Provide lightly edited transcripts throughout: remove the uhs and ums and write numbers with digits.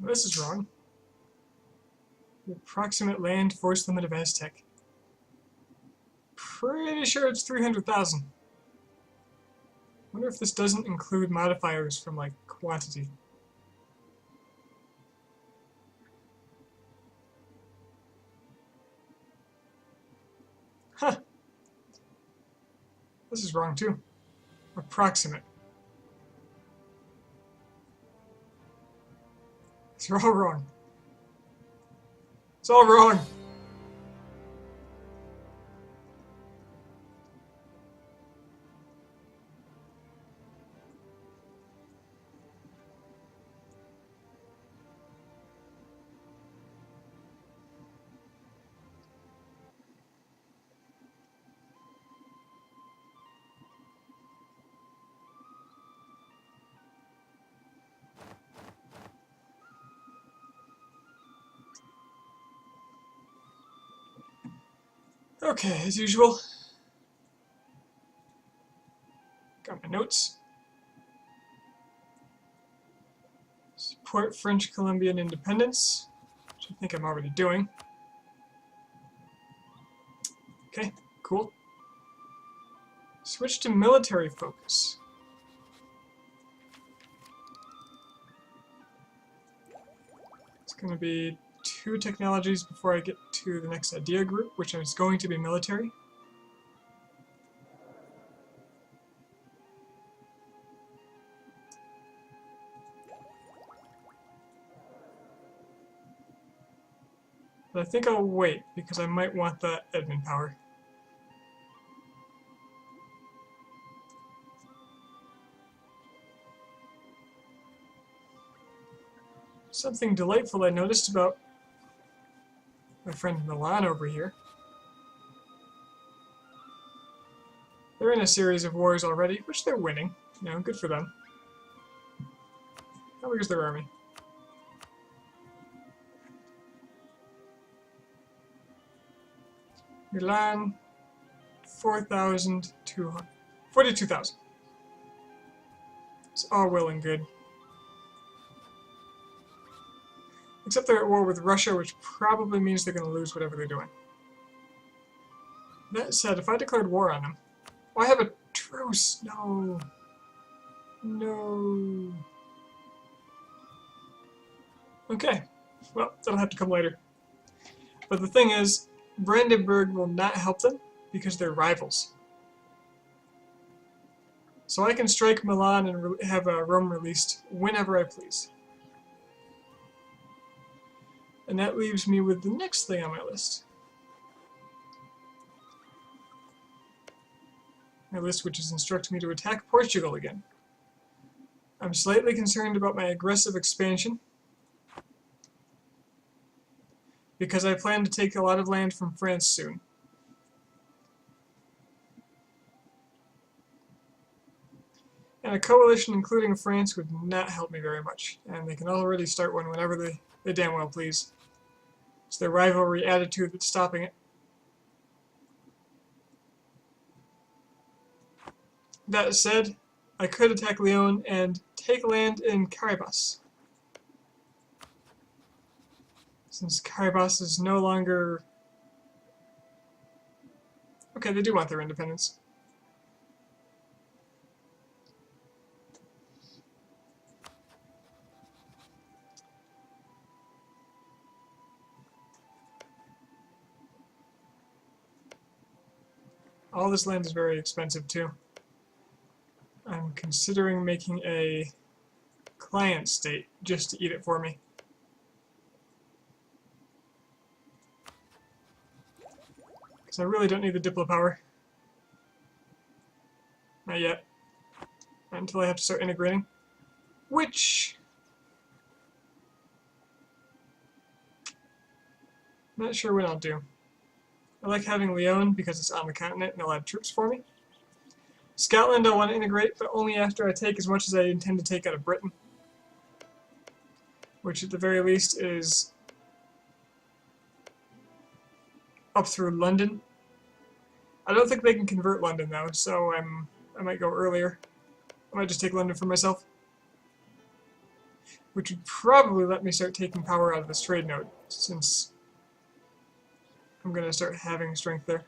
This is wrong. The approximate land force limit of Aztec. Pretty sure it's 300,000. Wonder if this doesn't include modifiers from, like, quantity. Huh. This is wrong, too. Approximate. These are all wrong. It's all wrong. Okay, as usual. Got my notes. Support French Colombian independence, which I think I'm already doing. Okay, cool. Switch to military focus. It's going to be 2 technologies before I get to the next idea group, which is going to be military. But I think I'll wait, because I might want the admin power. Something delightful I noticed about my friend Milan over here. They're in a series of wars already, which they're winning. You know, good for them. How big is their army? Milan, 4,200. 42,000. It's all well and good. Except they're at war with Russia, which probably means they're going to lose whatever they're doing. That said, if I declared war on them... Oh, I have a truce! No. No. Okay. Well, that'll have to come later. But the thing is, Brandenburg will not help them because they're rivals. So I can strike Milan and have Rome released whenever I please. And that leaves me with the next thing on my list. My list which is instructing me to attack Portugal again. I'm slightly concerned about my aggressive expansion, because I plan to take a lot of land from France soon. And a coalition including France would not help me very much, and they can already start one whenever they damn well please. It's their rivalry attitude that's stopping it. That said, I could attack Leon and take land in Caribas. Since Caribas is no longer... Okay, they do want their independence. All this land is very expensive too. I'm considering making a client state just to eat it for me. Because I really don't need the Diplo power. Not yet. Not until I have to start integrating. Which... I'm not sure what I'll do. I like having Leon because it's on the continent and it'll add troops for me. Scotland I want to integrate, but only after I take as much as I intend to take out of Britain. Which at the very least is up through London. I don't think they can convert London though, so I might go earlier. I might just take London for myself. which would probably let me start taking power out of this trade node, since I'm going to start having strength there.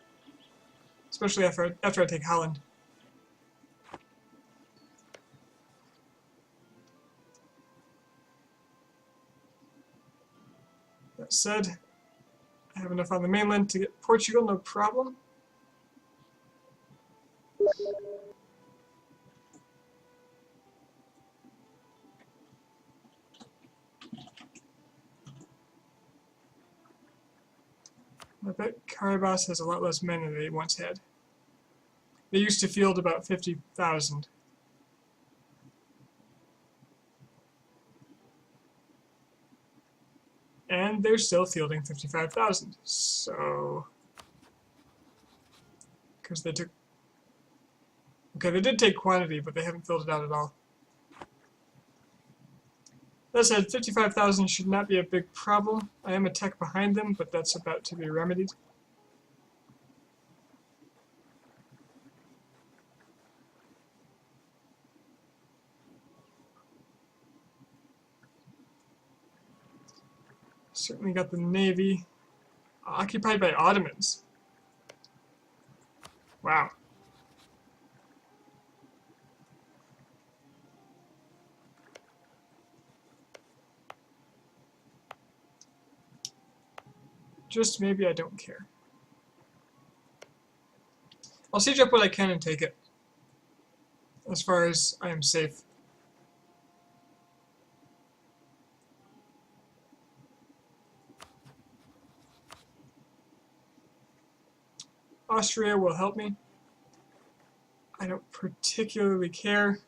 Especially after I take Holland. That said, I have enough on the mainland to get Portugal, no problem. I bet Karabas has a lot less men than they once had. They used to field about 50,000. And they're still fielding 55,000. So, because they took, okay, they did take quantity, but they haven't filled it out at all. That said, 55,000 should not be a big problem. I am a tech behind them, but that's about to be remedied. Certainly got the navy occupied by Ottomans. Wow. Just maybe I don't care. I'll siege up what I can and take it, as far as I am safe. Austria will help me. I don't particularly care.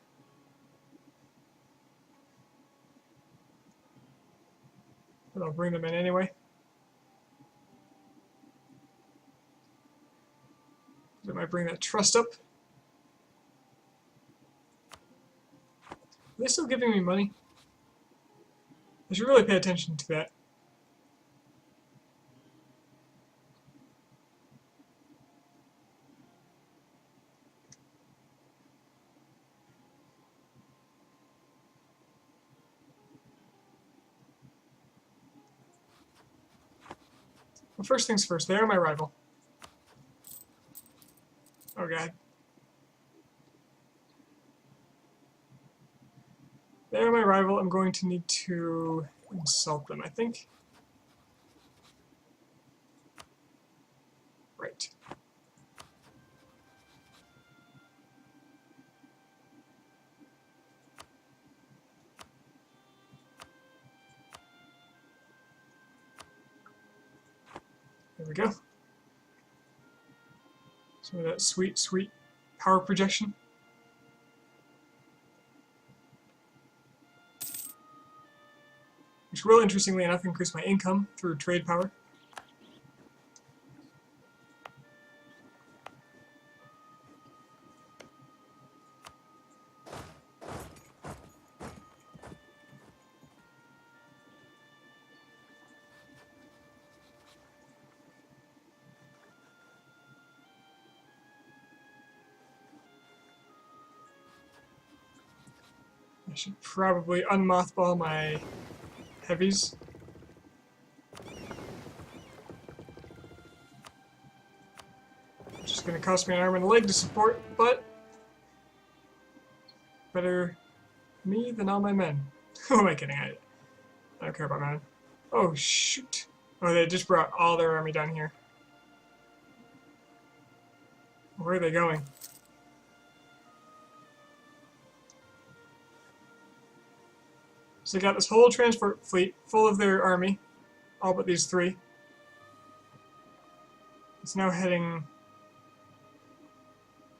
But I'll bring them in anyway. That might bring that trust up. Are they still giving me money? I should really pay attention to that. Well, first things first, they are my rival. Oh god. They are my rival. I'm going to need to insult them, I think. Right. There we go. Some of that sweet, sweet power projection. Which will, interestingly enough, increase my income through trade power. I should probably unmothball my heavies. Which is going to cost me an arm and a leg to support, but better me than all my men. Who am I kidding? I don't care about men. Oh, shoot. Oh, they just brought all their army down here. Where are they going? So they got this whole transport fleet full of their army, all but these three. It's now heading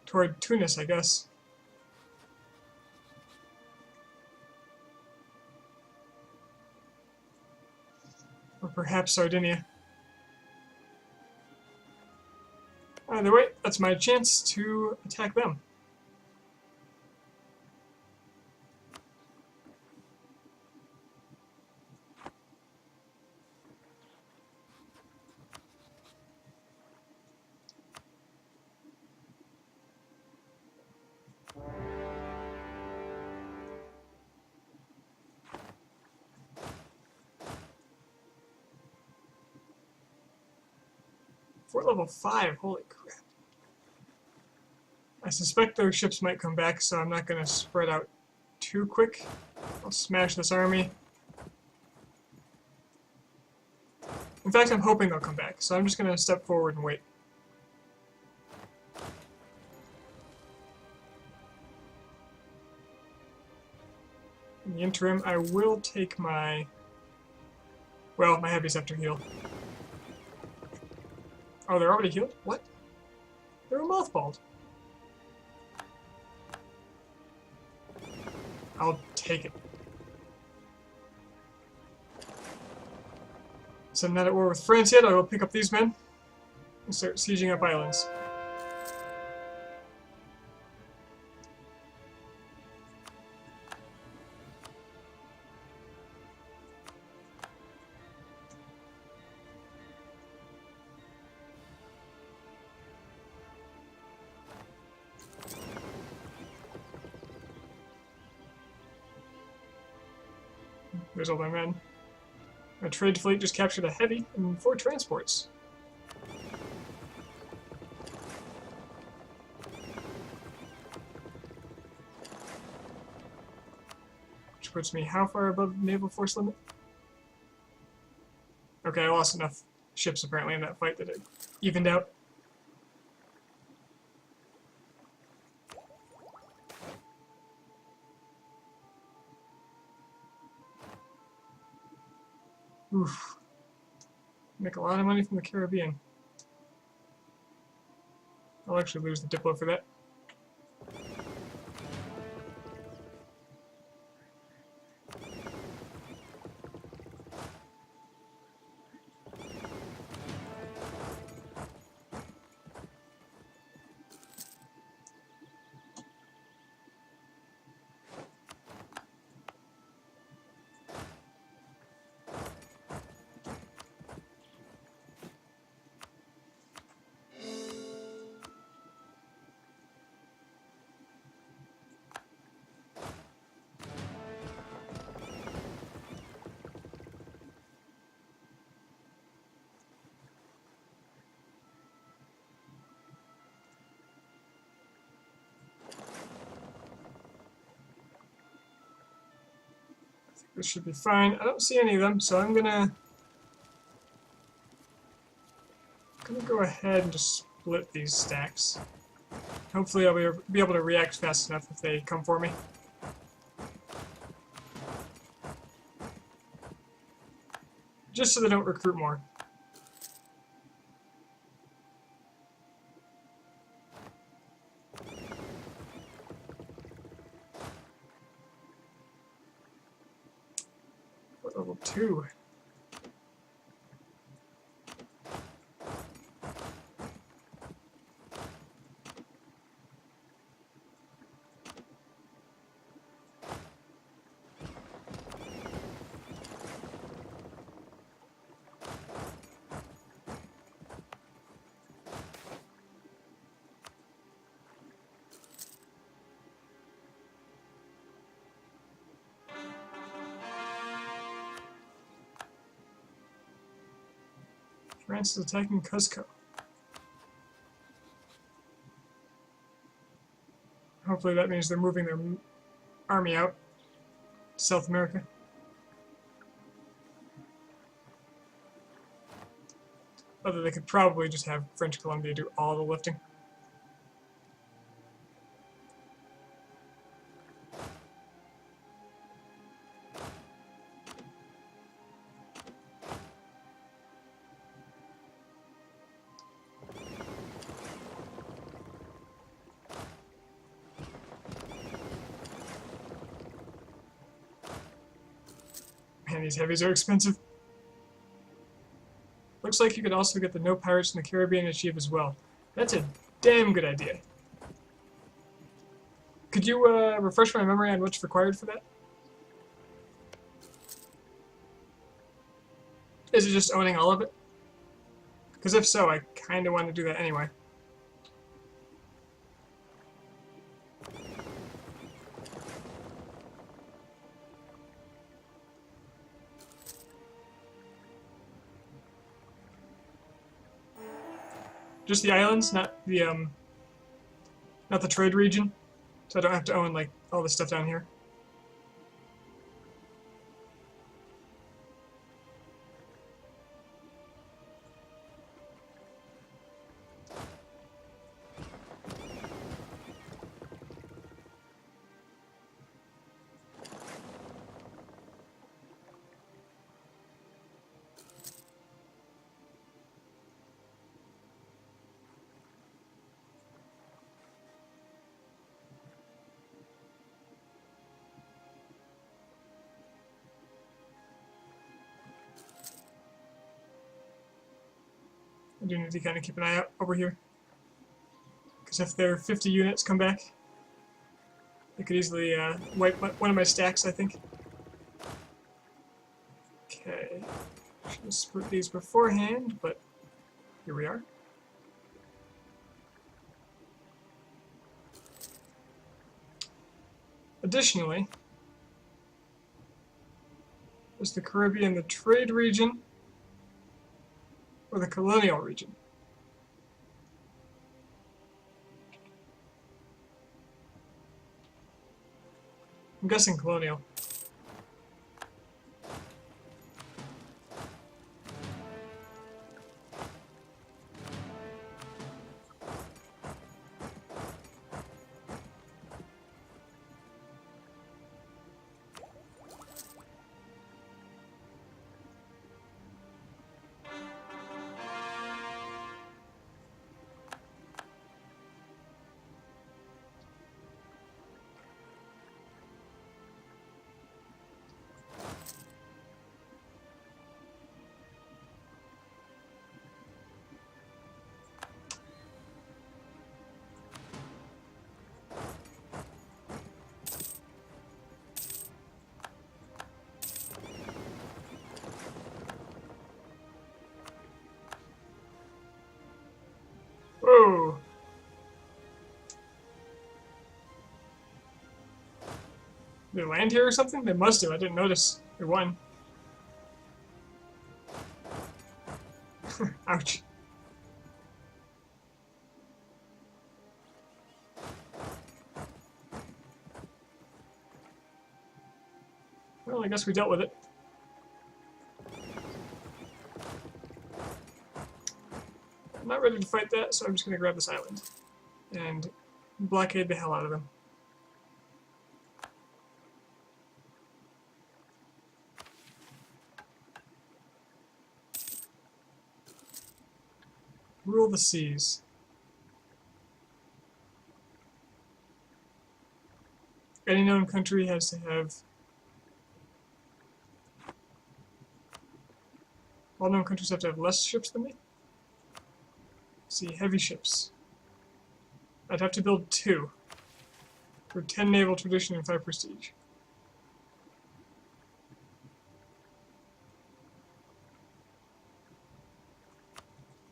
toward Tunis, I guess. Or perhaps Sardinia. Either way, that's my chance to attack them. Fort level 5, holy crap. I suspect those ships might come back, so I'm not going to spread out too quick. I'll smash this army. In fact, I'm hoping they'll come back, so I'm just going to step forward and wait. In the interim, I will take my... Well, my heavies have to heal. Oh, they're already healed? What? They were mothballed. I'll take it. So I'm not at war with France yet. I will pick up these men and start sieging up islands. There's all my men. My trade fleet just captured a heavy and 4 transports. Which puts me how far above naval force limit? Okay, I lost enough ships apparently in that fight that it evened out. Oof. Make a lot of money from the Caribbean. I'll actually lose the Diplo for that. This should be fine. I don't see any of them, so I'm gonna go ahead and just split these stacks. Hopefully I'll be able to react fast enough if they come for me. Just so they don't recruit more. What level 2? France is attacking Cuzco. Hopefully that means they're moving their army out to South America. Although they could probably just have French Columbia do all the lifting. Man, these heavies are expensive. Looks like you could also get the No Pirates in the Caribbean achieve as well. That's a damn good idea. Could you refresh my memory on what's required for that? Is it just owning all of it? Because if so, I kind of want to do that anyway. Just the islands, not the trade region. So I don't have to own like all this stuff down here. I do need to kind of keep an eye out over here. Because if their 50 units come back, they could easily wipe one of my stacks, I think. Okay. Should have split these beforehand, but here we are. Additionally, is the Caribbean the trade region or the colonial region? I'm guessing colonial. Whoa! Did they land here or something? They must have. I didn't notice. They won. Ouch. Well, I guess we dealt with it. I'm not ready to fight that, so I'm just going to grab this island and blockade the hell out of them. Rule the seas. Any known country has to have... All known countries have to have less ships than me? Let's see, heavy ships. I'd have to build 2. For 10 naval tradition and 5 prestige.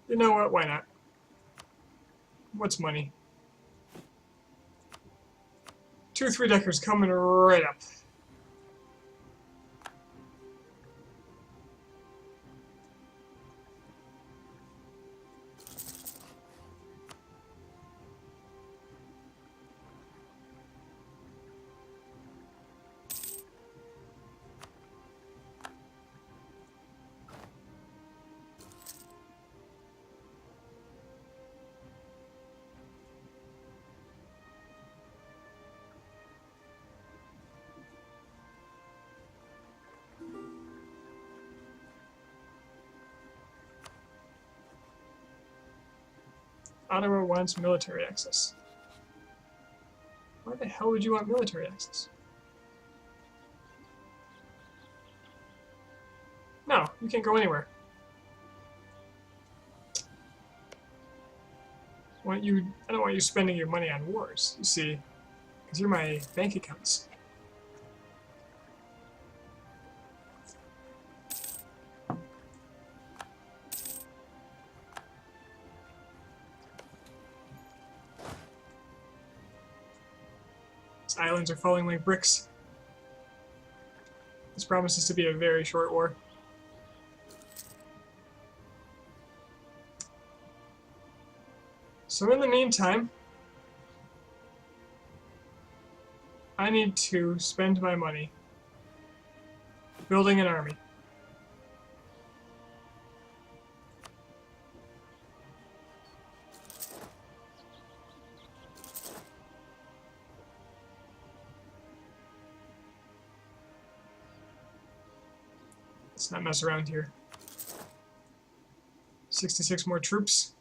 You know what? Why not? What's money? 2 3-deckers coming right up. Ottawa wants military access. Why the hell would you want military access? No, you can't go anywhere. I don't want you spending your money on wars, you see, because you're my bank accounts. These islands are falling like bricks. This promises to be a very short war. So in the meantime, I need to spend my money building an army. Let's not mess around here. 66 more troops.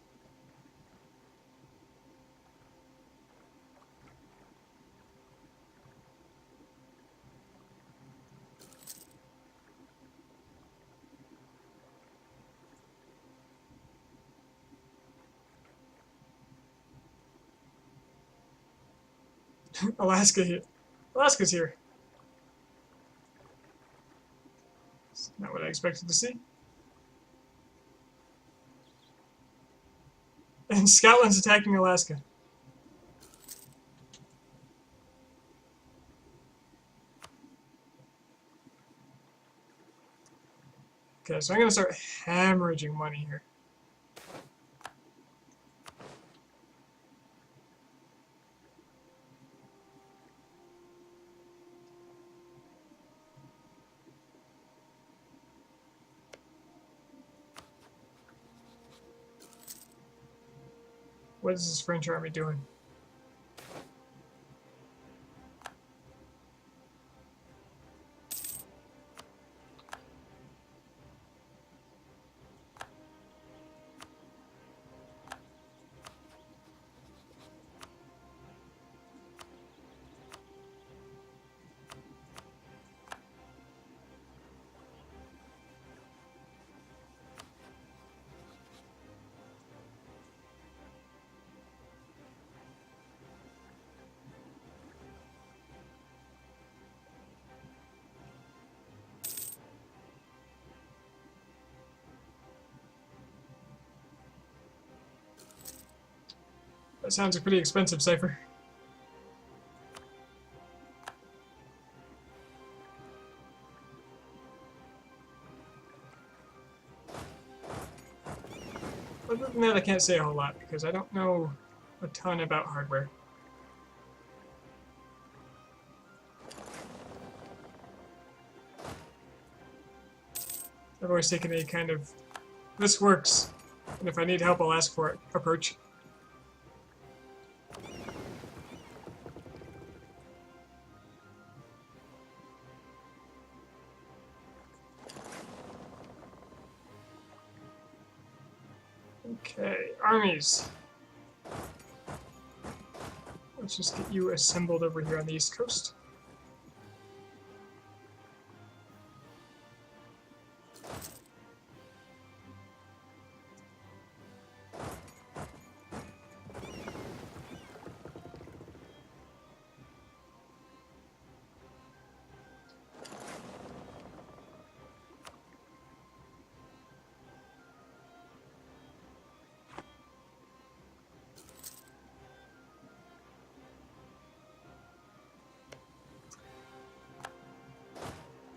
Alaska here. Alaska's here. It's not what I expected to see. And Scotland's attacking Alaska. Okay, so I'm going to start hemorrhaging money here. What is this French army doing? That sounds a pretty expensive cipher. Other than that, I can't say a whole lot because I don't know a ton about hardware. I've always taken a kind of, this works, and if I need help, I'll ask for it approach. Okay, armies. Let's just get you assembled over here on the East Coast.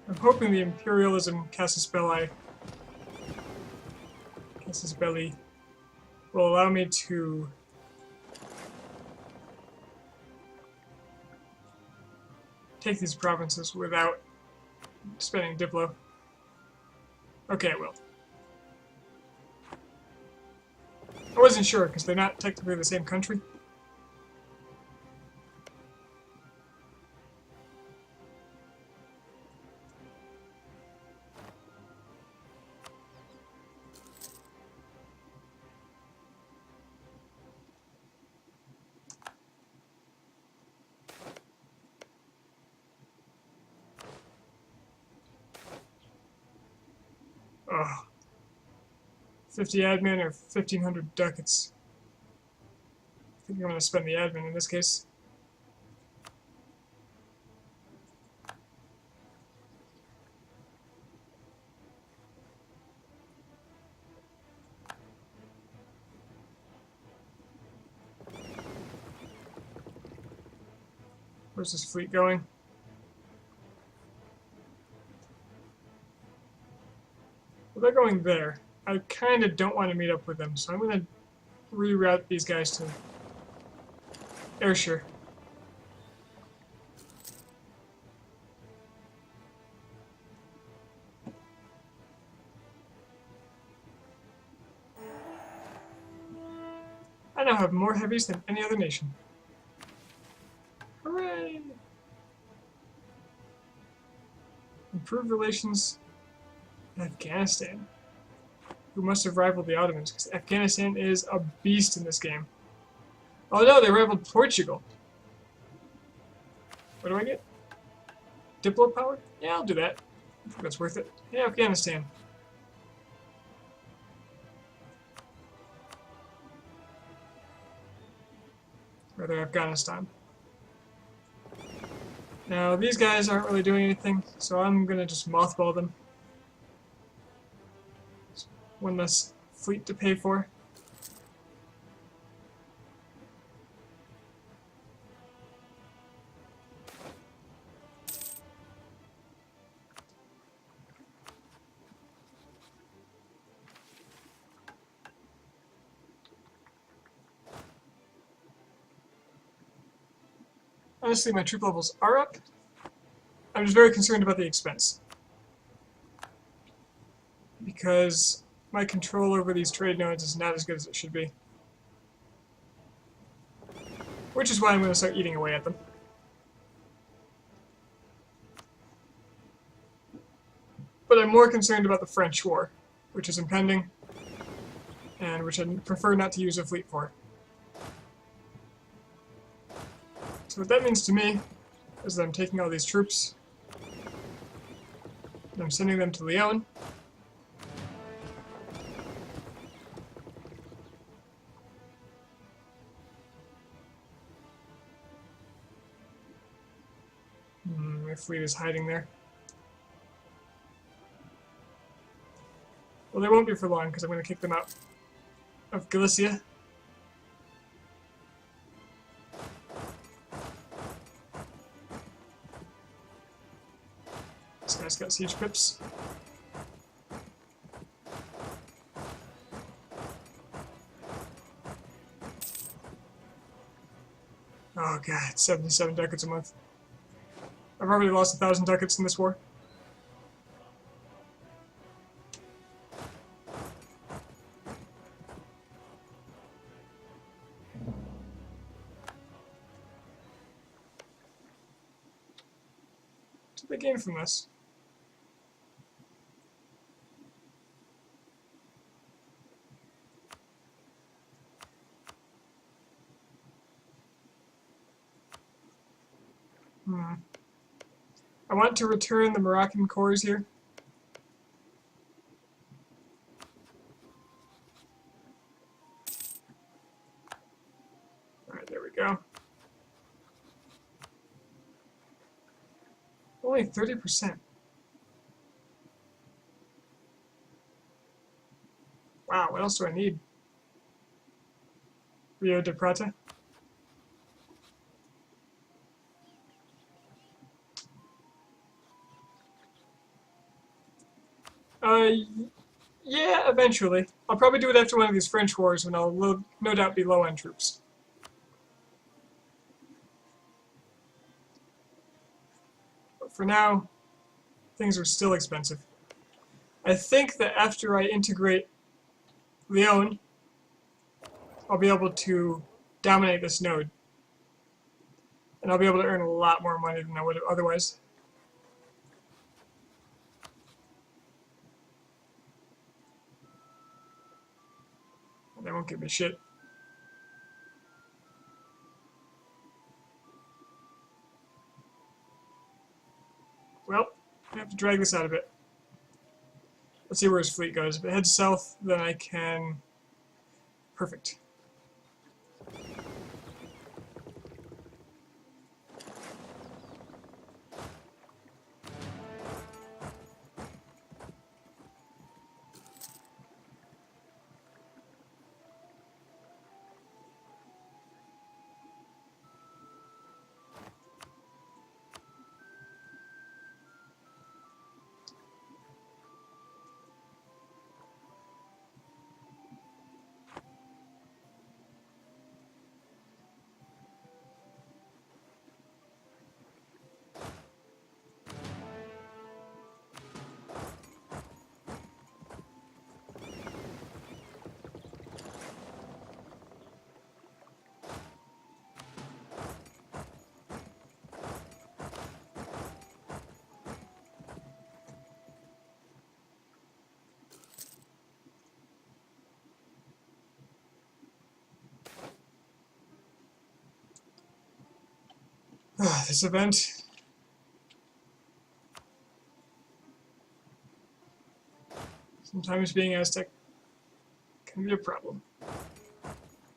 I'm hoping the Imperialism Casus Belli will allow me to take these provinces without spending Diplo. Okay, it will. I wasn't sure because they're not technically the same country. Ugh. 50 admin or 1,500 ducats. I think I'm going to spend the admin in this case. Where's this fleet going? Well, they're going there. I kind of don't want to meet up with them, so I'm going to reroute these guys to Ayrshire. I now have more heavies than any other nation. Hooray! Improved relations with Afghanistan, who must have rivaled the Ottomans, because Afghanistan is a beast in this game. Oh no, they rivaled Portugal. What do I get? Diplo power? Yeah, I'll do that. I think that's worth it. Hey, Afghanistan. Rather, Afghanistan. Now, these guys aren't really doing anything, so I'm gonna just mothball them. One less fleet to pay for. Honestly, my troop levels are up. I'm just very concerned about the expense. Because my control over these trade nodes is not as good as it should be. Which is why I'm going to start eating away at them. But I'm more concerned about the French war, which is impending, and which I'd prefer not to use a fleet for. So what that means to me is that I'm taking all these troops, and I'm sending them to Lyon. My fleet is hiding there. Well, they won't be for long, because I'm going to kick them out of Galicia. This guy's got siege pips. Oh god, 77 ducats a month. I've already lost 1,000 ducats in this war. What did they gain from this? I want to return the Moroccan cores here. Alright, there we go. Only 30%. Wow, what else do I need? Rio de Prata. Yeah, eventually. I'll probably do it after one of these French wars when I'll no doubt be low on troops. But for now, things are still expensive. I think that after I integrate Lyon, I'll be able to dominate this node. And I'll be able to earn a lot more money than I would have otherwise. And they won't give me shit. Well, I have to drag this out a bit. Let's see where his fleet goes. If it heads south, then I can... Perfect. This event. Sometimes being Aztec can be a problem.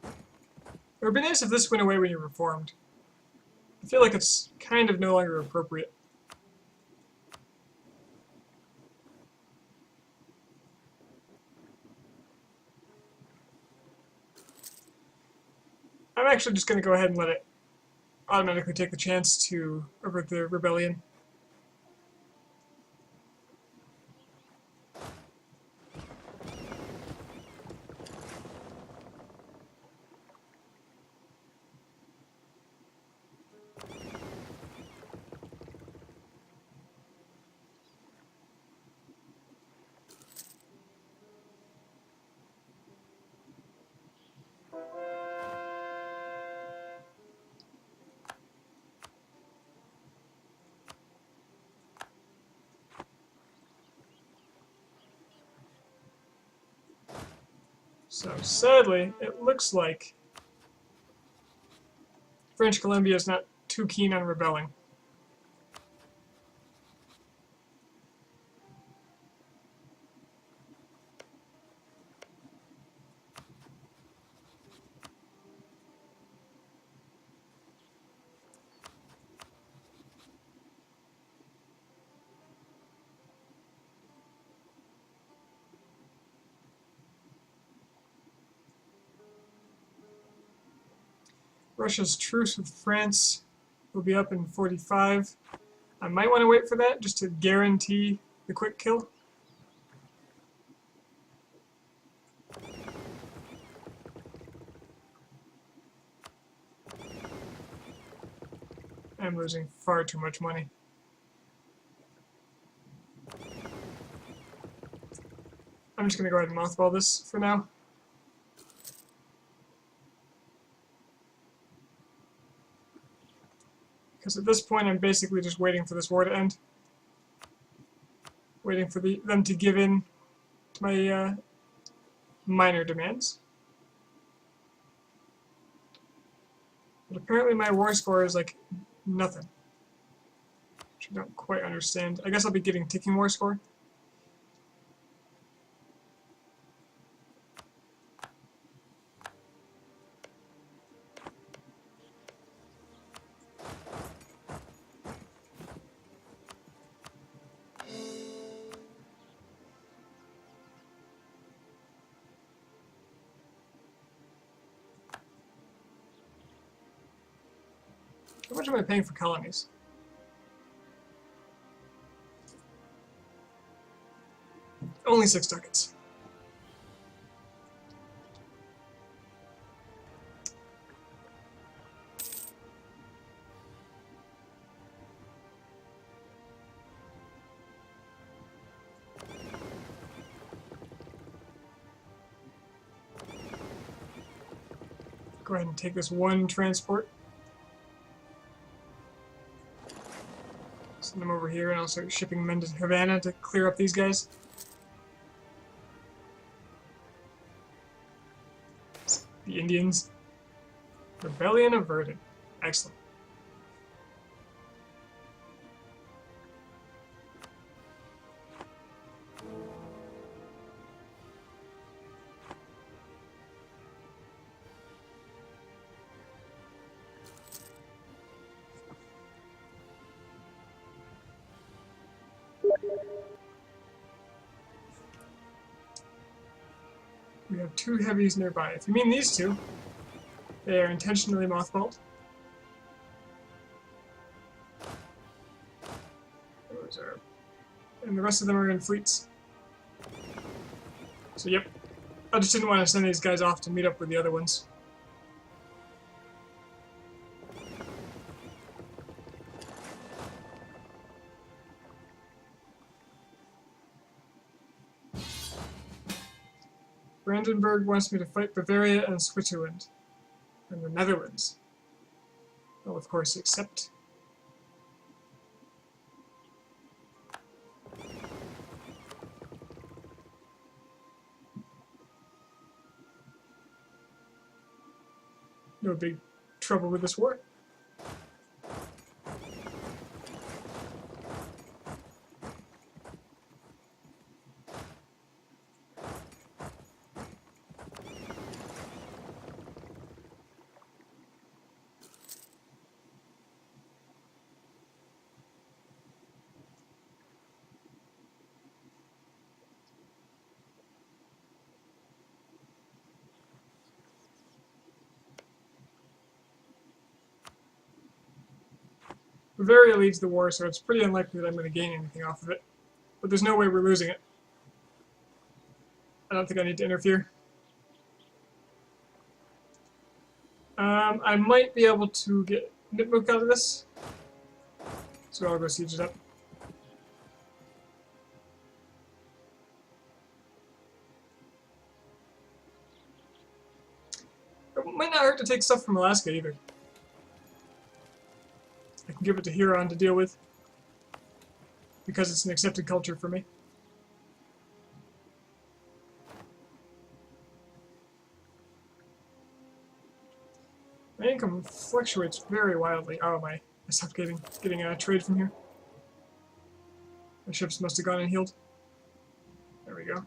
It would be nice if this went away when you reformed. I feel like it's kind of no longer appropriate. I'm actually just going to go ahead and let it automatically take the chance to avert the rebellion. So sadly, it looks like French Columbia is not too keen on rebelling. Russia's truce with France will be up in 45. I might want to wait for that just to guarantee the quick kill. I'm losing far too much money. I'm just going to go ahead and mothball this for now. Because at this point I'm basically just waiting for this war to end. Waiting for them to give in to my minor demands. But apparently my war score is like nothing. Which I don't quite understand. I guess I'll be getting ticking war score. How much am I paying for colonies? Only 6 ducats. Go ahead and take this one transport. Send them over here, and I'll start shipping men to Havana to clear up these guys. The Indians. Rebellion averted. Excellent. We have 2 heavies nearby. If you mean these 2, they are intentionally mothballed. Those are, and the rest of them are in fleets. So yep, I just didn't want to send these guys off to meet up with the other ones. Brandenburg wants me to fight Bavaria and Switzerland, and the Netherlands. I'll of course accept. No big trouble with this war. Bavaria leads the war, so it's pretty unlikely that I'm going to gain anything off of it. But there's no way we're losing it. I don't think I need to interfere. I might be able to get Nipmuc out of this, so I'll go siege it up. It might not hurt to take stuff from Alaska either. I can give it to Huron to deal with, because it's an accepted culture for me. My income fluctuates very wildly. Oh my, I stopped getting trade from here. My ships must have gone and healed. There we go.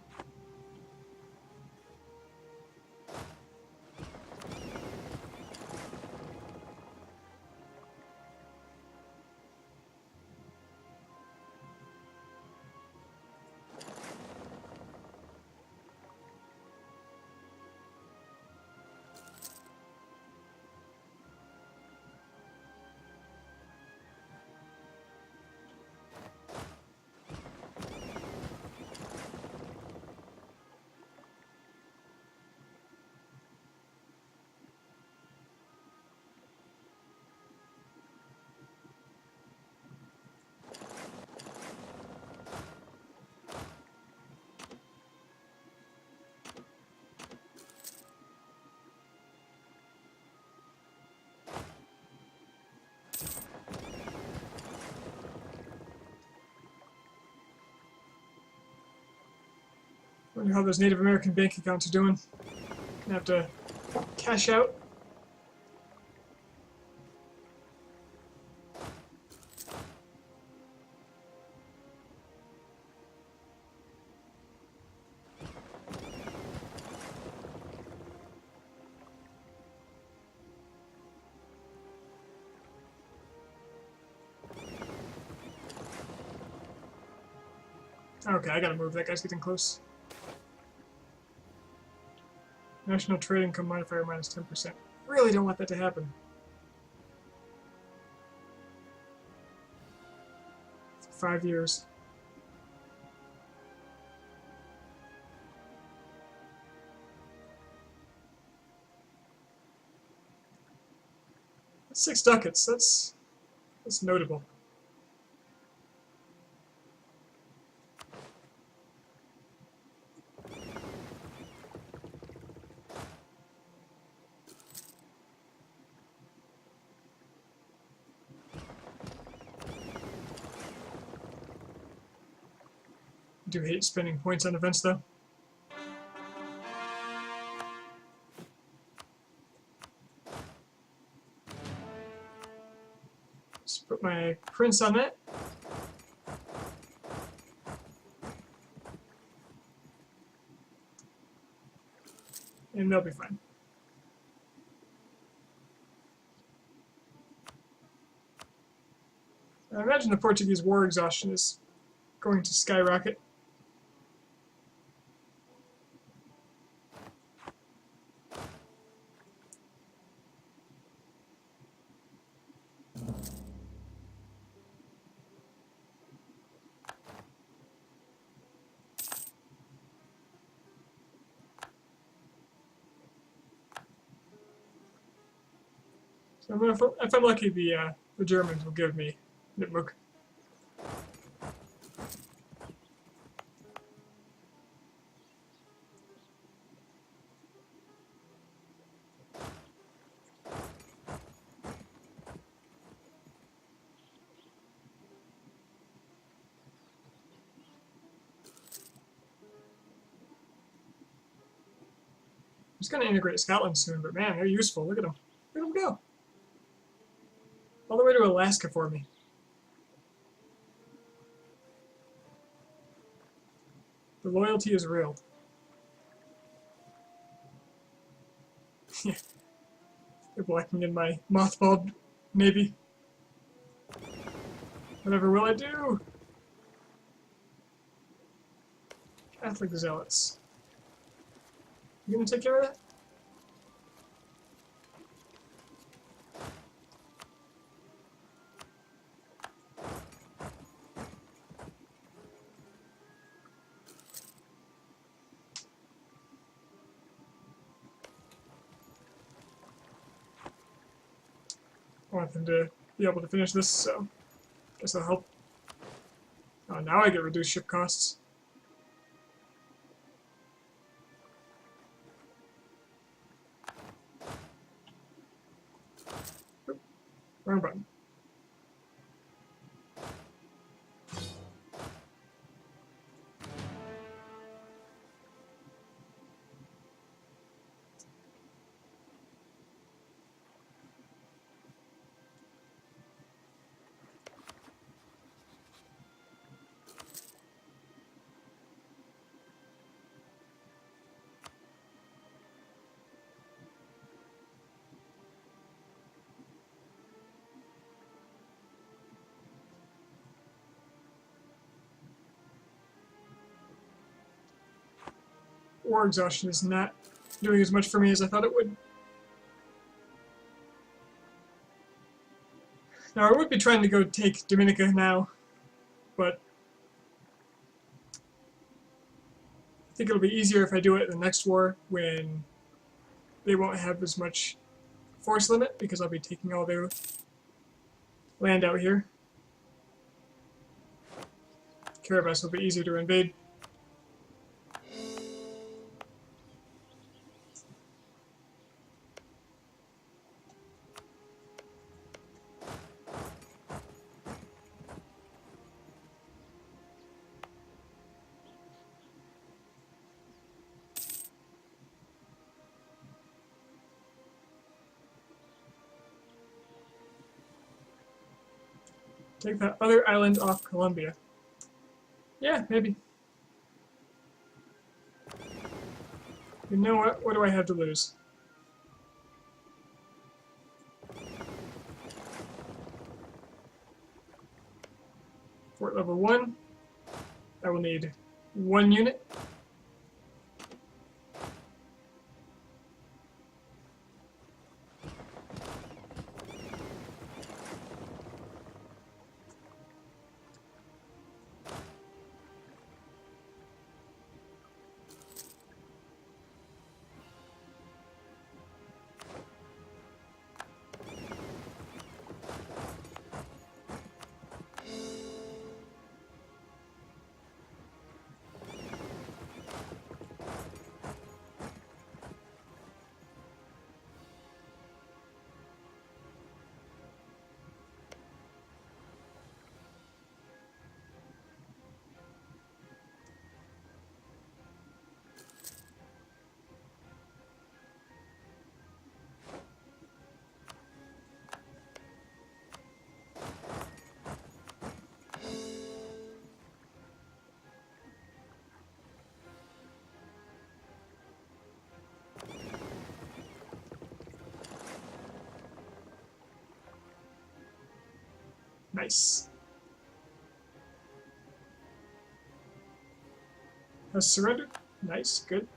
Wonder how those Native American bank accounts are doing. Gonna have to cash out. Okay, I gotta move. That guy's getting close. National trade income modifier minus 10%. Really don't want that to happen. For 5 years. That's 6 ducats. That's notable. I do hate spending points on events, though. Just put my prince on that. And they'll be fine. I imagine the Portuguese war exhaustion is going to skyrocket. So if I'm lucky, the Germans will give me Nipmuc. I was going to integrate Scotland soon, but man, they're useful. Look at them. Look at them go. All the way to Alaska for me. The loyalty is real. Yeah. They're blocking in my mothballed navy. Whatever will I do? Catholic zealots. You gonna take care of that? I want them to be able to finish this, so guess that'll help. Oh, now I get reduced ship costs. Oop, wrong button. Ore exhaustion is not doing as much for me as I thought it would. Now, I would be trying to go take Dominica now, but I think it'll be easier if I do it in the next war when they won't have as much force limit because I'll be taking all their land out here. Carabas will be easier to invade. Take that other island off Colombia. Yeah, maybe. You know what? What do I have to lose? Fort level 1. I will need 1 unit. Nice. Has surrendered. Nice, good.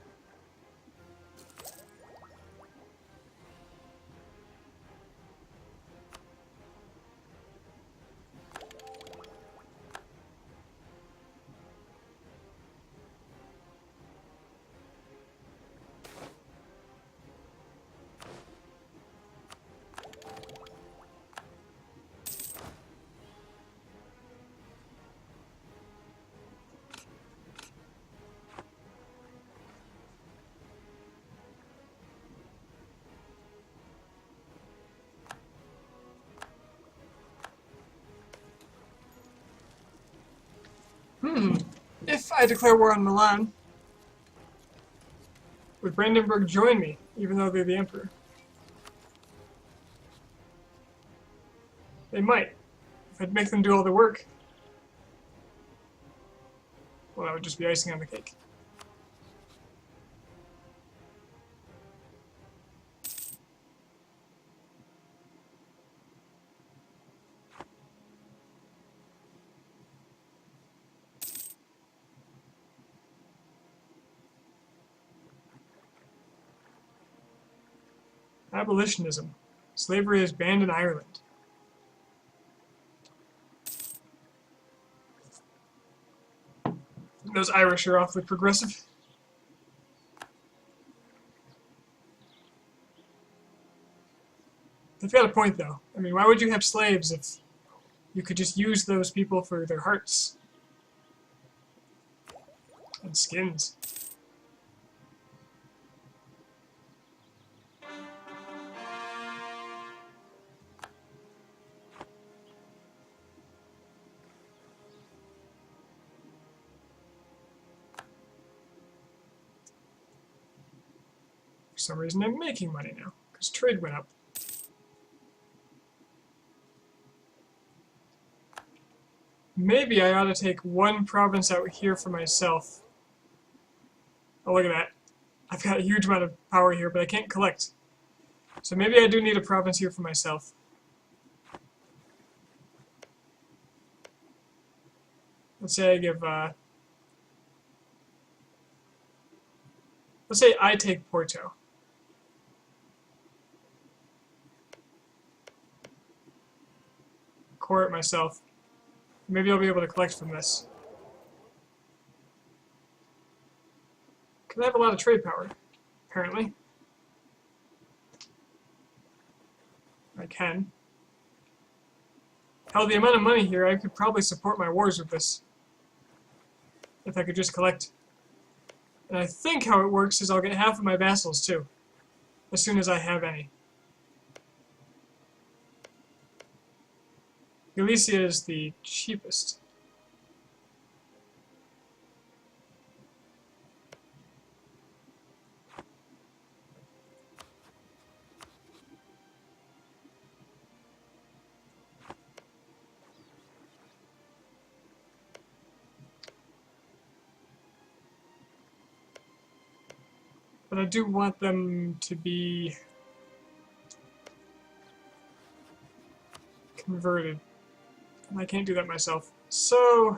If I declare war on Milan, would Brandenburg join me, even though they're the emperor? They might. If I'd make them do all the work, well, that would just be icing on the cake. Abolitionism. Slavery is banned in Ireland. Those Irish are awfully progressive. They've got a point, though. I mean, why would you have slaves if you could just use those people for their hearts and skins? For some reason, I'm making money now, because trade went up. Maybe I ought to take one province out here for myself. Oh, look at that. I've got a huge amount of power here, but I can't collect. So maybe I do need a province here for myself. Let's say I give, let's say I take Porto. Core it myself. Maybe I'll be able to collect from this. Because I have a lot of trade power, apparently. I can. Hell, the amount of money here, I could probably support my wars with this. If I could just collect. And I think how it works is I'll get half of my vassals, too. As soon as I have any. Galicia is the cheapest. But I do want them to be converted. And I can't do that myself. So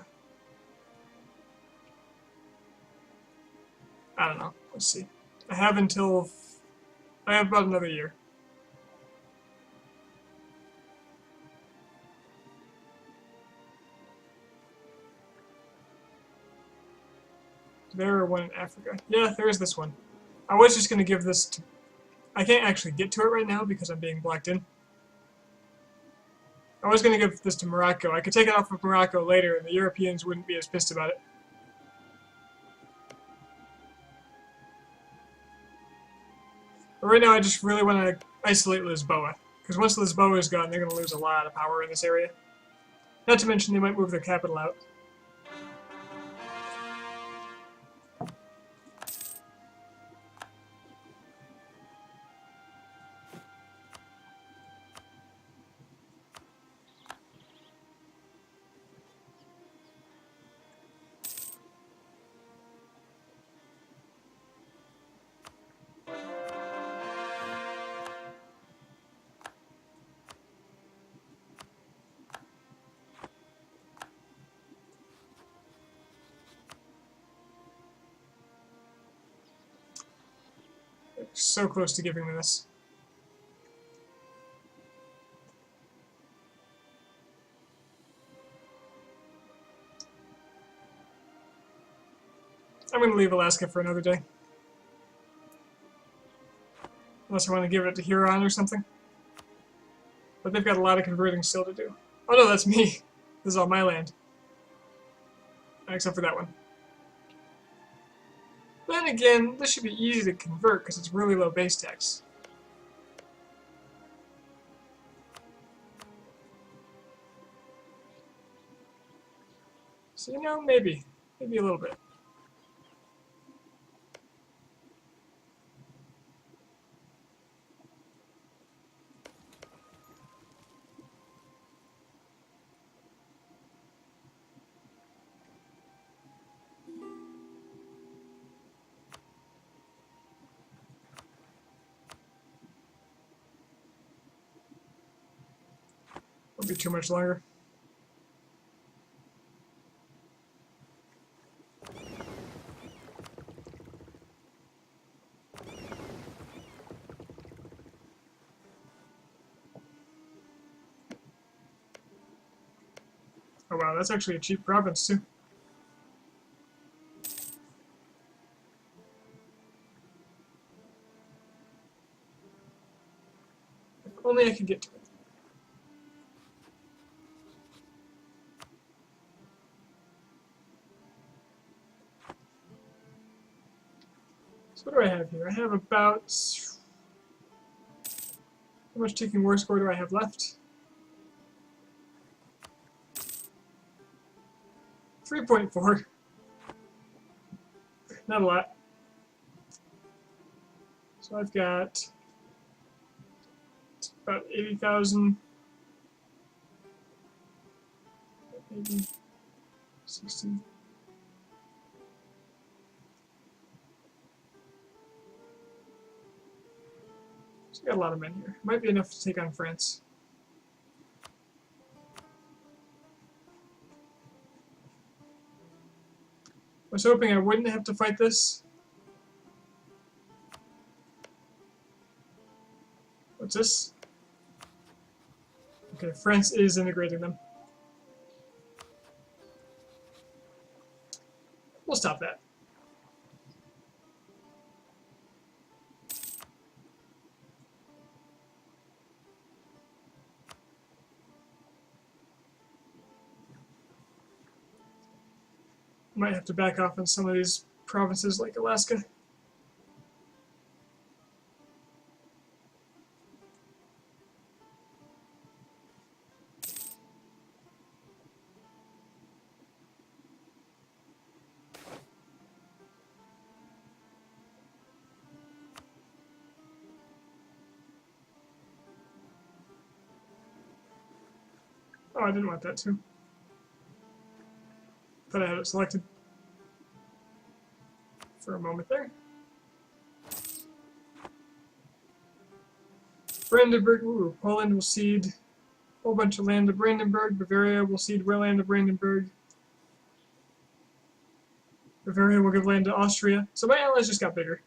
I don't know. Let's see. I have about another year. There are one in Africa. Yeah, there is this one. I was just going to give this to... I can't actually get to it right now because I'm being blocked in. I was going to give this to Morocco. I could take it off of Morocco later and the Europeans wouldn't be as pissed about it. But right now I just really want to isolate Lisboa. Because once Lisboa is gone, they're going to lose a lot of power in this area. Not to mention they might move their capital out. They're so close to giving me this. I'm going to leave Alaska for another day. Unless I want to give it to Huron or something. But they've got a lot of converting still to do. Oh no, that's me. This is all my land. Except for that one. Then again, this should be easy to convert because it's really low base tax. So, you know, maybe. Maybe a little bit. Won't be too much longer. Oh wow, that's actually a cheap province too. If only I could could get to it. So what do I have here? I have about... How much taking war score do I have left? 3.4. Not a lot. So I've got about 80,000. Maybe 60. So I got a lot of men here. Might be enough to take on France. I was hoping I wouldn't have to fight this. What's this? Okay, France is integrating them. We'll stop that. Might have to back off on some of these provinces like Alaska. Oh, I didn't want that too. Thought I had it selected for a moment there. Brandenburg, ooh, Poland will cede a whole bunch of land to Brandenburg. Bavaria will cede land to Brandenburg. Bavaria will give land to Austria. So my allies just got bigger.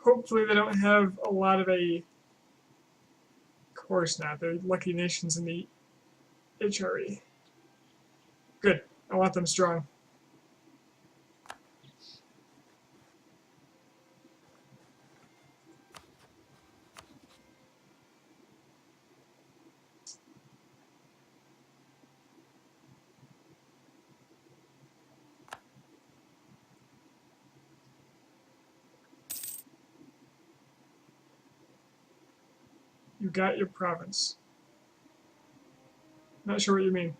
Hopefully they don't have a lot of a... Of course not. They're lucky nations in the HRE. Good. I want them strong. You got your province. Not sure what you mean.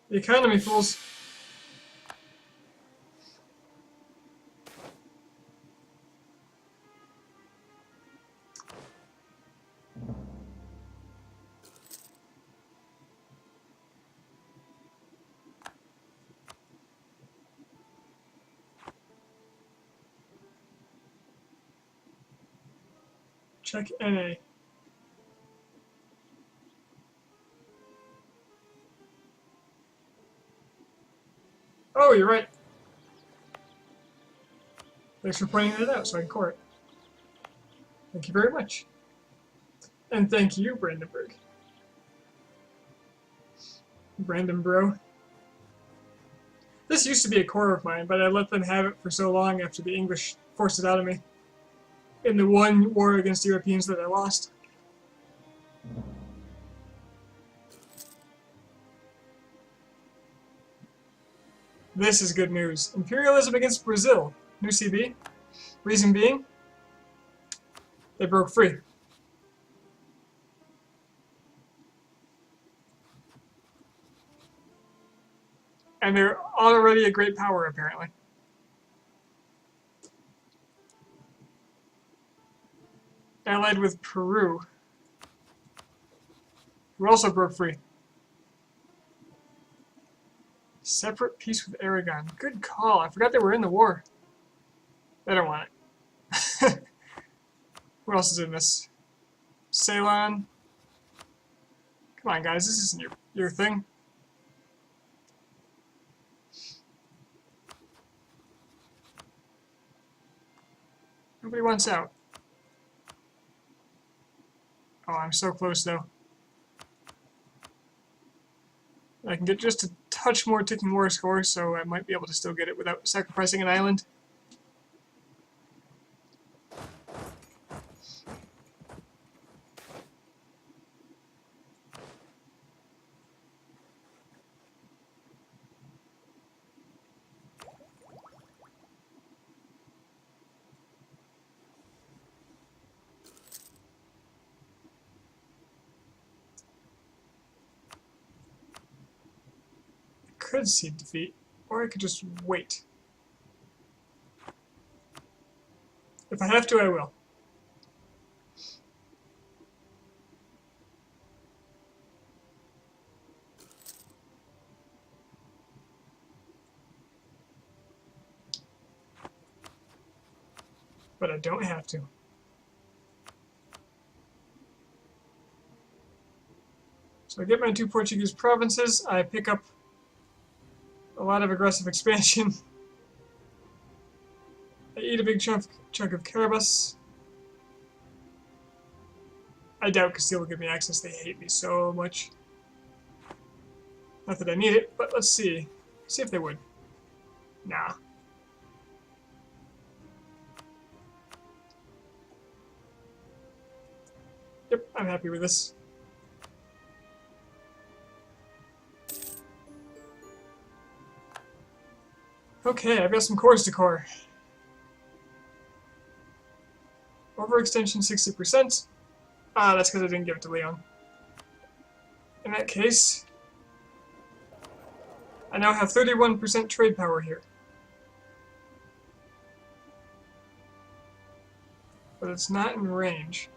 The economy, fools. Check NA. Oh, you're right. Thanks for pointing that out so I can core it. Thank you very much. And thank you, Brandenburg. Brandenbro. This used to be a core of mine, but I let them have it for so long after the English forced it out of me. In the one war against Europeans that I lost. This is good news. Imperialism against Brazil. New CB. Reason being, they broke free. And they're already a great power, apparently. Allied with Peru, who also broke free. Separate peace with Aragon. Good call. I forgot they were in the war. They don't want it. Who else is in this? Ceylon. Come on, guys. This isn't your thing. Nobody wants out. Oh, I'm so close, though. I can get just a touch more ticking war score, so I might be able to still get it without sacrificing an island. Could cede defeat, or I could just wait. If I have to, I will. But I don't have to. So I get my 2 Portuguese provinces, I pick up a lot of aggressive expansion. I eat a big chunk of Carabas. I doubt Castile will give me access, they hate me so much. Not that I need it, but let's see. See if they would. Nah. Yep, I'm happy with this. Okay, I've got some cores to core. Overextension 60%. Ah, that's because I didn't give it to Leon. In that case, I now have 31% trade power here. But it's not in range.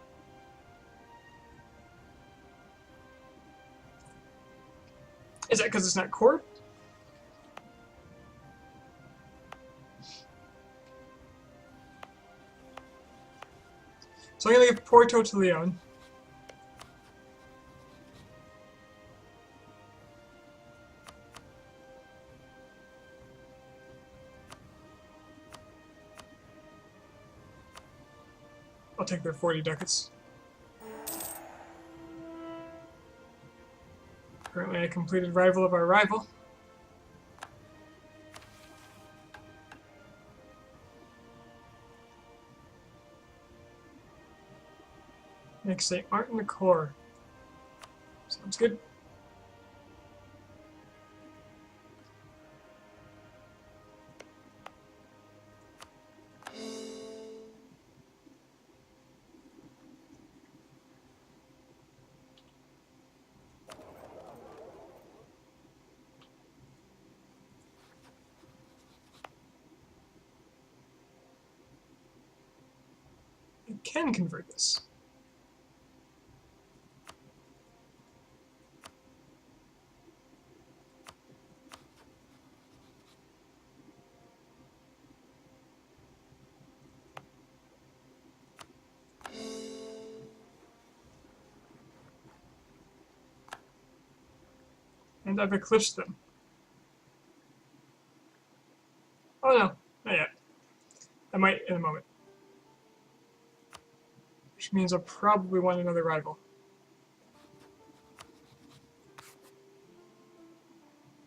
Is that because it's not core? So I'm going to give Porto to Leon. I'll take their 40 ducats. Currently a completed rival of our rival. Next, St. Martin the core. Sounds good. I can convert this. And I've eclipsed them. Oh no, not yet. I might in a moment. Which means I'll probably want another rival.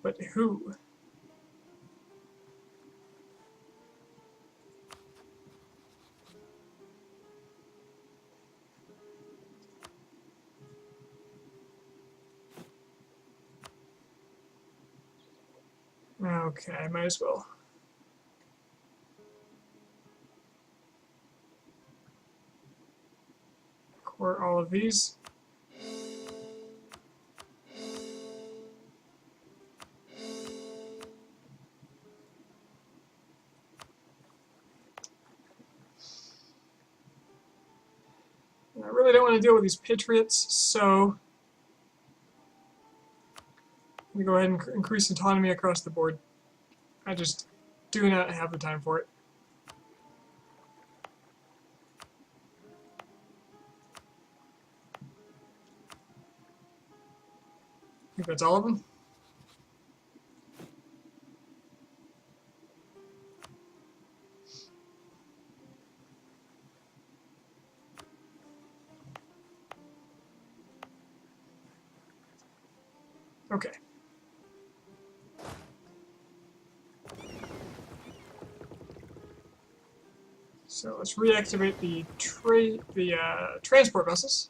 But who? Okay, I might as well. Core all of these. And I really don't want to deal with these patriots, so I'm going to go ahead and increase autonomy across the board. I just do not have the time for it. I think that's all of them. Okay. So let's reactivate the transport vessels.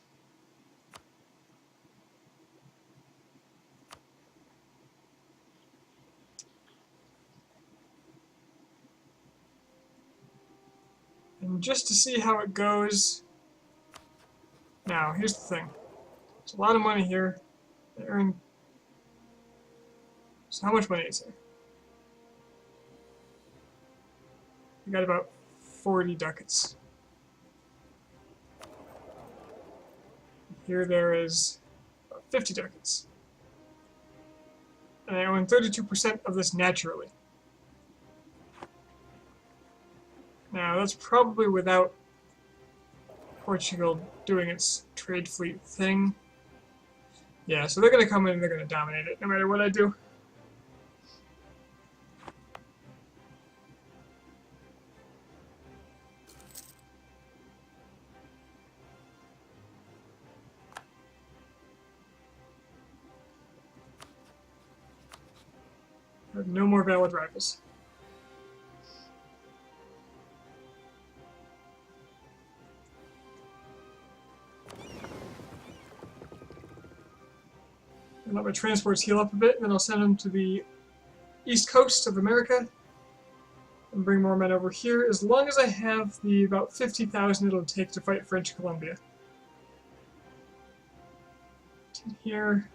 And just to see how it goes. Now, here's the thing. There's a lot of money here. I earn. So how much money is there? We got about 40 ducats. Here there is about 50 ducats. And I own 32% of this naturally. Now, that's probably without Portugal doing its trade fleet thing. Yeah, so they're going to come in and they're going to dominate it, no matter what I do. I have no more valid rivals. And let my transports heal up a bit, and then I'll send them to the east coast of America and bring more men over here, as long as I have the about 50,000 it'll take to fight French Columbia. Here.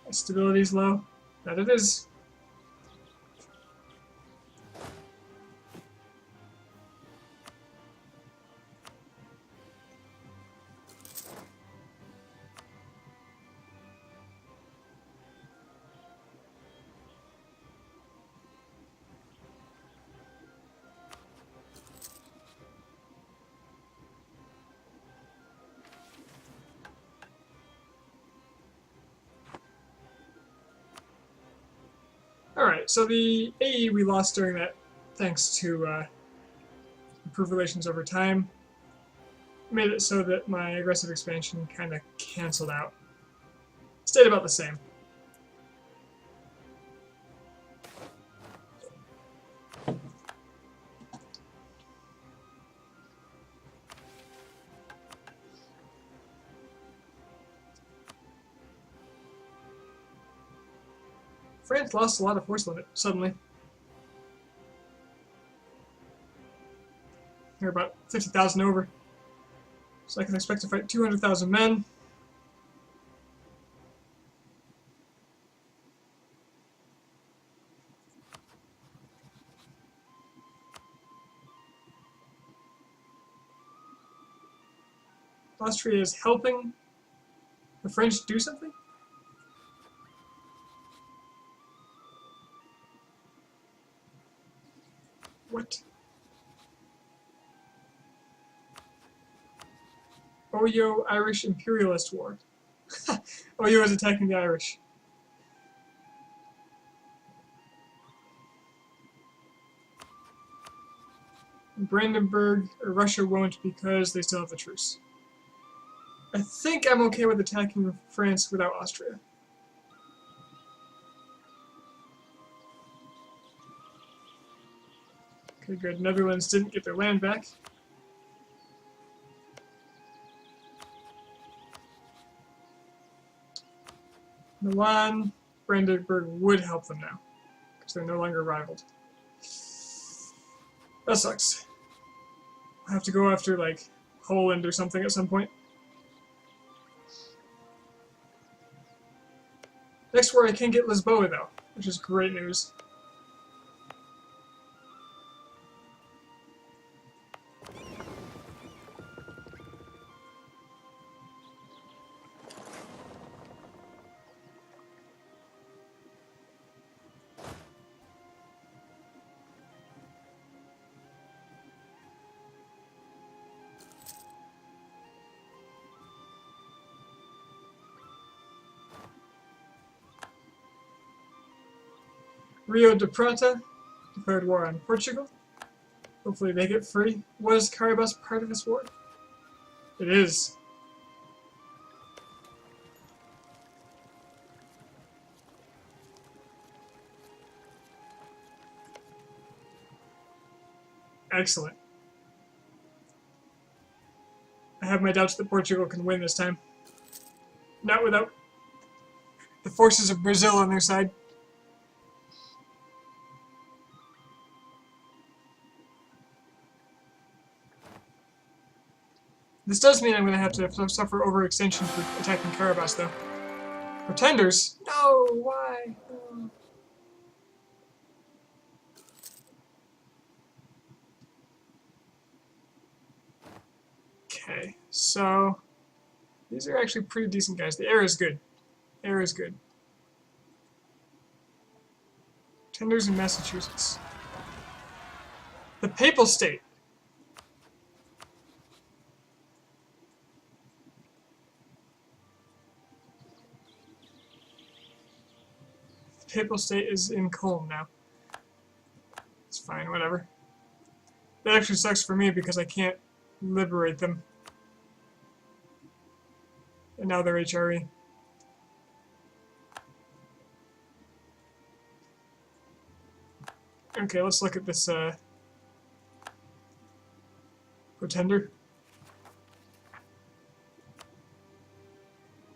My stability's low. That it is. Alright, so the AE we lost during that, thanks to improved relations over time, made it so that my aggressive expansion kind of canceled out. Stayed about the same. France lost a lot of force limit, suddenly. They're about 50,000 over. So I can expect to fight 200,000 men. Austria is helping the French do something? What? Oyo Irish Imperialist War. Oyo is attacking the Irish. Brandenburg, or Russia won't because they still have the truce. I think I'm okay with attacking France without Austria. Okay, good. Netherlands didn't get their land back. Milan, Brandenburg would help them now, because they're no longer rivaled. That sucks. I have to go after, like, Poland or something at some point. Next war I can get Lisboa, though, which is great news. Rio de Prata declared war on Portugal. Hopefully they get free. Was Caribas part of this war? It is. Excellent. I have my doubts that Portugal can win this time. Not without the forces of Brazil on their side. This does mean I'm going to have to suffer overextension for attacking Caribas, though. Pretenders? No, why? Oh. Okay, so these are actually pretty decent guys. The air is good. Air is good. Pretenders in Massachusetts. The Papal State. The Papal State is in Culm now. It's fine, whatever. That actually sucks for me because I can't liberate them. And now they're HRE. Okay, let's look at this Pretender.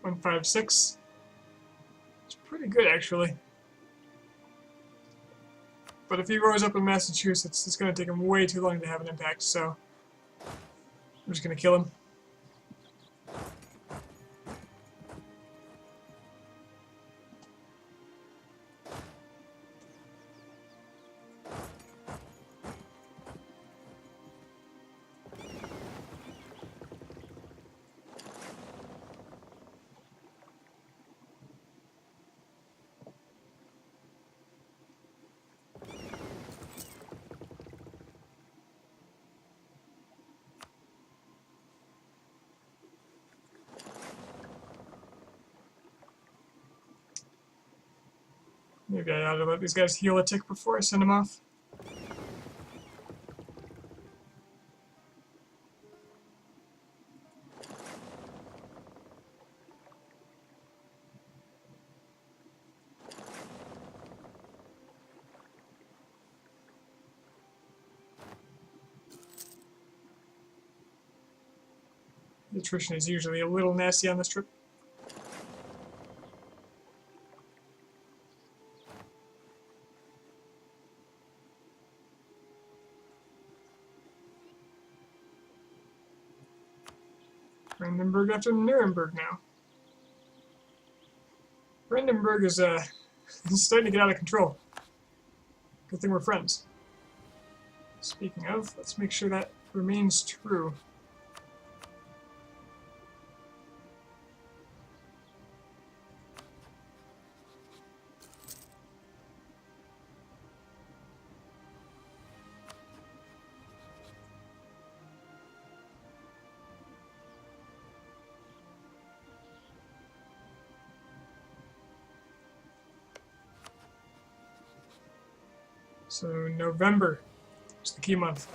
156. It's pretty good, actually. But if he grows up in Massachusetts, it's going to take him way too long to have an impact, so I'm just going to kill him. Maybe I ought to let these guys heal a tick before I send them off. The attrition is usually a little nasty on this trip. Brandenburg after Nuremberg now. Brandenburg is starting to get out of control. Good thing we're friends. Speaking of, let's make sure that remains true. So November is the key month.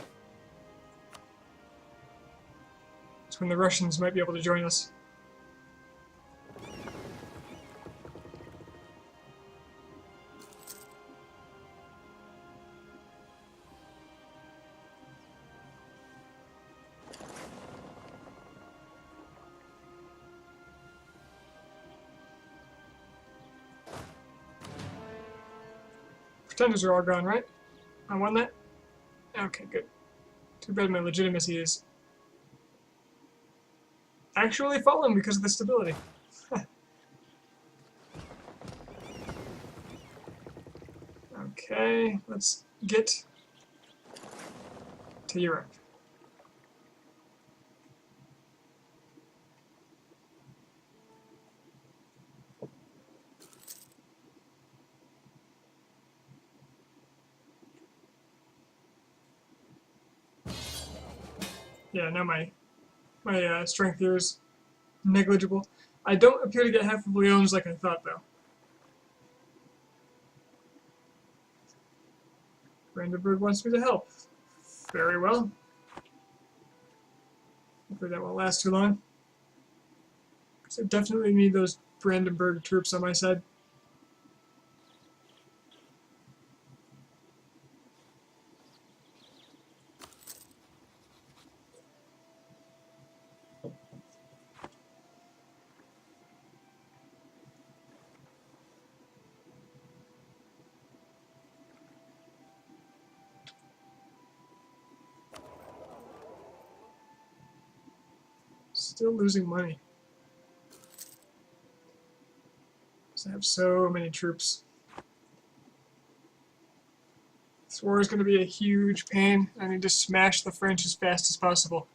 It's when the Russians might be able to join us. Pretenders are all gone, right? I won that? Okay, good. Too bad my legitimacy is actually fallen because of the stability. Okay, let's get to Europe. Yeah, now my strength here is negligible. I don't appear to get half of Leon's like I thought, though. Brandenburg wants me to help. Very well. Hopefully that won't last too long. So I definitely need those Brandenburg troops on my side. Still losing money. Because I have so many troops. This war is going to be a huge pain. I need to smash the French as fast as possible.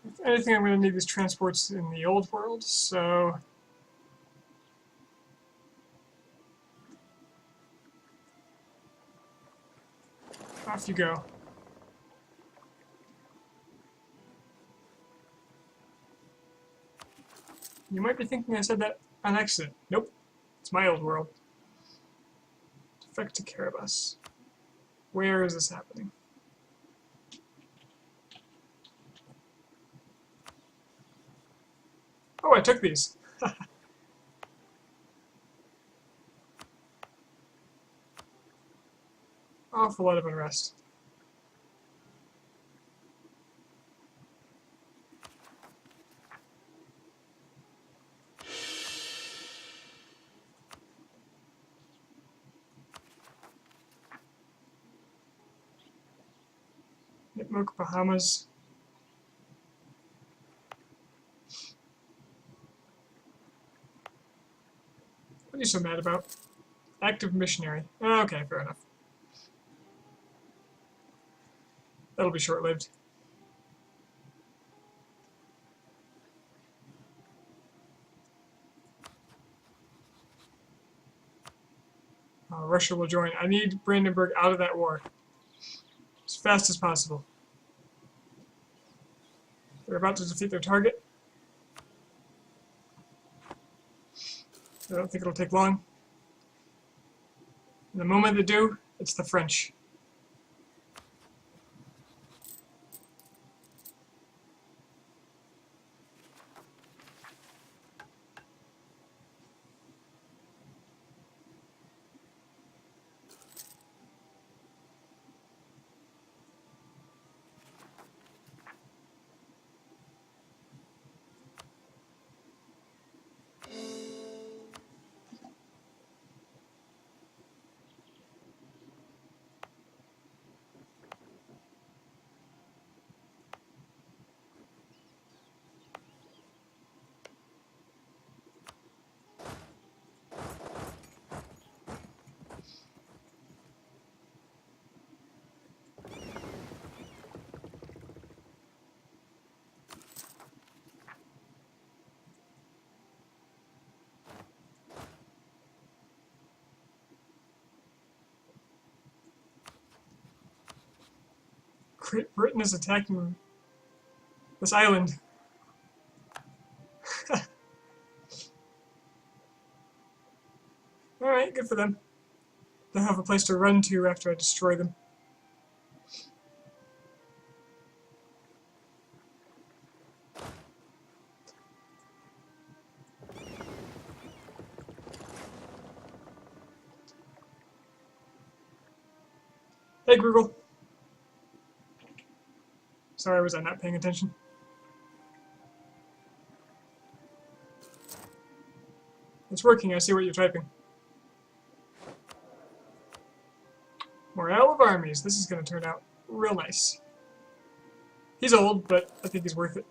If anything, I'm going to need these transports in the old world, so off you go. You might be thinking I said that on accident. Nope, it's my old world. Defect to Carabas. Where is this happening? Oh, I took these. Awful lot of unrest. Nipmuc, Bahamas. What are you so mad about? Active missionary. Oh, okay, fair enough. That'll be short-lived. Russia will join. I need Brandenburg out of that war as fast as possible. They're about to defeat their target. I don't think it'll take long. And the moment they do, it's the French. Great Britain is attacking this island. Alright, good for them. They'll have a place to run to after I destroy them. Hey, Grugel. Sorry, was I not paying attention? It's working, I see what you're typing. Morale of armies. This is going to turn out real nice. He's old, but I think he's worth it.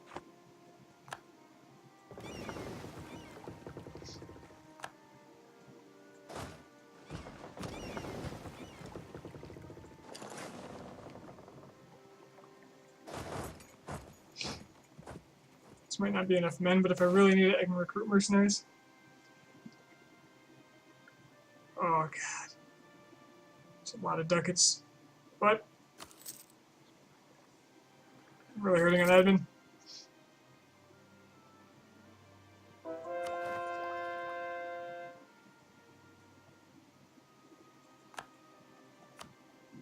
This might not be enough men, but if I really need it, I can recruit mercenaries. Oh, God. It's a lot of ducats. But I'm really hurting on admin.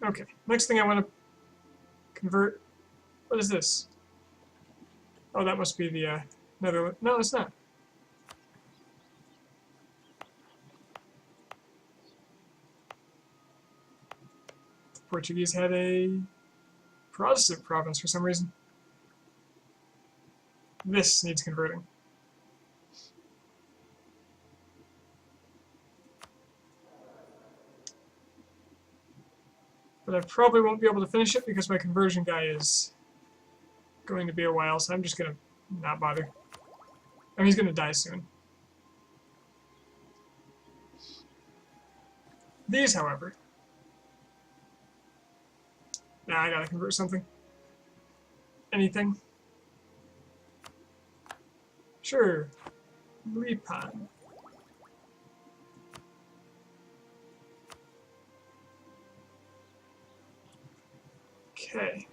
Okay, next thing I want to convert. What is this? Oh, that must be the Netherlands. No, it's not. The Portuguese had a Protestant province for some reason. This needs converting. But I probably won't be able to finish it because my conversion guy is going to be a while, so I'm just going to not bother. I mean, he's going to die soon. These, however... Now I gotta convert something. Anything? Sure. Lipan. Okay.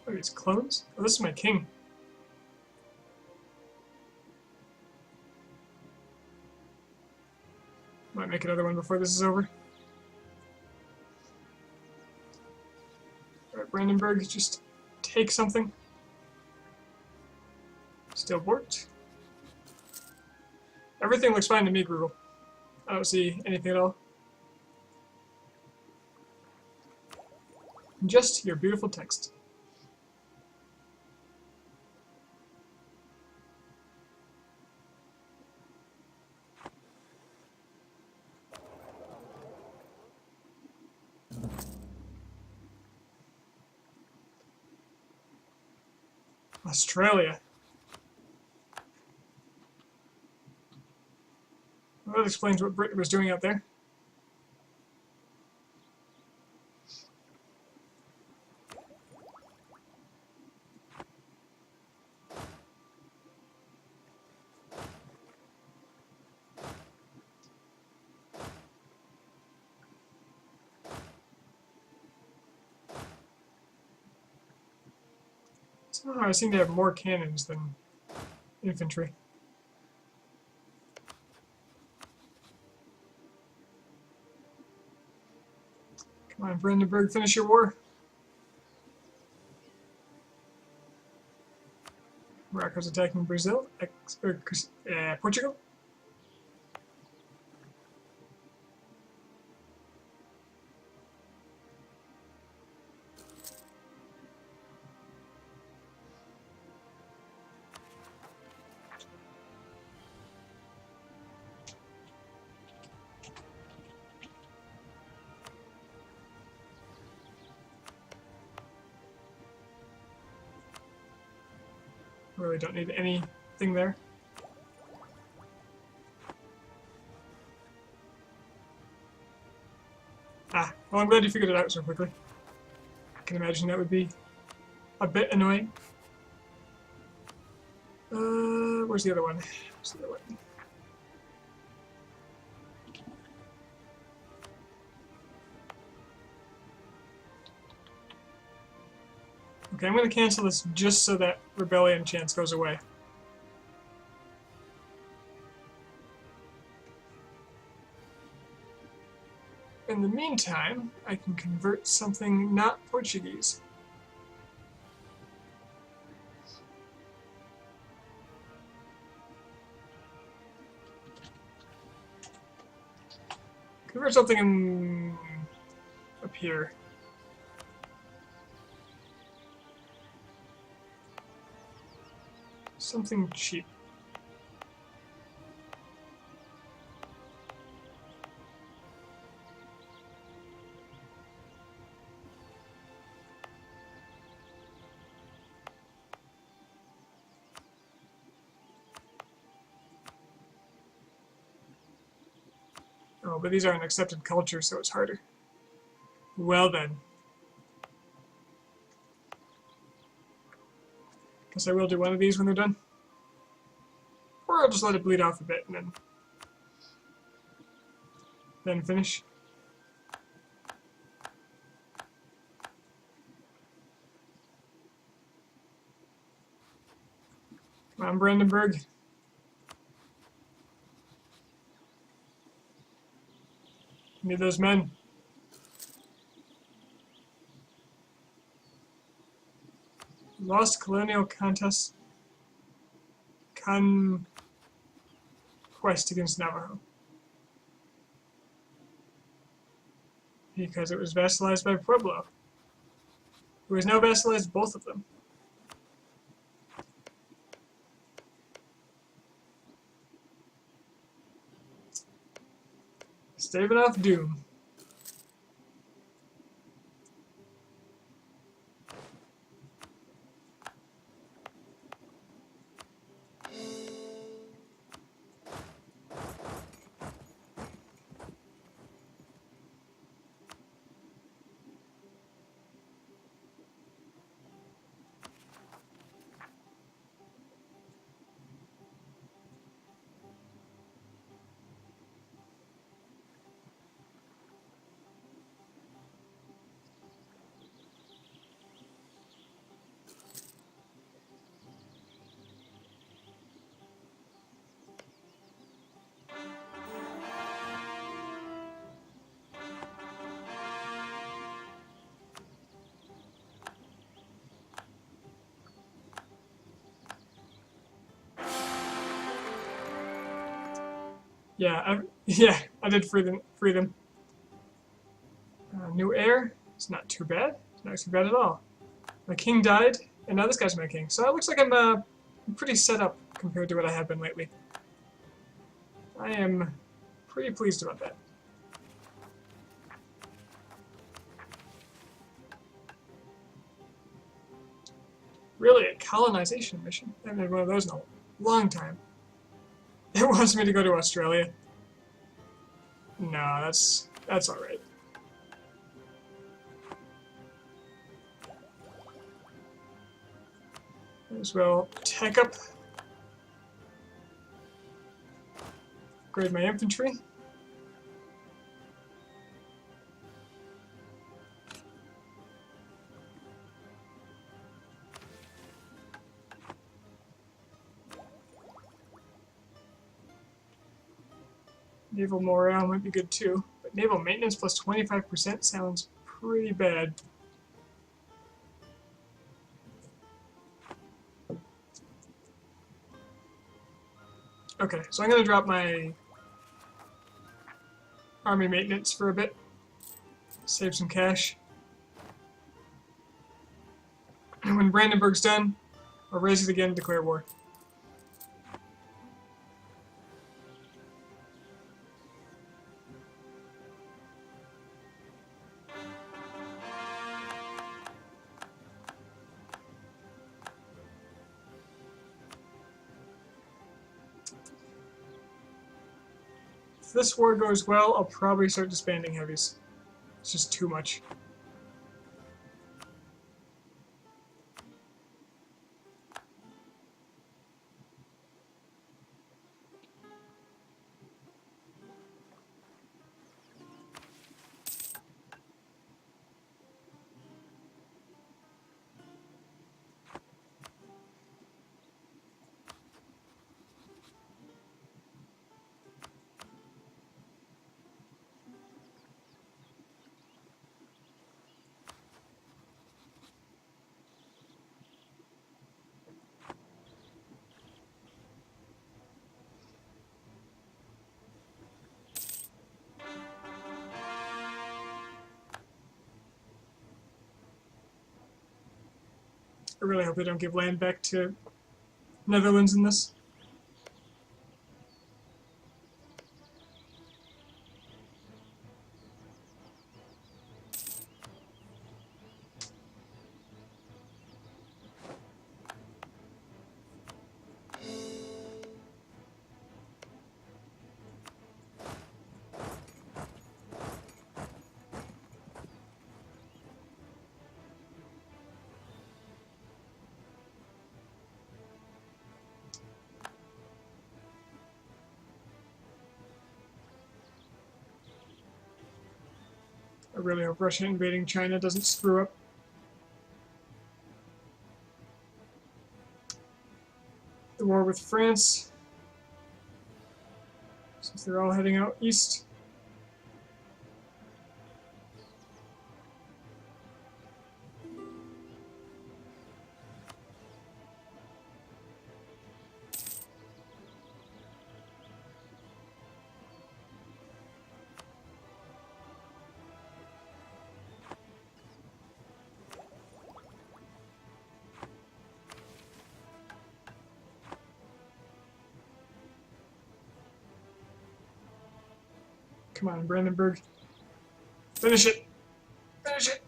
Are these clones? Oh, this is my king. Might make another one before this is over. Alright, Brandenburg, just take something. Still worked. Everything looks fine to me, Google. I don't see anything at all. Just your beautiful text. Australia. Well, that explains what Britain was doing out there. Somehow I seem to have more cannons than infantry. Come on, Brandenburg, finish your war. Morocco's attacking Brazil, Portugal. Really don't need anything there. Ah, well, I'm glad you figured it out so quickly. I can imagine that would be a bit annoying. Where's the other one? Where's the other one? Okay, I'm going to cancel this just so that rebellion chance goes away. In the meantime, I can convert something not Portuguese. Convert something up here. Something cheap. Oh, but these aren't accepted culture, so it's harder. Well then. Guess I will do one of these when they're done. Or I'll just let it bleed off a bit and then finish. Come on, Brandenburg. Need those men. Lost colonial contest. Conquest against Navajo. Because it was vassalized by Pueblo, who has now vassalized both of them. Staving off doom. Yeah, I did free them. New heir. It's not too bad. It's not too bad at all. My king died, and now this guy's my king. So it looks like I'm pretty set up compared to what I have been lately. I am pretty pleased about that. Really, a colonization mission? I haven't had one of those in a long time. It wants me to go to Australia. No, that's alright. As well, tech up. Upgrade my infantry. Naval morale might be good too, but naval maintenance plus 25% sounds pretty bad. Okay, so I'm going to drop my army maintenance for a bit. Save some cash. And when Brandenburg's done, I'll raise it again and declare war. If this war goes well, I'll probably start disbanding heavies. It's just too much. I really hope they don't give land back to Netherlands in this. I really hope Russia invading China doesn't screw up. The war with France, since they're all heading out east. Come on, Brandenburg. Finish it! Finish it!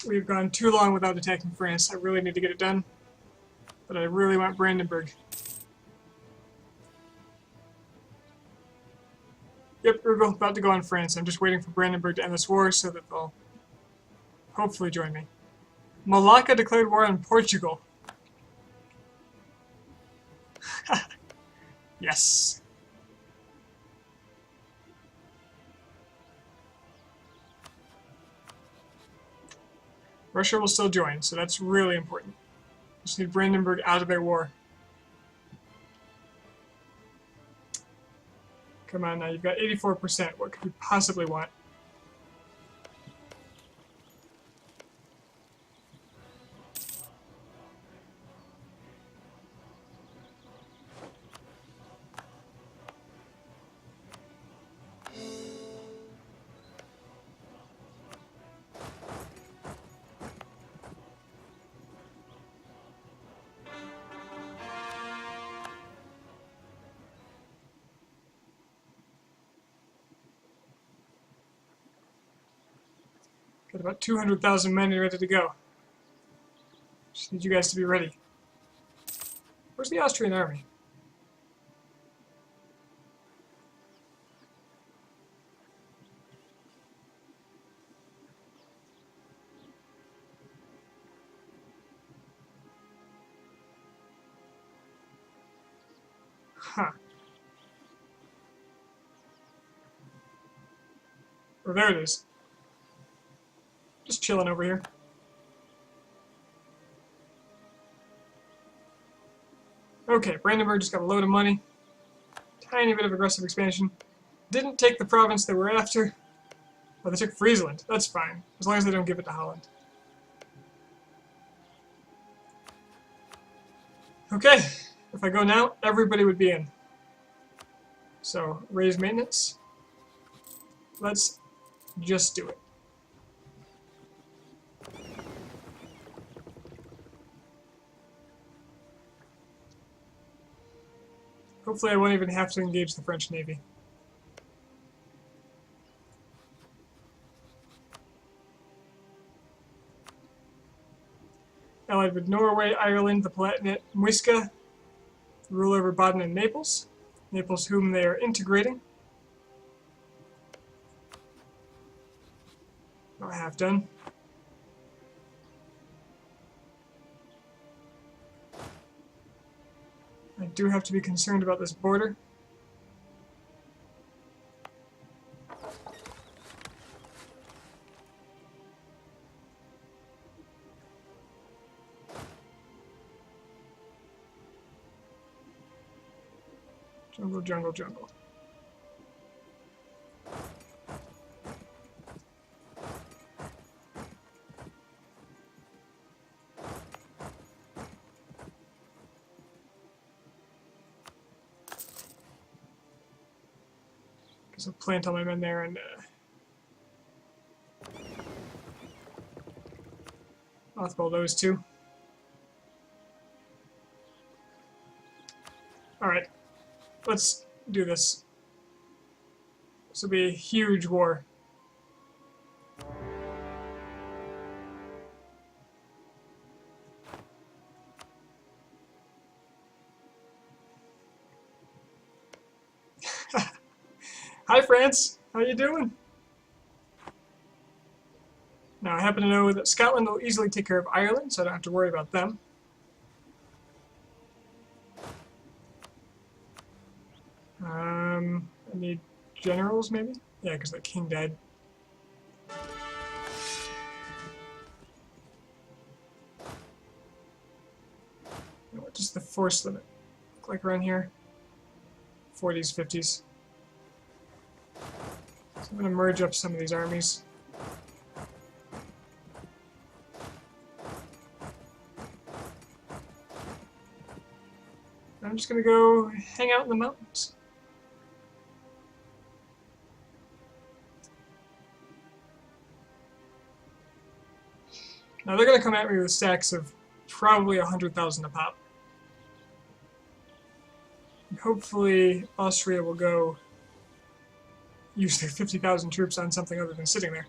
We've gone too long without attacking France. I really need to get it done. But I really want Brandenburg. Yep, we're both about to go on France. I'm just waiting for Brandenburg to end this war so that they'll hopefully join me. Malacca declared war on Portugal. Yes. Russia will still join, so that's really important. Just need Brandenburg out of their war. Come on now, you've got 84%. What could you possibly want? Got about 200,000 men ready to go. Just need you guys to be ready. Where's the Austrian army? Huh. Oh, there it is. Just chilling over here. Okay, Brandenburg just got a load of money. Tiny bit of aggressive expansion. Didn't take the province they were after. Well, they took Friesland. That's fine, as long as they don't give it to Holland. Okay, if I go now, everybody would be in. So, raise maintenance. Let's just do it. Hopefully I won't even have to engage the French Navy. Allied with Norway, Ireland, the Palatinate, Muisca, rule over Baden and Naples. Naples whom they are integrating. About half done. I do have to be concerned about this border. Jungle, jungle, jungle. Guess I'll plant all my men there and mothball those two. Alright, let's do this. This will be a huge war. Hi France, how you doing? Now I happen to know that Scotland will easily take care of Ireland, so I don't have to worry about them. I need generals, maybe? Yeah, because the king died. What does the force limit look like around here? 40s, 50s. So I'm going to merge up some of these armies. I'm just going to go hang out in the mountains. Now they're going to come at me with stacks of probably 100,000 a pop. And hopefully Austria will go use their 50,000 troops on something other than sitting there.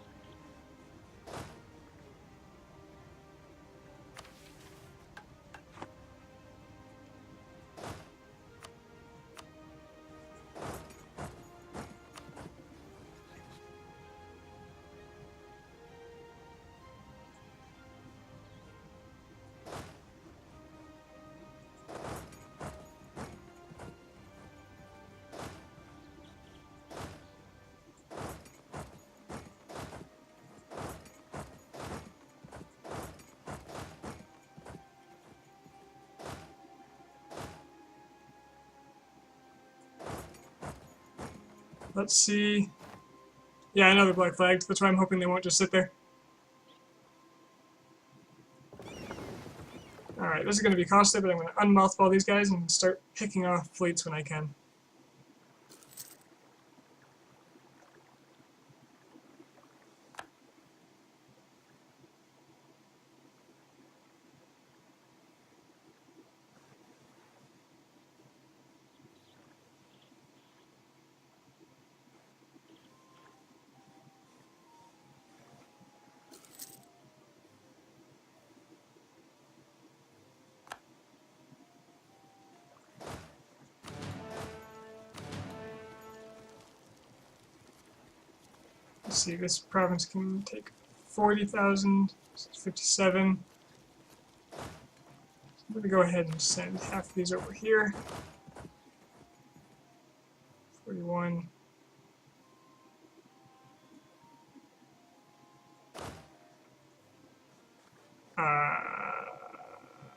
Let's see. Yeah, I know they're black flagged. That's why I'm hoping they won't just sit there. Alright, this is going to be costly, but I'm going to unmothball these guys and start picking off fleets when I can. Let's see, this province can take 40,000, 57. I'm going to go ahead and send half of these over here. 41.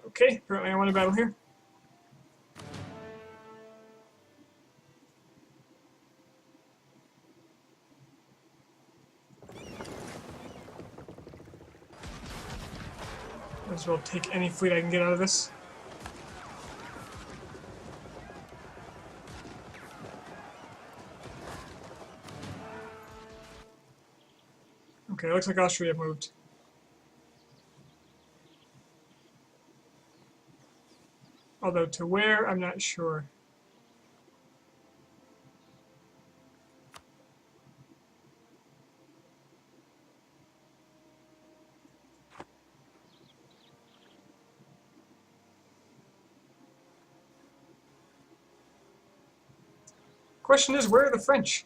Okay, apparently I won a battle here. Might as well take any fleet I can get out of this. Okay, looks like Austria moved. Although to where, I'm not sure. Question is, where are the French?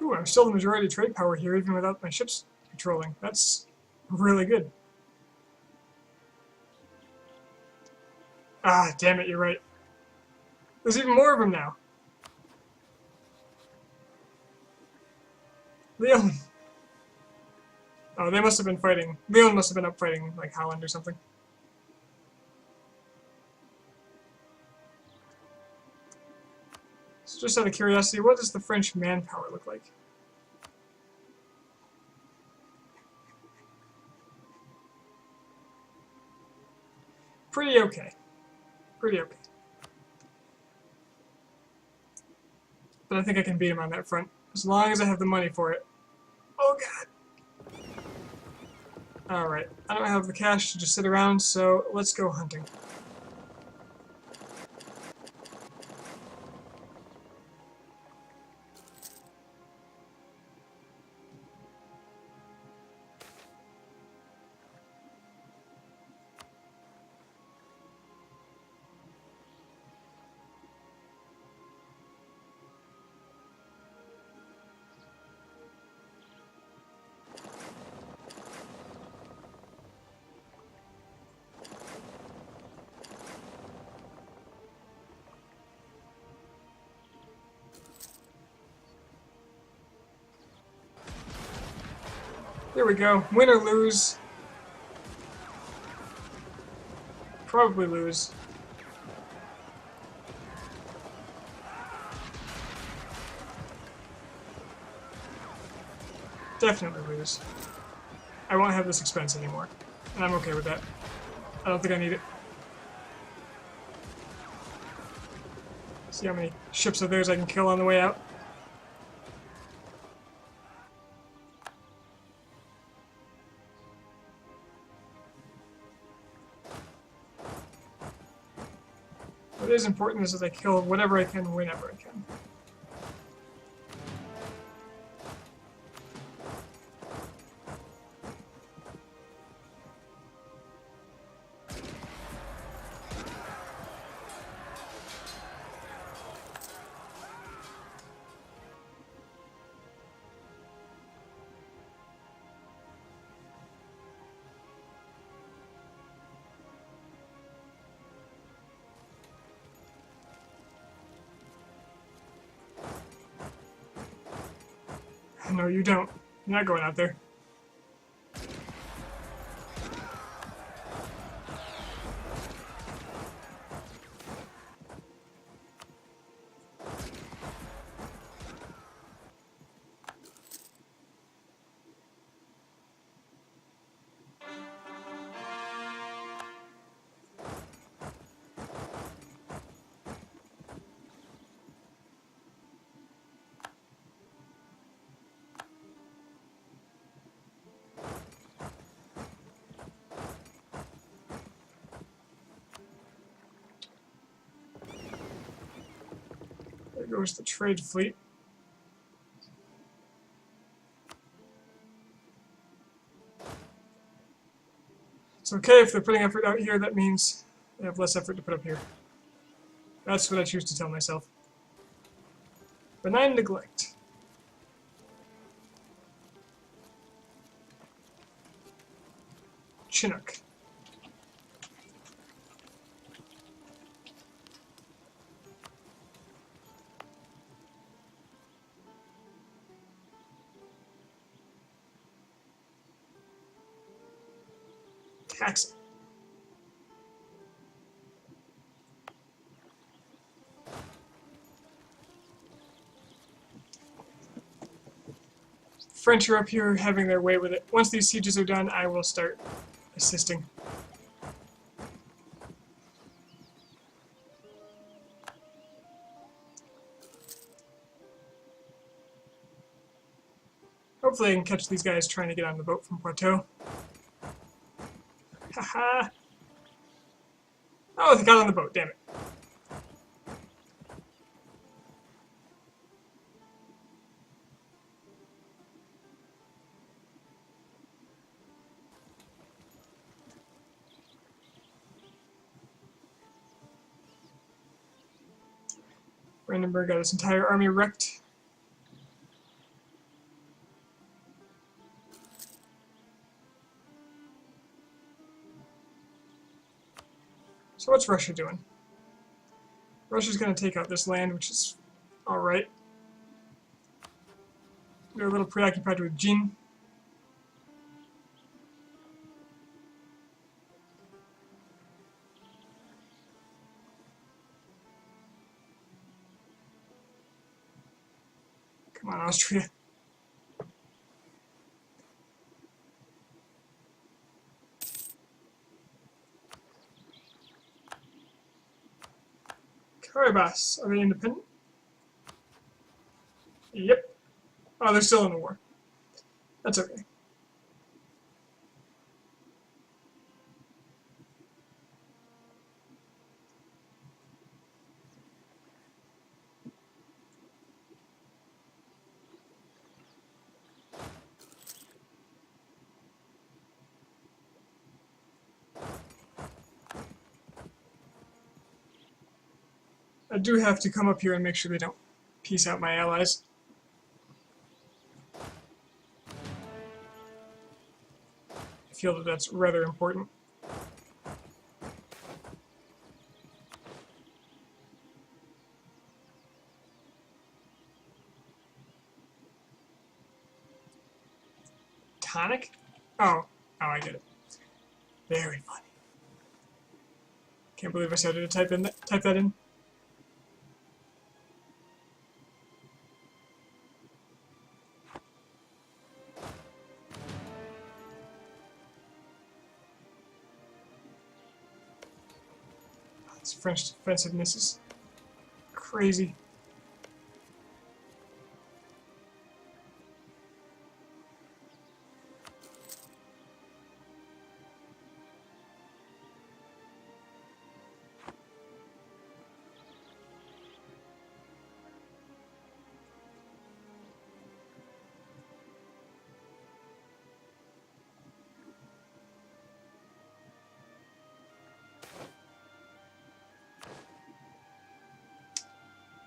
Ooh, I'm still the majority trade power here, even without my ships patrolling. That's really good. Ah, damn it, you're right. There's even more of them now. Leon. Oh, they must have been fighting. Leon must have been up fighting, like, Holland or something. So just out of curiosity, what does the French manpower look like? Pretty okay. Pretty okay. But I think I can beat him on that front, as long as I have the money for it. Oh god! Alright, I don't have the cash to just sit around, so let's go hunting. There we go. Win or lose. Probably lose. Definitely lose. I won't have this expense anymore. And I'm okay with that. I don't think I need it. See how many ships of theirs I can kill on the way out. What is important is that I kill whatever I can whenever I can. No, you don't. You're not going out there. There goes the trade fleet. It's okay if they're putting effort out here, that means they have less effort to put up here. That's what I choose to tell myself. Benign neglect. Chinook. Taxi. French are up here having their way with it. Once these sieges are done, I will start assisting. Hopefully I can catch these guys trying to get on the boat from Poitou. Haha! Oh, they got on the boat, damn it. Brandenburg got his entire army wrecked. what's Russia doing? Russia's going to take out this land, which is alright. They're a little preoccupied with Jin. Come on, Austria. Karabas, are they independent? Yep. Oh, they're still in the war. That's okay. I do have to come up here and make sure they don't peace out my allies. I feel that that's rather important. Tonic? Oh, I get it. Very funny. Can't believe I started to type that in. This French defensiveness is crazy.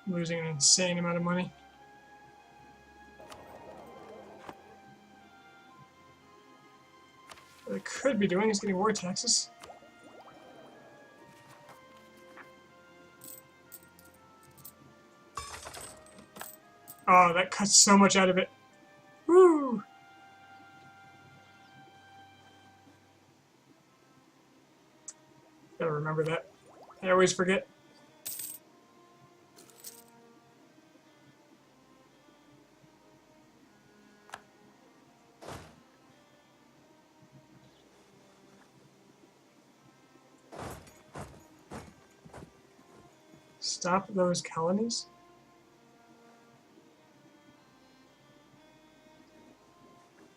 I'm losing an insane amount of money. What I could be doing is getting war taxes. Oh, that cuts so much out of it. Woo! Gotta remember that. I always forget. Stop those colonies?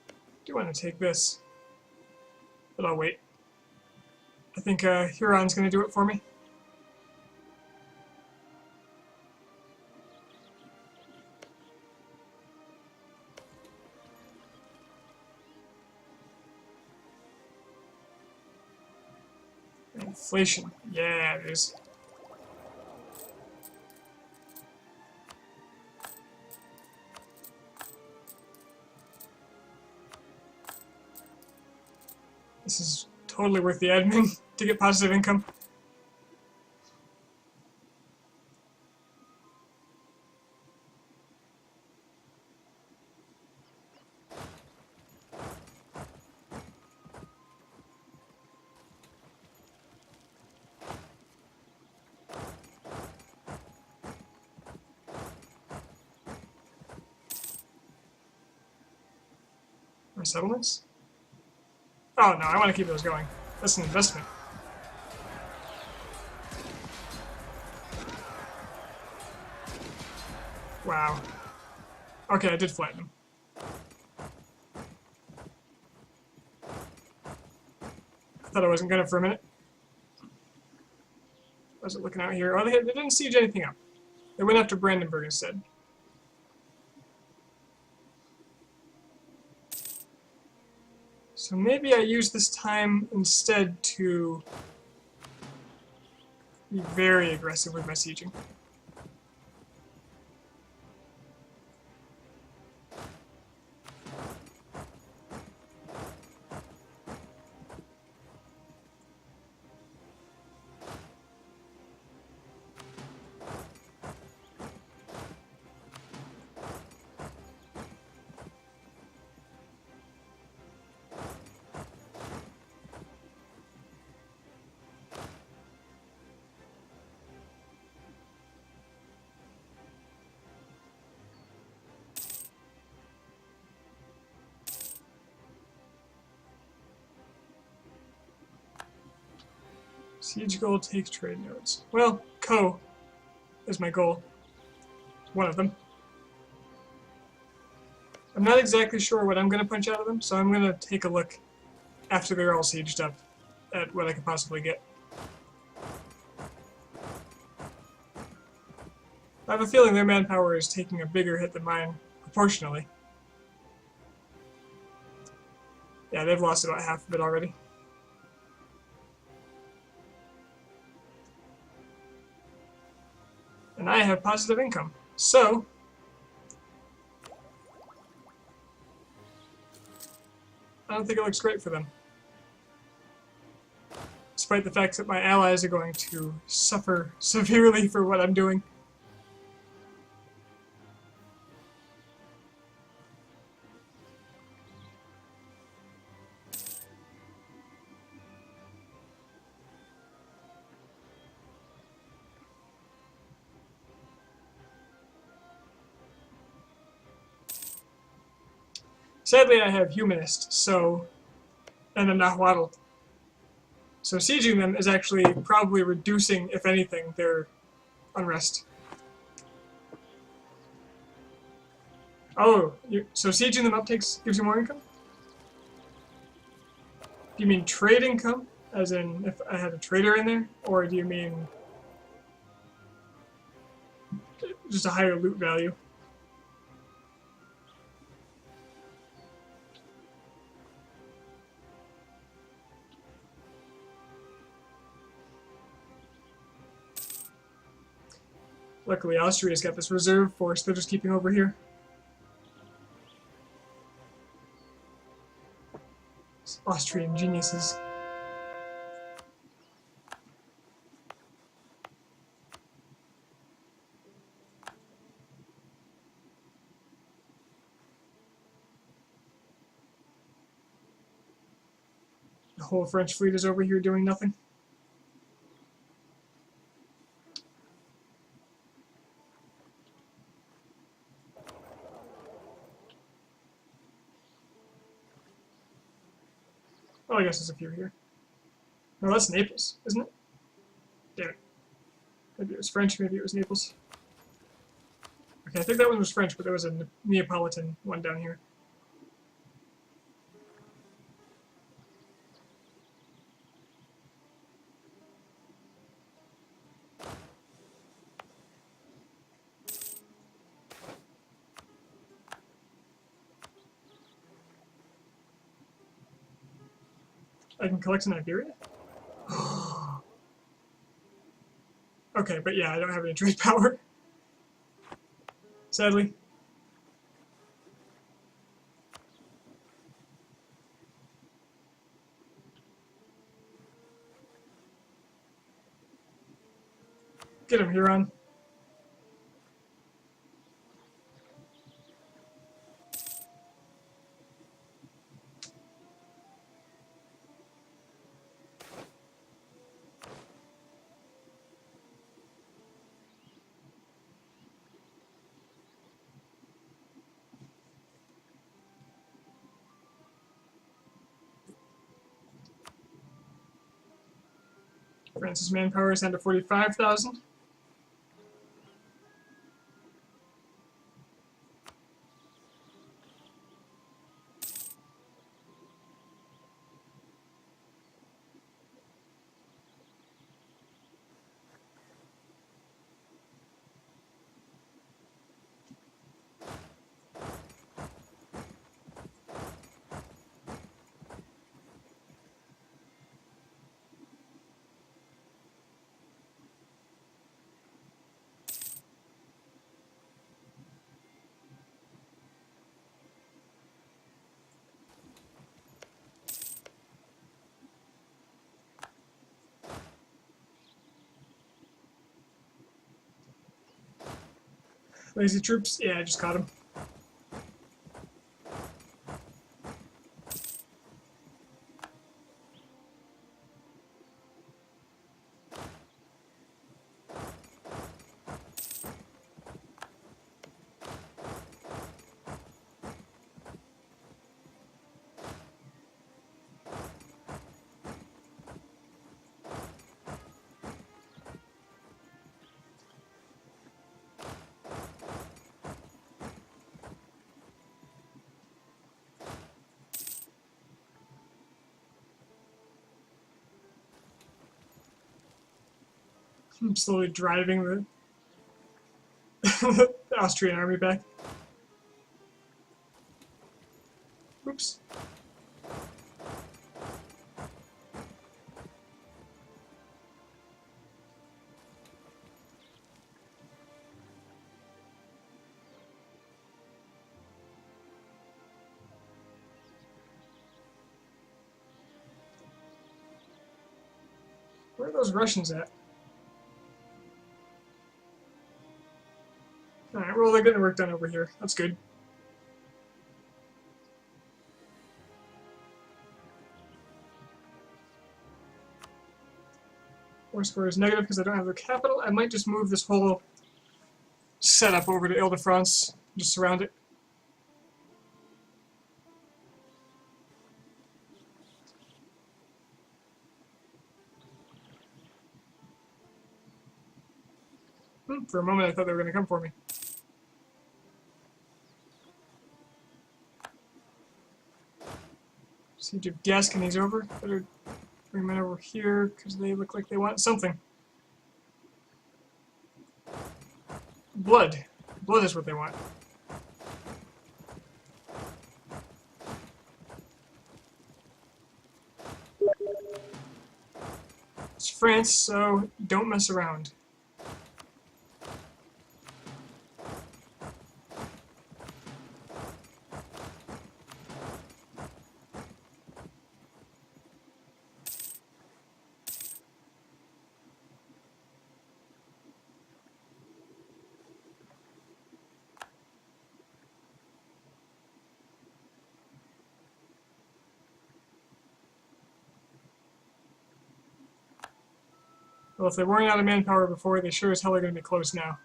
I do want to take this, but I'll wait. I think Huron's going to do it for me. Inflation. Yeah, it is. This is totally worth the admin to get positive income. My settlements? Oh no, I want to keep those going. That's an investment. Wow. Okay, I did flatten them. I thought I wasn't gonna for a minute. How's it looking out here? Oh, they didn't siege anything up. They went after Brandenburg instead. So maybe I use this time instead to be very aggressive with my sieging. Siege goal takes trade nodes. Well, Co is my goal. One of them. I'm not exactly sure what I'm going to punch out of them, so I'm going to take a look after they're all sieged up at what I could possibly get. I have a feeling their manpower is taking a bigger hit than mine, proportionally. Yeah, they've lost about half of it already. And I have positive income. So, I don't think it looks great for them. Despite the fact that my allies are going to suffer severely for what I'm doing. Sadly, I have Humanist, so, and a Nahuatl. So sieging them is actually probably reducing, if anything, their unrest. Oh, so sieging them up gives you more income? Do you mean trade income? As in, if I had a trader in there? Or do you mean just a higher loot value? Luckily, Austria's got this reserve force they're just keeping over here. Austrian geniuses. The whole French fleet is over here doing nothing. Oh, I guess there's a few here. No, that's Naples, isn't it? Damn it. Maybe it was French, maybe it was Naples. Okay, I think that one was French, but there was a Neapolitan one down here. I can collect in Iberia? Okay, but yeah, I don't have any trade power. Sadly. Get him, Huron. France's manpower is down to 45,000. Lazy troops? Yeah, I just caught him. I'm slowly driving the Austrian army back. Oops. Where are those Russians at? Alright, well, they're getting work done over here. That's good. War score is negative because I don't have the capital. I might just move this whole setup over to Ile-de-France. Just surround it. For a moment, I thought they were going to come for me. Siege of Gascony's over. Better bring men over here because they look like they want something. Blood. Blood is what they want. It's France, so don't mess around. Well, if they weren't out of manpower before, they sure as hell are going to be close now.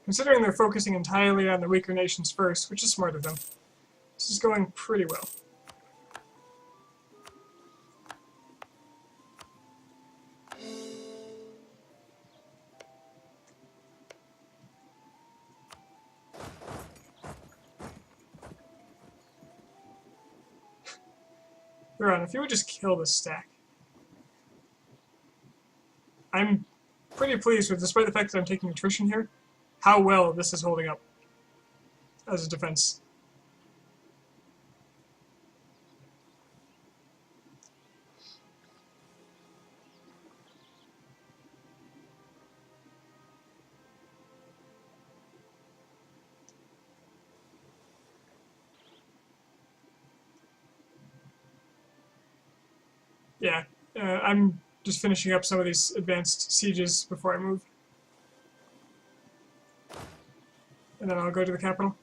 Considering they're focusing entirely on the weaker nations first, which is smart of them, this is going pretty well. Huron, if you would just kill this stack. I'm pretty pleased with, despite the fact that I'm taking attrition here, how well this is holding up as a defense. Yeah, I'm just finishing up some of these advanced sieges before I move. And then I'll go to the capital.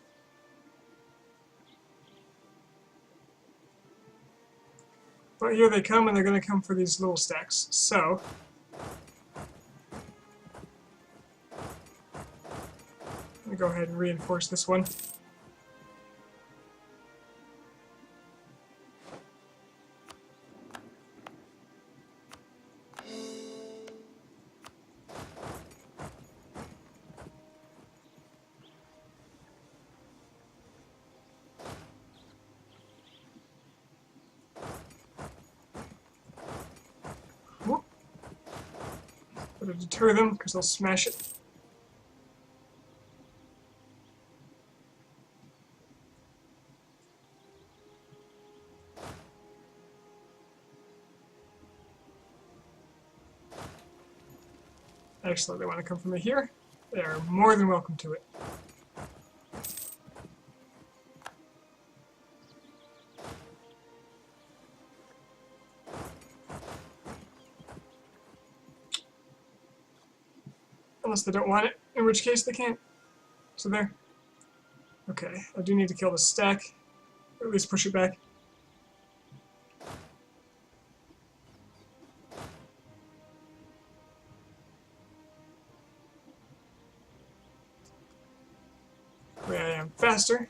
But here they come, and they're going to come for these little stacks. So, I'm going to go ahead and reinforce this one. Whoop. Better deter them, because they'll smash it. Excellent, they want to come from here. They are more than welcome to it. Unless they don't want it, in which case they can't. So there. Okay, I do need to kill the stack. Or at least push it back. Way I am faster.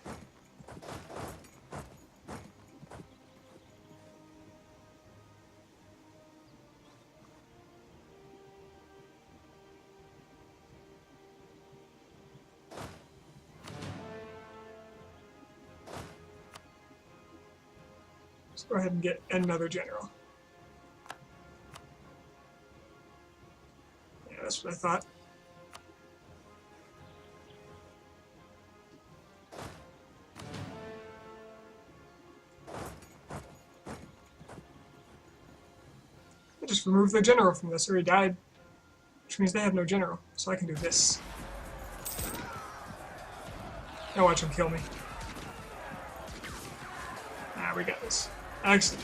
Let's go ahead and get another general. Yeah, that's what I thought. I just removed their general from this, or he died. Which means they have no general, so I can do this. Now watch him kill me. Ah, we got this. Excellent.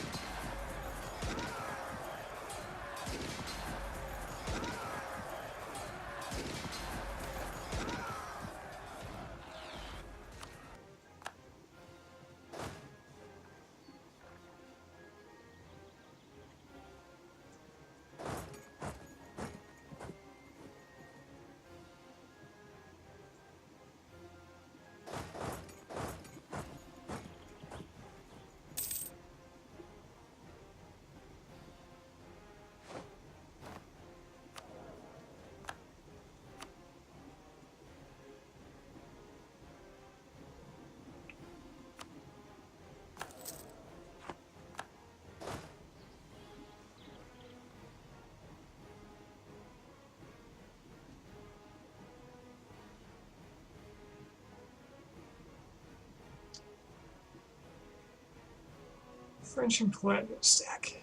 French and platinum stack.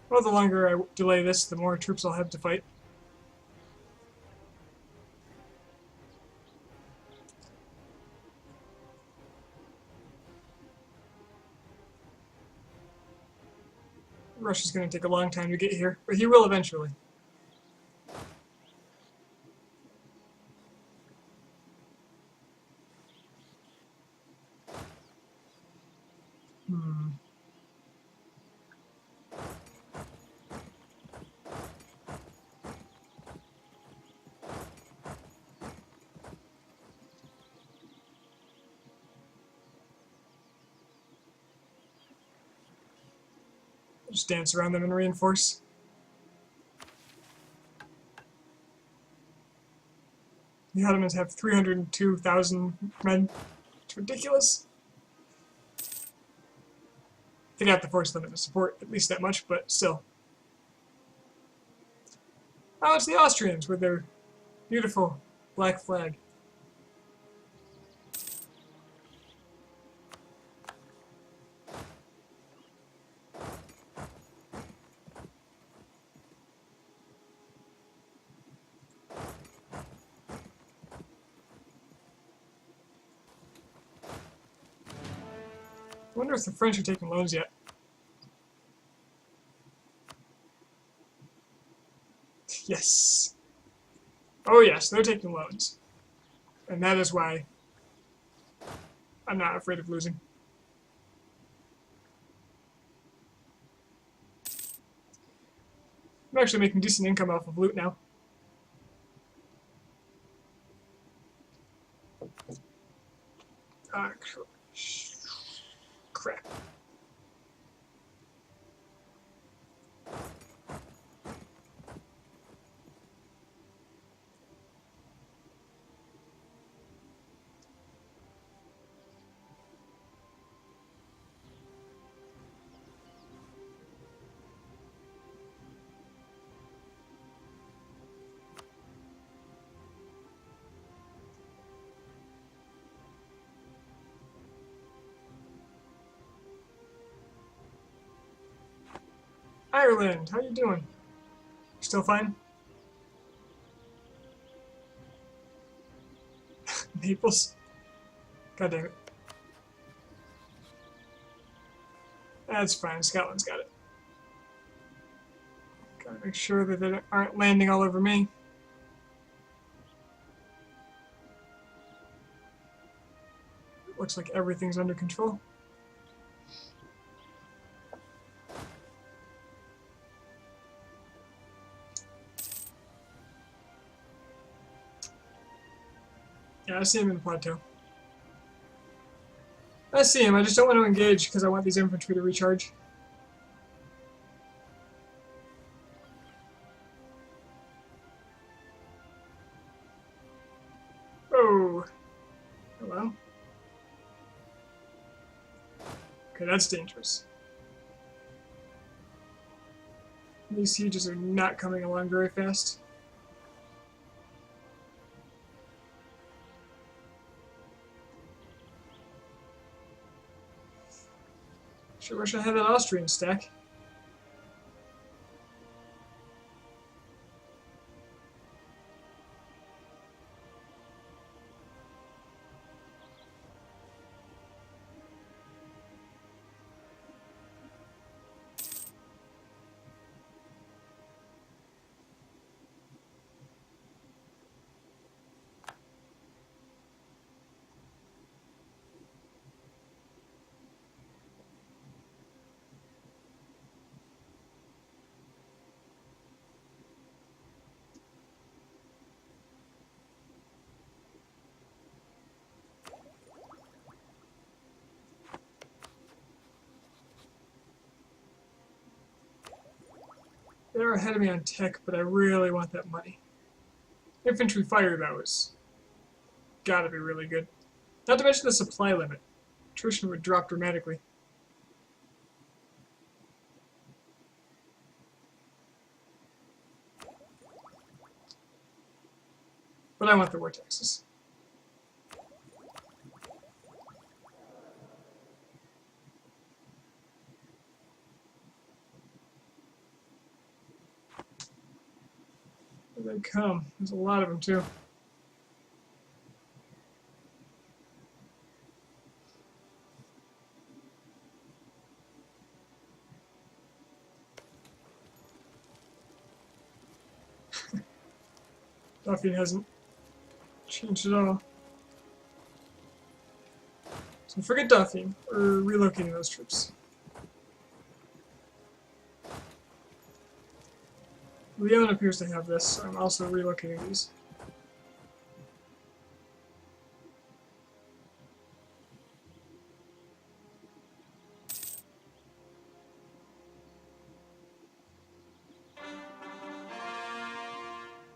Well, the longer I delay this, the more troops I'll have to fight. Russia's going to take a long time to get here, but he will eventually. Just dance around them and reinforce. The Ottomans have 302,000 men. It's ridiculous. They'd have to force them to support at least that much, but still. Oh, it's the Austrians with their beautiful black flag. I wonder if the French are taking loans yet. Yes. Oh yes, they're taking loans. And that is why I'm not afraid of losing. I'm actually making decent income off of loot now. Crap. Ireland, how you doing? Still fine? Naples? God damn it. That's fine. Scotland's got it. Gotta make sure that they aren't landing all over me. Looks like everything's under control. Yeah, I see him in the plateau. I see him. I just don't want to engage because I want these infantry to recharge. Oh. Hello. Okay, that's dangerous. These sieges are not coming along very fast. Sure wish I had that Austrian stack. They're ahead of me on tech, but I really want that money. Infantry fire, though, is gotta be really good. Not to mention the supply limit. Attrition would drop dramatically. But I want the vortexes. Here they come. There's a lot of them, too. Duffy hasn't changed at all. So forget Duffy. We're relocating those troops. Leon appears to have this, so I'm also relocating these.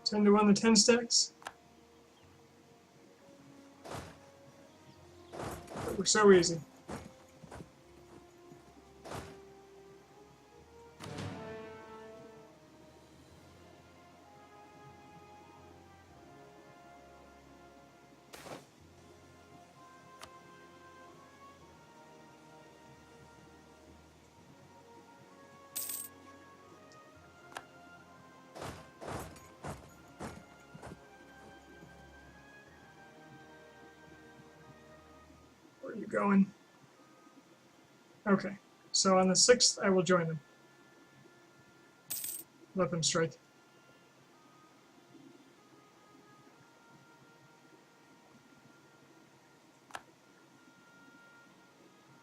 Ten to 1 the 10 stacks. We're so easy. Where are you going? Okay, so on the 6th, I will join them. Let them strike.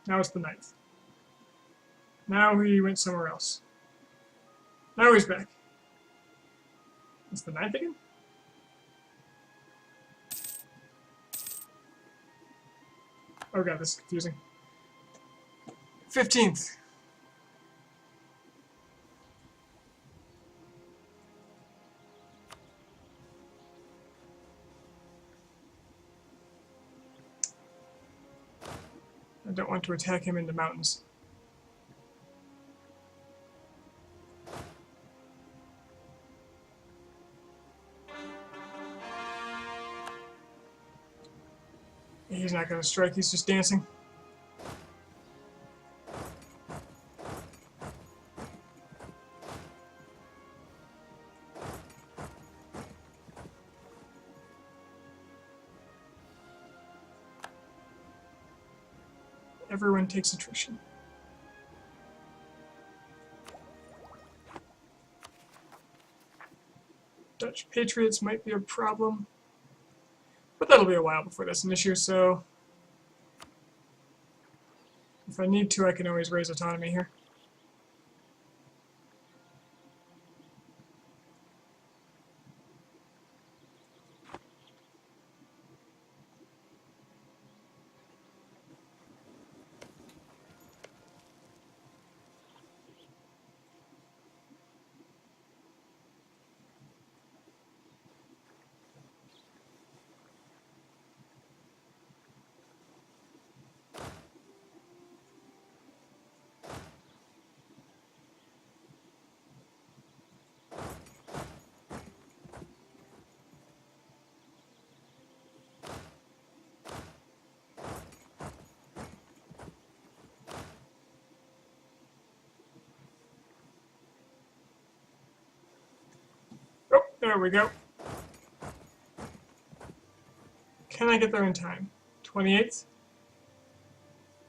Now it's the 9th. Now he went somewhere else. Now he's back. It's the 9th again? Oh god, this is confusing. 15th. I don't want to attack him in the mountains. He's not going to strike, he's just dancing. Everyone takes attrition. Dutch Patriots might be a problem. But that'll be a while before that's an issue, so if I need to, I can always raise autonomy here. Oh, there we go. Can I get there in time? 28th?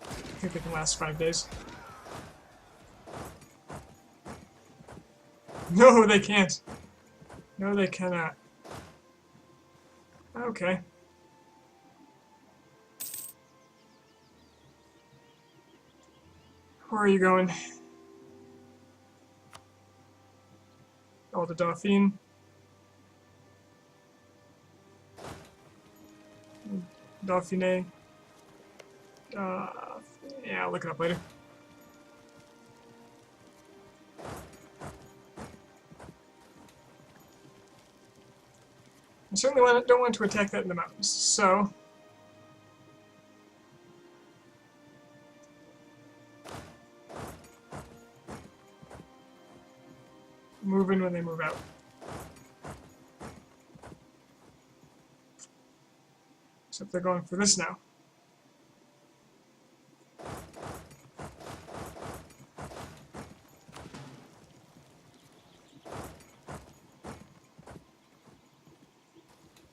I think they can last 5 days. No, they can't. No, they cannot. Okay. Where are you going? Oh, the Dauphine. Dauphiné. Yeah, I'll look it up later. I certainly don't want to attack that in the mountains, so move in when they move out. Except they're going for this now.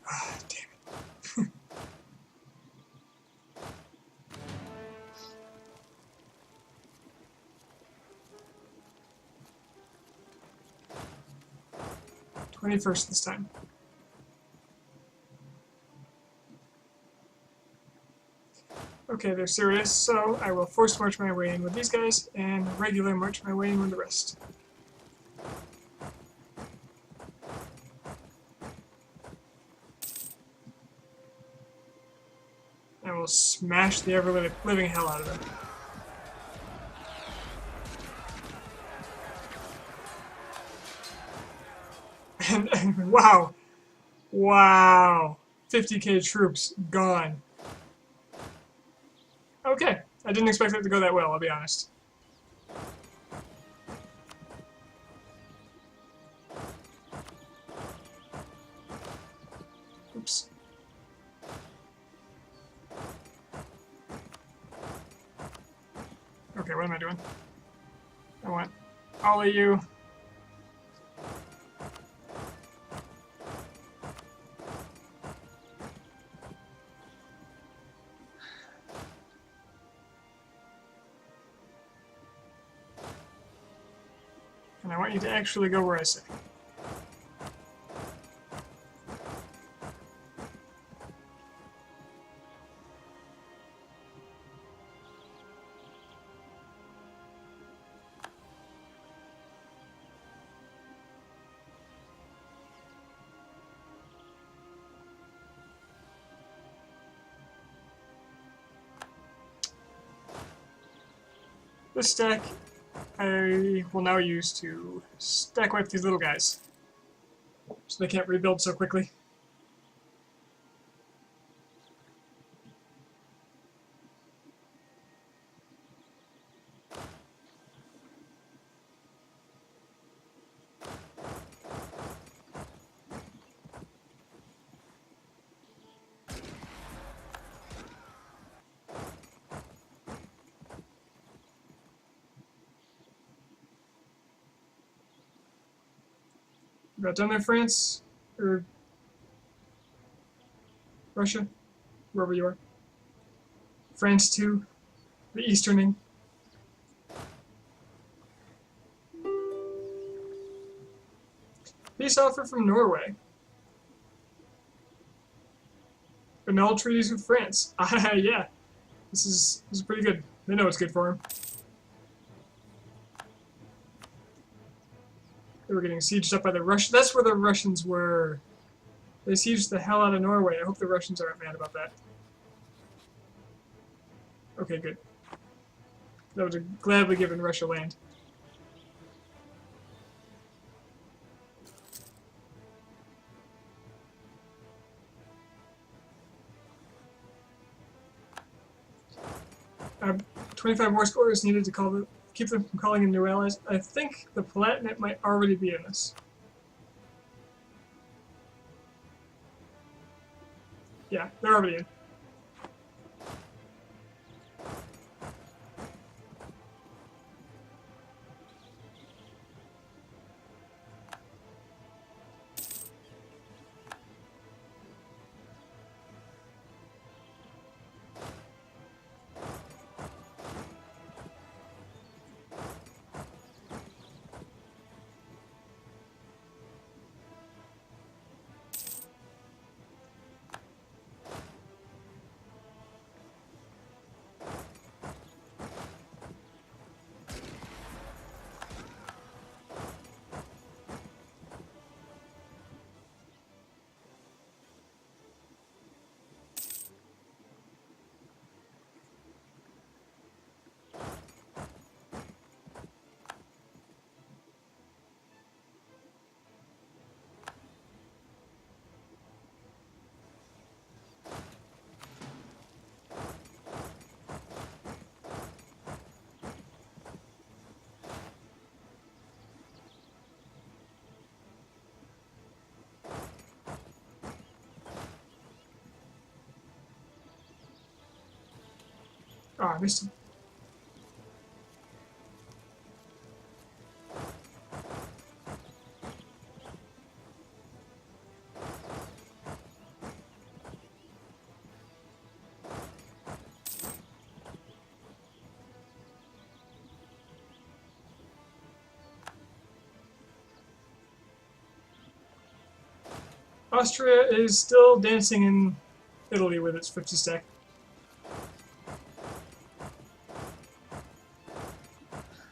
Ah, damn it. 21st this time. Okay, they're serious, so I will force march my way in with these guys, and regular march my way in with the rest. I will smash the ever-living hell out of them. And wow. Wow. 50k troops gone. Okay. I didn't expect it to go that well, I'll be honest. Oops. Okay, what am I doing? I want all of you. And I want you to actually go where I say. This stack I will now use to stack wipe these little guys, so they can't rebuild so quickly. About done there, France? Or Russia? Wherever you are. France too. The Easterning. Peace offer from Norway. Annul treaties with France. Ah, yeah. This is pretty good. They know it's good for him. They were getting sieged up by the Russians. That's where the Russians were. They sieged the hell out of Norway. I hope the Russians aren't mad about that. Okay, good. That would have gladly given Russia land. Uh, 25 more scores needed to keep them from calling in new allies. I think the Palatinate might already be in this. Yeah, they're already in. Oh, I missed him. Austria is still dancing in Italy with its 50 stack.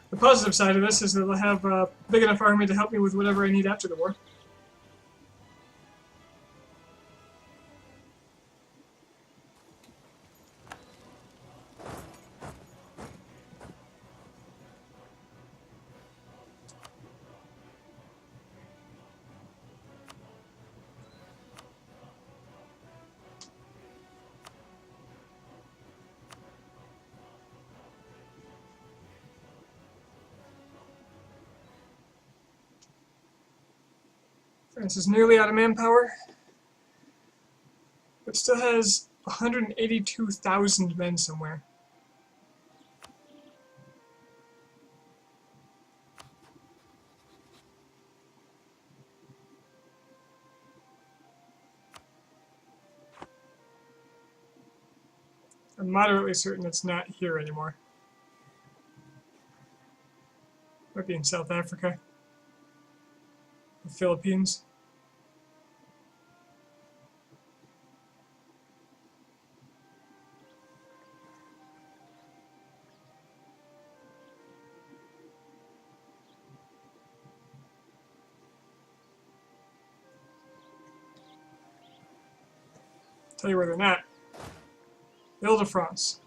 The positive side of this is that they'll have a big enough army to help me with whatever I need after the war. France is nearly out of manpower, but still has 182,000 men somewhere. I'm moderately certain it's not here anymore. Might be in South Africa, the Philippines. Tell you where they're not. Ile-de-France.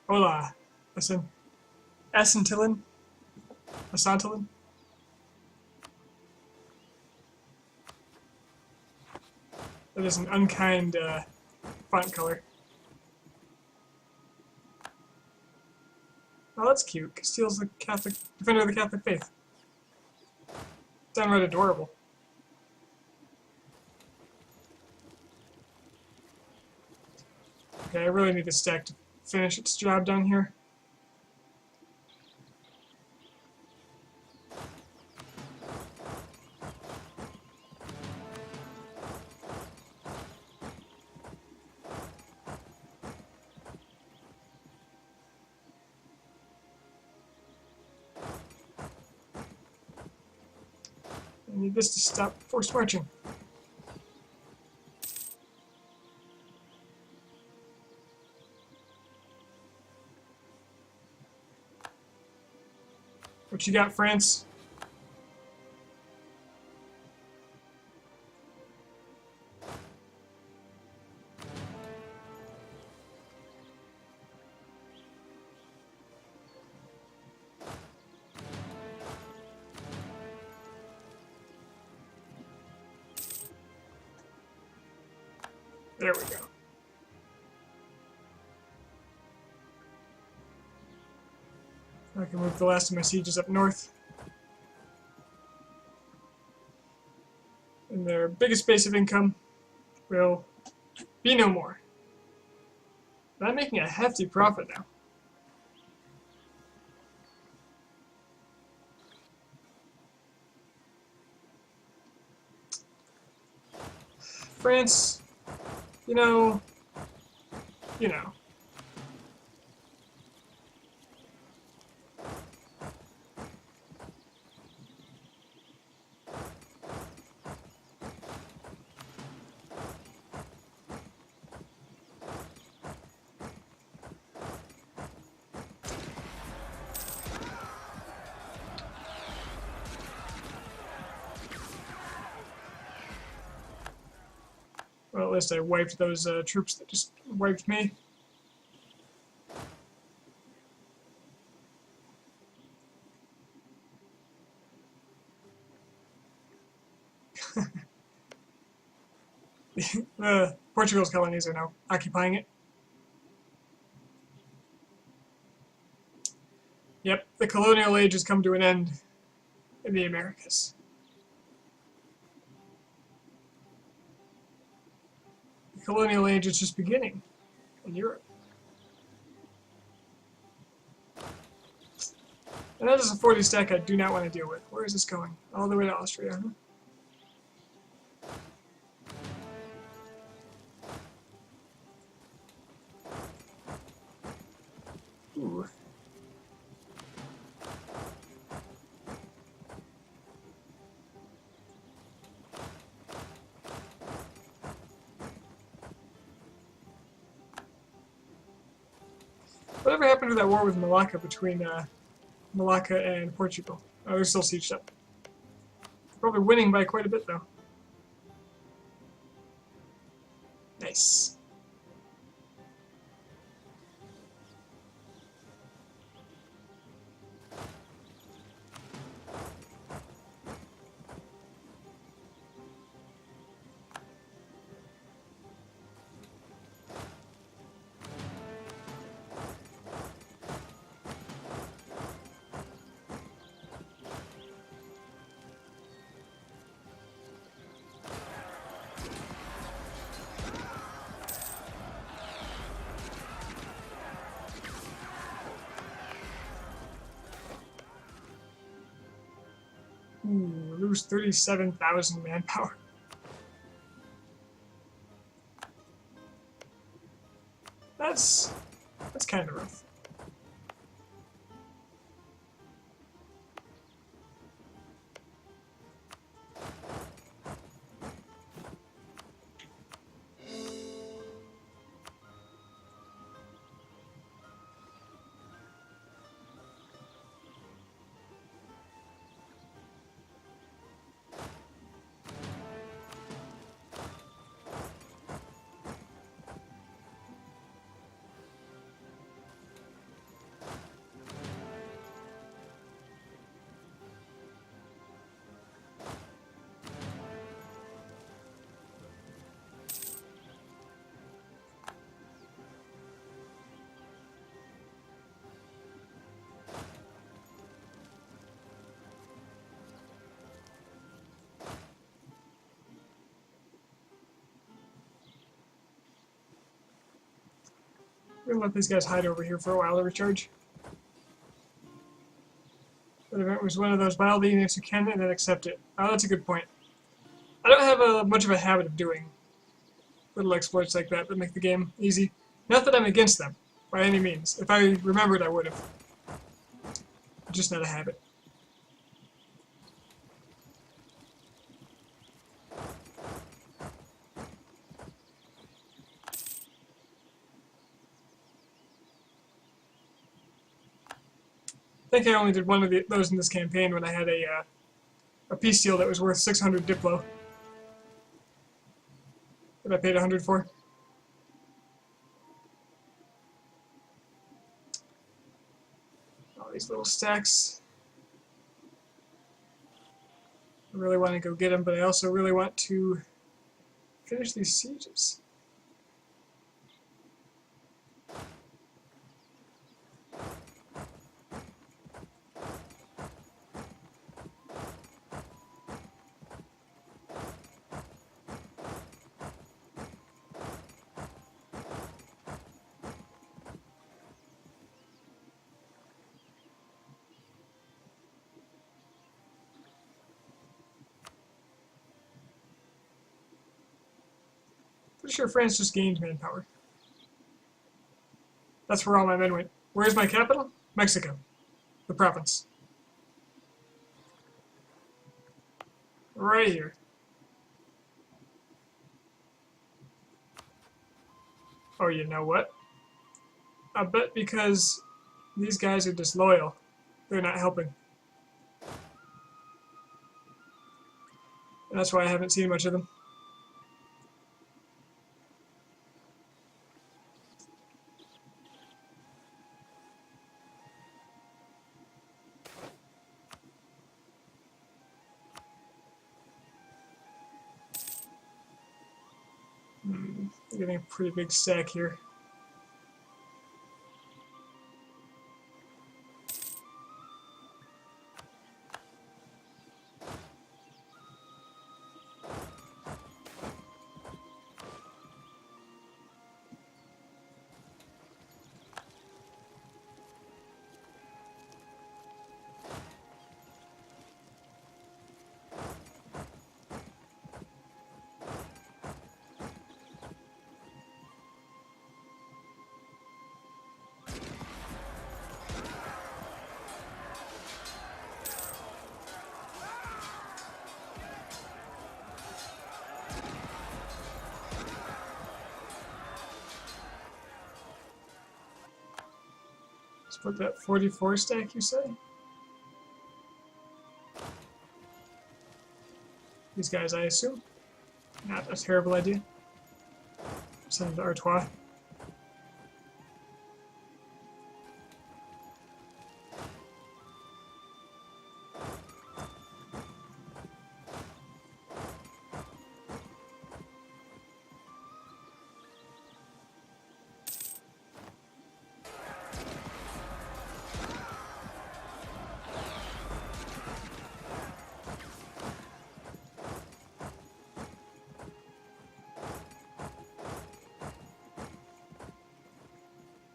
Hola. Asentilin? Asantilin? That is an unkind font color. Oh, that's cute. Castile's the Catholic defender of the Catholic faith. Downright adorable. Okay, I really need this stack to finish its job down here. I need this to stop forced marching. What you got, France? There we go. I can move the last of my sieges up north. And their biggest base of income will be no more. But I'm making a hefty profit now. France, you know. Well, at least I wiped those troops that just wiped me. Portugal's colonies are now occupying it. Yep, the colonial age has come to an end in the Americas. The colonial age is just beginning in Europe. And that is a 40 stack I do not want to deal with. Where is this going? All the way to Austria, huh? Ooh. Whatever happened to that war with Malacca between Malacca and Portugal? Oh, they're still sieged up. Probably winning by quite a bit, though. Nice. Ooh, lose 37,000 manpower. That's kind of rough. We're gonna let these guys hide over here for a while to recharge. That event was one of those wildly units who can and then accept it. Oh, that's a good point. I don't have much of a habit of doing little exploits like that make the game easy. Not that I'm against them, by any means. If I remembered, I would have. Just not a habit. I think I only did one of those in this campaign when I had a peace deal that was worth 600 Diplo. That I paid 100 for. All these little stacks. I really want to go get them, but I also really want to finish these sieges. Pretty sure France just gained manpower. That's where all my men went. Where's my capital? Mexico. The province. Right here. Oh, you know what? I bet because these guys are disloyal, they're not helping. And that's why I haven't seen much of them. Getting a pretty big stack here. Let's put that 44 stack, you say? These guys, I assume. Not a terrible idea. Send them to Artois.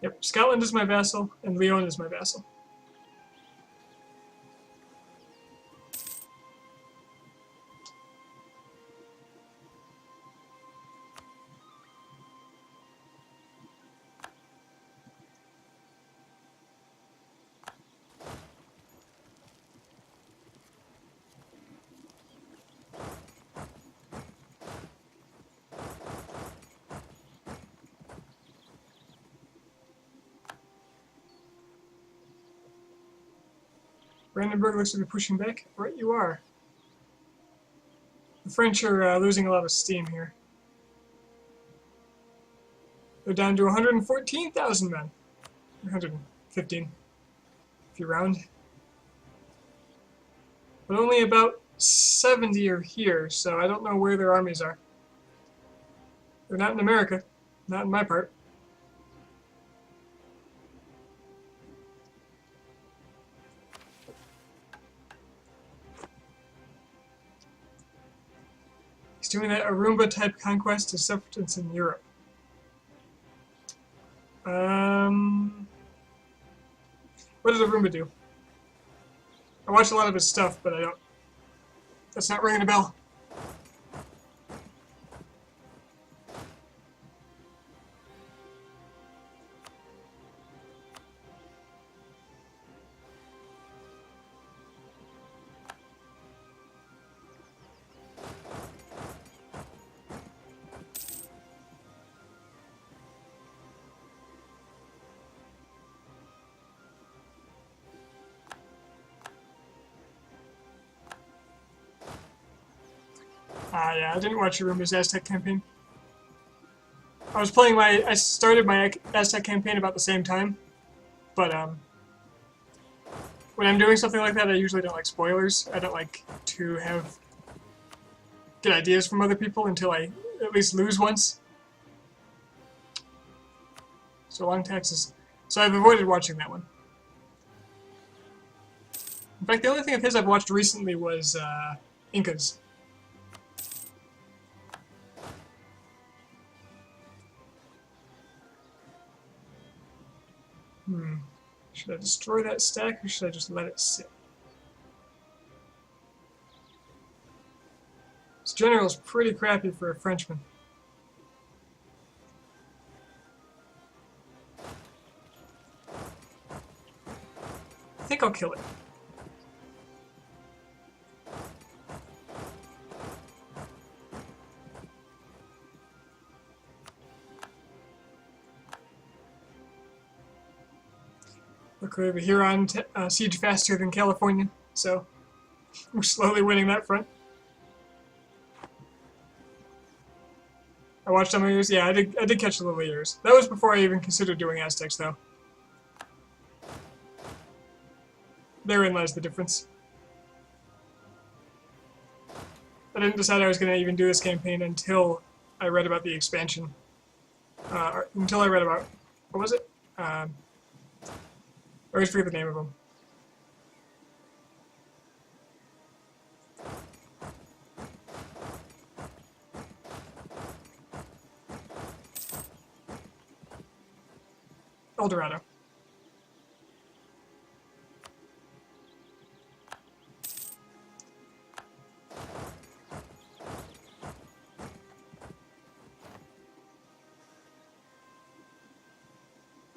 Yep, Scotland is my vassal, and Leon is my vassal. Brandenburg looks to be pushing back. Right you are. The French are losing a lot of steam here. They're down to 114,000 men. 115, if you round. But only about 70 are here, so I don't know where their armies are. They're not in America. Not in my part. Doing that Arumba type conquest to substance in Europe. What did the Roomba do? I watch a lot of his stuff, but I don't. That's not ringing a bell. Yeah, I didn't watch Roomba's Aztec campaign. I started my Aztec campaign about the same time, but when I'm doing something like that, I usually don't like spoilers. I don't like to get ideas from other people until I at least lose once. So long taxes. So I've avoided watching that one. In fact, the only thing of his I've watched recently was Incas. Should I destroy that stack or should I just let it sit? This general's pretty crappy for a Frenchman. I think I'll kill it. Luckily, the Huron siege faster than California, so we're slowly winning that front. I watched some of yours. Yeah, I did catch a little of yours. That was before I even considered doing Aztecs, though. Therein lies the difference. I didn't decide I was going to even do this campaign until I read about the expansion. Until I read about, what was it? I always forget the name of them. El Dorado.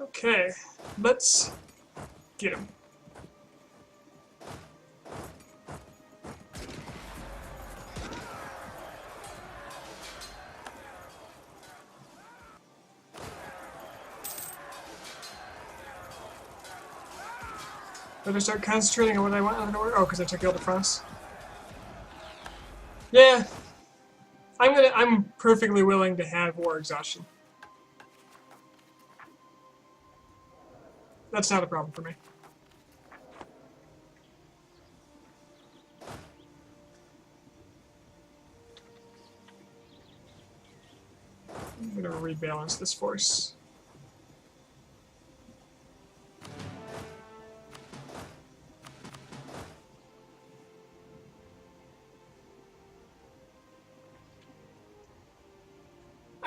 Okay, let's get him. Better start concentrating on what I want out of order. Oh, because I took Ile-de-France. Yeah, I'm perfectly willing to have war exhaustion. That's not a problem for me. I'm gonna rebalance this force.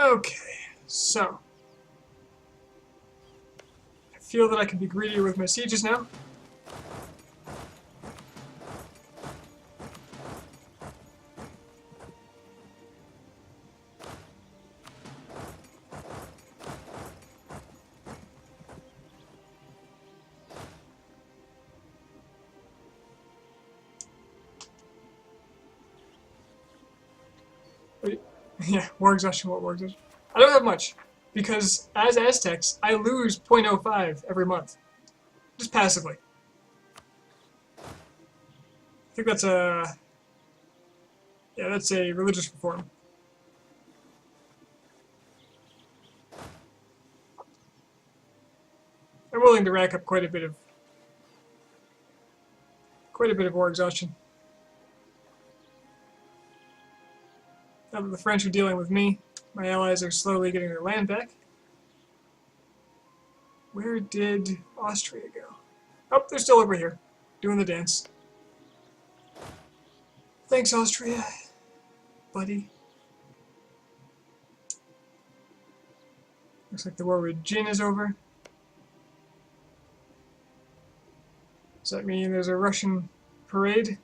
Okay, so I feel that I can be greedier with my sieges now. Wait, yeah, war exhaustion, what war exhaustion? I don't have much, because as Aztecs, I lose 0.05 every month. Just passively. I think that's a... yeah, that's a religious reform. I'm willing to rack up quite a bit of war exhaustion. Now that the French are dealing with me, my allies are slowly getting their land back. Where did Austria go? Oh, they're still over here, doing the dance. Thanks, Austria, buddy. Looks like the war with Jin is over. Does that mean there's a Russian parade?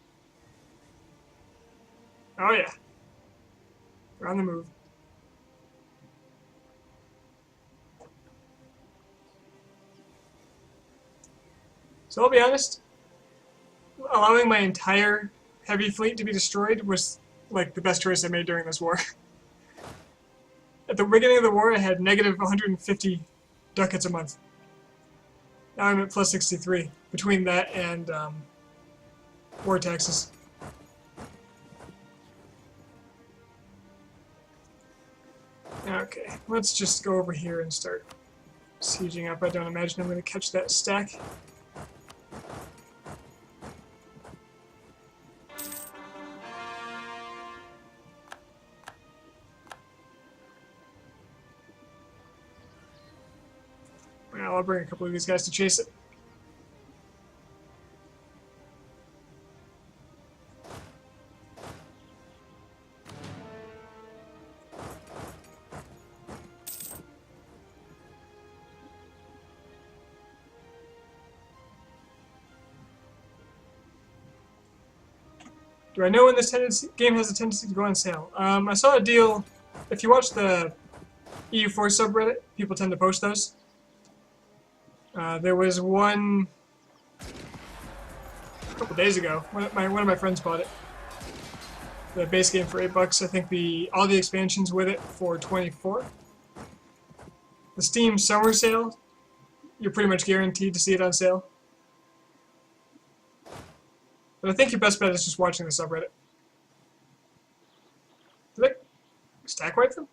Oh yeah. They're on the move. So I'll be honest, allowing my entire heavy fleet to be destroyed was like the best choice I made during this war. At the beginning of the war, I had negative 150 ducats a month. Now I'm at plus 63, between that and war taxes. Okay, let's just go over here and start sieging up. I don't imagine I'm going to catch that stack. Well, I'll bring a couple of these guys to chase it. Do I know when this game has a tendency to go on sale? I saw a deal. If you watch the EU4 subreddit, people tend to post those. There was one a couple days ago. One of my friends bought it. The base game for $8. I think all the expansions with it for $24. The Steam summer sale, you're pretty much guaranteed to see it on sale. But I think your best bet is just watching the subreddit. Did I stack wipe them?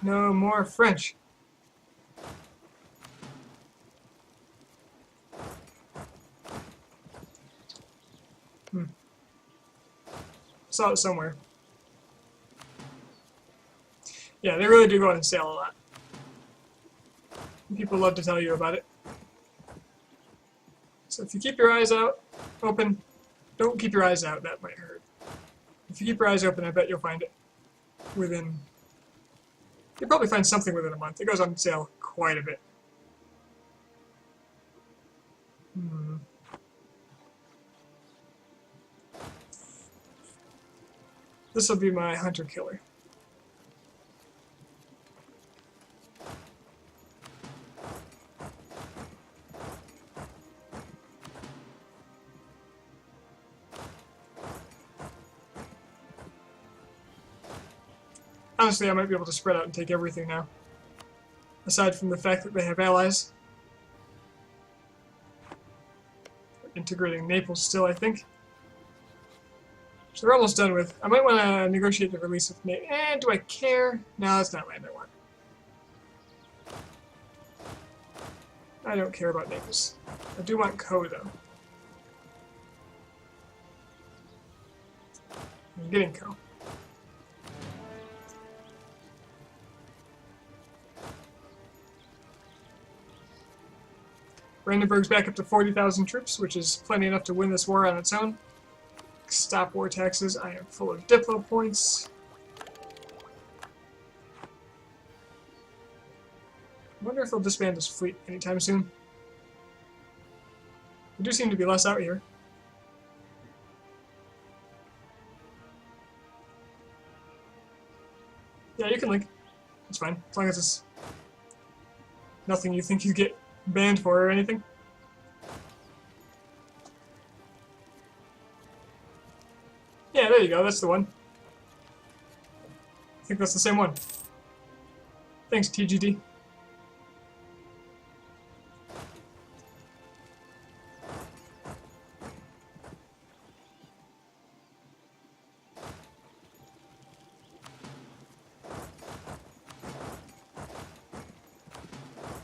No more French. Saw it somewhere. Yeah, they really do go on sale a lot. People love to tell you about it. So if you keep your eyes out open, don't keep your eyes out, that might hurt. If you keep your eyes open, I bet you'll find it within... You'll probably find something within a month. It goes on sale quite a bit. This will be my hunter-killer. Honestly, I might be able to spread out and take everything now. Aside from the fact that they have allies. Integrating Naples still, I think. So they're almost done with. I might want to negotiate the release of Naples. Do I care? No, that's not land I want. I don't care about Naples. I do want Co, though. I'm getting Co. Brandenburg's back up to 40,000 troops, which is plenty enough to win this war on its own. Stop war taxes. I am full of Diplo points. I wonder if they'll disband this fleet anytime soon. There do seem to be less out here. Yeah, you can link. It's fine, as long as it's nothing you think you get banned for or anything. Yeah, there you go, that's the one. I think that's the same one. Thanks, TGD.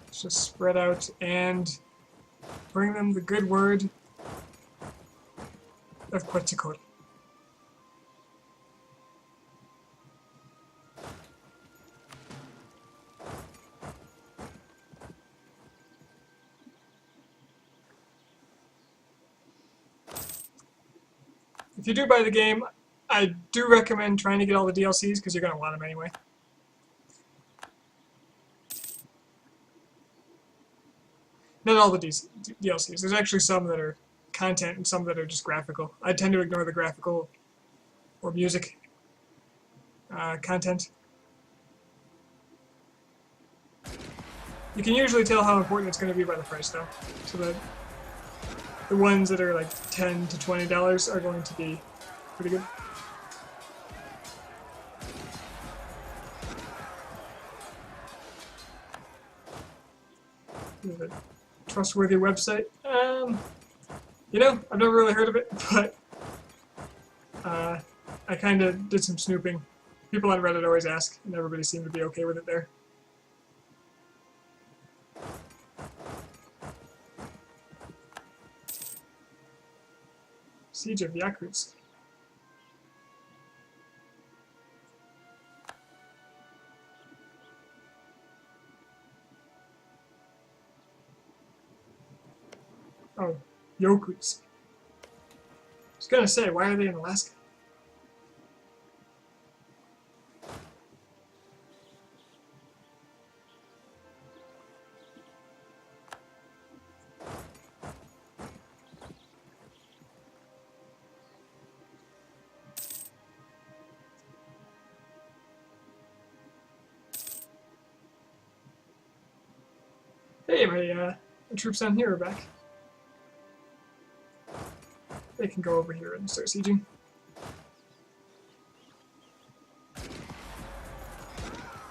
Let's just spread out and bring them the good word of Quetzalcoatl. If you do buy the game, I do recommend trying to get all the DLCs because you're going to want them anyway. Not all the DLCs. There's actually some that are content and some that are just graphical. I tend to ignore the graphical or music content. You can usually tell how important it's going to be by the price, though. So that the ones that are like $10 to $20 are going to be pretty good. Is it a trustworthy website? You know, I've never really heard of it, but I kind of did some snooping. People on Reddit always ask, and everybody seemed to be okay with it there. Siege of Yakutsk. Oh, Yakutsk. I was gonna say, why are they in Alaska? Hey, my troops down here are back. They can go over here and start sieging. This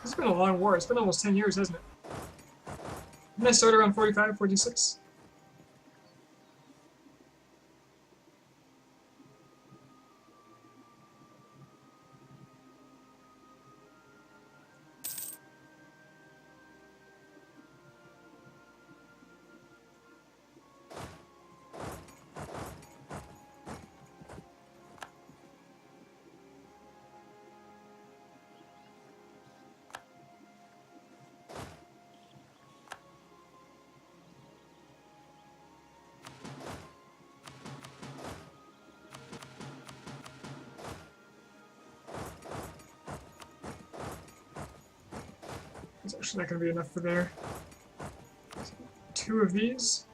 has been a long war. It's been almost 10 years, hasn't it? Didn't I start around 45, 46? It's actually not going to be enough for there. 2 of these.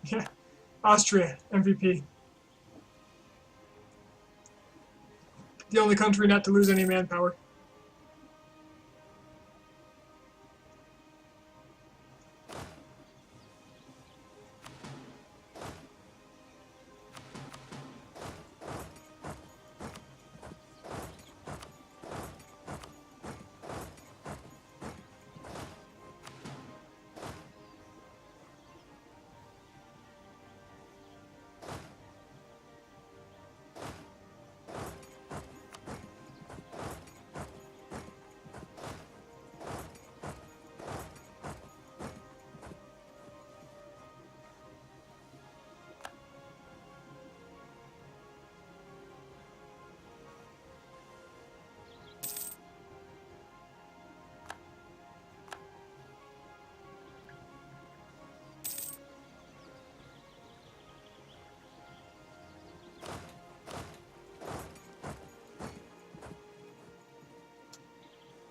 Yeah, Austria, MVP. The only country not to lose any manpower.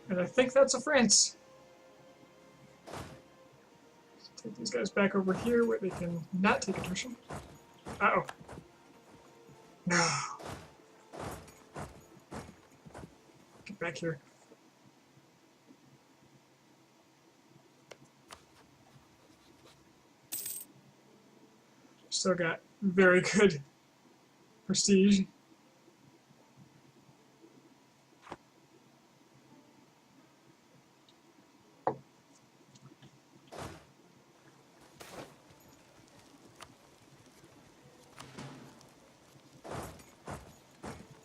And I think that's a France. Take these guys back over here where they can not take attrition. Uh-oh. No. Get back here. Still got very good prestige.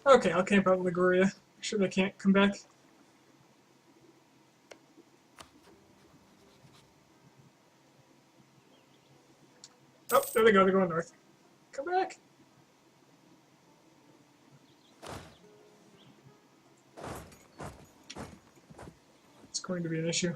Okay, I'll camp out in Liguria. Make sure they can't come back. Oh, there they go. They're going north. Come back. going to be an issue.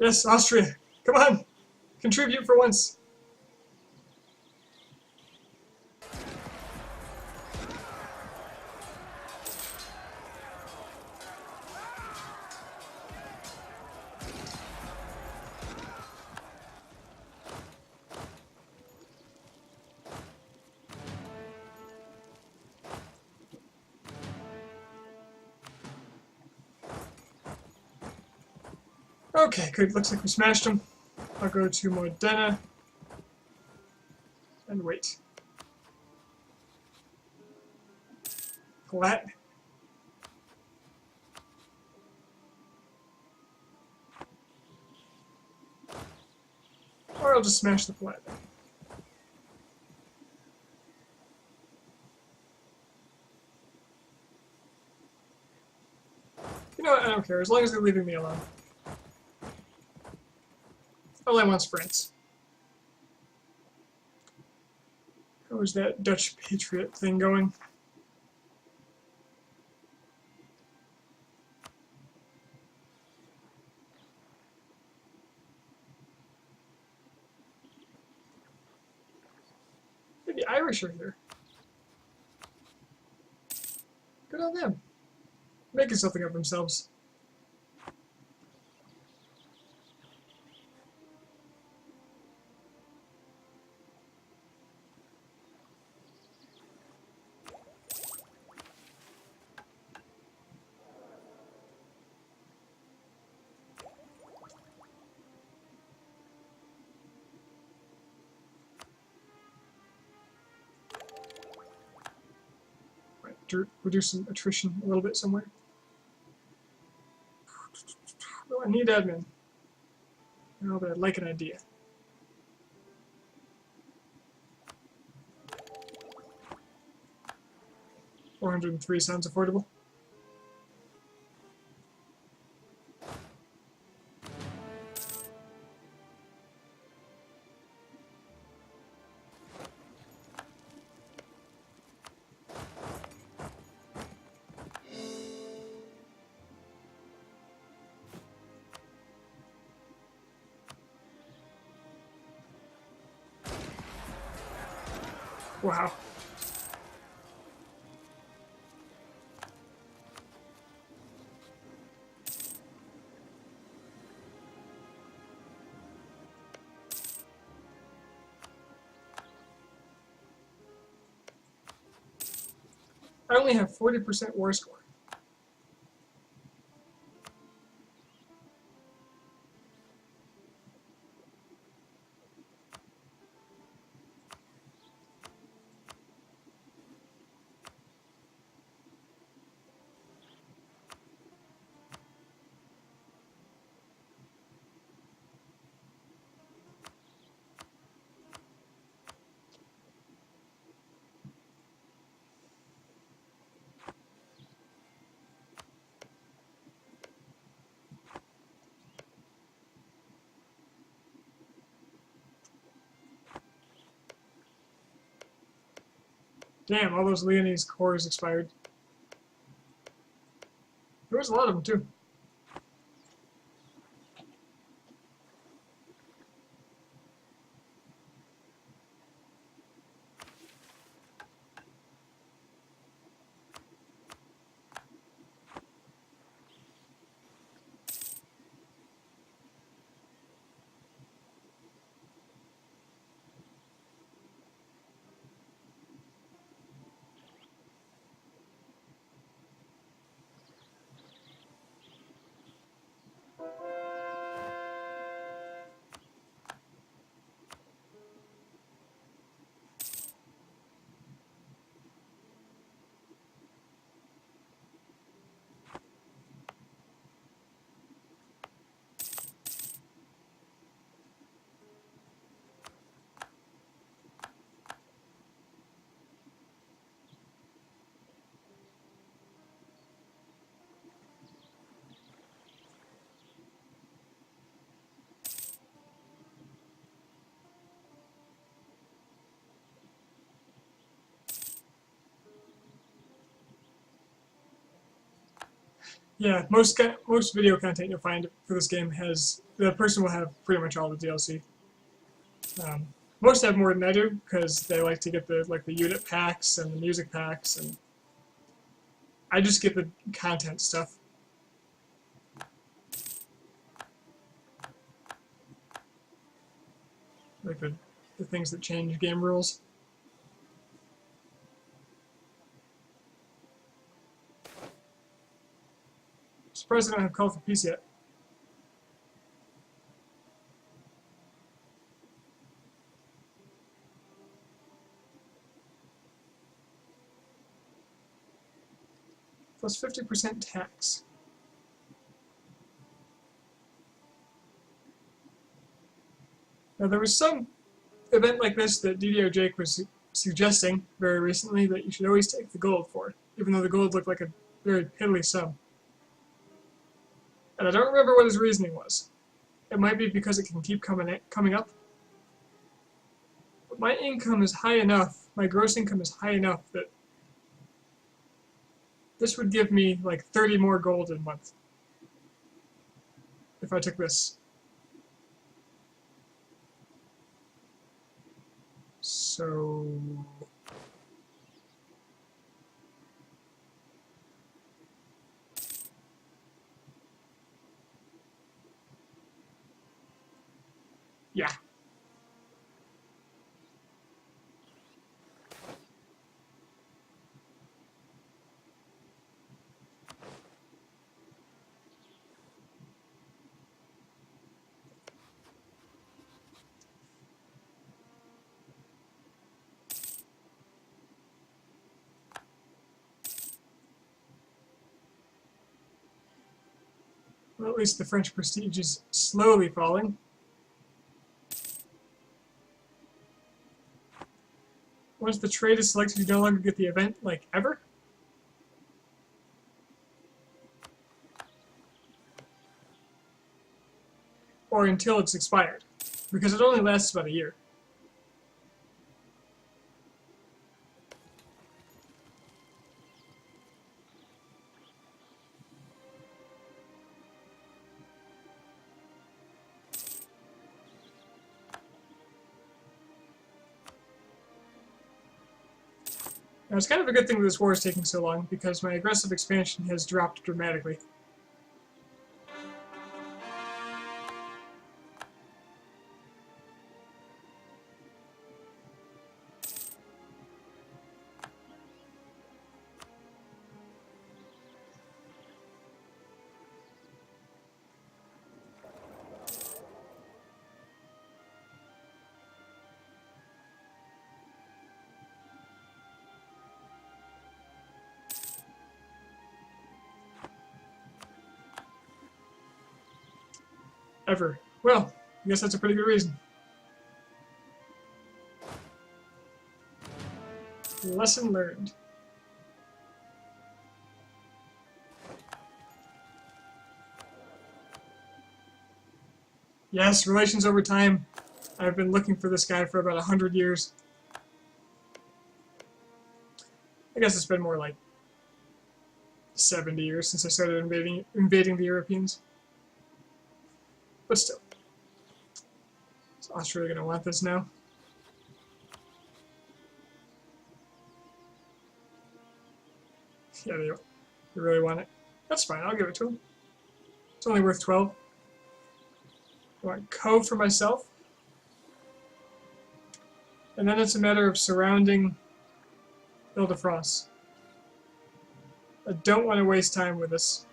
Yes, Austria. Come on. Contribute for once. Okay, good. Looks like we smashed them. I'll go to Modena and wait. Palat. Or I'll just smash the Palat. You know what? I don't care. As long as they're leaving me alone. All I want's France. How is that Dutch Patriot thing going? The Irish are here. Good on them. Making something of themselves. Reduce some attrition a little bit somewhere. Oh, I need admin. No, but I'd like an idea. $403 sounds affordable. Wow. I only have 40% war score. Damn, all those Leonese cores expired. There was a lot of them, too. Yeah, most video content you'll find for this game has the person will have pretty much all the DLC. Most have more than I do because they like to get the unit packs and the music packs, and I just get the content stuff. Like the things that change game rules. Surprised I don't have Call for Peace yet. Plus 50% tax. Now there was some event like this that DDO Jake was suggesting very recently that you should always take the gold for, even though the gold looked like a very piddly sum. And I don't remember what his reasoning was. It might be because it can keep coming up. But my income is high enough, my gross income is high enough that this would give me like 30 more gold a month if I took this. So yeah. Well, at least the French prestige is slowly falling. Once the trade is selected, you no longer get the event, like, ever? Or until it's expired. Because it only lasts about a year. Now, it's kind of a good thing that this war is taking so long, because my aggressive expansion has dropped dramatically. Ever. Well, I guess that's a pretty good reason. Lesson learned. Yes, relations over time. I've been looking for this guy for about 100 years. I guess it's been more like 70 years since I started invading the Europeans. But still. Is Australia going to want this now? Yeah, they really want it. That's fine, I'll give it to them. It's only worth 12. I want Co for myself. And then it's a matter of surrounding Ile-de-France. I don't want to waste time with this.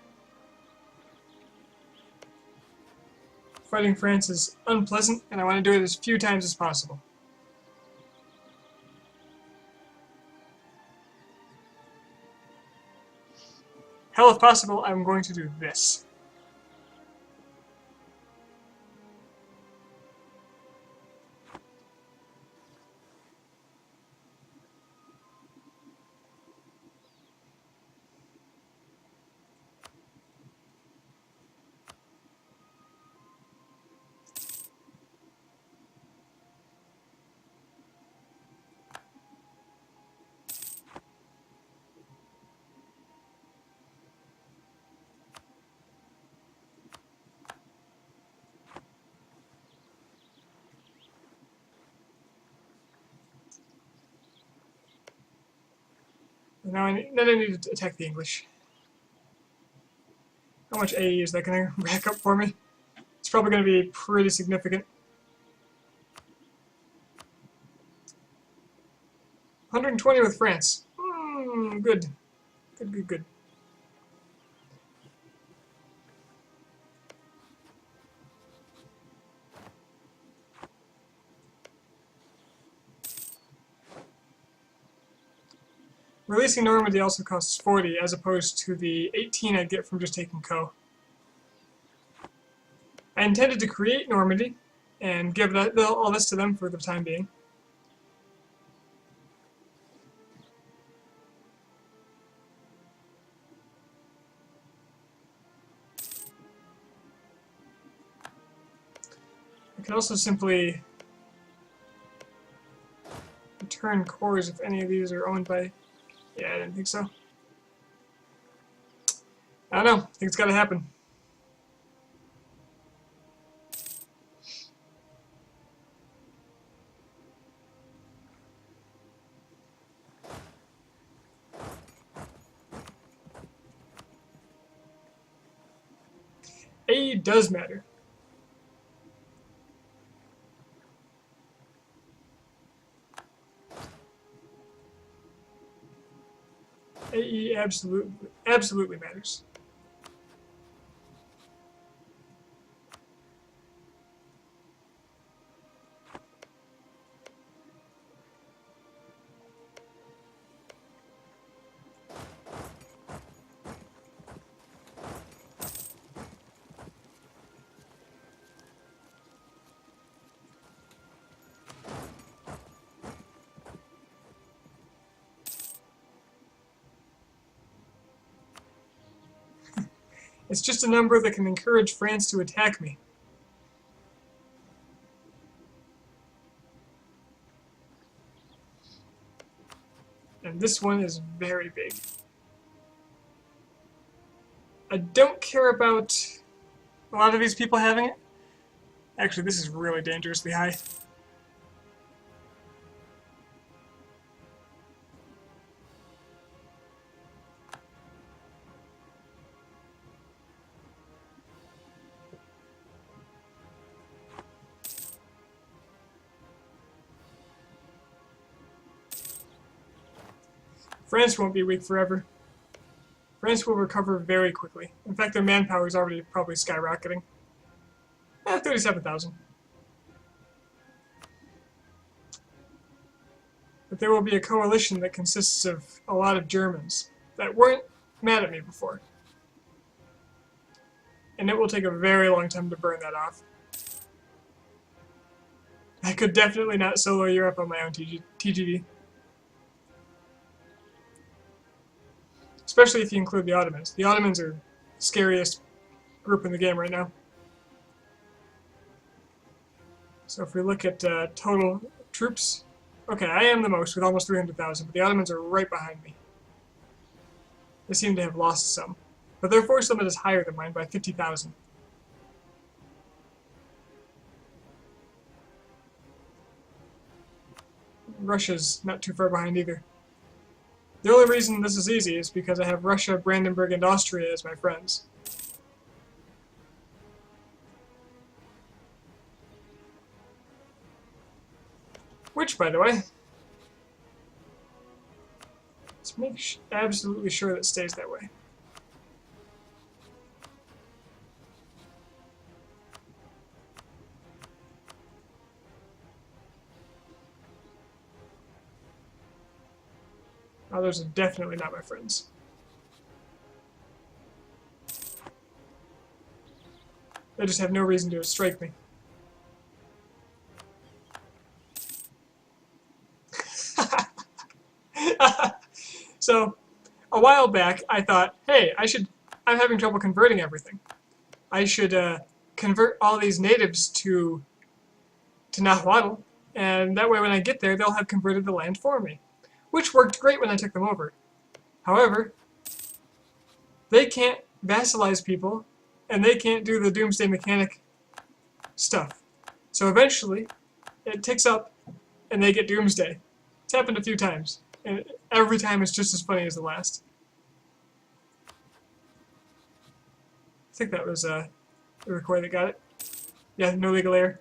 Fighting France is unpleasant, and I want to do it as few times as possible. Hell, if possible, I'm going to do this. then I need to attack the English. How much AE is that going to rack up for me? It's probably going to be pretty significant. 120 with France. Good. Good. Releasing Normandy also costs 40, as opposed to the 18 I'd get from just taking Co. I intended to create Normandy and give all this to them for the time being. I can also simply return cores if any of these are owned by... Yeah, I didn't think so. I don't know. I think it's got to happen. AE does matter. AE absolutely matters. It's just a number that can encourage France to attack me. And this one is very big. I don't care about a lot of these people having it. Actually, this is really dangerously high. France won't be weak forever. France will recover very quickly. In fact, their manpower is already probably skyrocketing. 37,000. But there will be a coalition that consists of a lot of Germans that weren't mad at me before. And it will take a very long time to burn that off. I could definitely not solo Europe on my own TGD. Especially if you include the Ottomans. The Ottomans are the scariest group in the game right now. So if we look at total troops, okay, I am the most with almost 300,000, but the Ottomans are right behind me. They seem to have lost some, but their force limit is higher than mine by 50,000. Russia's not too far behind either. The only reason this is easy is because I have Russia, Brandenburg, and Austria as my friends. Which, by the way, let's make absolutely sure that it stays that way. Oh, those are definitely not my friends. They just have no reason to strike me. So, a while back, I thought, hey, I'm having trouble converting everything. I should convert all these natives to Nahuatl, and that way when I get there, they'll have converted the land for me. Which worked great when I took them over. However, they can't vassalize people, and they can't do the Doomsday Mechanic stuff. So eventually, it ticks up, and they get Doomsday. It's happened a few times. and every time it's just as funny as the last. I think that was Iroquois that got it. Yeah, no legal heir.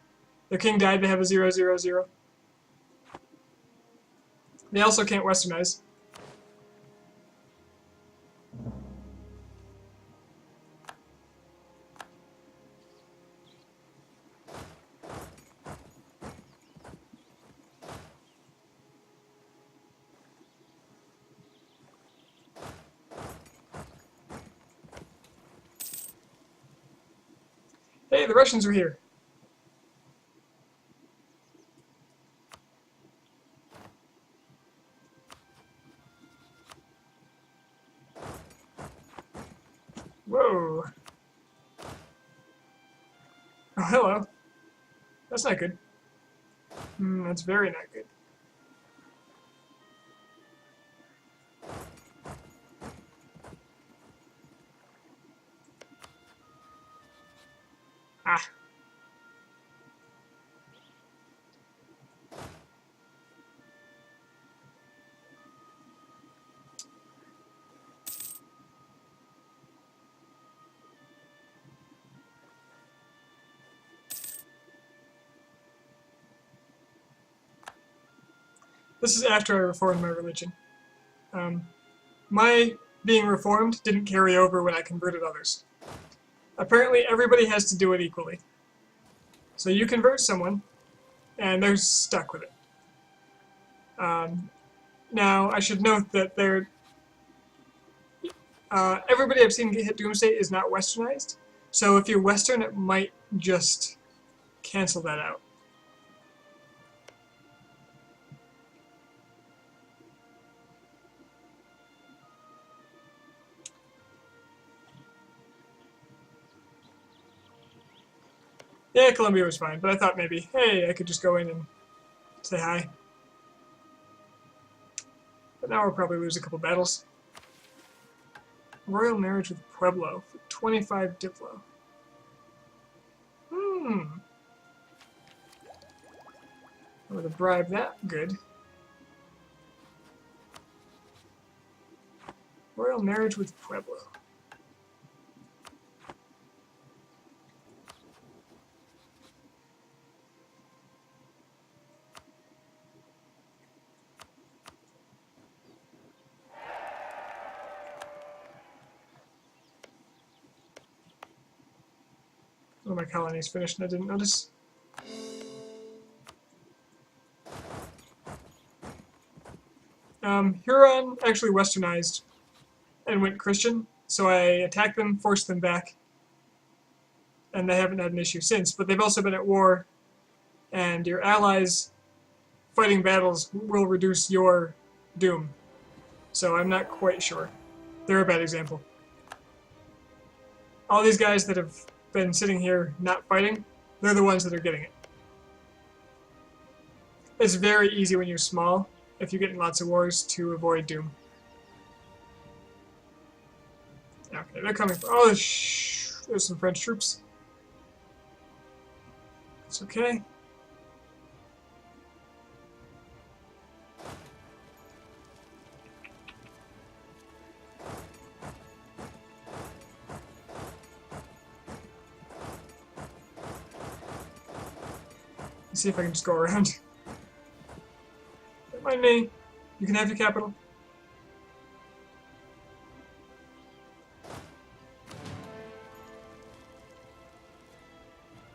Their king died, they have a 0-0-0. They also can't westernize. Hey, the Russians are here. Whoa. Oh, hello. That's not good. That's very not good. Ah. This is after I reformed my religion. My being reformed didn't carry over when I converted others. Apparently, everybody has to do it equally. So you convert someone, and they're stuck with it. Now, I should note that everybody I've seen hit Doomsday is not westernized. So if you're Western, it might just cancel that out. Yeah, Columbia was fine, but I thought maybe, hey, I could just go in and say hi. But now we'll probably lose a couple battles. Royal marriage with Pueblo for 25 Diplo. I would have bribed that good. Royal marriage with Pueblo. Oh, my colony's finished and I didn't notice. Huron actually westernized and went Christian, so I attacked them, forced them back, and they haven't had an issue since. But they've also been at war, and your allies fighting battles will reduce your doom. So I'm not quite sure. They're a bad example. All these guys that have been sitting here not fighting, they're the ones that are getting it. It's very easy when you're small, if you get in lots of wars, to avoid doom. Okay, they're coming. Oh, there's some French troops. It's okay. Let's see if I can just go around. Don't mind me. You can have your capital.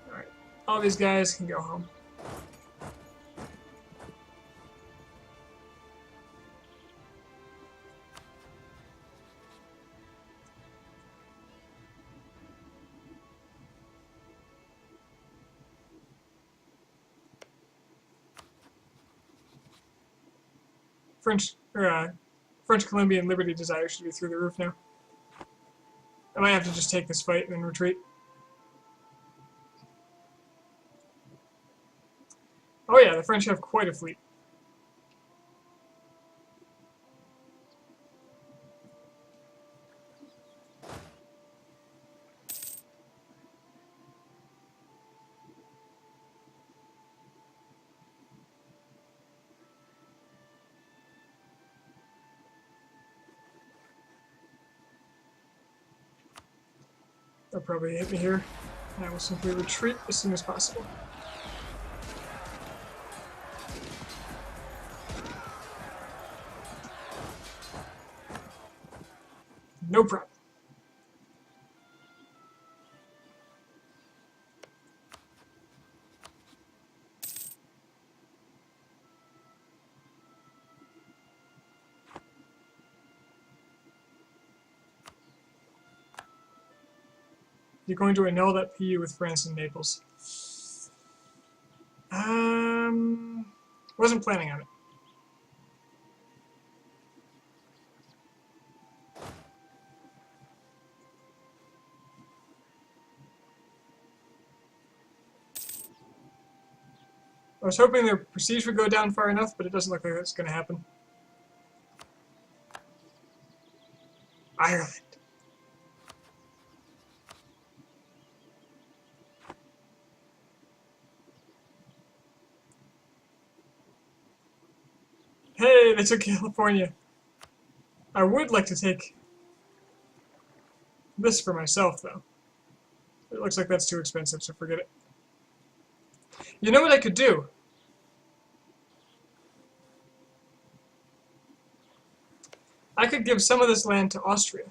Alright. All these guys can go home. French Colombian Liberty Desire should be through the roof now. I might have to just take this fight and then retreat. Oh yeah, the French have quite a fleet. They'll probably hit me here, and I will simply retreat as soon as possible. No problem. You're going to annul that PU with France and Naples. Wasn't planning on it. I was hoping their prestige would go down far enough, but it doesn't look like that's going to happen. Ireland. Hey, they took California. I would like to take this for myself, though. It looks like that's too expensive, so forget it. You know what I could do? I could give some of this land to Austria.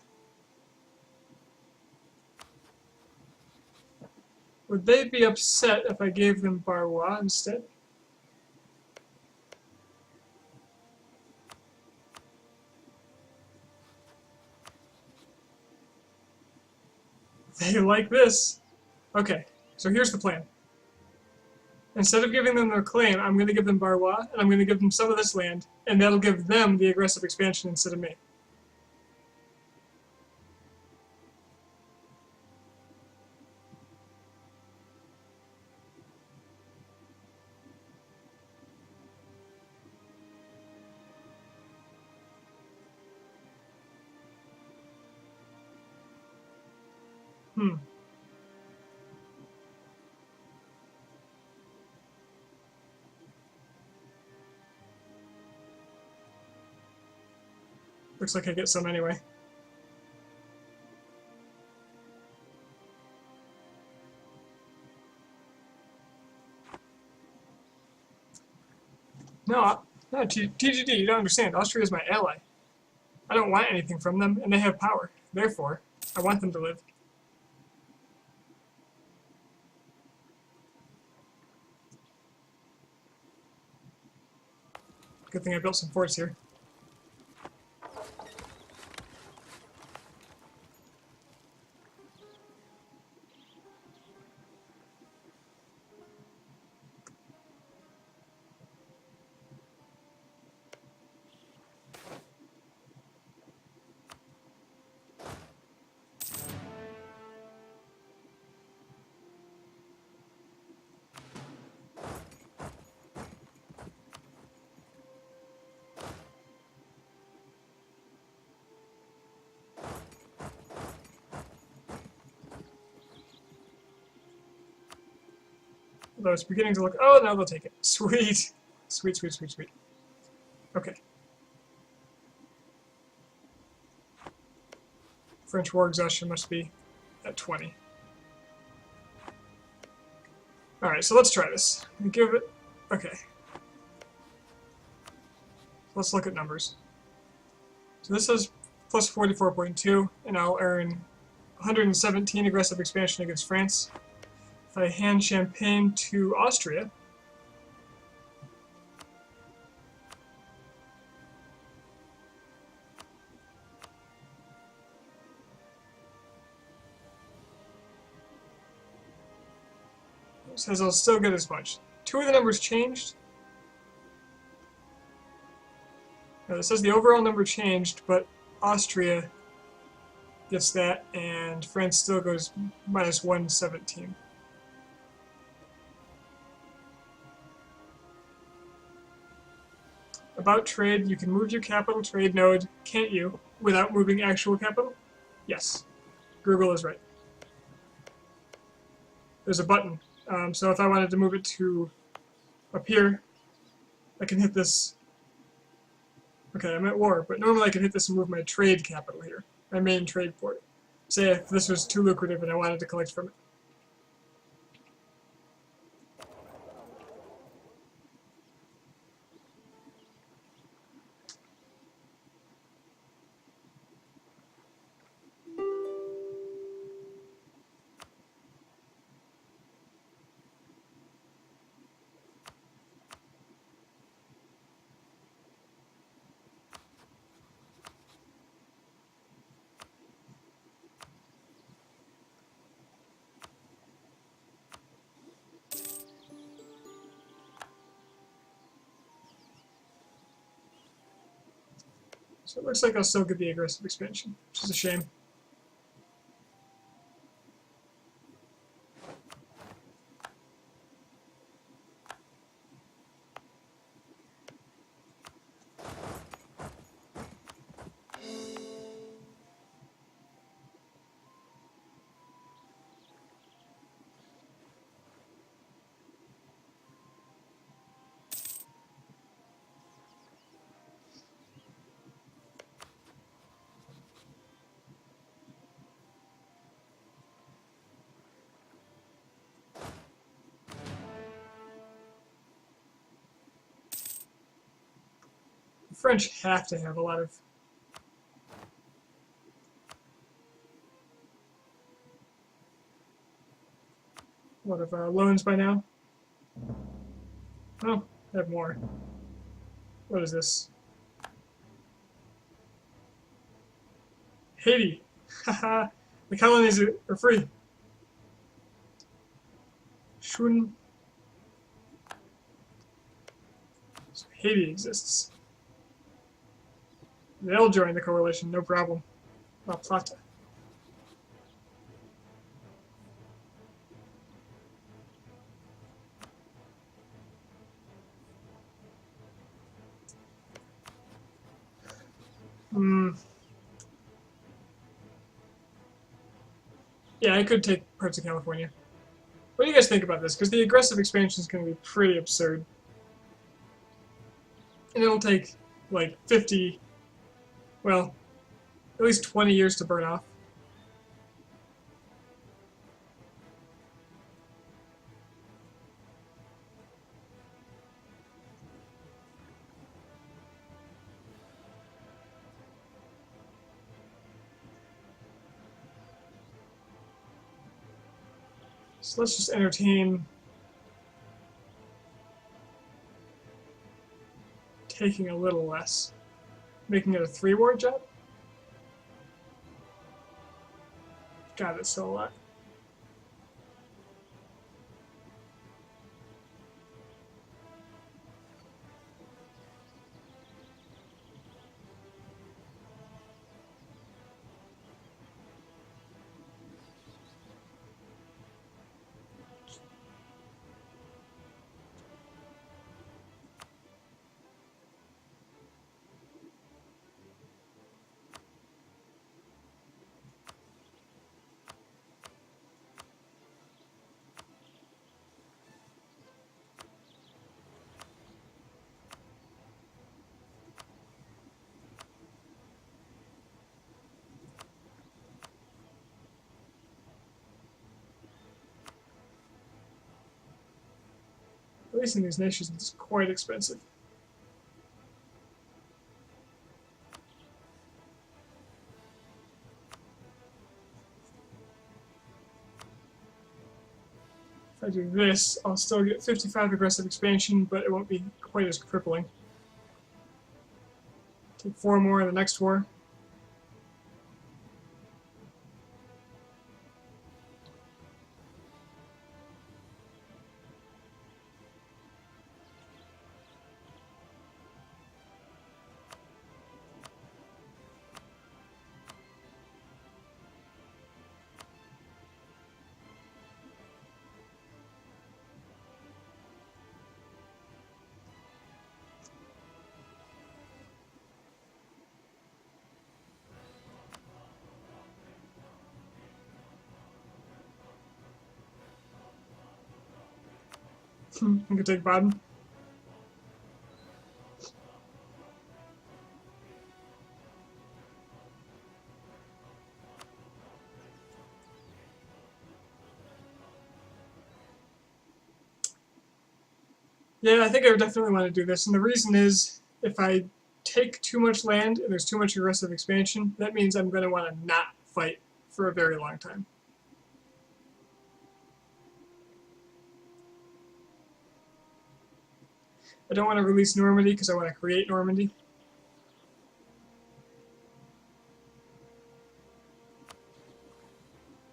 Would they be upset if I gave them Barrois instead? They like this. Okay, so here's the plan. Instead of giving them their claim, I'm going to give them Barrois, and I'm going to give them some of this land, and that'll give them the aggressive expansion instead of me. Looks like I get some anyway. No, TGD, you don't understand. Austria is my ally. I don't want anything from them, and they have power. Therefore, I want them to live. Good thing I built some forts here. Although it's beginning to look... Oh, now they'll take it. Sweet. Sweet, sweet, sweet, sweet. Okay. French war exhaustion must be at 20. Alright, so let's try this. Give it... Okay. Let's look at numbers. So this is plus 44.2, and I'll earn 117 aggressive expansion against France. If I hand Champagne to Austria, it says I'll still get as much. Two of the numbers changed. Now, it says the overall number changed, but Austria gets that, and France still goes minus 117. About trade, you can move your capital trade node, can't you, without moving actual capital? Yes. Google is right. There's a button. So if I wanted to move it to up here, I can hit this. Okay, I'm at war, but normally I can hit this and move my trade capital here, my main trade port. Say if this was too lucrative and I wanted to collect from it. So it looks like I'll still get the aggressive expansion, which is a shame. The French have to have a lot of loans by now. Oh, I have more. What is this? Haiti. Haha. The colonies are free. Shun. So Haiti exists. They'll join the coalition, no problem. La Plata. Yeah, I could take parts of California. What do you guys think about this? Because the aggressive expansion is going to be pretty absurd. And it'll take like 50, well, at least 20 years to burn off. So let's just entertain taking a little less. Making it a 3-war jet? God, it's still a lot. Releasing these nations is quite expensive. If I do this, I'll still get 55 aggressive expansion, but it won't be quite as crippling. Take 4 more in the next war. I can take Baden. Yeah, I think I would definitely want to do this, and the reason is if I take too much land and there's too much aggressive expansion, that means I'm going to want to not fight for a very long time. I don't want to release Normandy because I want to create Normandy.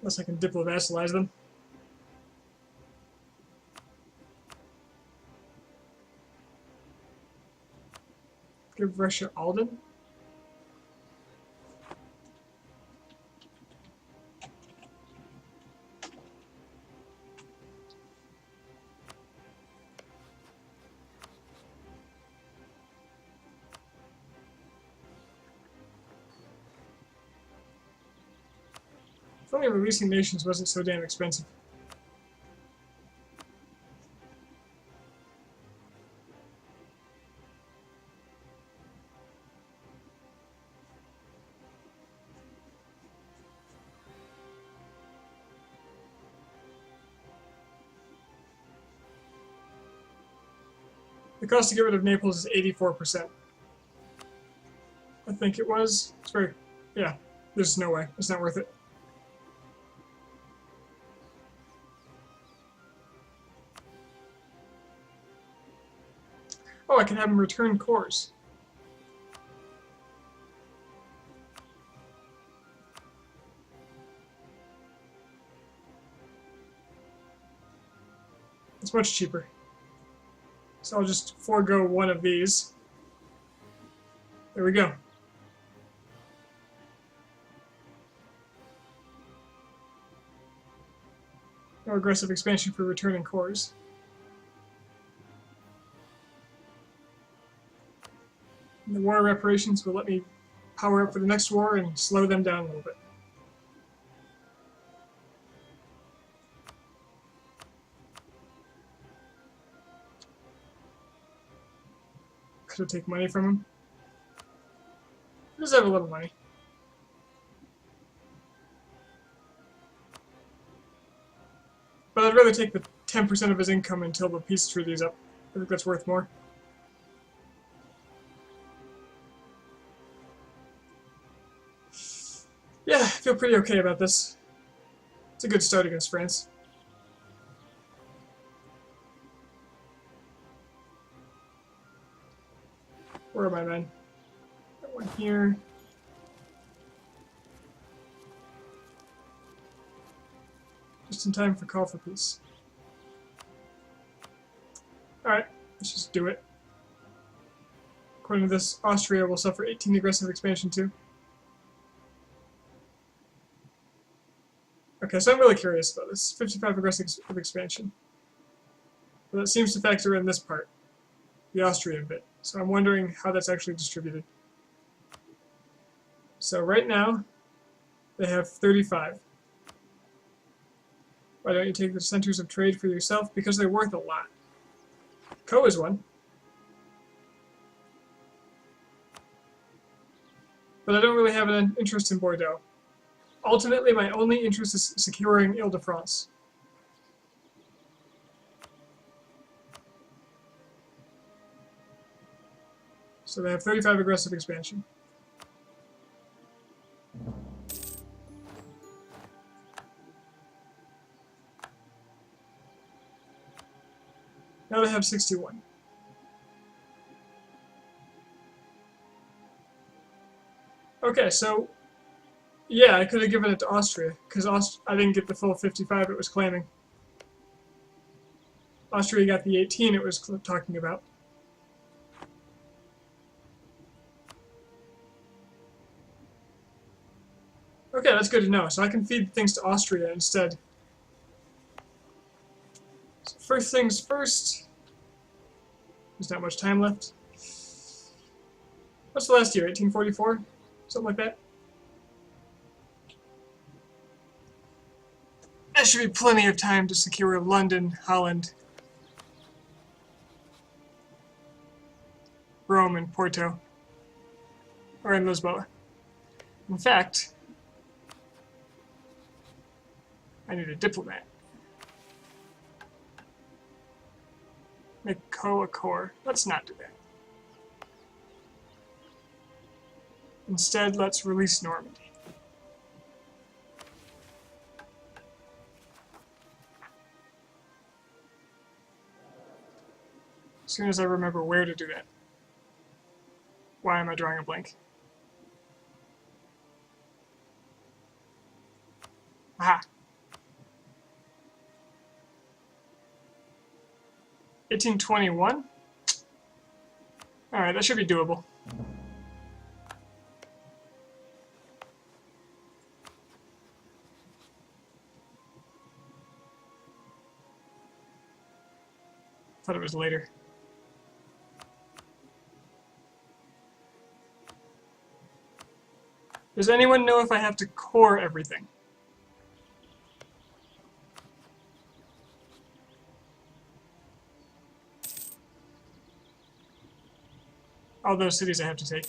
Unless I can diplo-vassalize them. Give Russia Alden. If only releasing nations wasn't so damn expensive. The cost to get rid of Naples is 84%. I think it was. It's very, yeah, there's no way. It's not worth it. Oh, I can have him return cores. It's much cheaper. So I'll just forego one of these. There we go. No aggressive expansion for returning cores. And the war reparations will let me power up for the next war and slow them down a little bit. Could I take money from him? He does have a little money. But I'd rather take the 10% of his income until the peace treaty is up. I think that's worth more. Yeah, I feel pretty okay about this. It's a good start against France. Where are my men? Got one here. Just in time for call for peace. Alright, let's just do it. According to this, Austria will suffer 18 aggressive expansion too. Okay, so I'm really curious about this. 55 aggressive expansion. Well, that seems to factor in this part, the Austrian bit. So I'm wondering how that's actually distributed. So right now, they have 35. Why don't you take the centers of trade for yourself? Because they're worth a lot. Co is one. But I don't really have an interest in Bordeaux. Ultimately, my only interest is securing Ile-de-France. So they have 35 aggressive expansion. Now they have 61. Okay, so yeah, I could have given it to Austria, because I didn't get the full 55 it was claiming. Austria got the 18 it was talking about. Okay, that's good to know. So I can feed things to Austria instead. So first things first. There's not much time left. What's the last year? 1844? Something like that? That should be plenty of time to secure London, Holland, Rome, and Porto. Or in Lisboa. In fact, I need a diplomat. make Co a core. Let's not do that. Instead, let's release Normandy. As soon as I remember where to do that. Why am I drawing a blank? Aha! 1821? Alright, that should be doable. Thought it was later. Does anyone know if I have to core everything? All those cities I have to take.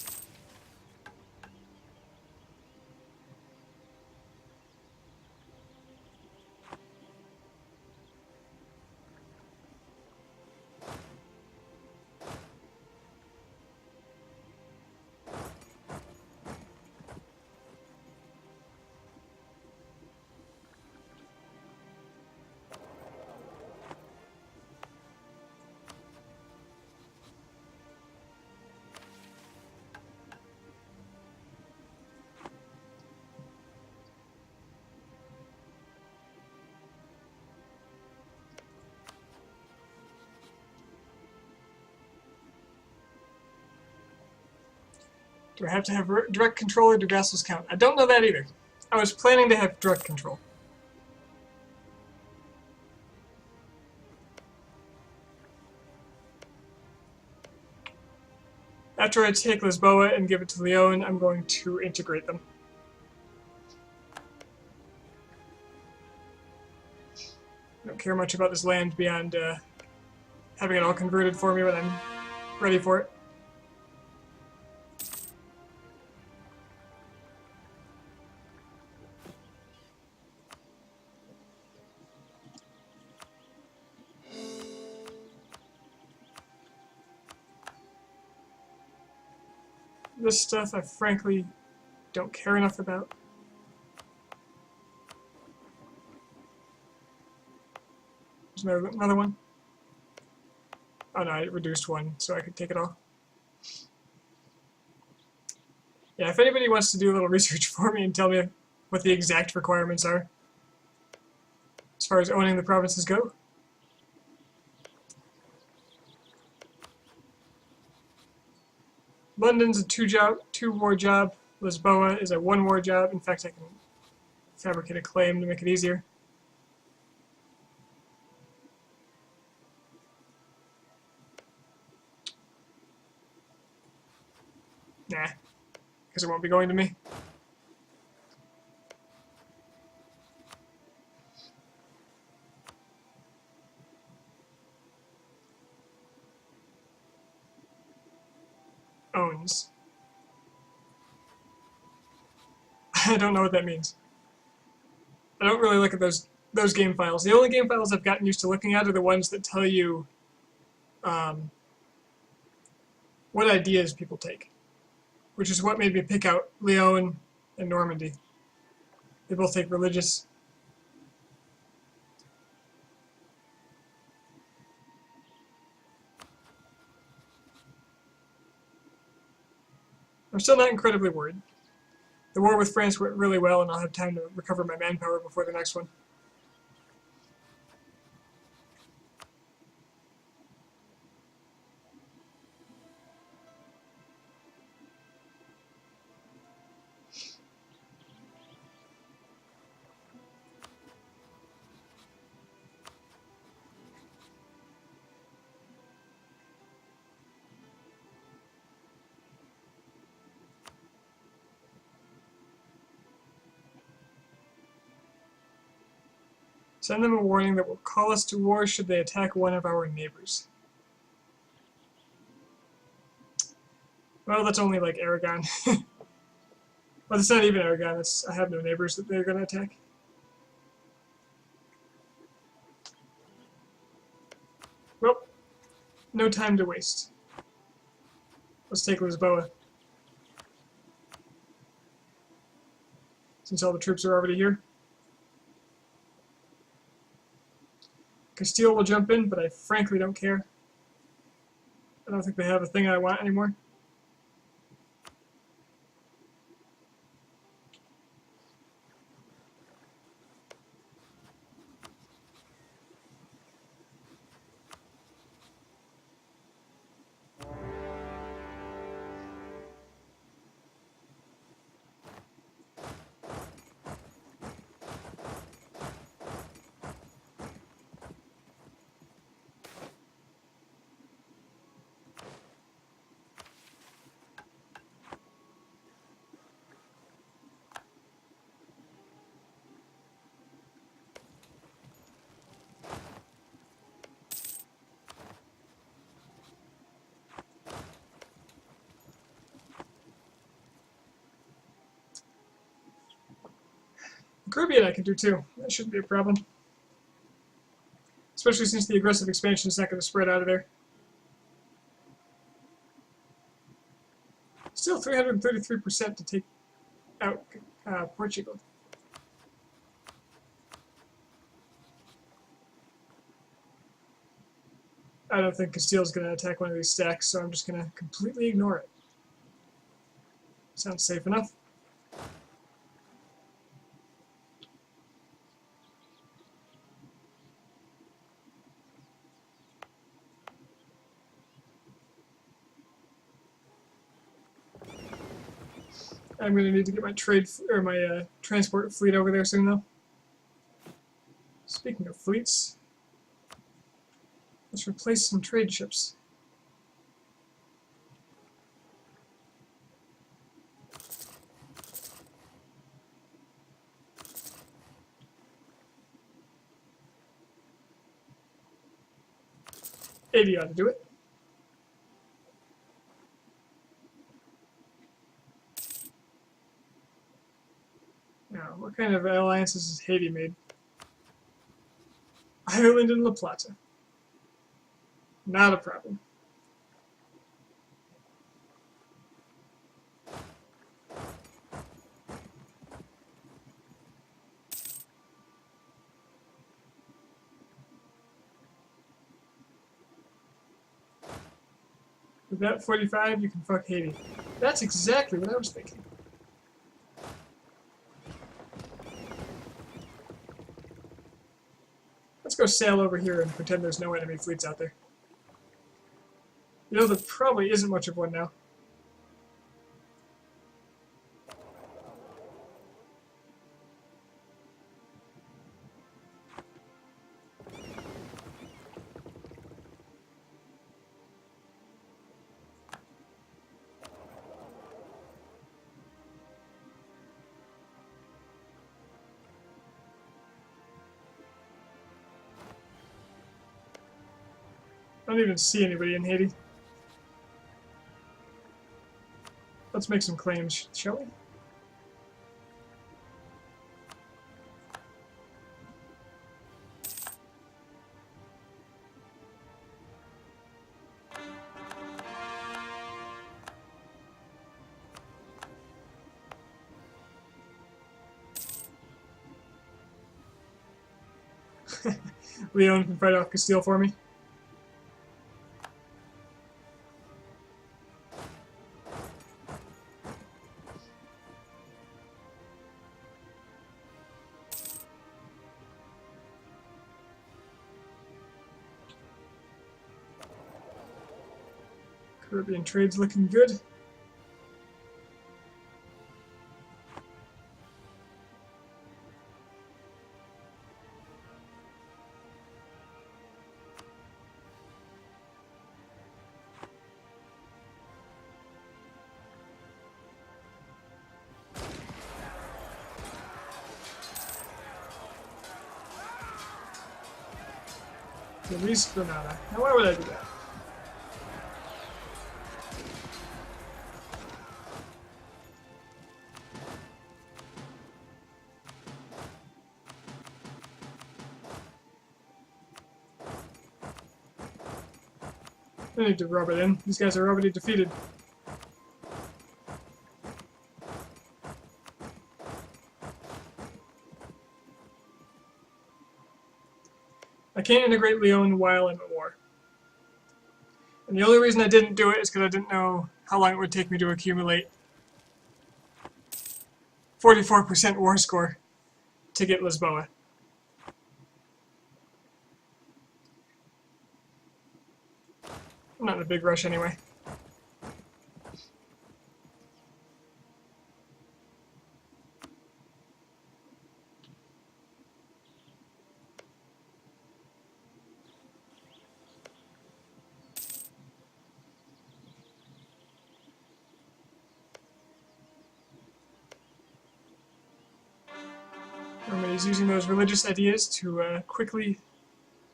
Do I have to have direct control or do vassals count? I don't know that either. I was planning to have direct control. After I take Lisboa and give it to Leon, I'm going to integrate them. I don't care much about this land beyond having it all converted for me when I'm ready for it. This stuff I frankly don't care enough about. There's another one. Oh no, I reduced one so I could take it off. Yeah, if anybody wants to do a little research for me and tell me what the exact requirements are as far as owning the provinces go. London's a two-war job. Lisboa is a one-war job. In fact, I can fabricate a claim to make it easier. Nah, because it won't be going to me. Owns. I don't know what that means. I don't really look at those game files. The only game files I've gotten used to looking at are the ones that tell you what ideas people take, which is what made me pick out Leon and Normandy. They both take religious. I'm still not incredibly worried. The war with France went really well, and I'll have time to recover my manpower before the next one. Send them a warning that will call us to war should they attack one of our neighbors. Well, that's only like Aragon. Well, it's not even Aragon. I have no neighbors that they're going to attack. Well, no time to waste. Let's take Lisboa. Since all the troops are already here. Castile will jump in, but I frankly don't care. I don't think they have a thing I want anymore. Caribbean I can do too. That shouldn't be a problem. Especially since the aggressive expansion is not going to spread out of there. Still 333% to take out Portugal. I don't think Castile's going to attack one of these stacks, so I'm just going to completely ignore it. Sounds safe enough. I'm going to need to get my transport fleet over there soon, though. Speaking of fleets, let's replace some trade ships. $80 ought to do it. Now, what kind of alliances has Haiti made? Ireland and La Plata. Not a problem. With that 45, you can fuck Haiti. That's exactly what I was thinking. Let's go sail over here and pretend there's no enemy fleets out there. You know, there probably isn't much of one now. I don't even see anybody in Haiti. Let's make some claims, shall we? Leon can fight off Castile for me. Caribbean trade's looking good. Release Granada. Now why would I do that? I need to rub it in. These guys are already defeated. I can't integrate Leon while I'm at war. And the only reason I didn't do it is because I didn't know how long it would take me to accumulate 44% war score to get Lisboa. I'm not in a big rush anyway. Rome's using those religious ideas to quickly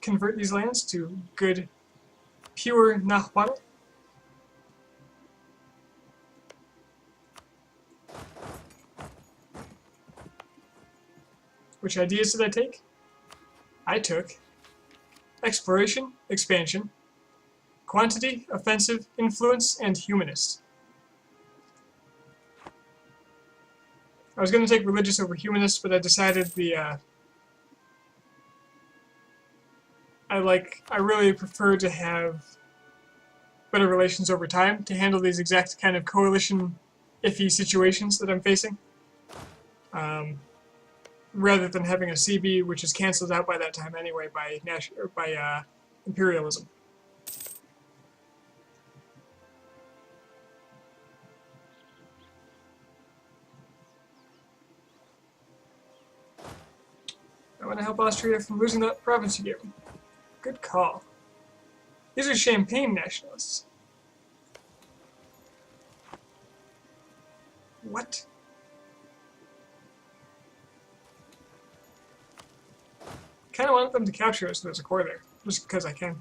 convert these lands to good, pure Nahuatl. Which ideas did I take? I took exploration, expansion, quantity, offensive, influence, and humanist. I was going to take religious over humanist, but I decided I really prefer to have better relations over time to handle these exact kind of coalition iffy situations that I'm facing. Rather than having a CB, which is cancelled out by that time anyway by imperialism. I want to help Austria from losing that province you gave them. Good call. These are Champagne nationalists. What? I kind of want them to capture us so there's a core there, just because I can.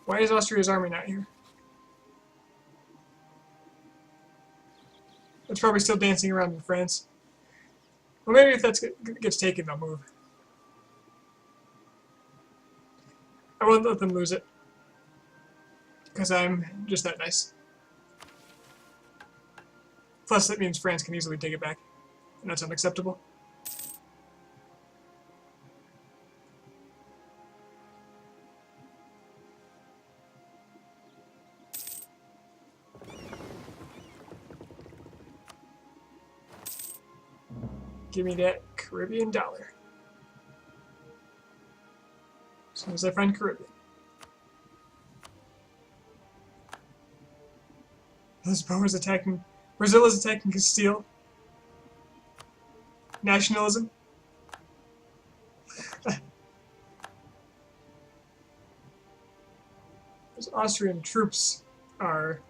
Why is Austria's army not here? It's probably still dancing around in France. Well, maybe if that gets taken, they'll move. I won't let them lose it, because I'm just that nice. Plus, that means France can easily take it back, and that's unacceptable. Give me that Caribbean dollar. As soon as I find Caribbean. Lisboa is attacking. Brazil is attacking Castile. Nationalism. Those Austrian troops are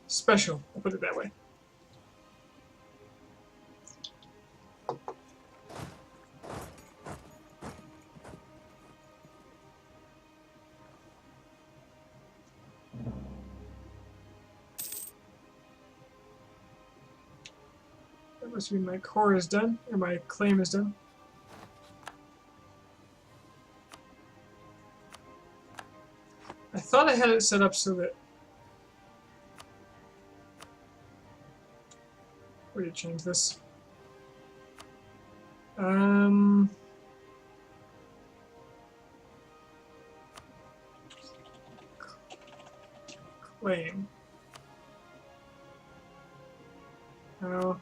special, I'll put it that way. That must mean my core is done, or my claim is done. I thought I had it set up so that... Where did you change this? Claim. Oh.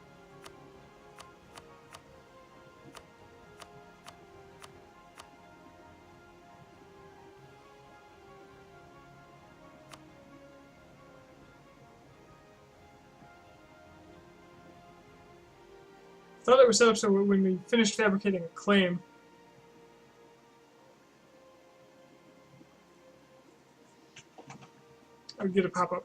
I thought it was set up so when we finished fabricating a claim, I would get a pop-up.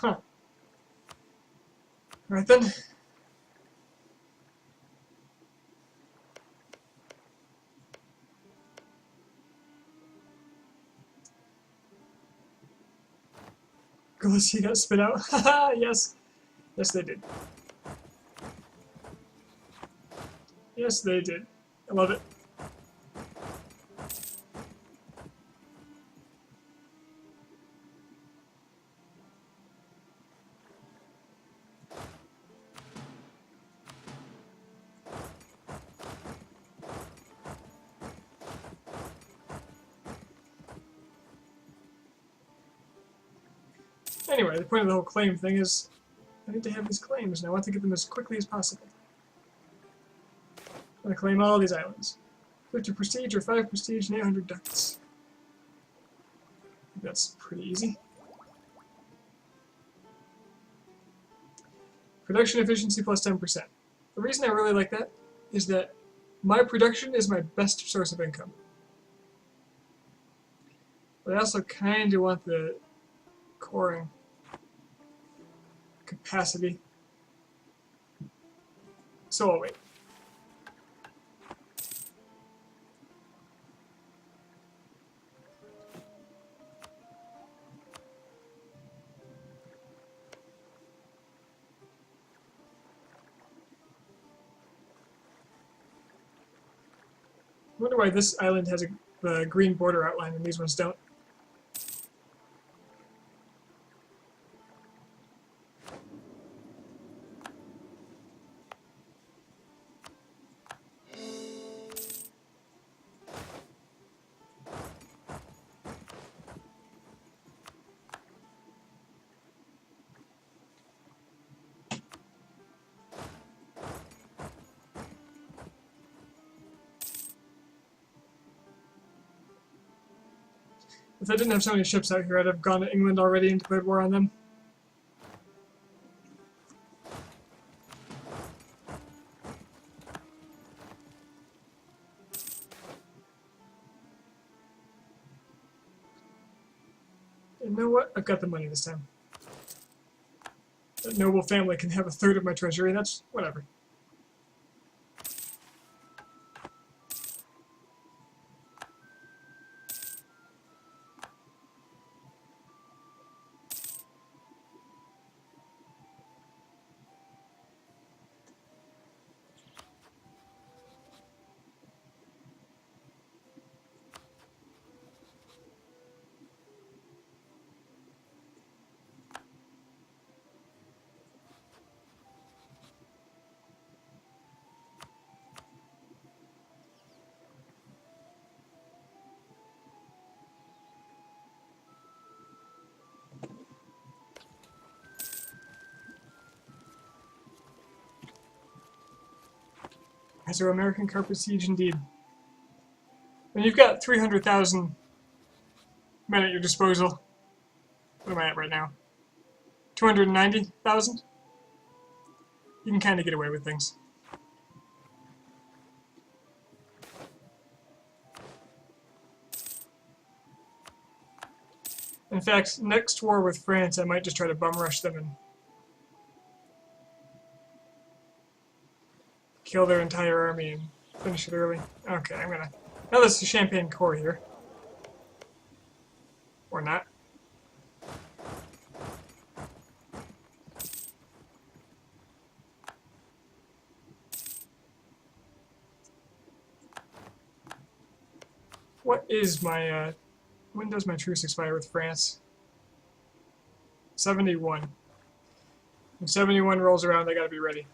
Huh. Alright then. Galicia got spit out. Haha, yes. Yes, they did. Yes, they did. I love it. Anyway, the point of the whole claim thing is I need to have these claims, and I want to get them as quickly as possible. I'm going to claim all these islands. 50 prestige or 5 prestige and 800 ducats. I think that's pretty easy. Production efficiency plus 10%. The reason I really like that is that my production is my best source of income. But I also kind of want the coring capacity. So I'll wait. I wonder why this island has a green border outline and these ones don't. If I didn't have so many ships out here, I'd have gone to England already and declared war on them. You know what? I've got the money this time. That noble family can have a third of my treasury, that's whatever. American carpet siege indeed. When you've got 300,000 men at your disposal, what am I at right now? 290,000? You can kind of get away with things. In fact, next war with France, I might just try to bum rush them and kill their entire army and finish it early. Okay, I'm gonna... Now this is Champagne core here. Or not. What is my, when does my truce expire with France? 71. When 71 rolls around, I gotta be ready.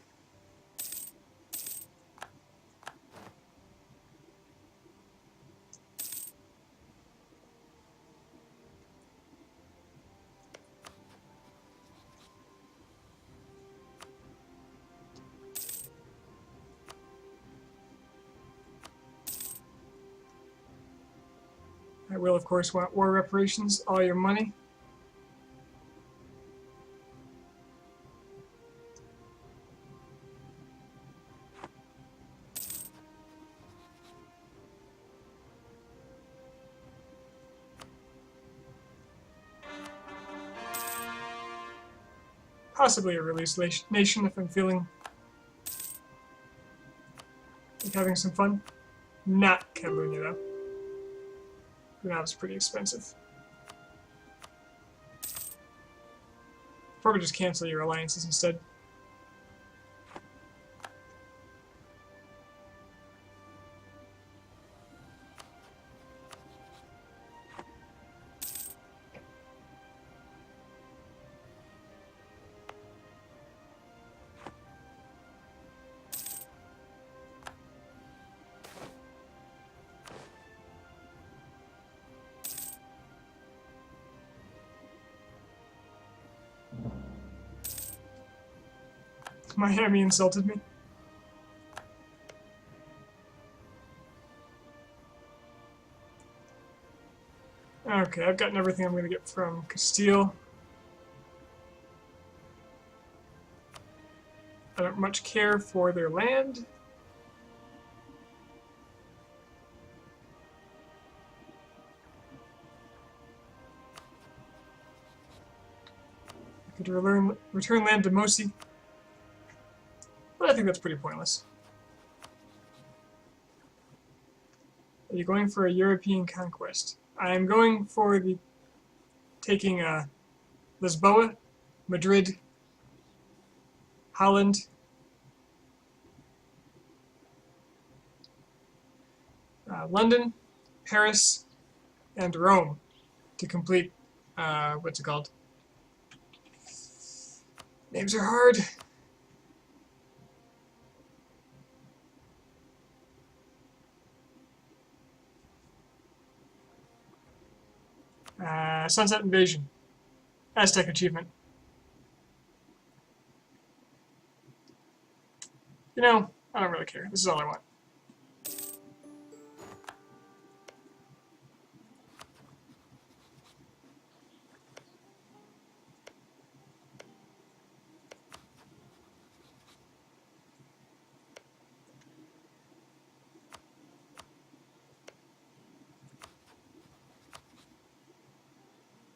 I will, of course, want war reparations, all your money. Possibly a release nation if I'm feeling like having some fun. Not Catalonia, though. Now it's pretty expensive. Probably just cancel your alliances instead. Miami insulted me. Okay, I've gotten everything I'm going to get from Castile. I don't much care for their land. I could return land to Mosi, but I think that's pretty pointless. Are you going for a European conquest? I am going for the taking Lisboa, Madrid, Holland, London, Paris, and Rome to complete, what's it called? Names are hard. Sunset Invasion. Aztec achievement. You know, I don't really care. This is all I want.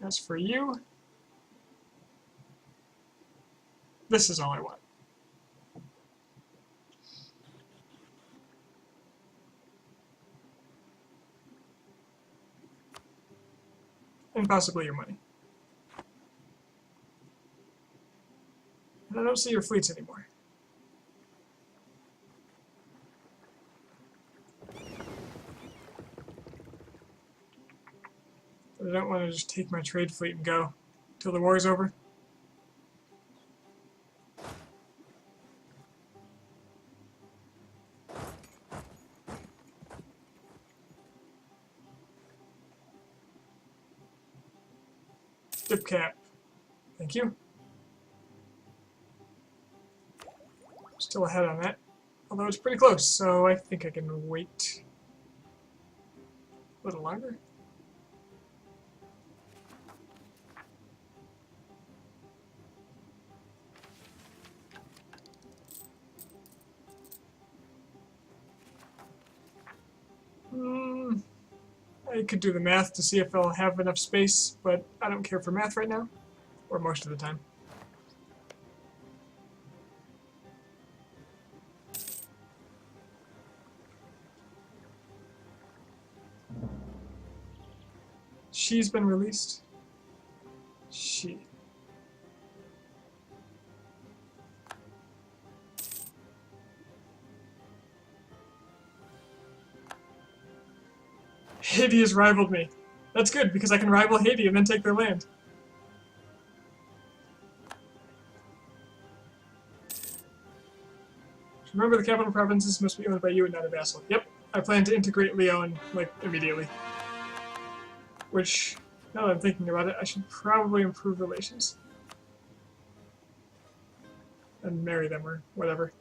As for you, this is all I want. And possibly your money. And I don't see your fleets anymore. But I don't want to just take my trade fleet and go till the war is over. Dip cap. Thank you. Still ahead on that. Although it's pretty close, so I think I can wait a little longer. I could do the math to see if I'll have enough space, but I don't care for math right now, or most of the time. She's been released. She. Haiti has rivaled me. That's good, because I can rival Haiti and then take their land. Remember, the capital provinces must be owned by you and not a vassal. Yep, I plan to integrate Leon, like, immediately. Which, now that I'm thinking about it, I should probably improve relations. And marry them, or whatever.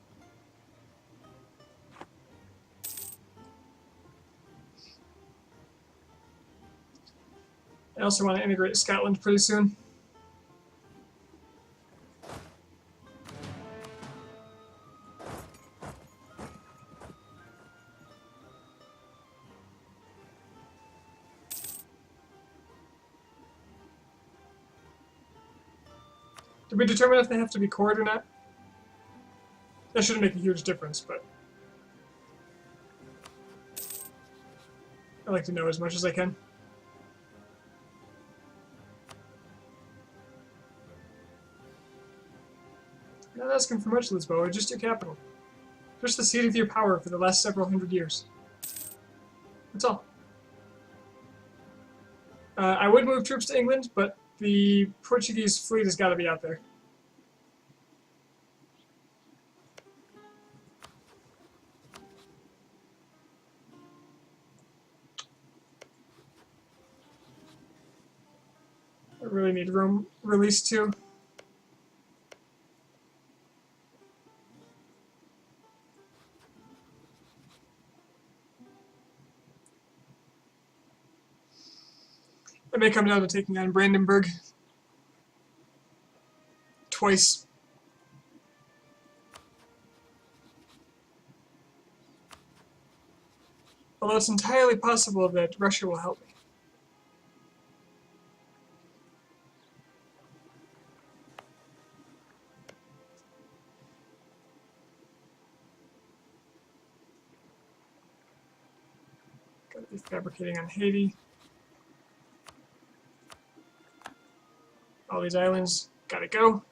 I also want to integrate Scotland pretty soon. Did we determine if they have to be cored or not? That shouldn't make a huge difference, but I like to know as much as I can. I'm not asking for much, Lisboa, just your capital. Just the seat of your power for the last several hundred years. That's all. I would move troops to England, but the Portuguese fleet has got to be out there. I really need Rome released too. I may come down to taking on Brandenburg twice. Although it's entirely possible that Russia will help me. Gotta be fabricating on Haiti. All these islands gotta go.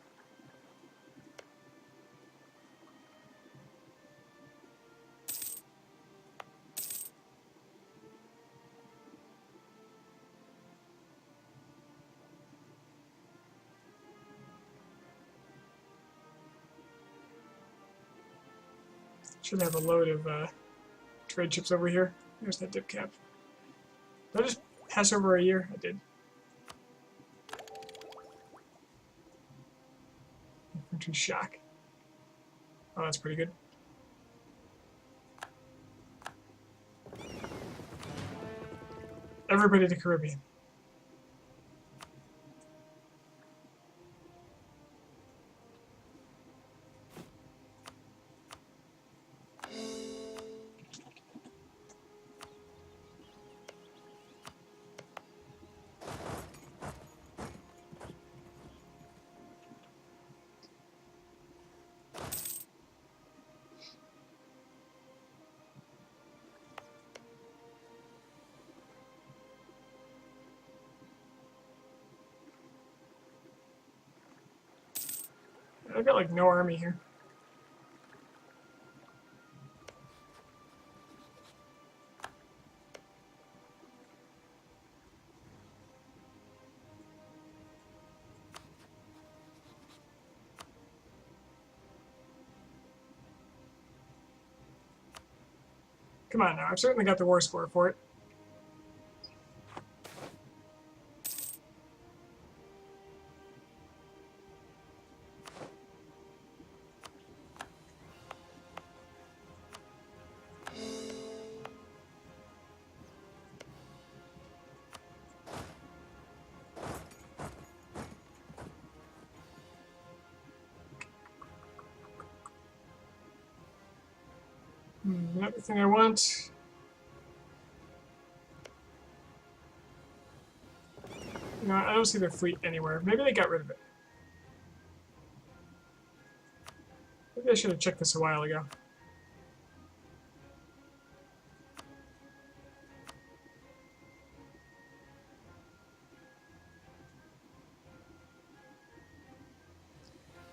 Should have a load of trade ships over here. There's that dip cap. Did I just pass over a year? I did. Infantry shock. Oh, that's pretty good. Everybody to Caribbean. I've got like no army here. Come on now, I've certainly got the war score for it. Not the thing I want. You know, I don't see their fleet anywhere. Maybe they got rid of it. Maybe I should have checked this a while ago.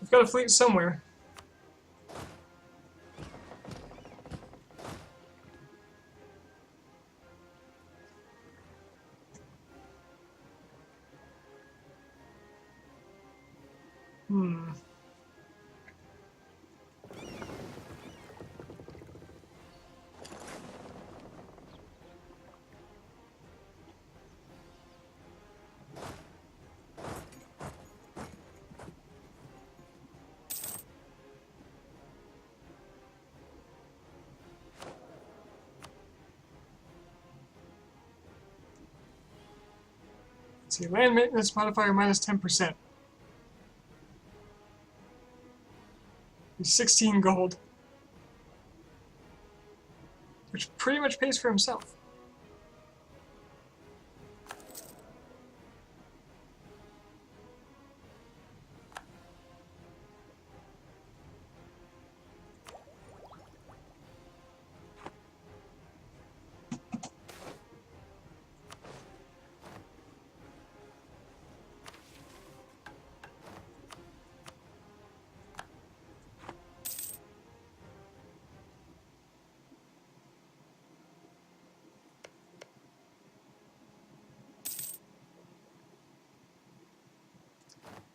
We've got a fleet somewhere. Let's see, land maintenance modifier minus 10%. 16 gold. Which pretty much pays for himself.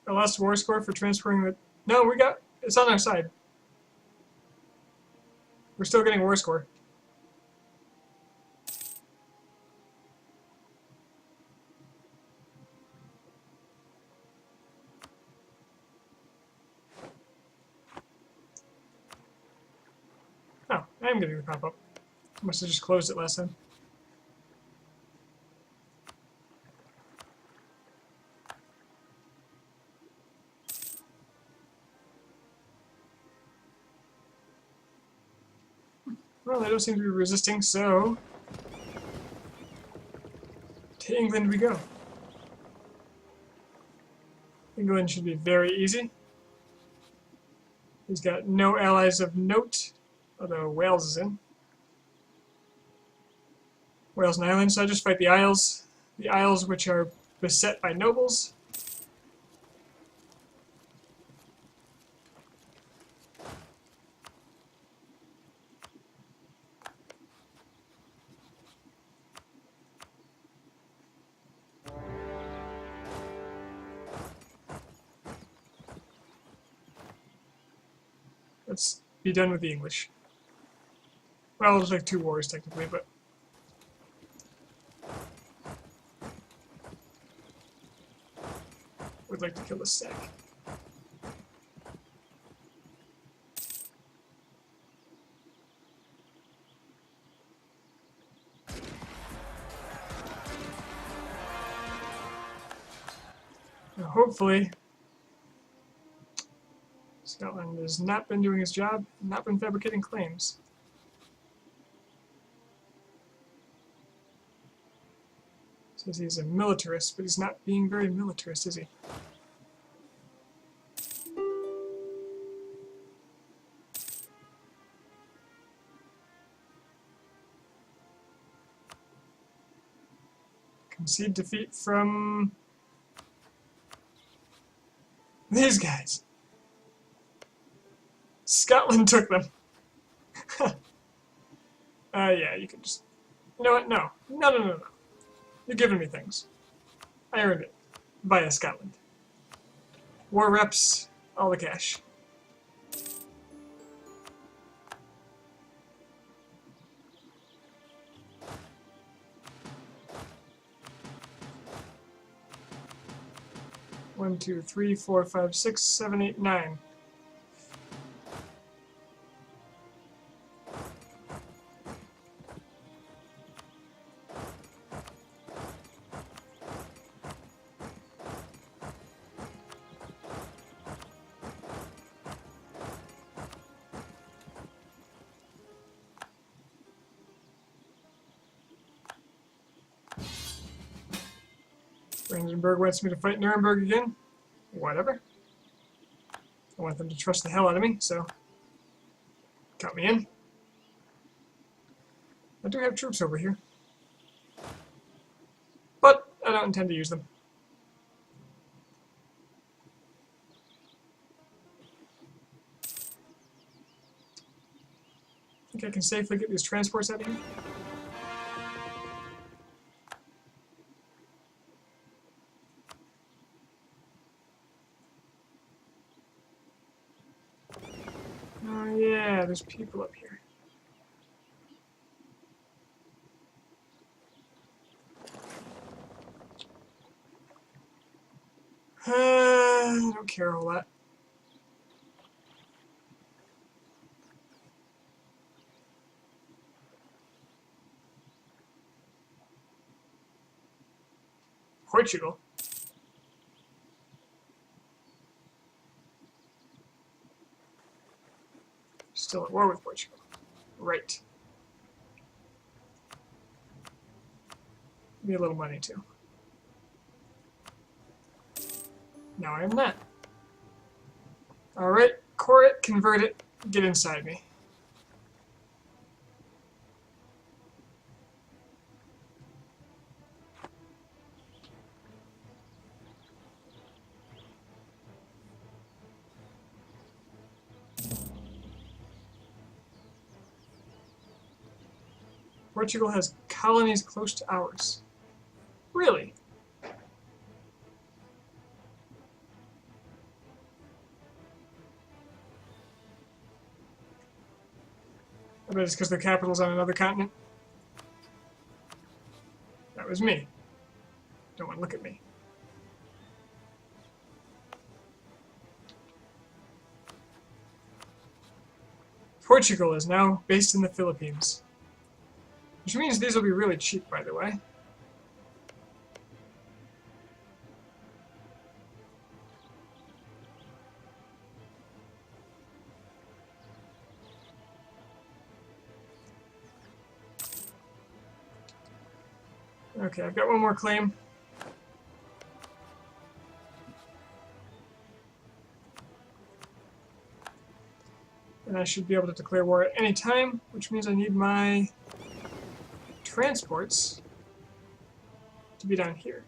I lost war score for transferring the... No, we got... It's on our side. We're still getting war score. Oh, I am getting the pop-up. Must have just closed it last time. Well, they don't seem to be resisting, so to England we go. England should be very easy. He's got no allies of note, although Wales is in. Wales and Ireland, so I just fight the Isles. The Isles which are beset by nobles. Let's be done with the English. Well, there's like 2 wars technically, but would like to kill this stack. Now, hopefully, Scotland has not been doing his job, not been fabricating claims. Says he's a militarist, but he's not being very militarist, is he? Concede defeat from these guys. Scotland took them. Yeah, you can just... You know what? No. No. You're giving me things. I earned it. Via Scotland. War reps, all the cash. One, two, three, four, five, 6, 7, 8, 9. Brandenburg wants me to fight Nuremberg again. Whatever. I want them to trust the hell out of me, so count me in. I do have troops over here, but I don't intend to use them. Think I can safely get these transports out of here? Oh yeah, there's people up here. I don't care a whole lot. Portugal? Still at war with Portugal. Right. Give me a little money too. Now I am that. Alright, core it, convert it, get inside me. Portugal has colonies close to ours. Really? I bet it's because their capital's on another continent. That was me. Don't want to look at me. Portugal is now based in the Philippines. Which means these will be really cheap, by the way. Okay, I've got one more claim. And I should be able to declare war at any time, which means I need my transports to be down here.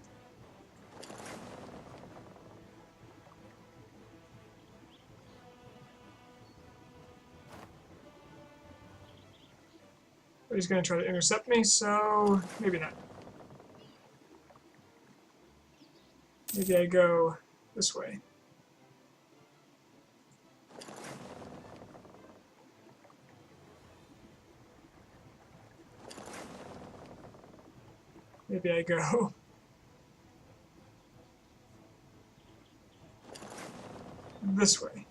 But he's going to try to intercept me, so maybe not. Maybe I go this way. Maybe I go this way.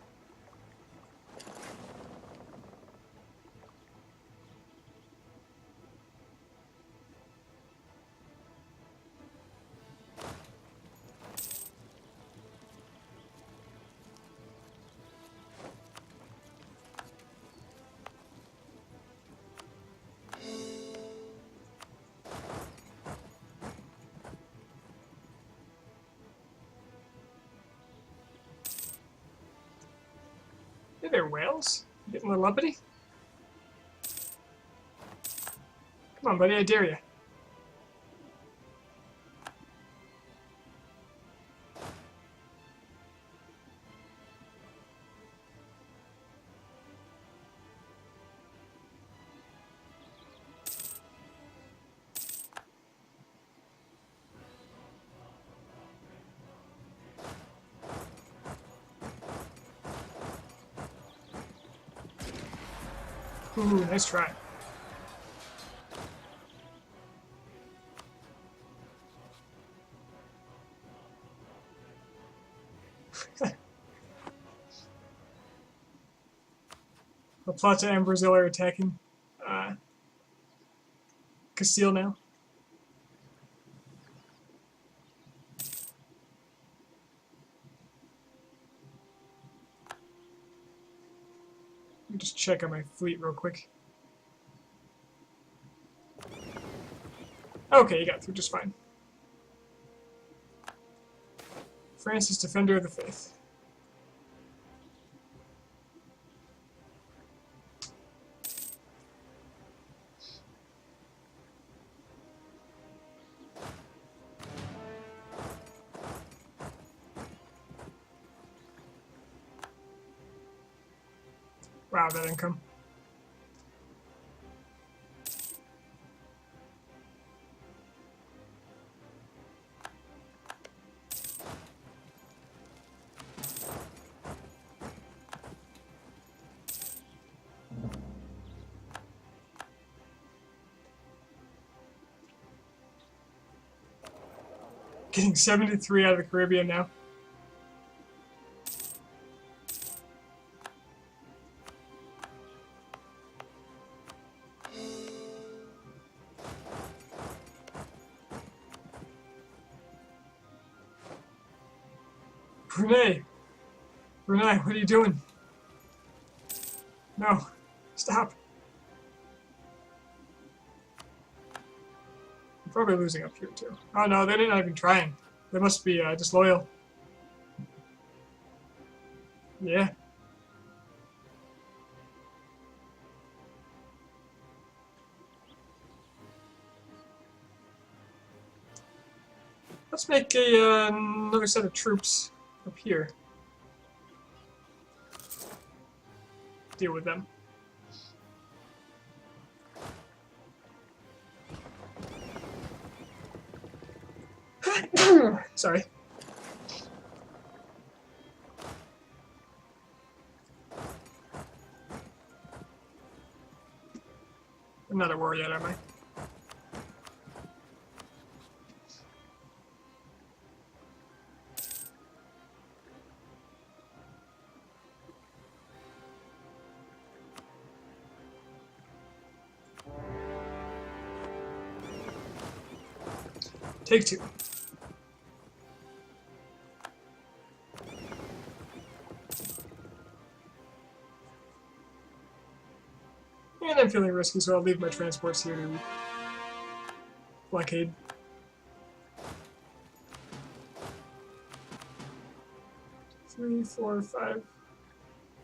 Hey there, whales. Getting a little uppity? Come on, buddy, I dare you. Ooh, nice try. La Plata and Brazil are attacking Castile now. Let me just check on my fleet real quick. Okay, you got through just fine. France is Defender of the Faith. Wow, that income. Getting 73 out of the Caribbean now. Brunei! Brunei, what are you doing? No. Stop. I'm probably losing up here too. Oh no, they're not even trying. They must be disloyal. Yeah. Let's make another set of troops up here. Deal with them. Sorry. I'm not at war yet, am I? Take two. And I'm feeling risky, so I'll leave my transports here to blockade. 3, 4, 5,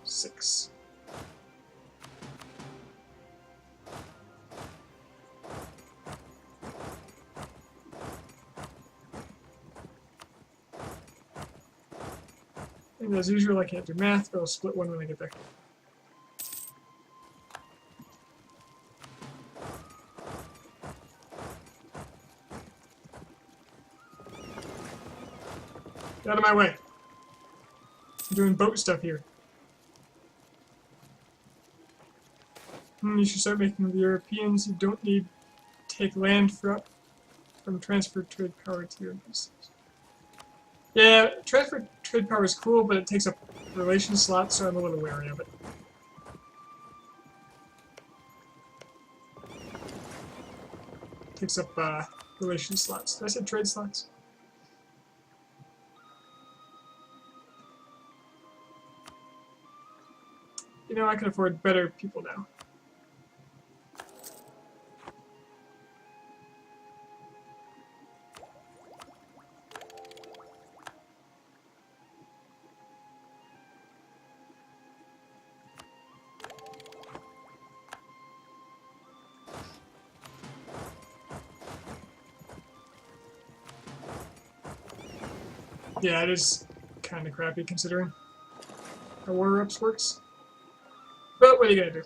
6. And as usual, I can't do math, but I'll split one when I get there. Get out of my way. I'm doing boat stuff here. You should start making the Europeans who don't need take land from transfer trade power to your business. Yeah, transfer trade power is cool, but it takes up relation slots, so I'm a little wary of it. Takes up relation slots. Did I say trade slots? You know, I can afford better people now. Yeah, it is kind of crappy considering how War Reps works. But what are you gonna do?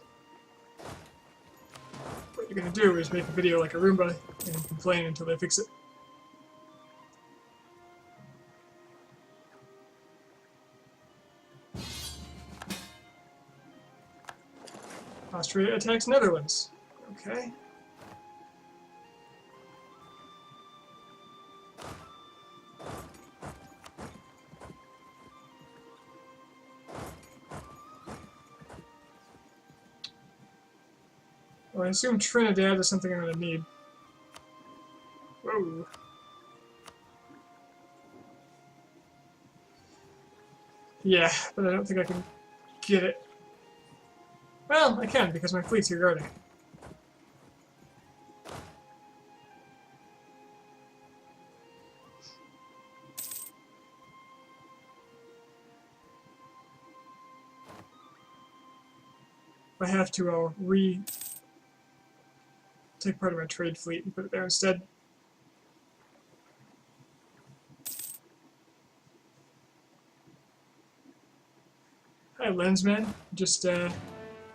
What you're gonna do is make a video like a Roomba and complain until they fix it. Austria attacks Netherlands. Okay. Well, I assume Trinidad is something I'm going to need. Whoa. Yeah, but I don't think I can get it. Well, I can, because my fleet's here guarding. If I have to, I'll take part of my trade fleet and put it there instead. Hi, Lensman. Just, you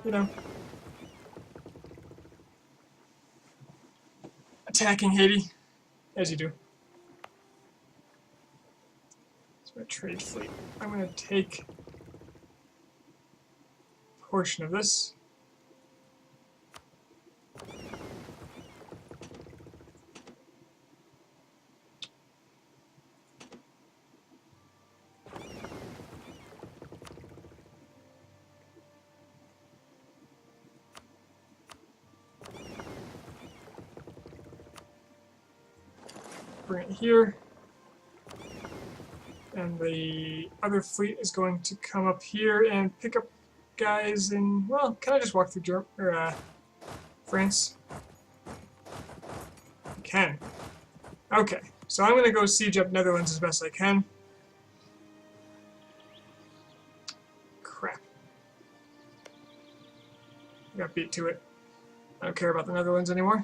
know, attacking Haiti, as you do. It's my trade fleet. I'm going to take a portion of this. Bring it here. And the other fleet is going to come up here and pick up guys in, well, can I just walk through France? I can. Okay, so I'm going to go siege up Netherlands as best I can. Crap. I got beat to it. I don't care about the Netherlands anymore.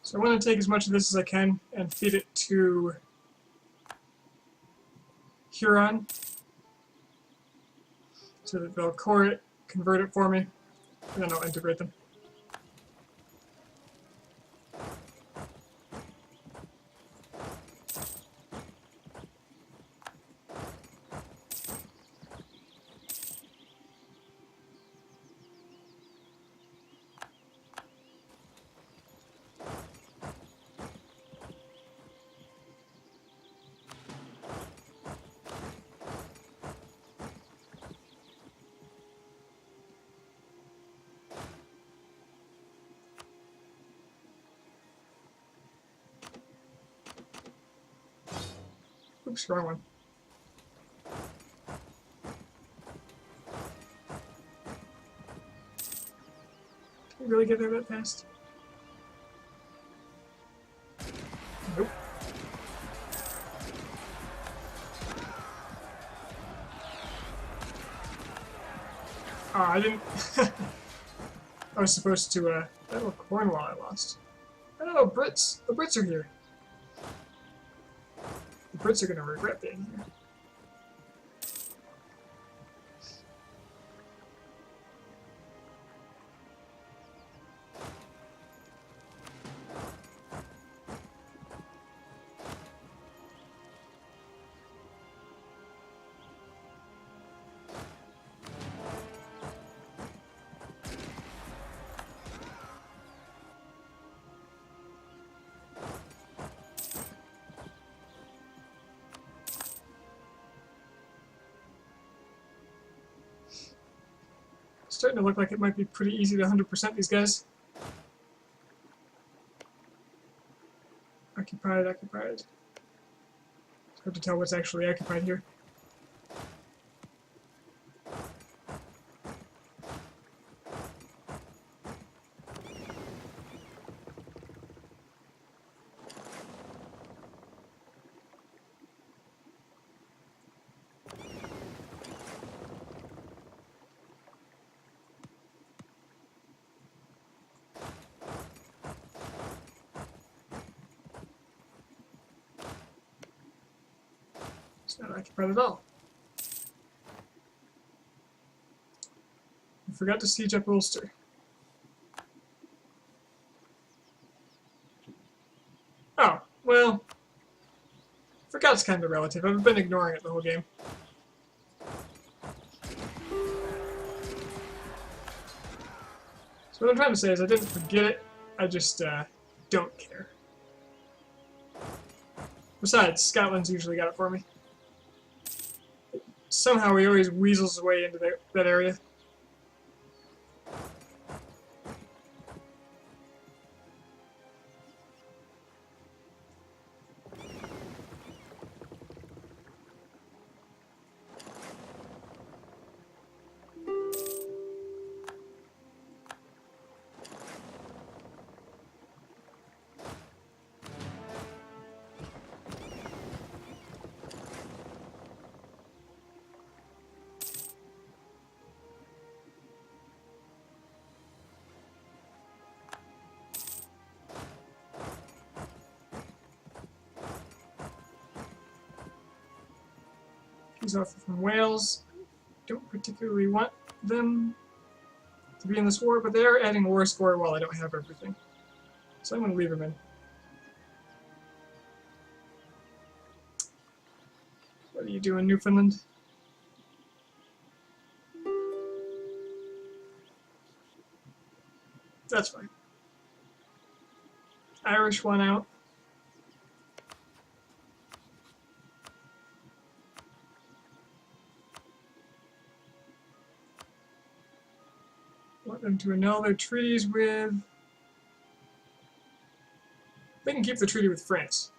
So I want to take as much of this as I can and feed it to Huron so that they'll core it, convert it for me, and then I'll integrate them. Oops, wrong one. Can you really get there that fast? Nope. I didn't... I was supposed to, that little Cornwall I lost. Oh, Brits! The Brits are here! The Brits are gonna regret being here. Starting to look like it might be pretty easy to 100% these guys. Occupied, occupied. It's hard to tell what's actually occupied here. It's not occupied at all. I forgot to siege up Ulster. Oh, well, forgot's kind of relative. I've been ignoring it the whole game. So what I'm trying to say is I didn't forget it, I just don't care. Besides, Scotland's usually got it for me. Somehow he always weasels his way into that area. He's off from Wales. Don't particularly want them to be in this war, but they are adding war score while I don't have everything. So I'm going to leave them in. What do you do in Newfoundland? That's fine. Irish one out. Want them to annul their treaties with... They can keep the treaty with France.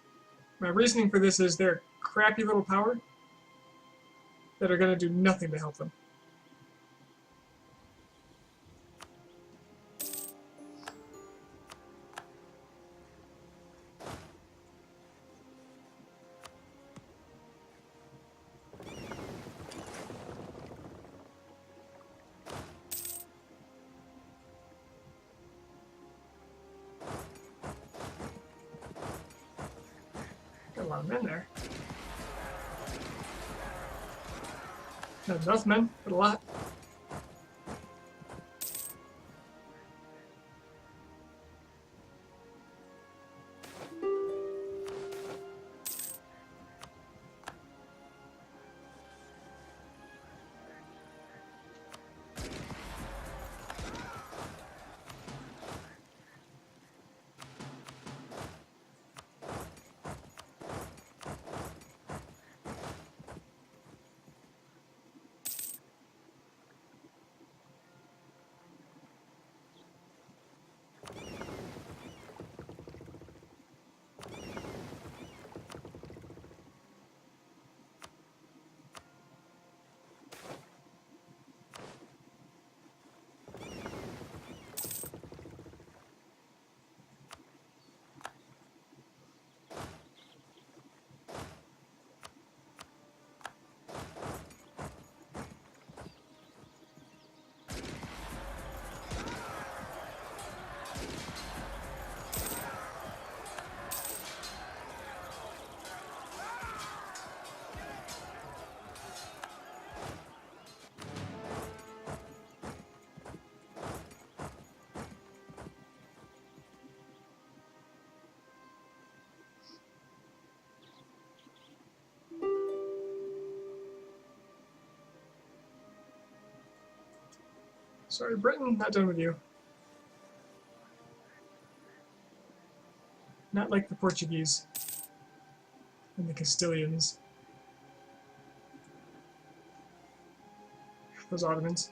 My reasoning for this is they're a crappy little power that are going to do nothing to help them. Got a lot of men there. Not enough men, but a lot. Sorry, Britain, not done with you. Not like the Portuguese and the Castilians. Those Ottomans.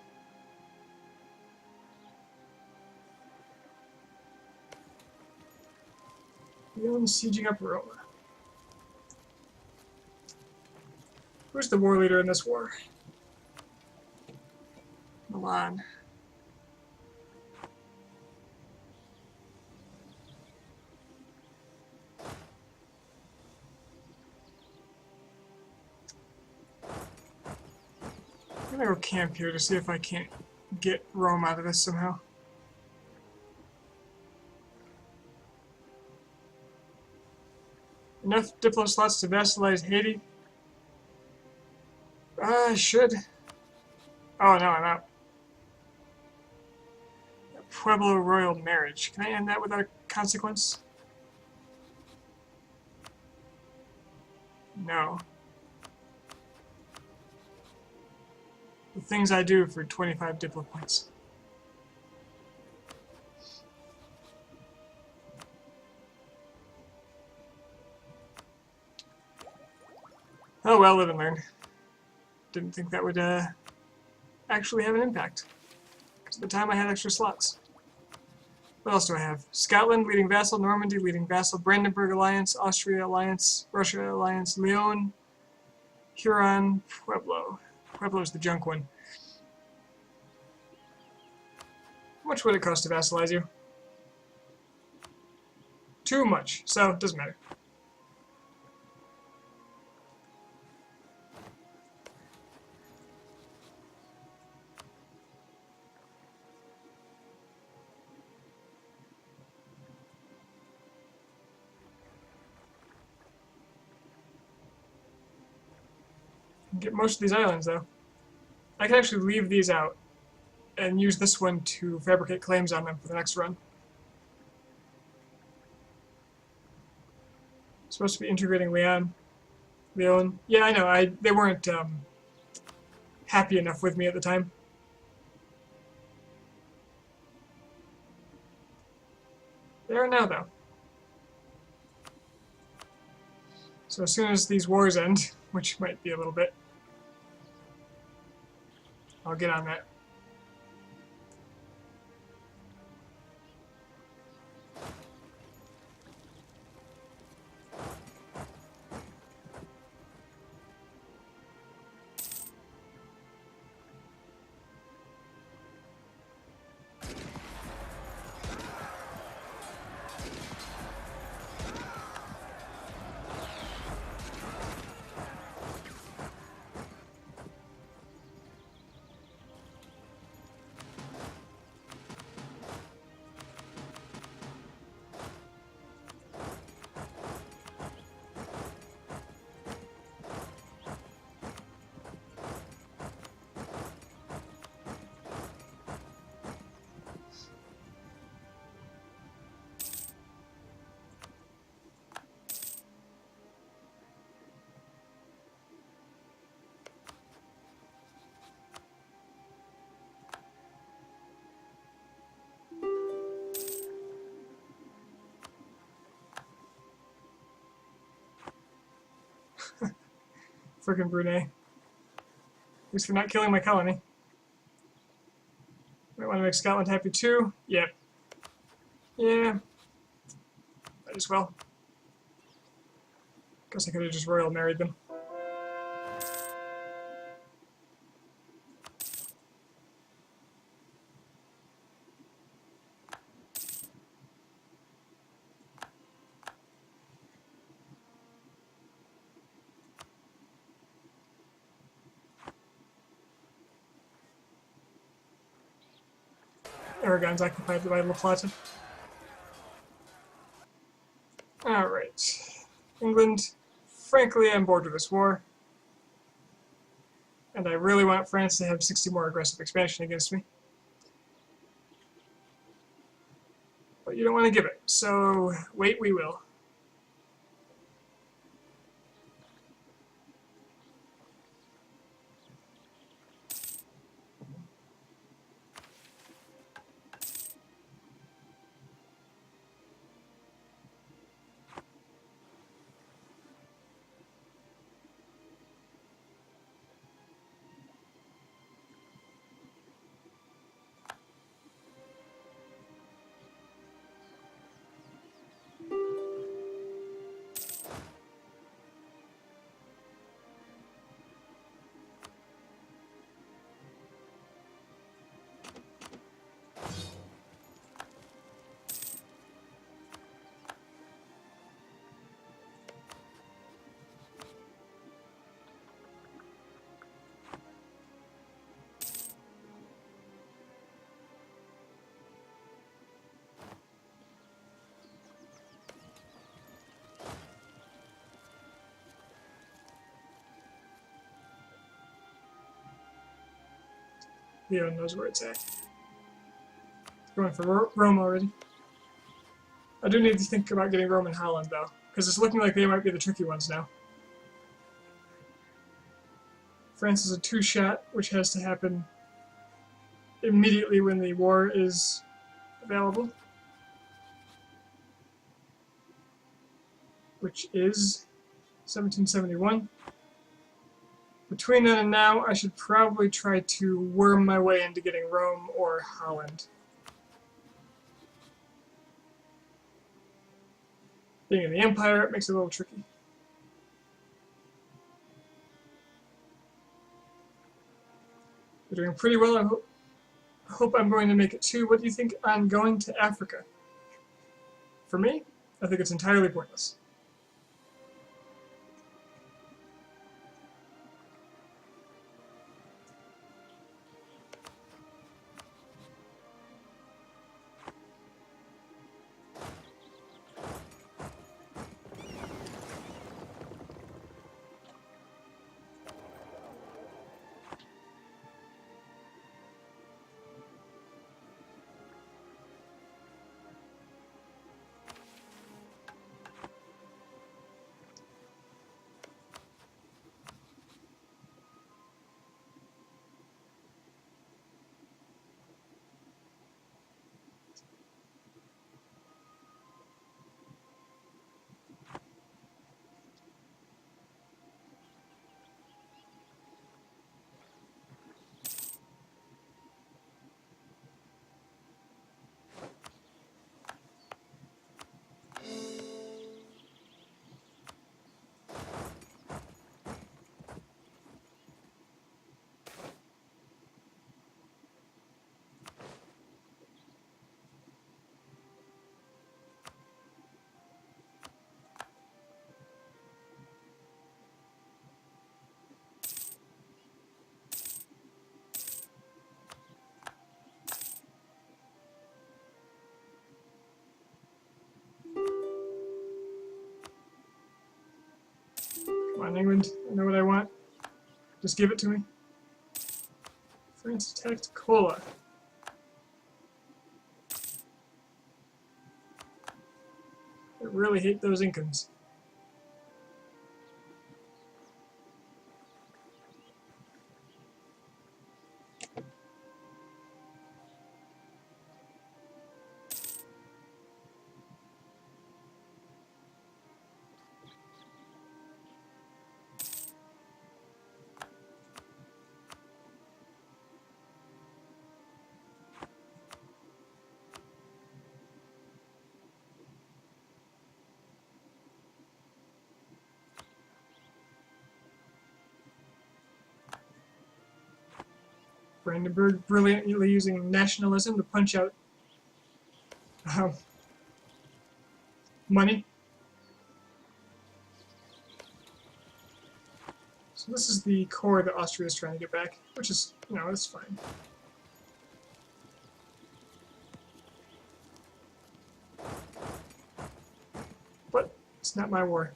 Leon sieging up Rome. Who's the war leader in this war? Milan. I'm gonna go camp here to see if I can't get Rome out of this somehow. Enough diplo slots to vassalize Haiti? I should. Oh no, I'm out. Pueblo royal marriage. Can I end that without consequence? No. The things I do for 25 diplo points. Oh well, live and learn. Didn't think that would actually have an impact. Because at the time I had extra slots. What else do I have? Scotland, leading vassal. Normandy, leading vassal. Brandenburg Alliance. Austria Alliance. Russia Alliance. Leon. Huron. Pueblo. Pueblo's the junk one. How much would it cost to vassalize you? Too much, so it doesn't matter. Get most of these islands, though. I can actually leave these out and use this one to fabricate claims on them for the next run. Supposed to be integrating Leon. Yeah, I know. They weren't happy enough with me at the time. They are now, though. So as soon as these wars end, which might be a little bit, I'll get on that. Frickin' Brunei. At least for not killing my colony. Might want to make Scotland happy too. Yep. Yeah. Might as well. Guess I could have just royal married them. Aragon's occupied by La Plata. Alright. England. Frankly, I'm bored with this war. And I really want France to have 60 more aggressive expansion against me. But you don't want to give it, so wait we will. Leo knows where it's at. Going for Rome already. I do need to think about getting Rome and Holland, though, because it's looking like they might be the tricky ones now. France is a two-shot, which has to happen immediately when the war is available, which is 1771. Between then and now, I should probably try to worm my way into getting Rome or Holland. Being in the Empire, it makes it a little tricky. We're doing pretty well. I hope I'm going to make it too. What do you think on going to Africa? For me, I think it's entirely pointless. Come on, England. I know what I want. Just give it to me. France attacked Kola. I really hate those Incans. Brandenburg brilliantly using nationalism to punch out money. So this is the core that Austria is trying to get back, which is, you know, it's fine. But it's not my war.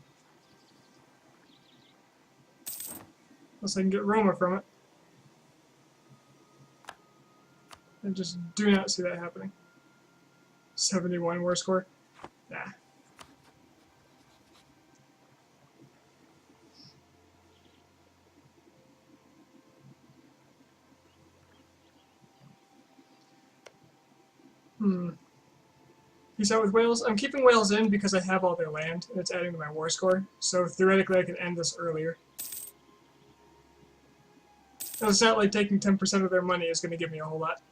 Unless I can get Roma from it. I just do not see that happening. 71 war score? Nah. Peace out with Wales. I'm keeping Wales in because I have all their land, and it's adding to my war score. So theoretically I can end this earlier. And it's not like taking 10% of their money is going to give me a whole lot.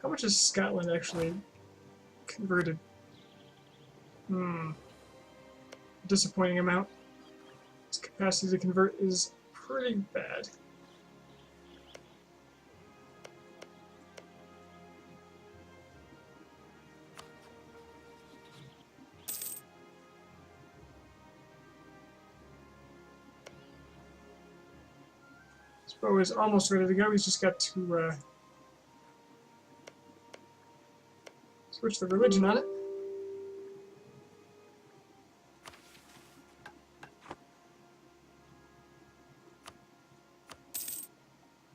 How much is Scotland actually converted? Disappointing amount. Its capacity to convert is pretty bad. Bow is almost ready to go. He's just got to switch the religion on it.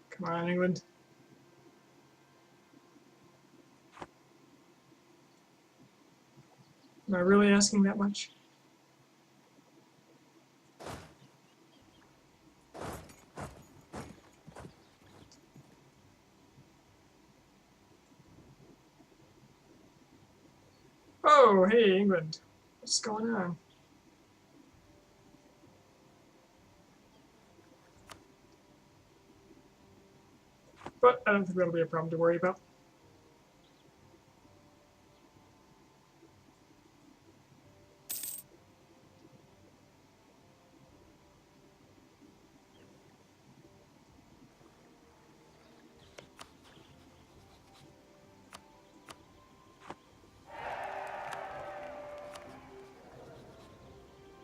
Come on, England. Am I really asking that much? Oh, hey, England. What's going on? But I don't think that'll be a problem to worry about.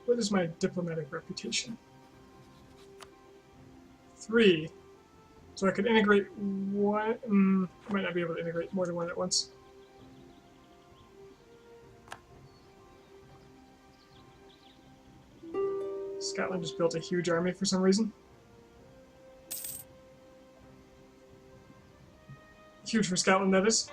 What is my diplomatic reputation? 3. So I could integrate one. I might not be able to integrate more than one at once. Scotland just built a huge army for some reason. Huge for Scotland, that is.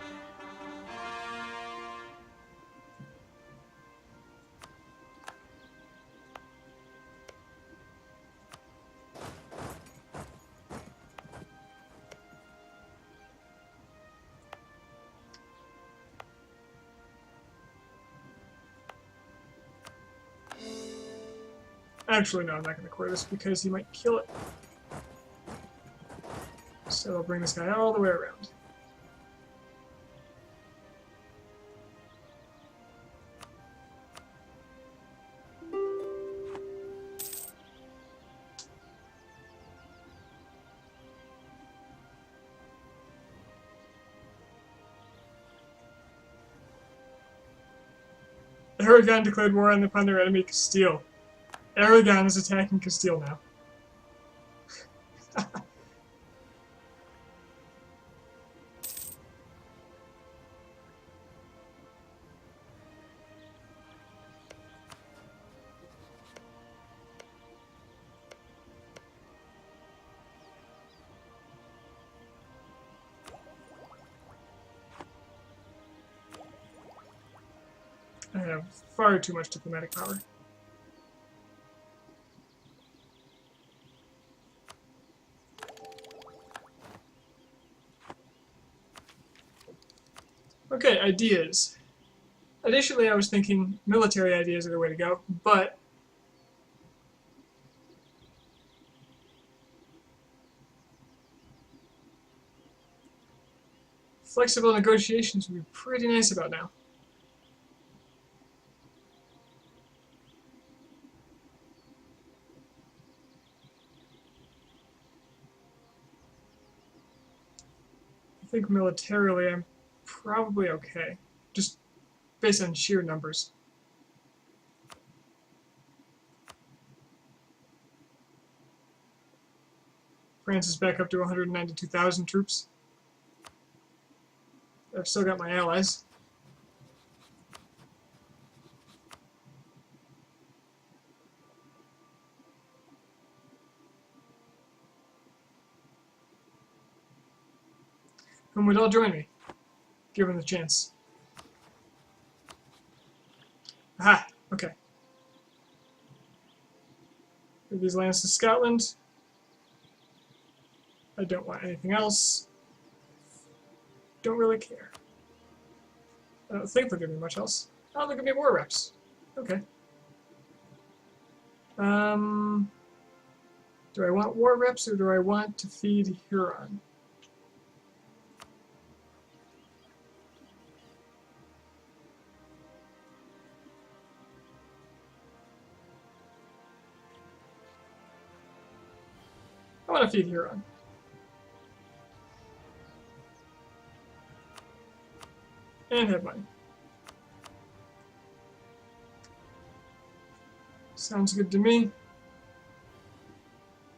Actually, no, I'm not going to core this because he might kill it. So I'll bring this guy all the way around. Aragon declared war upon their enemy Castile. Aragon is attacking Castile now. I have far too much diplomatic power. Okay, ideas. Initially, I was thinking military ideas are the way to go, but flexible negotiations would be pretty nice about now. I think militarily I'm probably okay, just based on sheer numbers. France is back up to 192,000 troops. I've still got my allies. Whom would all join me, given the chance? Aha! Okay. Give these lands to Scotland. I don't want anything else. Don't really care. I don't think they'll give me much else. Oh, they'll give me war reps. Okay. Do I want war reps or do I want to feed Huron? I want to feed Huron. And have money. Sounds good to me.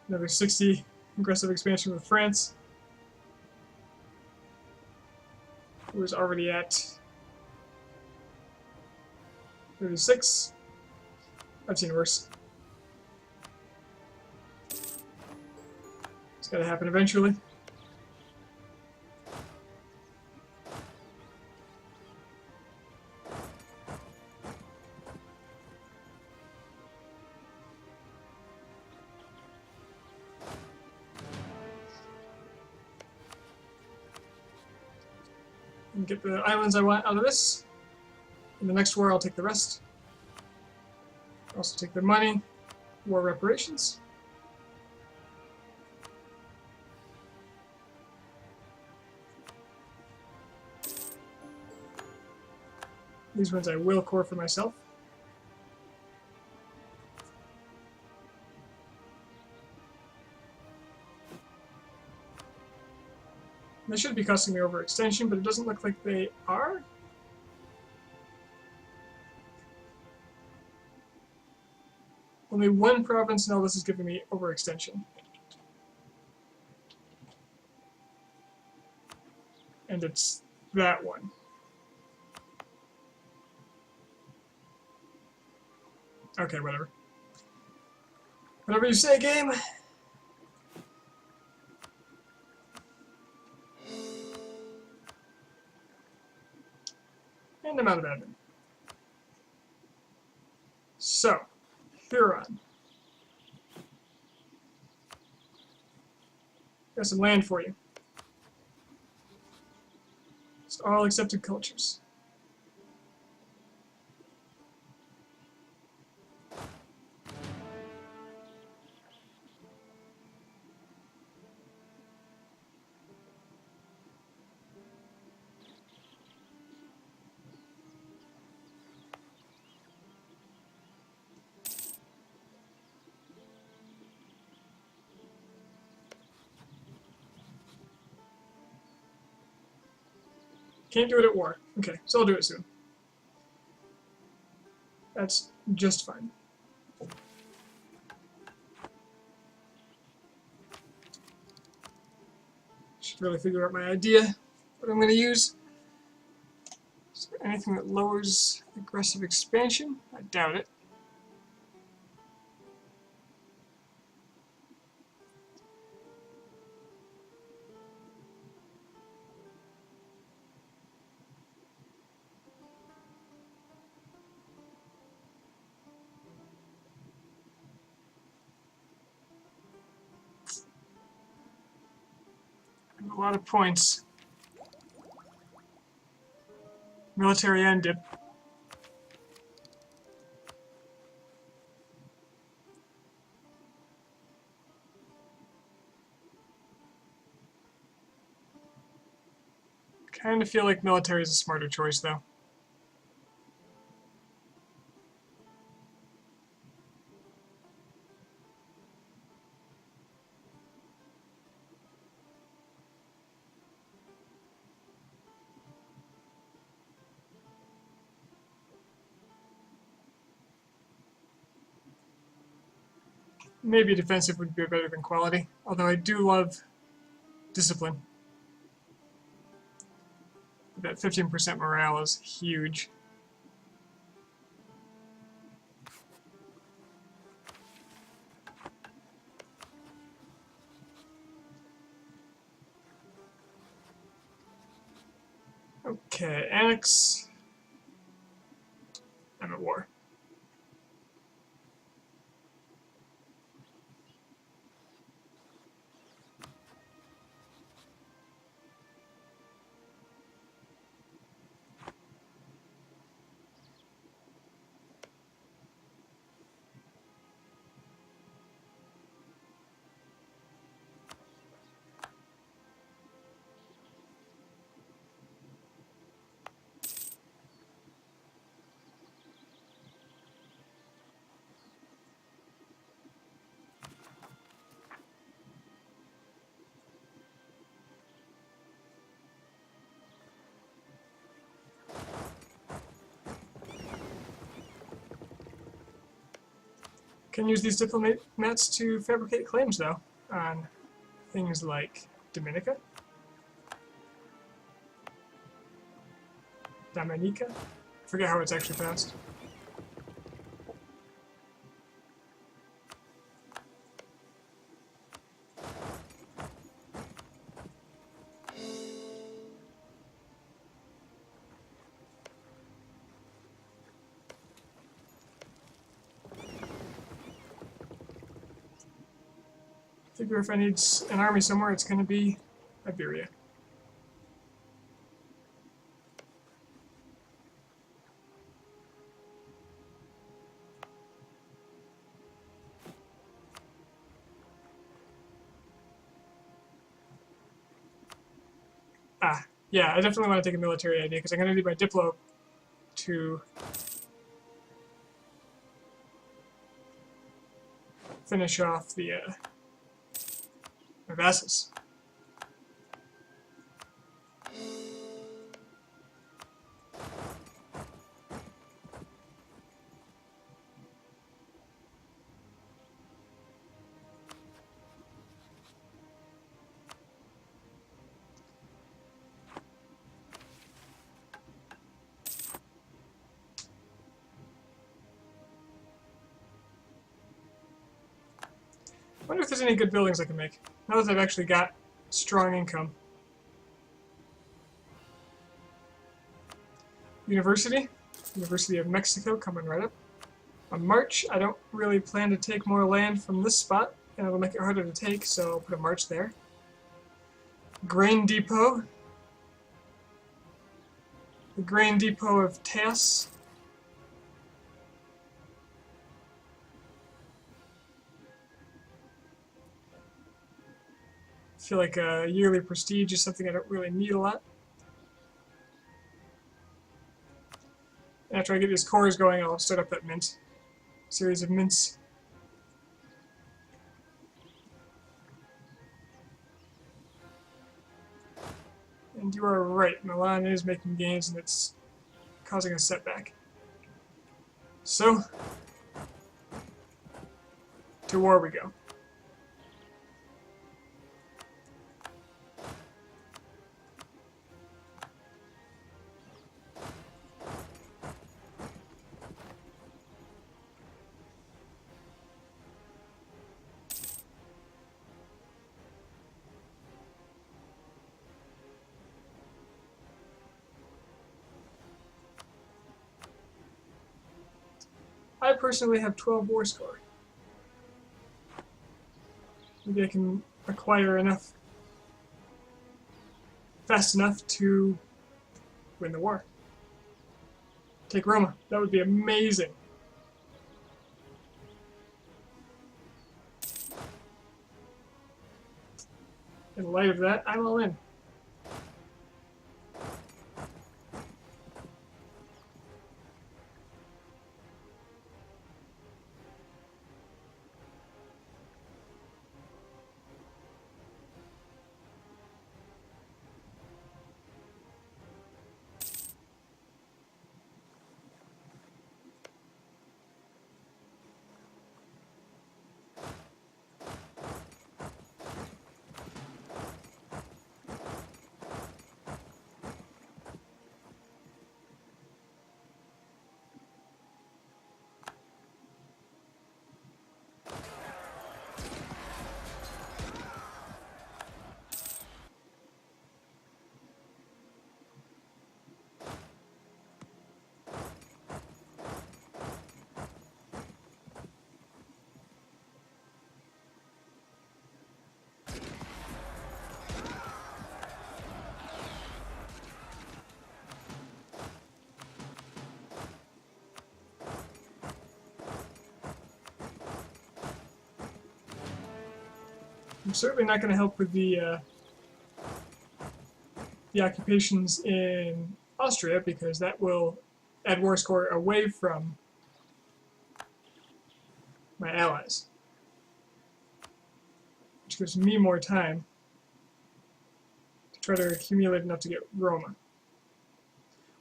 Another 60 aggressive expansion with France, who is already at 36. I've seen worse. It's got to happen eventually. And get the islands I want out of this. In the next war, I'll take the rest. Also take the money, war reparations. These ones I will core for myself. They should be costing me overextension, but it doesn't look like they are. Only one province, now this is giving me overextension. And it's that one. Okay, whatever. Whatever you say, game. And I'm out of admin. So, Huron. Got some land for you. It's all accepted cultures. Can't do it at war. Okay, so I'll do it soon. That's just fine. Should really figure out my idea, what I'm going to use. Is there anything that lowers aggressive expansion? I doubt it. A lot of points. Military and dip. Kind of feel like military is a smarter choice, though. Maybe defensive would be better than quality, although I do love discipline. That 15% morale is huge. Okay, annex. I'm at war. Can use these diplomats to fabricate claims, though, on things like Dominica, Dominica, I forget how it's actually pronounced. Figure if I need an army somewhere, it's going to be Iberia. Yeah, I definitely want to take a military idea because I'm going to need my Diplo to finish off the my vassals. I wonder if there's any good buildings I can make, now that I've actually got strong income. University of Mexico coming right up. On March, I don't really plan to take more land from this spot, and it'll make it harder to take, so I'll put a march there. Grain Depot. The Grain Depot of Taos. I feel like a yearly prestige is something I don't really need a lot. After I get these cores going, I'll start up that mint. Series of mints. And you are right, Milan is making gains and it's causing a setback. So, to war we go. I personally have 12 war score. Maybe I can acquire enough fast enough to win the war. Take Roma. That would be amazing. In light of that, I'm all in. I'm certainly not going to help with the occupations in Austria because that will add war score away from my allies, which gives me more time to try to accumulate enough to get Roma,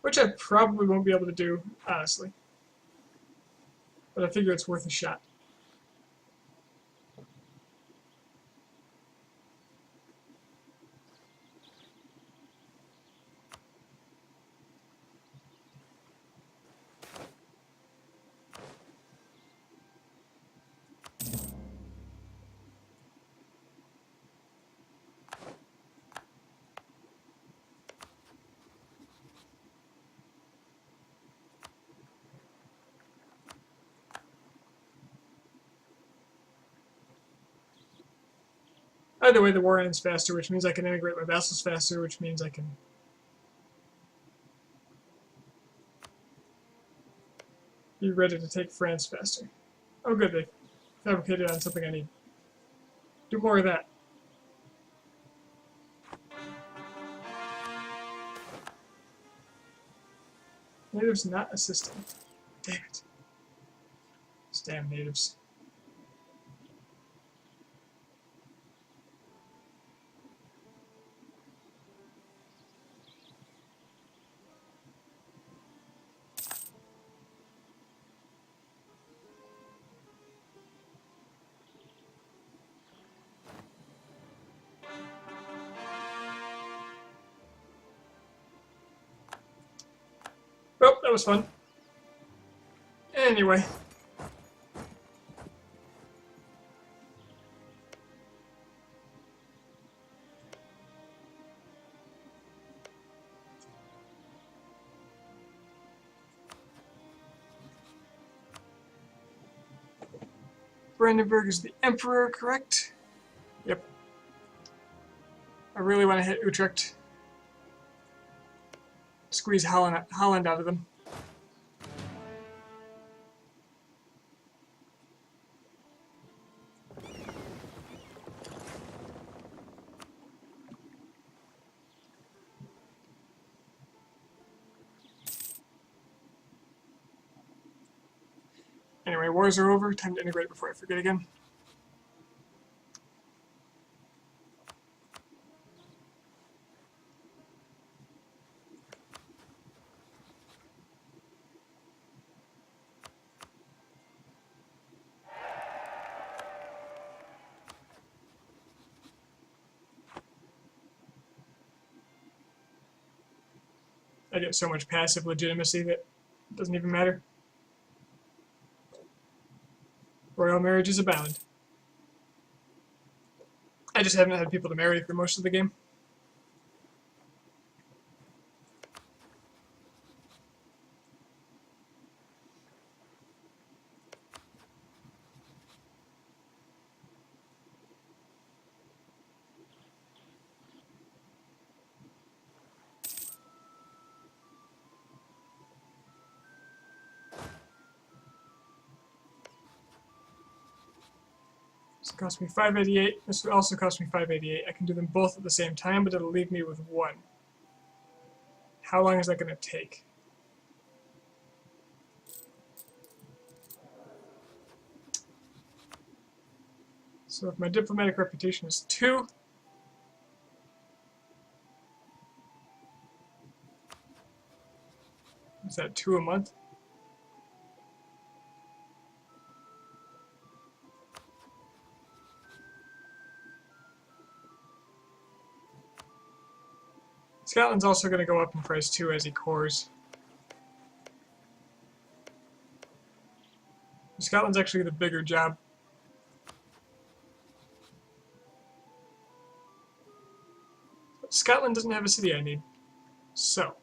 which I probably won't be able to do, honestly, but I figure it's worth a shot. Either way, the war ends faster, which means I can integrate my vassals faster, which means I can be ready to take France faster. Oh good, they fabricated on something I need. Do more of that. Natives not assisting. Damn it. These damn natives. Well, that was fun. Anyway. Brandenburg is the emperor, correct? Yep. I really want to hit Utrecht. Squeeze Holland out of them. Anyway, wars are over. Time to integrate before I forget again. I get so much passive legitimacy that it doesn't even matter. Royal marriages abound. I just haven't had people to marry for most of the game. This cost me 588. This would also cost me 588. I can do them both at the same time, but it'll leave me with one. How long is that going to take? So if my diplomatic reputation is 2, is that 2 a month? Scotland's also going to go up in price too as he cores. Scotland's actually the bigger job. But Scotland doesn't have a city I need. So.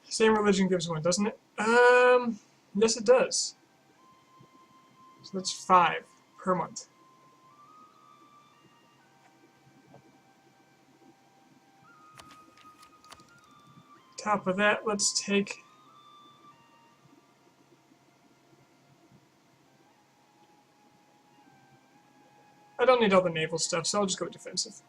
Same religion gives one, doesn't it? Yes it does. So that's 5 per month. Top of that, let's take I don't need all the naval stuff, so I'll just go defensive.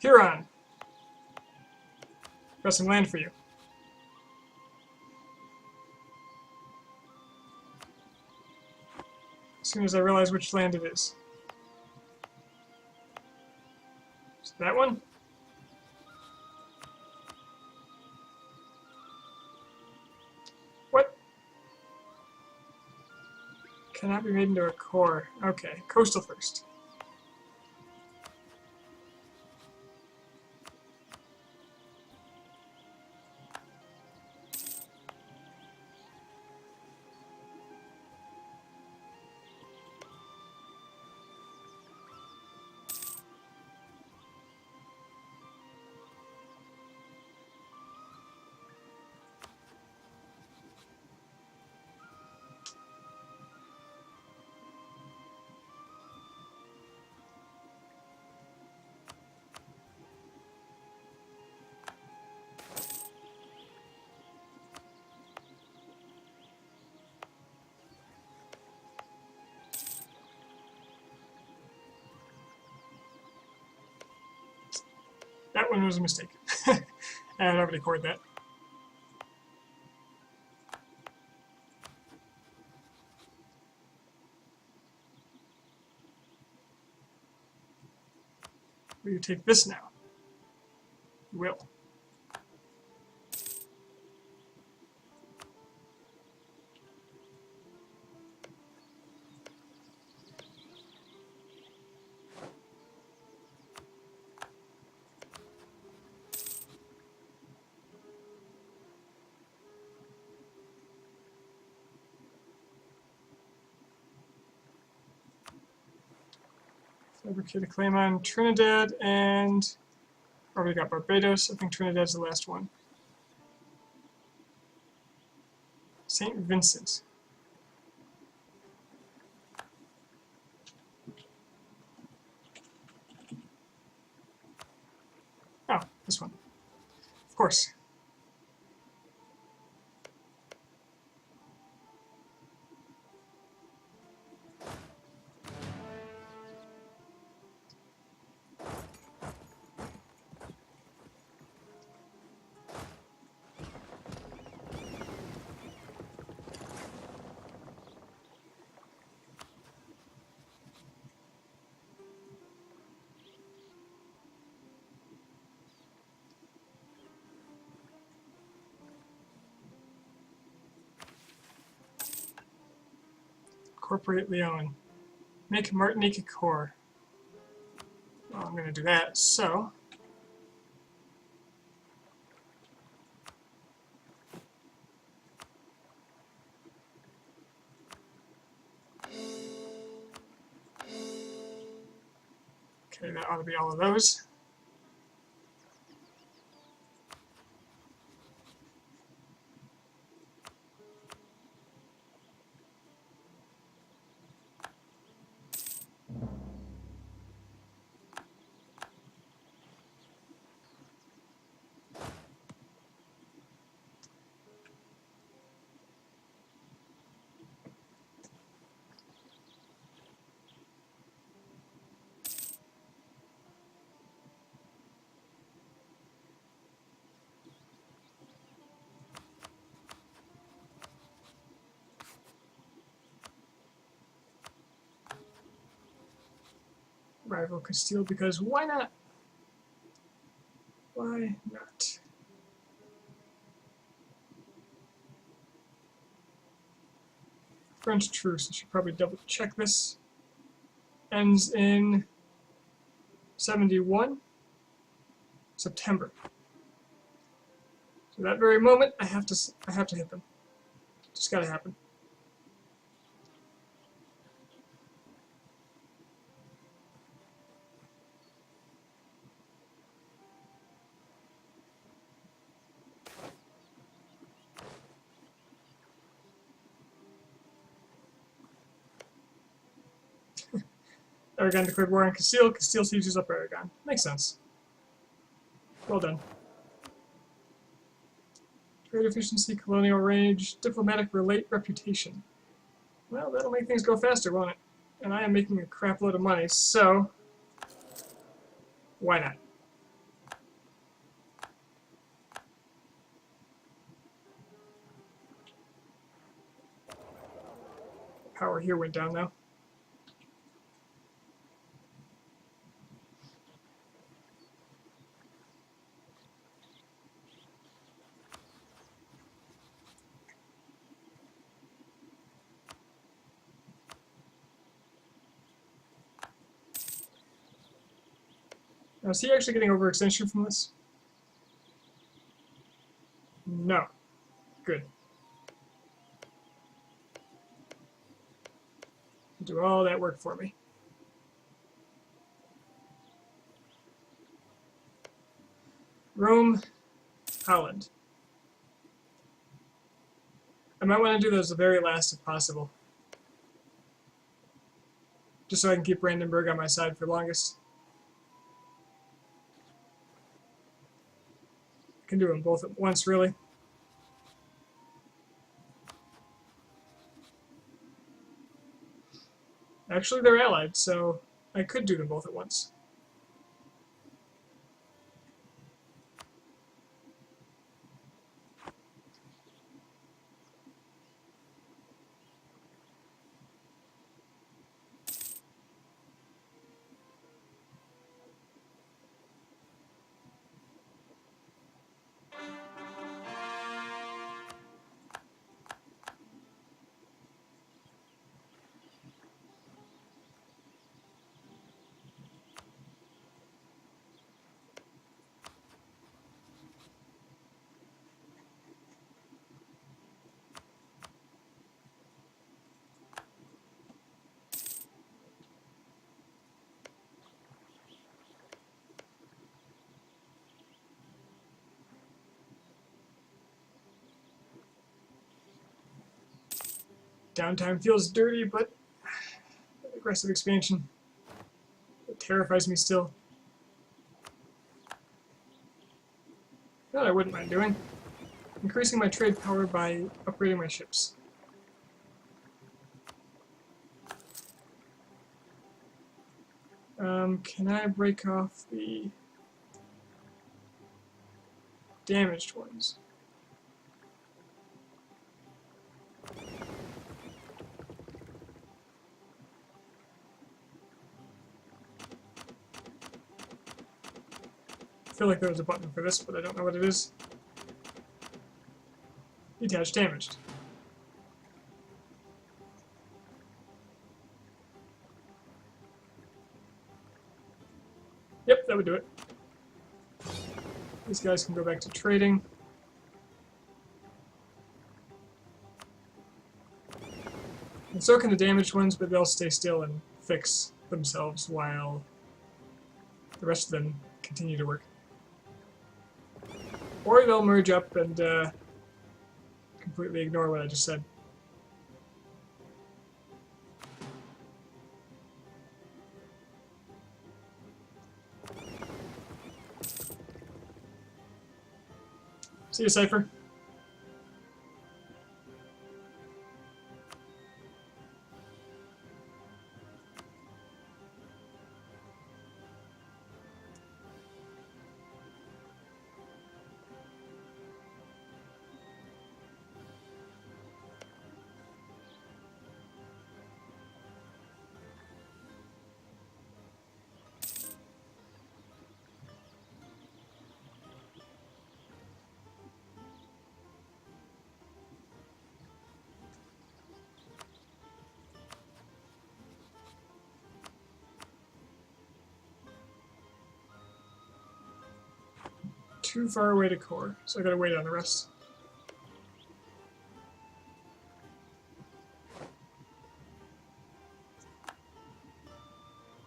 Huron. Got some land for you. As soon as I realize which land it is. That one? What? Cannot be made into a core. Okay, coastal first. That one was a mistake. And I'd already cored that. Will you take this now? You will. Fabricate a claim on Trinidad, and already got Barbados. I think Trinidad's the last one. St. Vincent. Oh, this one. Of course. Incorporate Leon. Make Martinique a core. Well, I'm going to do that, so... Okay, that ought to be all of those. Rival Castile, because why not? Why not? French truce. I should probably double check this. Ends in 71 September. So that very moment, I have to hit them. Just gotta happen. Aragon declared war on Castile. Castile sieges up Aragon. Makes sense. Well done. Trade efficiency, colonial range, diplomatic reputation. Well, that'll make things go faster, won't it? And I am making a crap load of money, so why not? Power here went down, though. Now, is he actually getting overextension from this? No. Good. Do all that work for me. Rome, Holland. I might want to do those the very last if possible. Just so I can keep Brandenburg on my side for longest. I can do them both at once, really. Actually, they're allied, so I could do them both at once. Downtime feels dirty, but aggressive expansion. It terrifies me still. That I wouldn't mind doing. Increasing my trade power by upgrading my ships. Can I break off the damaged ones? I feel like there was a button for this, but I don't know what it is. Detach damaged. Yep, that would do it. These guys can go back to trading. And so can the damaged ones, but they'll stay still and fix themselves while the rest of them continue to work. Or they'll merge up and completely ignore what I just said. See you, Cypher. Too far away to core, so I gotta wait on the rest.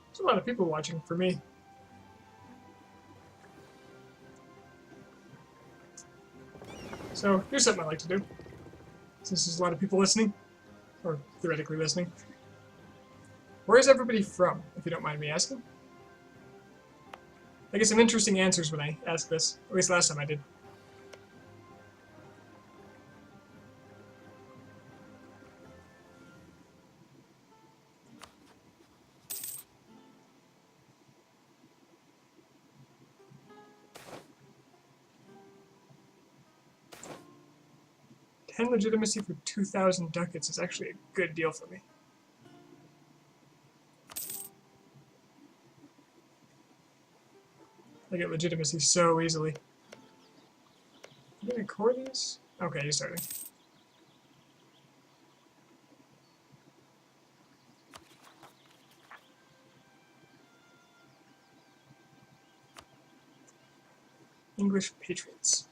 There's a lot of people watching for me. So here's something I like to do, since there's a lot of people listening, or theoretically listening. Where is everybody from, if you don't mind me asking? I get some interesting answers when I ask this, at least last time I did. Ten legitimacy for 2,000 ducats is actually a good deal for me. I get legitimacy so easily. Did I core these? Okay, you're starting. English patriots.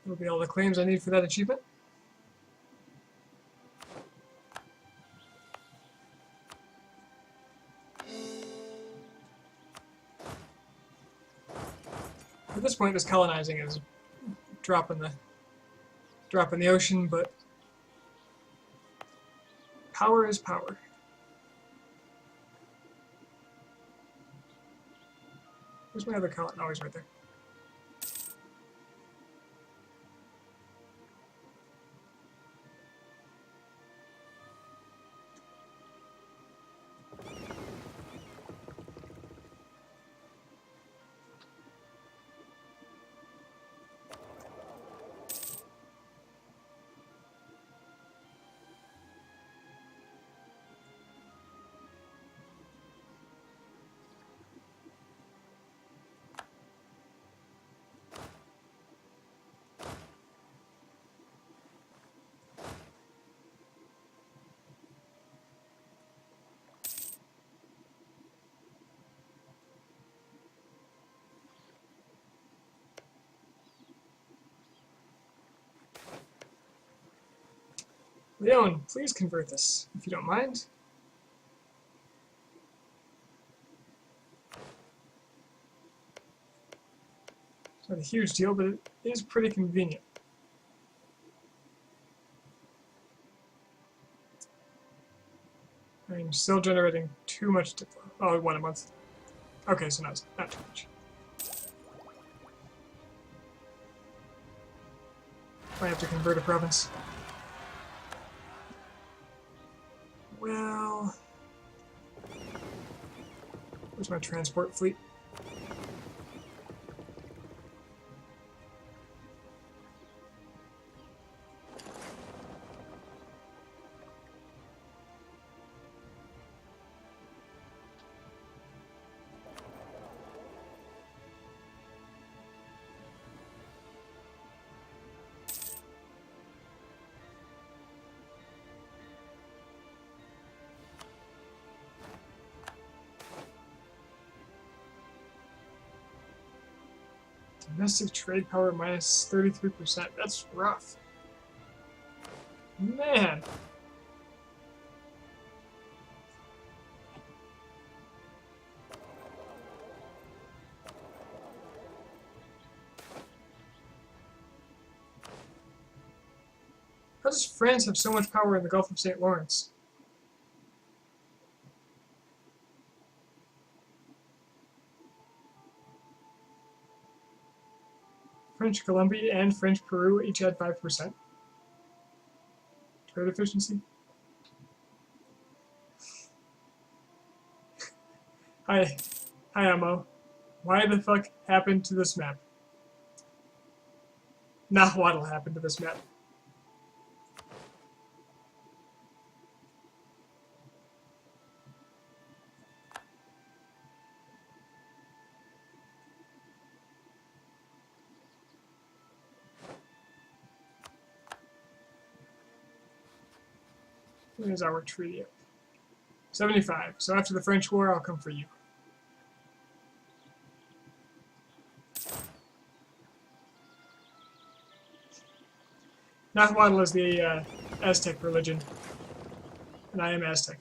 That'll be all the claims I need for that achievement. At this point, this colonizing is drop in the ocean, but power is power. Where's my other colony? Oh, he's right there. Leon, please convert this, if you don't mind. It's not a huge deal, but it is pretty convenient. I'm still generating too much. Oh, 1 a month. Okay, so not too much. I have to convert a province. Well, where's my transport fleet? Domestic trade power minus 33%. That's rough. Man. How does France have so much power in the Gulf of St. Lawrence? French Colombia and French Peru each had 5%. Trade efficiency. Hi, Ammo. Why the fuck happened to this map? Not what'll happen to this map. Where's our treaty? 75. So after the French War, I'll come for you. Nahuatl is the Aztec religion, and I am Aztec.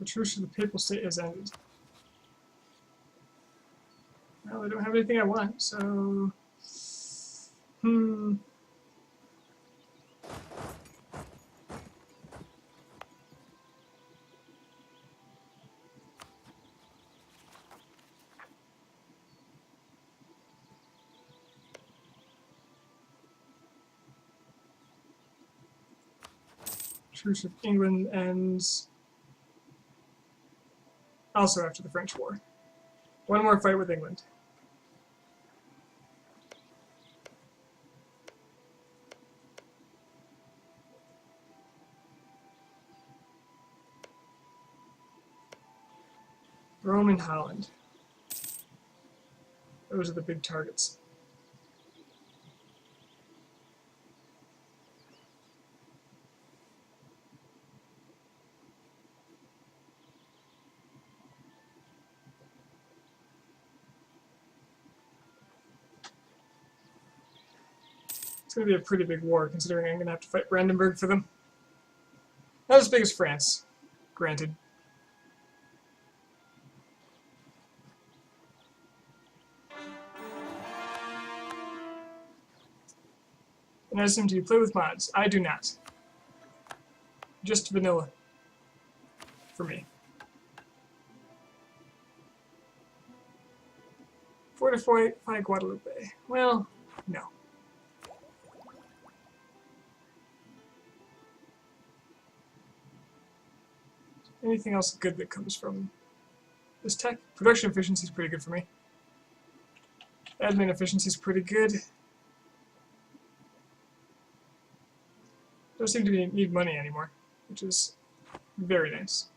The truce of the Papal State has ended. Well, I don't have anything I want, so... Truce with England ends also after the French War. One more fight with England. Rome and Holland. Those are the big targets. It's going to be a pretty big war, considering I'm going to have to fight Brandenburg for them. Not as big as France, granted. And I assume, do you play with mods? I do not. Just vanilla. For me. Fortify Guadalupe. Well, no. Anything else good that comes from this tech? Production efficiency is pretty good for me. Admin efficiency is pretty good. Don't seem to need money anymore, which is very nice.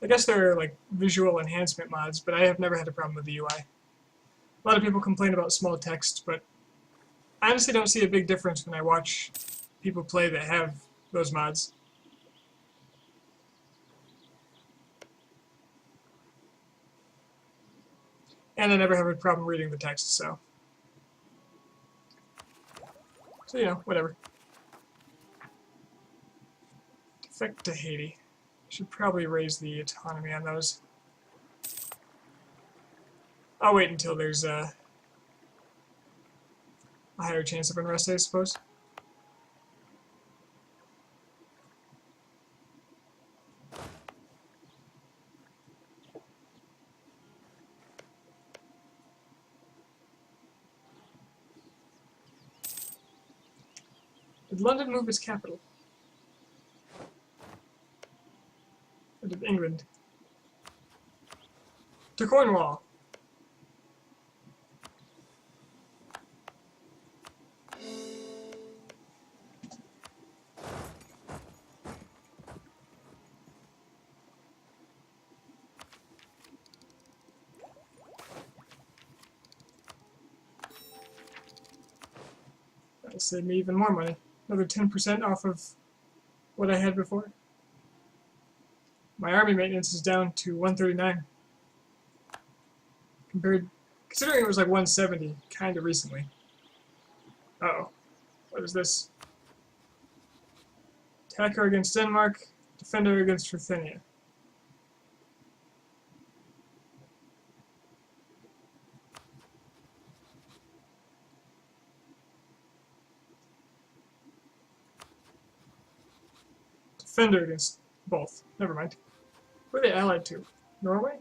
I guess there are like visual enhancement mods, but I have never had a problem with the UI. A lot of people complain about small text, but I honestly don't see a big difference when I watch people play that have those mods. And I never have a problem reading the text, so you know, whatever. Defect to Haiti. Should probably raise the autonomy on those. I'll wait until there's a higher chance of unrest, I suppose. Did London move its capital? Or did England? To Cornwall. That'll save me even more money. Another 10% off of what I had before. My army maintenance is down to 139. Considering it was like 170 kind of recently. Uh-oh. What is this? Attacker against Denmark, defender against Ruthenia. Defender against both. Never mind. Who are they allied to? Norway?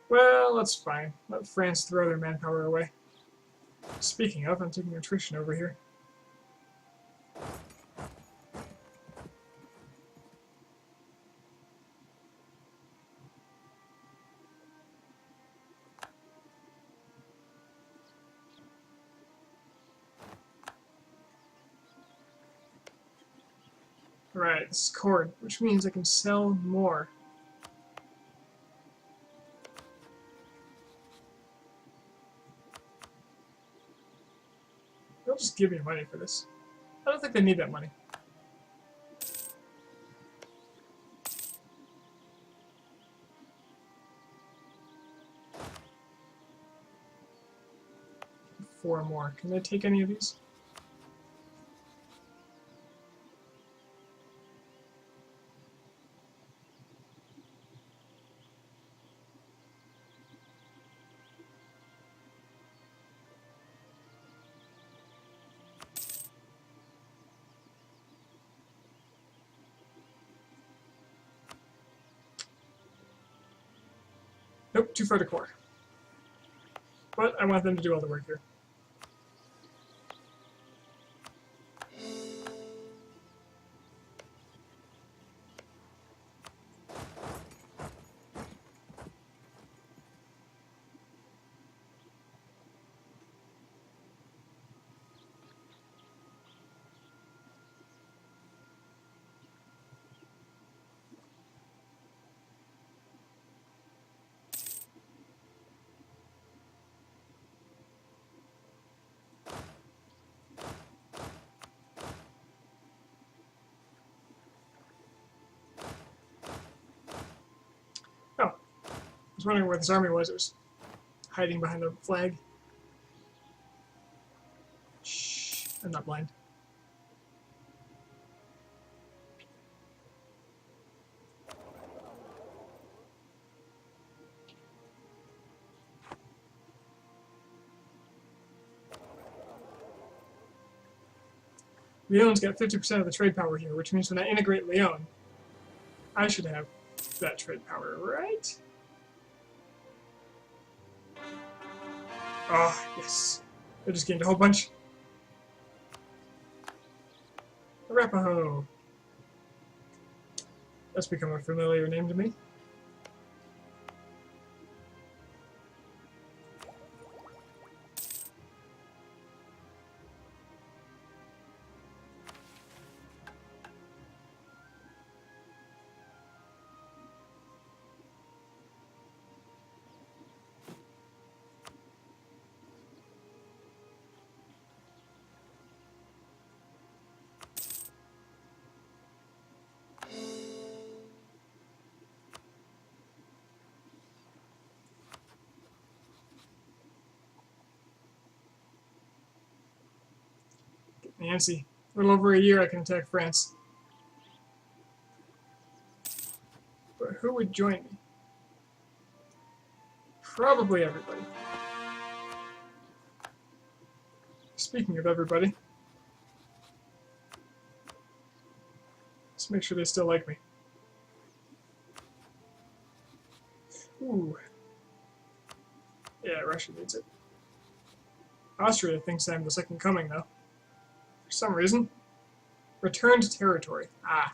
Well, that's fine. Let France throw their manpower away. Speaking of, I'm taking attrition over here. Right, this is cord, which means I can sell more. They'll just give me money for this. I don't think they need that money. Four more. Can they take any of these? Nope, too far to core. But I want them to do all the work here. Oh, I was wondering where this army was. It was hiding behind the flag. Shh, I'm not blind. Leon's got 50% of the trade power here, which means when I integrate Leon, I should have that trade power, right? Ah, oh, yes. I just gained a whole bunch. Arapaho. That's become a familiar name to me. Nancy. A little over a year I can attack France. But who would join me? Probably everybody. Speaking of everybody, let's make sure they still like me. Ooh. Yeah, Russia needs it. Austria thinks I'm the second coming, though. For some reason. Returned territory. Ah.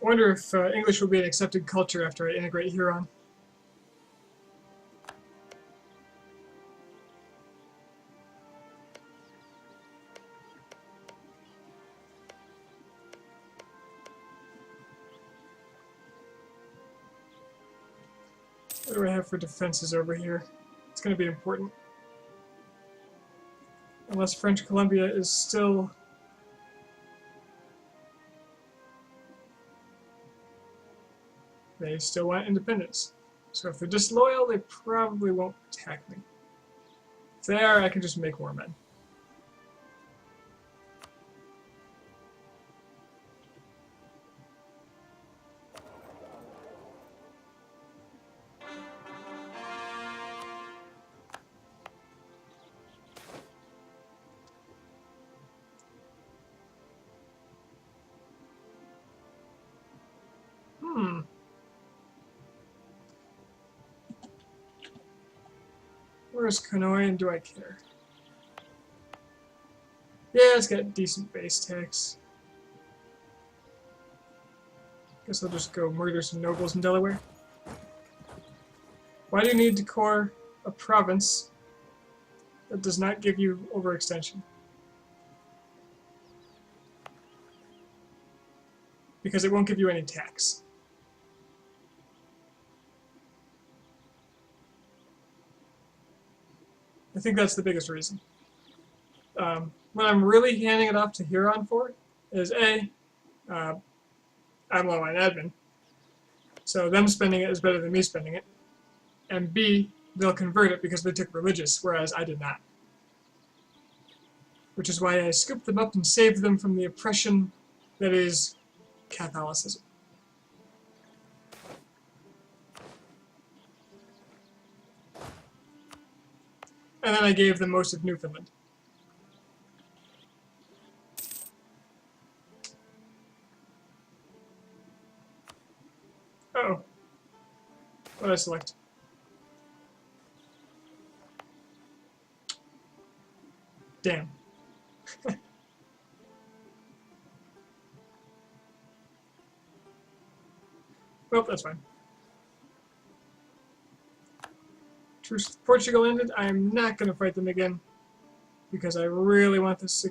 I wonder if English will be an accepted culture after I integrate Huron. What do I have for defenses over here? It's going to be important. Unless French Columbia is still... They still want independence. So if they're disloyal, they probably won't attack me. If they are, I can just make more men. Where's Konoe and do I care? Yeah, it's got decent base tax. Guess I'll just go murder some nobles in Delaware. Why do you need to core a province that does not give you overextension? Because it won't give you any tax. I think that's the biggest reason. What I'm really handing it off to Huron for is A, I'm low on admin, so them spending it is better than me spending it, and B, they'll convert it because they took religious, whereas I did not. Which is why I scooped them up and saved them from the oppression that is Catholicism. And then I gave them most of Newfoundland. Uh-oh. What did I select? Damn. Well, that's fine. Truce with Portugal ended. I am not going to fight them again because I really want this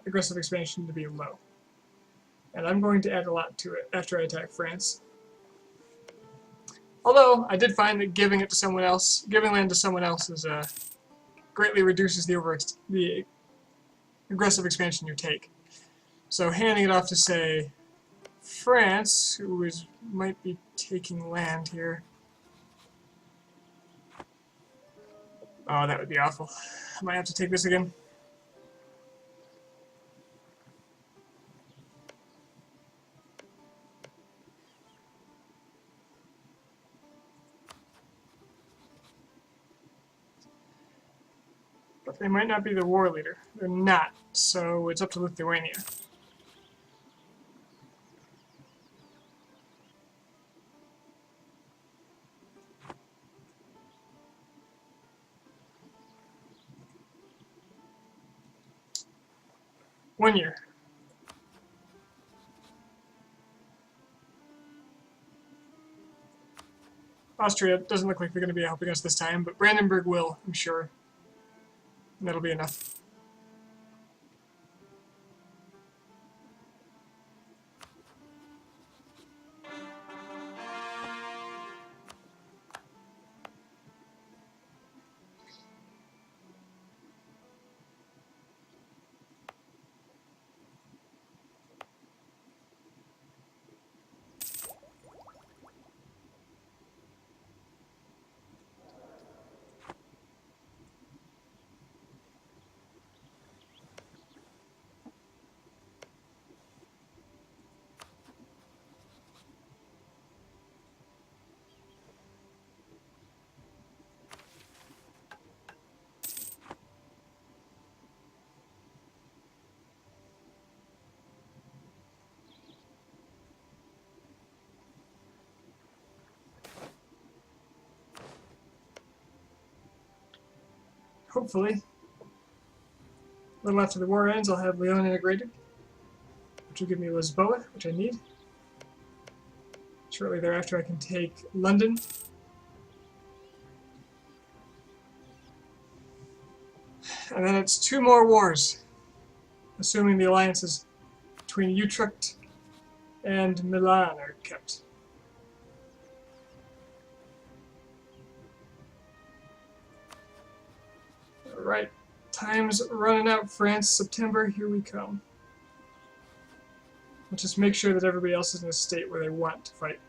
aggressive expansion to be low. And I'm going to add a lot to it after I attack France. Although, I did find that giving it to someone else, giving land to someone else is greatly reduces the aggressive expansion you take. So handing it off to, say, France, who might be taking land here. Oh, that would be awful. I might have to take this again. But they might not be the war leader. They're not, so it's up to Lithuania. One year. Austria doesn't look like they're going to be helping us this time, but Brandenburg will, I'm sure. And that'll be enough. Hopefully, a little after the war ends, I'll have Leon integrated, which will give me Lisboa, which I need. Shortly thereafter, I can take London. And then it's 2 more wars, assuming the alliances between Utrecht and Milan are kept. Alright, time's running out, France. September, here we come. Let's just make sure that everybody else is in a state where they want to fight.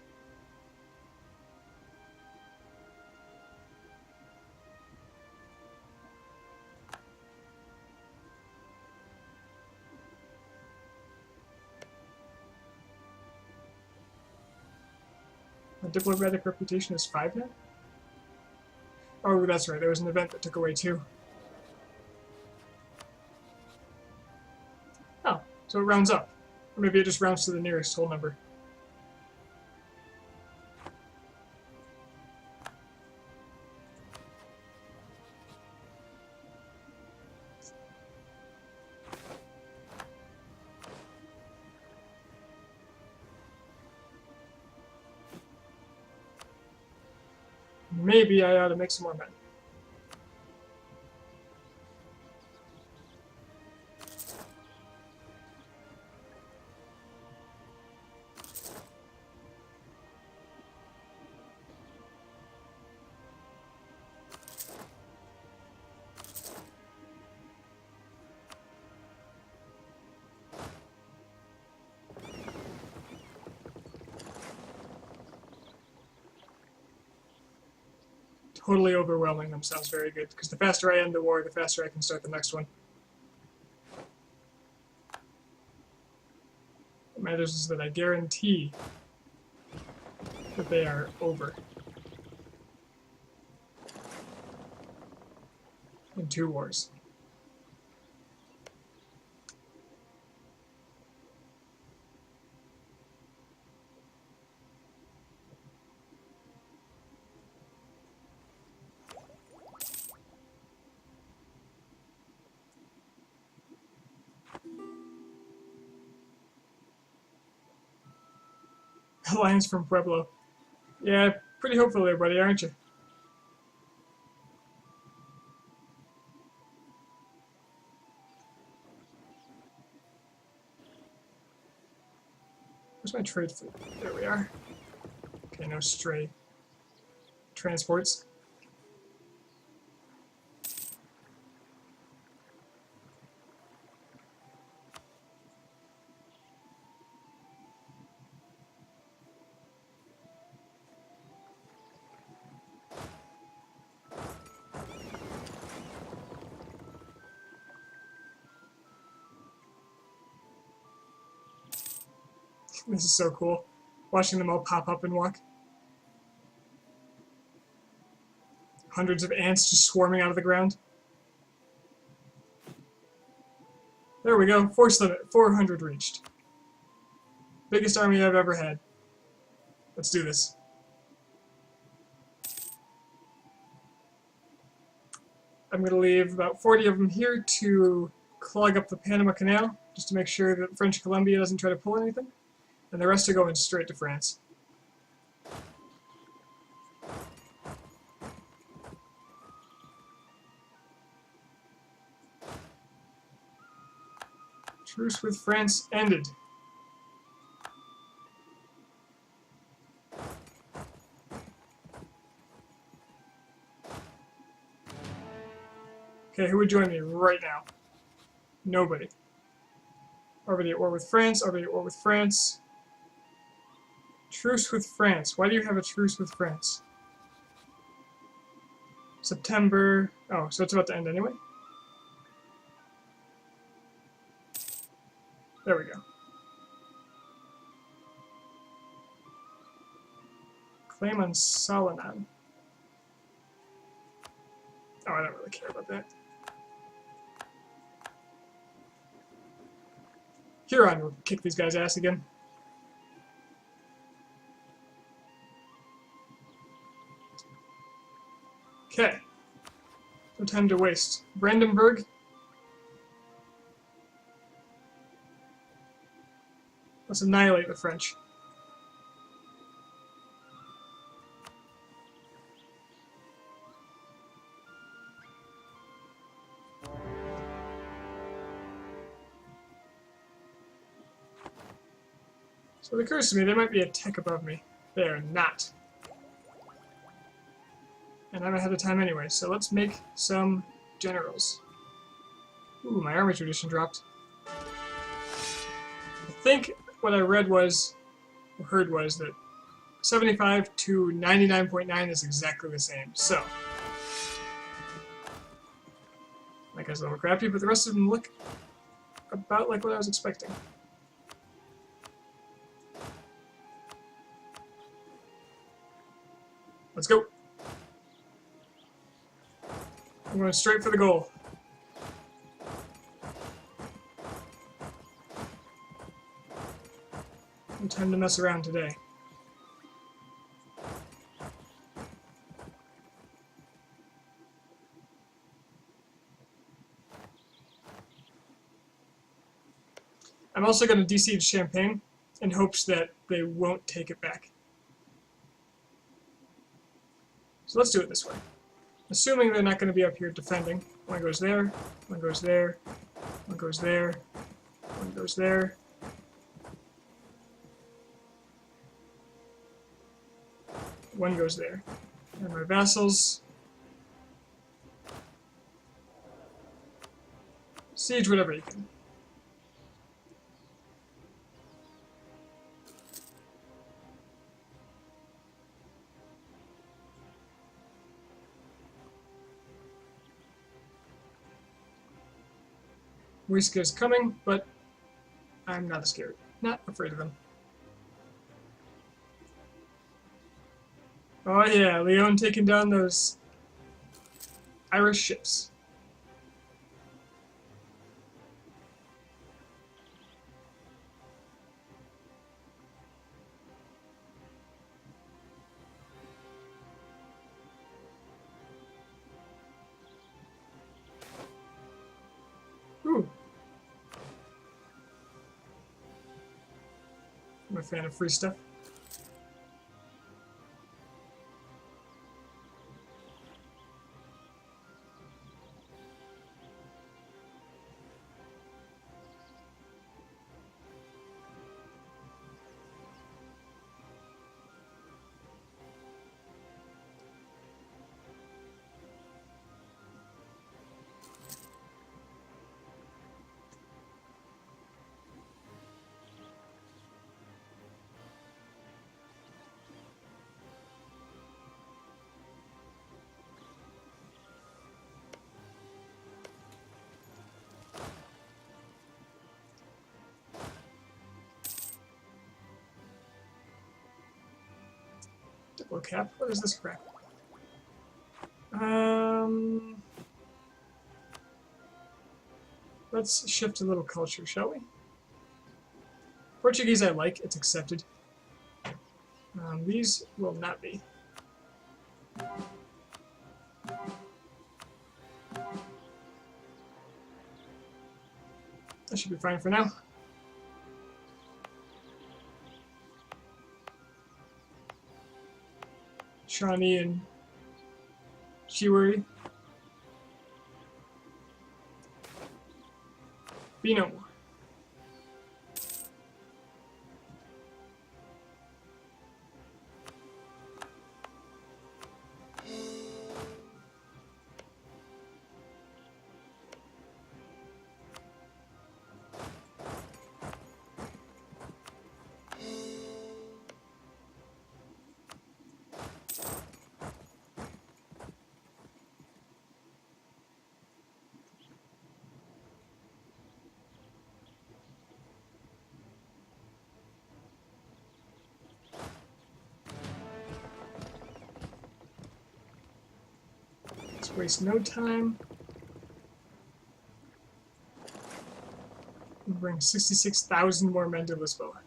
My diplomatic reputation is 5 now? Oh, that's right, there was an event that took away 2. Oh, so it rounds up. Or maybe it just rounds to the nearest whole number. maybe I ought to make some more men. Totally overwhelming them sounds very good, because the faster I end the war, the faster I can start the next one. What matters is that I guarantee that they are over in 2 wars. Alliance from Pueblo. Yeah, pretty hopeful there, buddy, aren't you? Where's my trade fleet? There we are. Okay, no stray transports. This is so cool. Watching them all pop up and walk. Hundreds of ants just swarming out of the ground. There we go. Force limit. 400 reached. Biggest army I've ever had. Let's do this. I'm going to leave about 40 of them here to clog up the Panama Canal, just to make sure that French Columbia doesn't try to pull anything. And the rest are going straight to France. Truce with France ended. Okay, who would join me right now? Nobody. Already at war with France, already at war with France. Truce with France. Why do you have a truce with France? September. Oh, so it's about to end anyway? There we go. Claim on Salonan. Oh, I don't really care about that. Huron will kick these guys' ass again. Okay. No time to waste. Brandenburg. Let's annihilate the French. So it occurs to me there might be a tech above me. They are not. And I'm ahead of time anyway, so let's make some generals. Ooh, my army tradition dropped. I think what I read was, or heard was, that 75 to 99.9 is exactly the same. So, that guy's a little crappy, but the rest of them look about like what I was expecting. Let's go. I'm going straight for the goal. No time to mess around today. I'm also going to desiege Champagne in hopes that they won't take it back. So let's do it this way. Assuming they're not going to be up here defending. One goes there, one goes there, one goes there, one goes there. One goes there. And my vassals siege whatever you can. Muisca is coming, but I'm not scared. Not afraid of them. Oh yeah, Leon taking down those Irish ships. Ooh. I'm a fan of free stuff. Double cap? What is this crap? Let's shift a little culture, shall we? Portuguese I like, it's accepted. These will not be. That should be fine for now. Shawnee and Chiwari. Be no more. Let's waste no time. And bring 66,000 more men to Lisboa.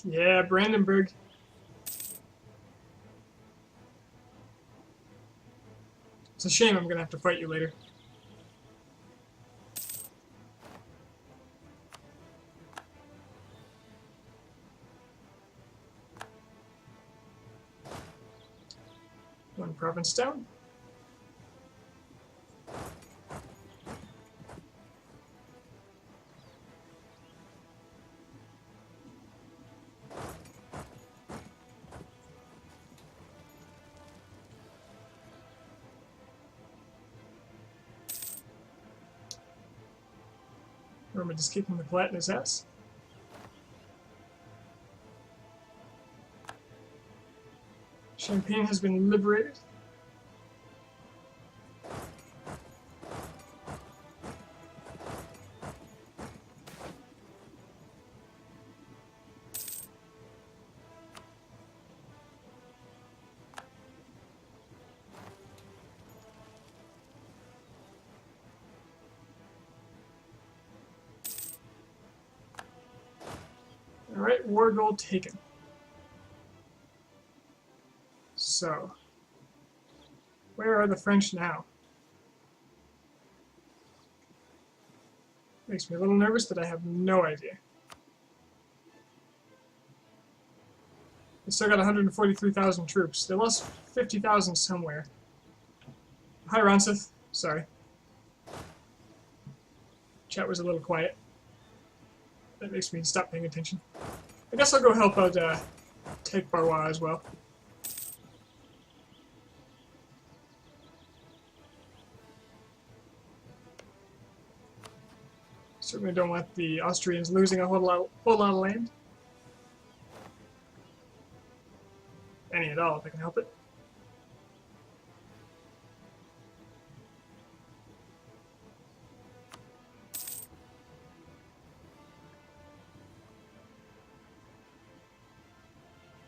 Yeah, Brandenburg. It's a shame I'm gonna have to fight you later. One province down. Or am I just kicking the Platte in his ass? Champagne has been liberated. Alright, war goal taken. So, where are the French now? They makes me a little nervous that I have no idea. They still got 143,000 troops. They lost 50,000 somewhere. Hi, Ronseth. Sorry. Chat was a little quiet. That makes me stop paying attention. I guess I'll go help out take Barwa as well. Certainly don't want the Austrians losing a whole lot of land. Any at all, if I can help it.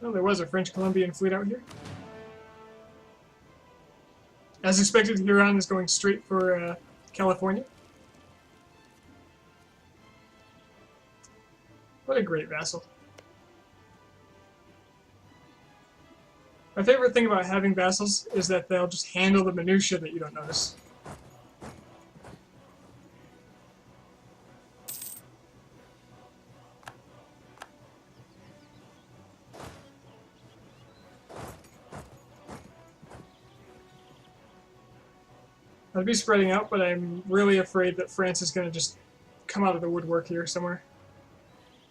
Well, there was a French-Colombian fleet out here. As expected, Huron is going straight for California. What a great vassal. My favorite thing about having vassals is that they'll just handle the minutia that you don't notice. I'd be spreading out, but I'm really afraid that France is going to just come out of the woodwork here somewhere.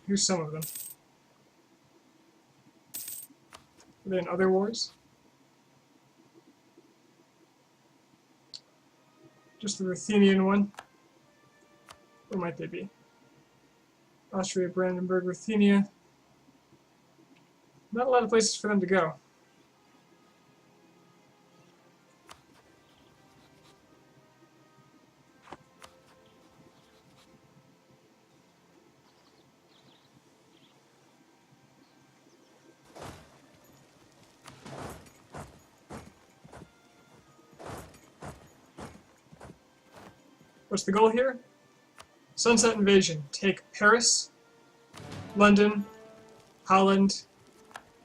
Here's some of them. Are they in other wars? Just the Ruthenian one? Where might they be? Austria, Brandenburg, Ruthenia. Not a lot of places for them to go. What's the goal here? Sunset Invasion. Take Paris, London, Holland,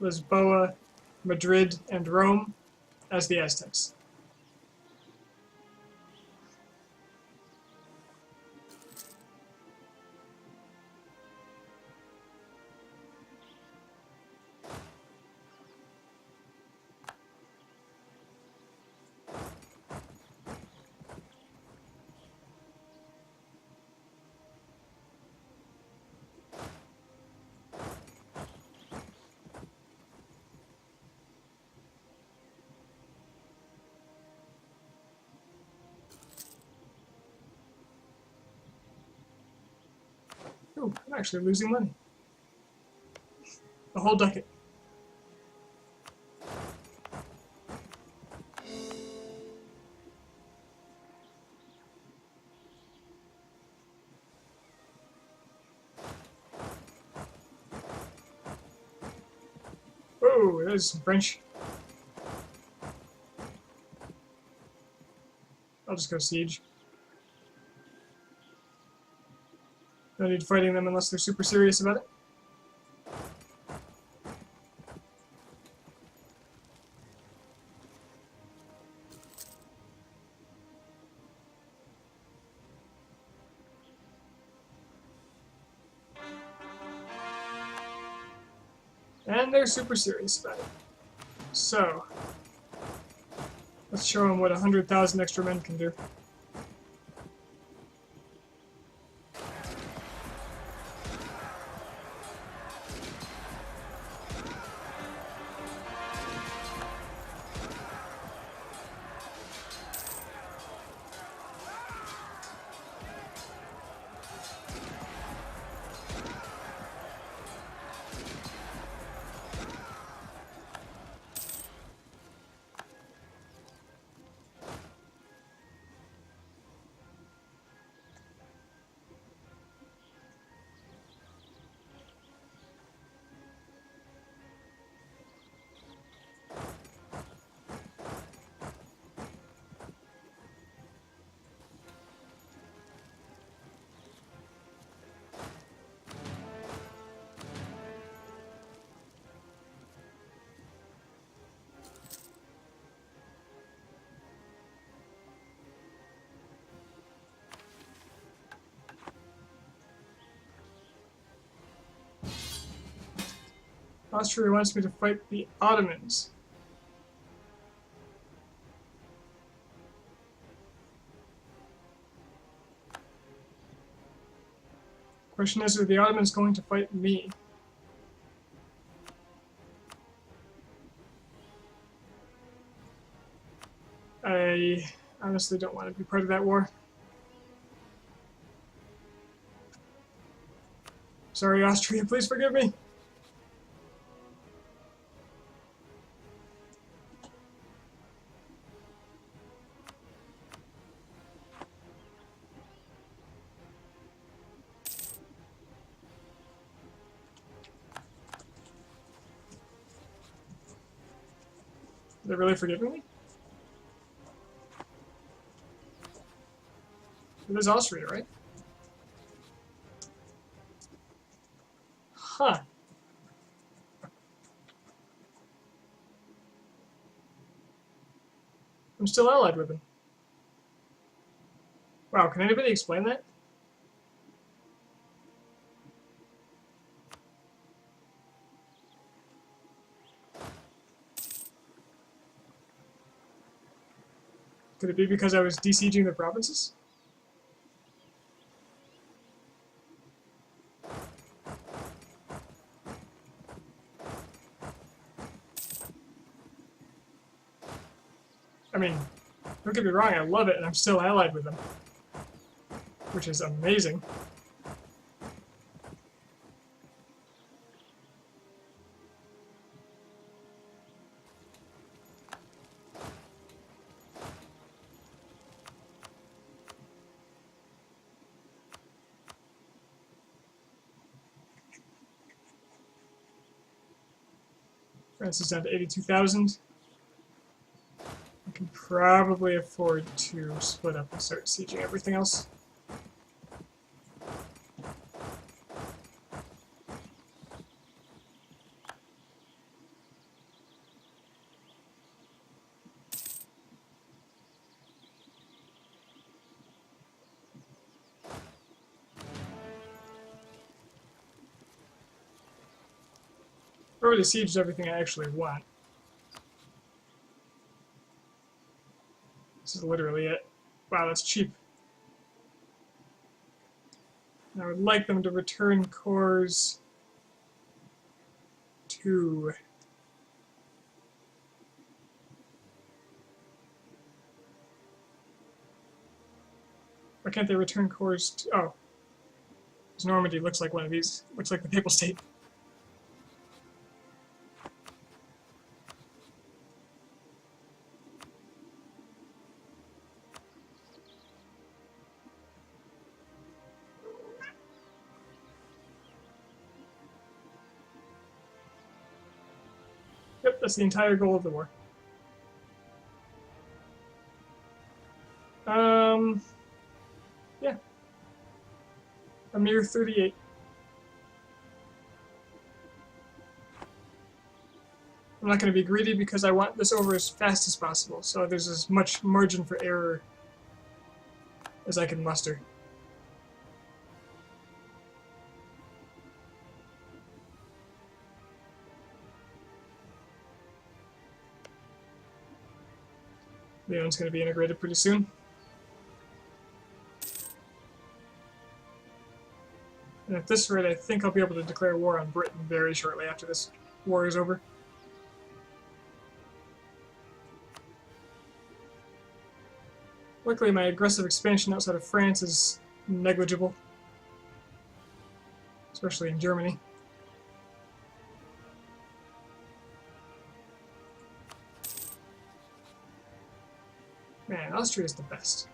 Lisboa, Madrid, and Rome as the Aztecs. Ooh, I'm actually losing money. A whole ducat. Oh, there's some French. I'll just go siege. No need fighting them unless they're super serious about it. And they're super serious about it. So, let's show them what 100,000 extra men can do. Austria wants me to fight the Ottomans. Question is, are the Ottomans going to fight me? I honestly don't want to be part of that war. Sorry, Austria, please forgive me. Are they really forgiving me? It is Austria, right? Huh. I'm still allied with them. Wow, can anybody explain that? Could it be because I was besieging the provinces? I mean, don't get me wrong, I love it, and I'm still allied with them. Which is amazing. France is down to 82,000. I can probably afford to split up and start sieging everything else. I've already sieged everything I actually want. This is literally it. Wow, that's cheap. And I would like them to return cores to... Why can't they return cores to... Oh. Because Normandy looks like one of these. Looks like the Papal State. Yep, that's the entire goal of the war. Yeah. A mere 38. I'm not going to be greedy because I want this over as fast as possible, so there's as much margin for error as I can muster. Leon's going to be integrated pretty soon. And at this rate, I think I'll be able to declare war on Britain very shortly after this war is over. Luckily, my aggressive expansion outside of France is negligible, especially in Germany. Man, Austria is the best.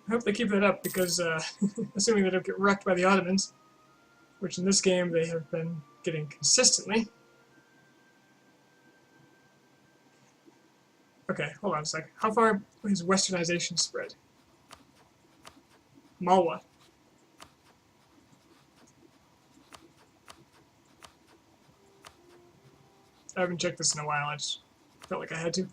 I hope they keep that up because, assuming they don't get wrecked by the Ottomans, which in this game they have been getting consistently. Okay, hold on a sec. How far has westernization spread? Malwa. I haven't checked this in a while, I just felt like I had to.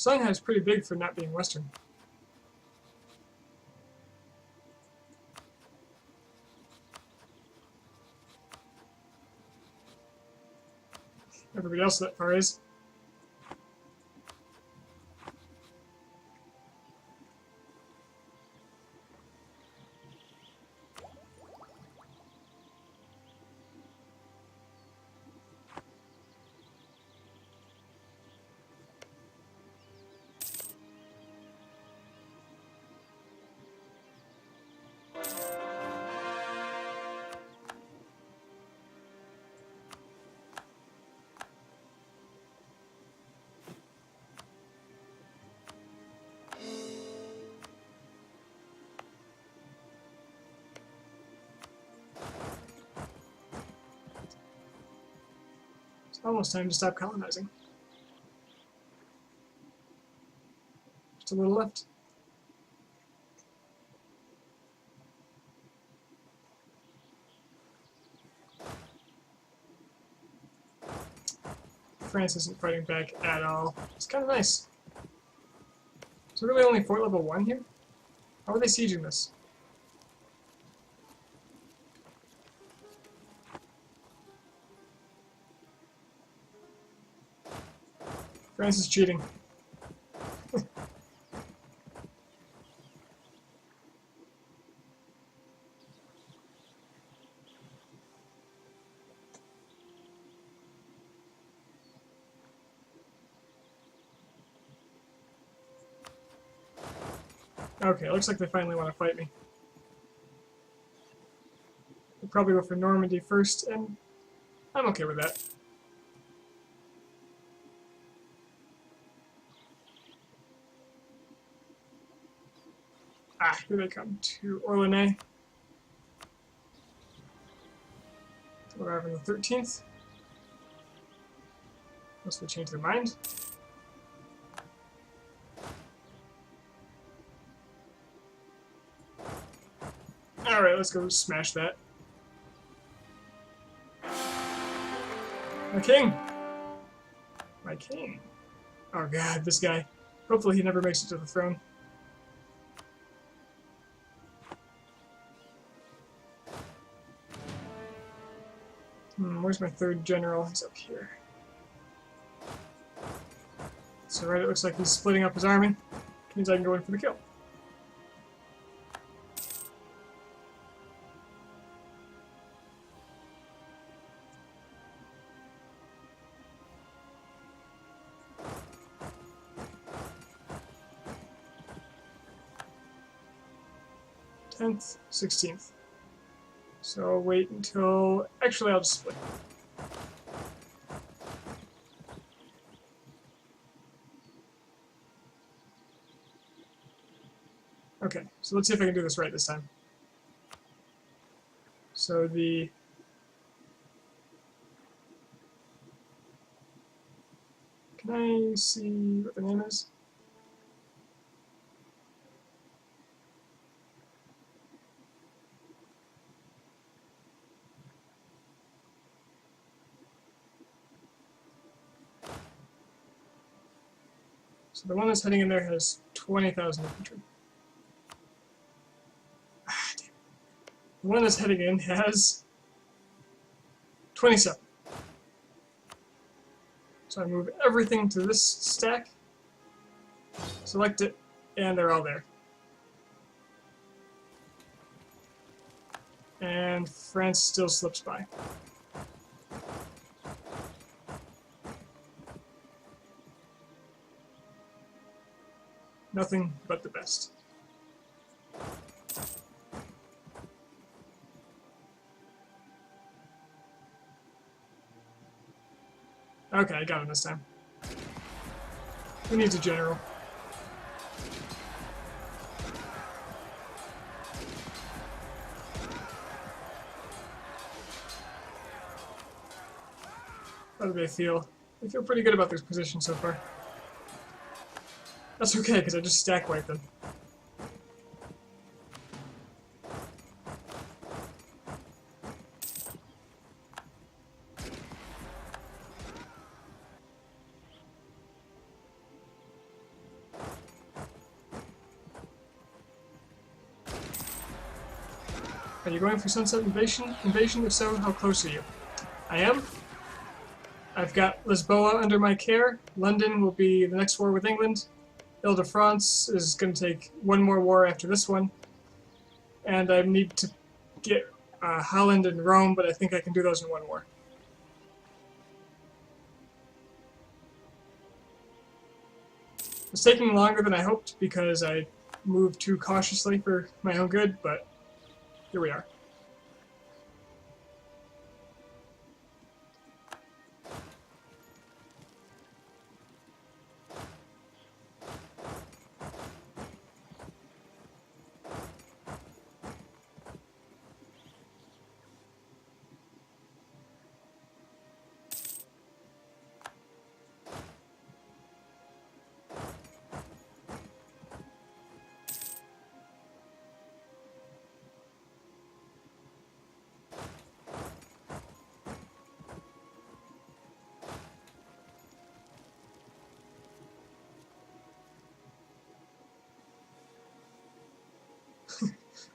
Songhai is pretty big for not being Western. Everybody else that far is. It's almost time to stop colonizing. Just a little left. France isn't fighting back at all. It's kind of nice. Is there really only fort level 1 here? How are they sieging this? France is cheating. Okay, looks like they finally want to fight me. They'll probably go for Normandy first, and I'm okay with that. Ah, here they come to Orléans. We'll arrive on the 13th. Unless they change their mind. Alright, let's go smash that. My king! My king. Oh god, this guy. Hopefully he never makes it to the throne. Where's my third general? He's up here. So right, it looks like he's splitting up his army. Means I can go in for the kill. th, 16th. So wait until... Actually, I'll just split. Okay, so let's see if I can do this right this time. So the... Can I see what the name is? So the one that's heading in there has 20,000 infantry. Ah, damn. The one that's heading in has 27. So I move everything to this stack, select it, and they're all there. And France still slips by. Nothing but the best. Okay, I got him this time. Who needs a general? How do they feel? They feel pretty good about their position so far. That's okay, because I just stack wipe them. Are you going for Sunset Invasion? If so, how close are you? I am. I've got Lisboa under my care. London will be the next war with England. Ile-de-France is going to take one more war after this one. And I need to get Holland and Rome, but I think I can do those in one war. It's taking longer than I hoped because I moved too cautiously for my own good, but here we are.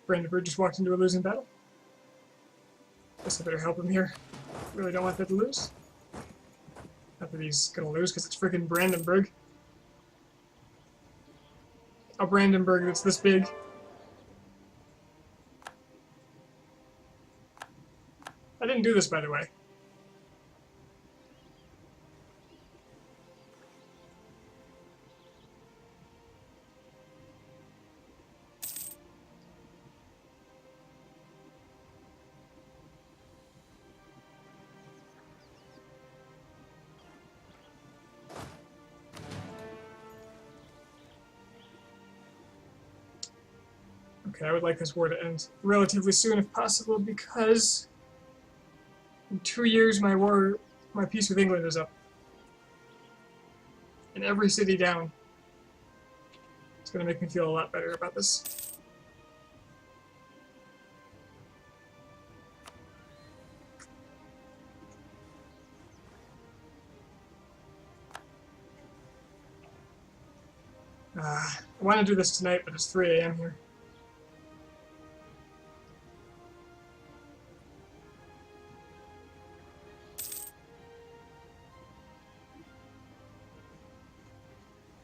Brandenburg just walked into a losing battle. Guess I better help him here. Really don't want that to lose. Not that he's gonna lose because it's freaking Brandenburg. A Brandenburg that's this big. I didn't do this, by the way. Okay, I would like this war to end relatively soon if possible because in 2 years my peace with England is up. And every city down. It's going to make me feel a lot better about this. I want to do this tonight, but it's 3 a.m. here.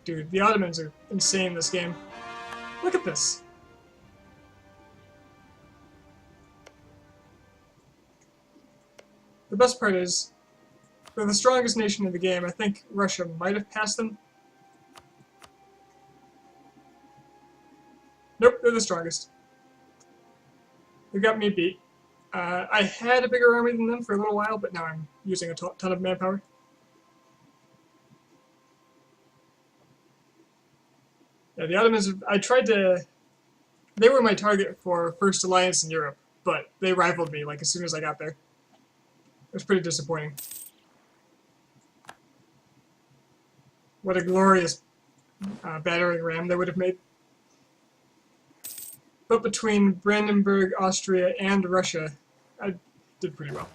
Dude, the Ottomans are insane this game. Look at this. The best part is, they're the strongest nation in the game. I think Russia might have passed them. Nope, they're the strongest. They got me beat. I had a bigger army than them for a little while, but now I'm using a ton of manpower. Yeah, the Ottomans, I tried to... They were my target for First Alliance in Europe, but they rivaled me like as soon as I got there. It was pretty disappointing. What a glorious battering ram they would have made. But between Brandenburg, Austria, and Russia, I did pretty well.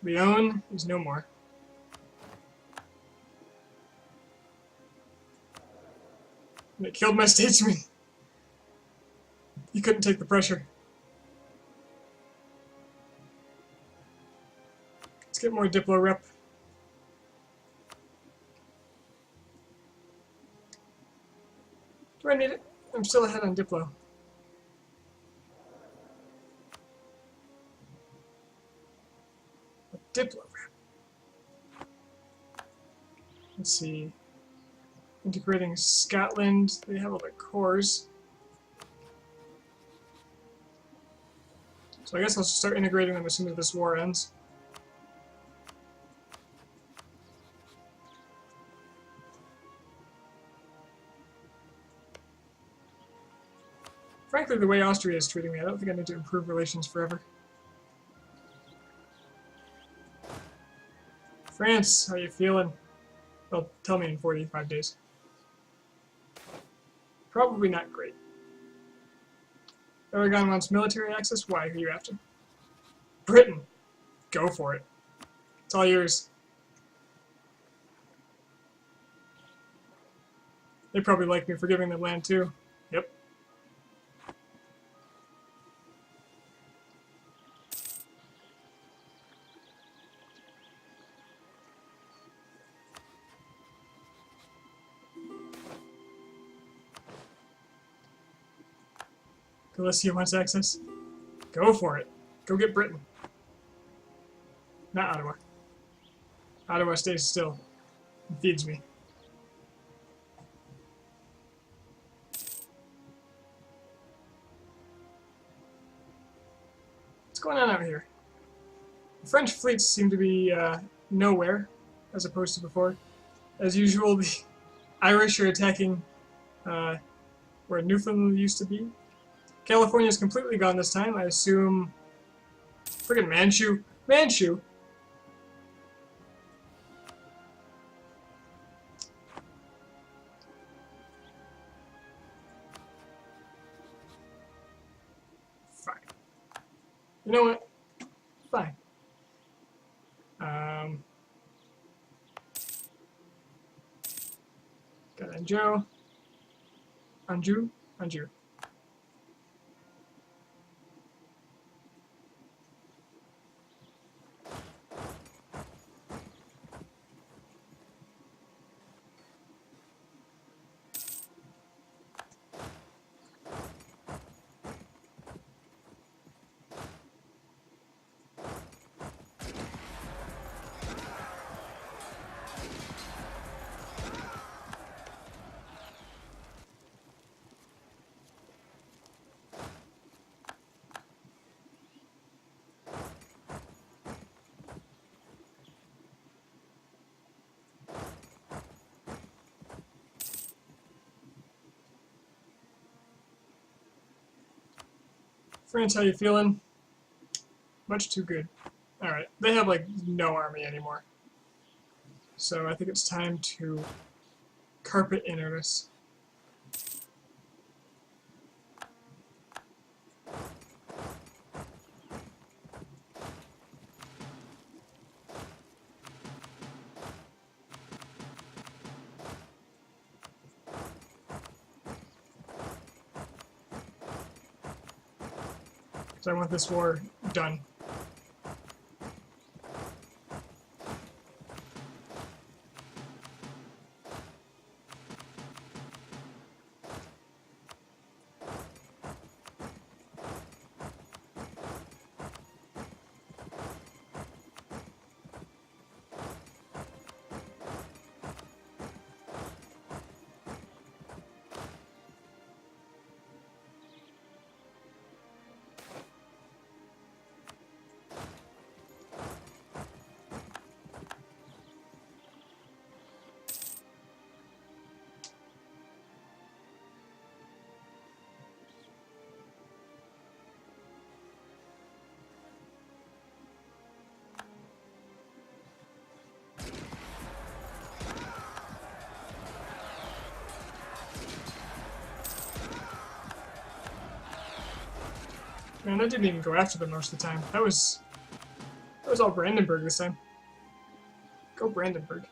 Leon is no more. And it killed my statesman. He couldn't take the pressure. Let's get more Diplo rep. Do I need it? I'm still ahead on Diplo. A Diplo. Let's see. Integrating Scotland. They have all the cores. So I guess I'll start integrating them as soon as this war ends. Frankly, the way Austria is treating me, I don't think I need to improve relations forever. France, how you feeling? Well, tell me in 45 days. Probably not great. Aragon wants military access? Why? Who are you after? Britain! Go for it. It's all yours. They probably like me for giving them land too. Yep. Galicia wants access. Go for it. Go get Britain. Not Ottawa. Ottawa stays still. It feeds me. What's going on out here? The French fleets seem to be nowhere, as opposed to before. As usual, the Irish are attacking where Newfoundland used to be. California's completely gone this time. I assume... Friggin' Manchu. Manchu! Fine. You know what? Fine. Got Anjou. Anjou? Anjou. France, how you feeling? Much too good. Alright, they have like no army anymore. So I think it's time to carpet in earnest. So I want this war done. Man, I didn't even go after them most of the time. That was all Brandenburg this time. Go Brandenburg.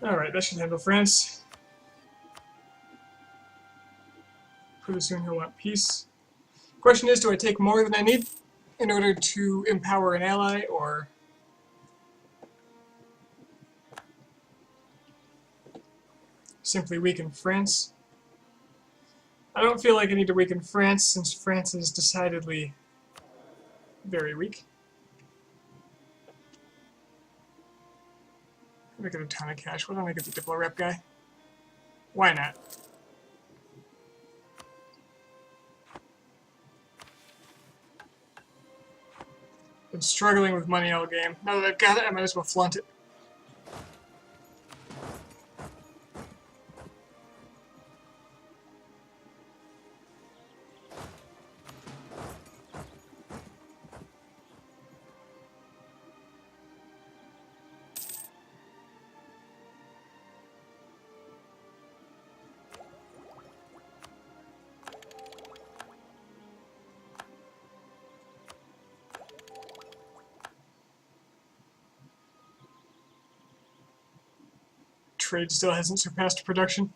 Alright, that should handle France. Pretty soon he'll want peace. Question is, do I take more than I need in order to empower an ally, or simply weaken France? I don't feel like I need to weaken France, since France is decidedly very weak. I'm gonna get a ton of cash. Why don't I get the Diplo Rep guy? Why not? Been struggling with money all game. Now that I've got it, I might as well flaunt it. Trade still hasn't surpassed production.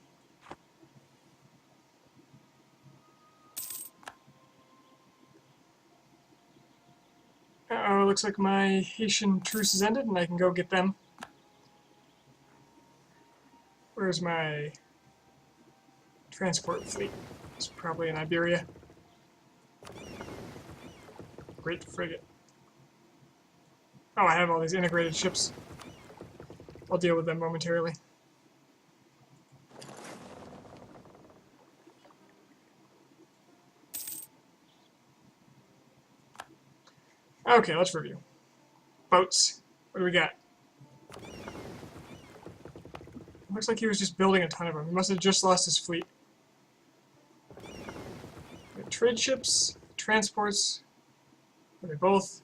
Uh-oh, looks like my Haitian truce has ended and I can go get them. Where's my transport fleet? It's probably in Iberia. Great frigate. Oh, I have all these integrated ships. I'll deal with them momentarily. Okay, let's review. Boats. What do we got? Looks like he was just building a ton of them. He must have just lost his fleet. Trade ships, transports. Are they both?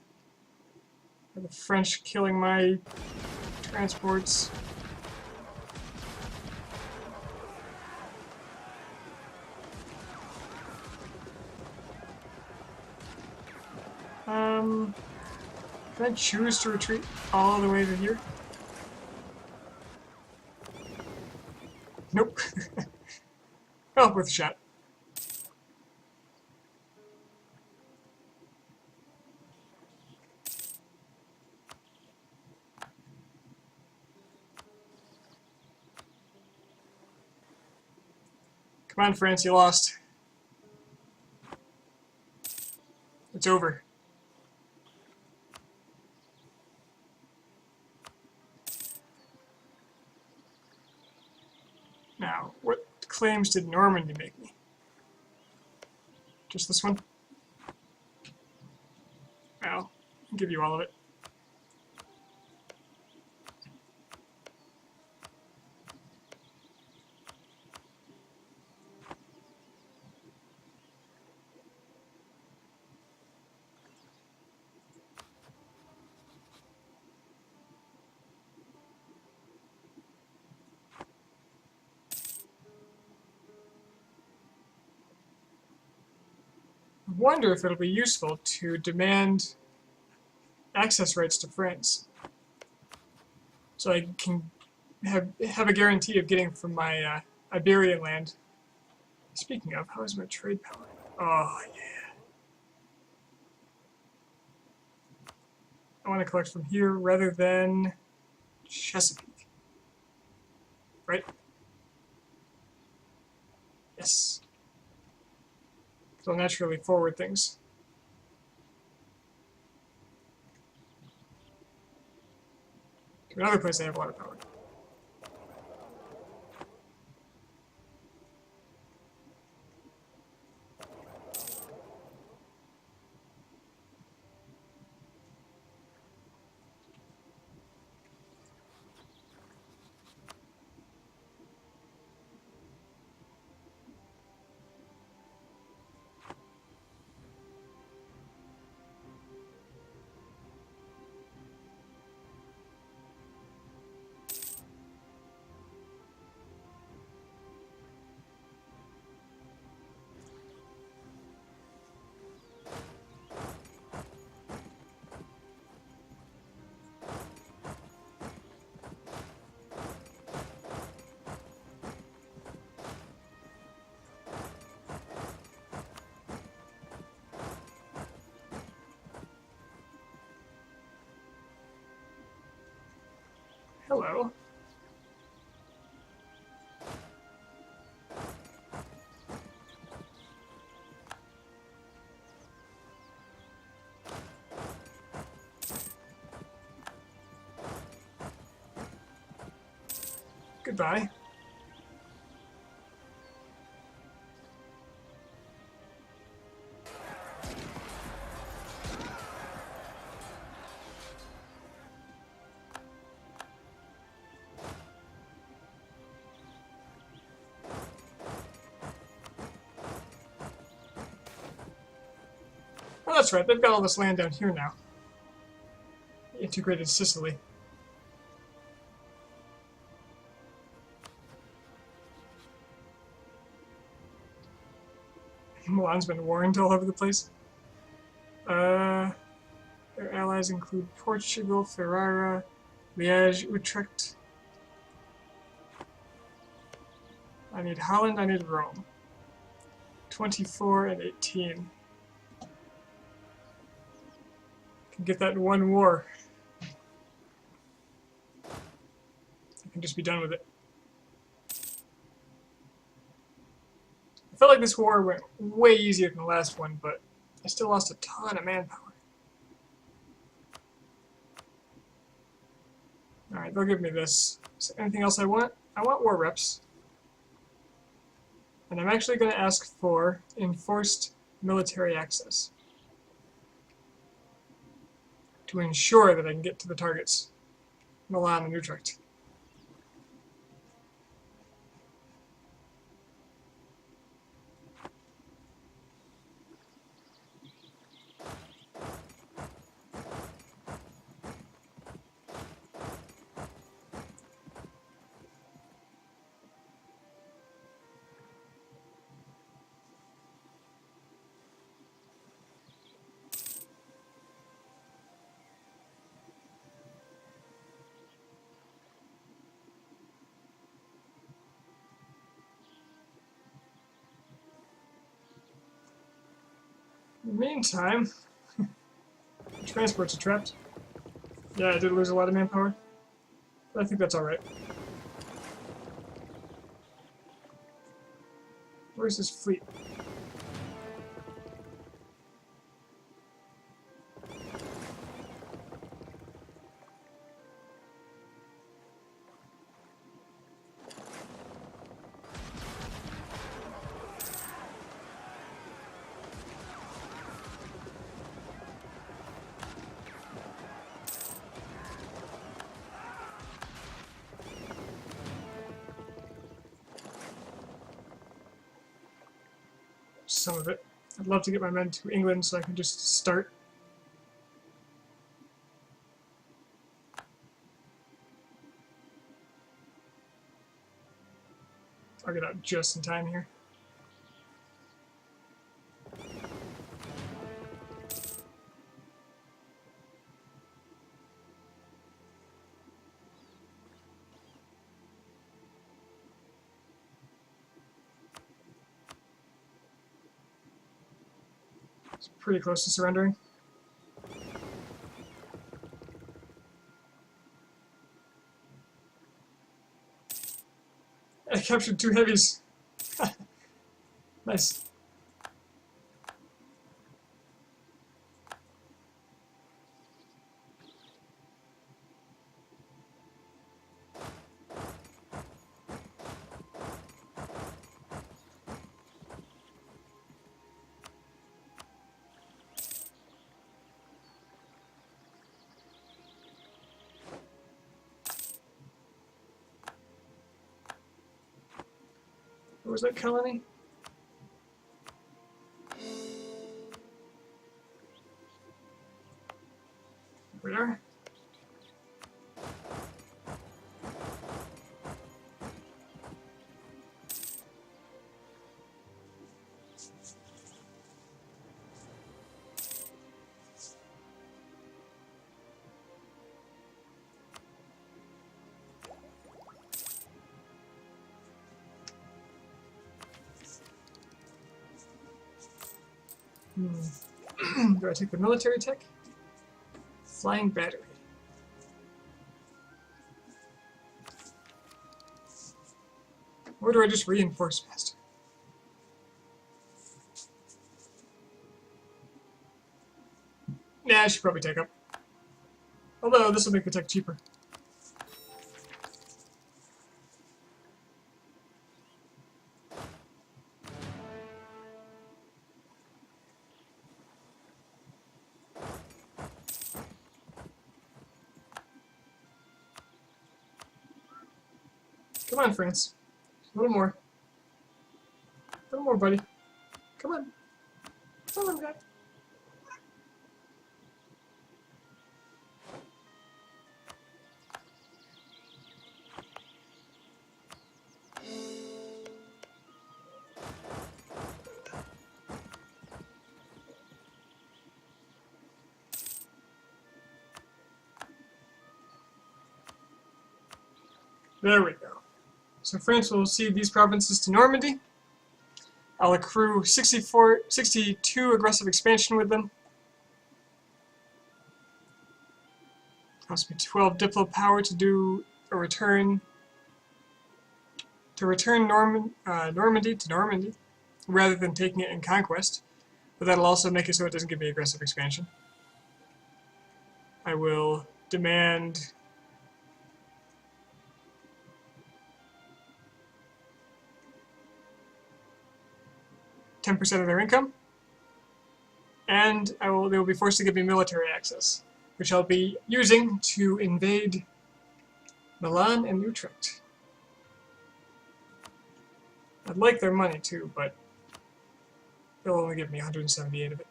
Are the French killing my transports? Can I choose to retreat all the way to here? Nope. Oh, worth a shot. Come on, France, you lost. It's over. Now, what claims did Normandy make me? Just this one? Well, I'll give you all of it. I wonder if it'll be useful to demand access rights to France, so I can have a guarantee of getting from my Iberian land. Speaking of, how is my trade power? Oh, yeah. I want to collect from here rather than Chesapeake. Right? Yes. So I'll naturally forward things. To another place I have water power. Hello. Goodbye. Oh, that's right. They've got all this land down here now. Integrated Sicily. Milan's been warned all over the place. Their allies include Portugal, Ferrara, Liège, Utrecht. I need Holland, I need Rome. 24 and 18. Can get that in one war. I can just be done with it. I felt like this war went way easier than the last one, but I still lost a ton of manpower. Alright, they'll give me this. Is there anything else I want? I want war reps. And I'm actually going to ask for enforced military access to ensure that I can get to the targets, Milan and Utrecht. In the meantime, transports are trapped. Yeah, I did lose a lot of manpower, but I think that's alright. Where's his fleet? Some of it. I'd love to get my men to England so I can just start. I'll get out just in time here. It's pretty close to surrendering. I captured 2 heavies. Nice. What was that colony? We are. Do I take the military tech? Flying battery. Or do I just reinforce faster? Yeah, I should probably take up. Although, this will make the tech cheaper. Come on, France. A little more. A little more, buddy. Come on. Come on, guy. There we go. So France will cede these provinces to Normandy. I'll accrue 62 aggressive expansion with them. Cost me 12 diplo power to do a return. To return Normandy to Normandy, rather than taking it in conquest. But that'll also make it so it doesn't give me aggressive expansion. I will demand 10% of their income, and they will be forced to give me military access, which I'll be using to invade Milan and Utrecht. I'd like their money too, but they'll only give me 178 of it.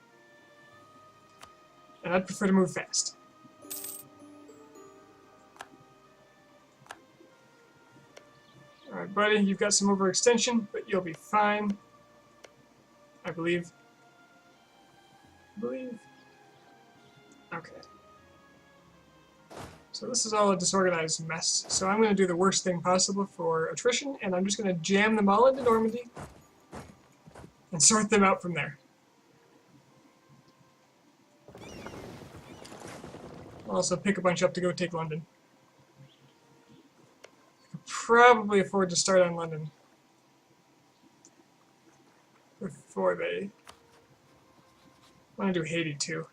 And I'd prefer to move fast. Alright, buddy, you've got some overextension, but you'll be fine. I believe. Okay. So this is all a disorganized mess. So I'm going to do the worst thing possible for attrition, and I'm just going to jam them all into Normandy and sort them out from there. I'll also pick a bunch up to go take London. I could probably afford to start on London before they want to do Haiti too.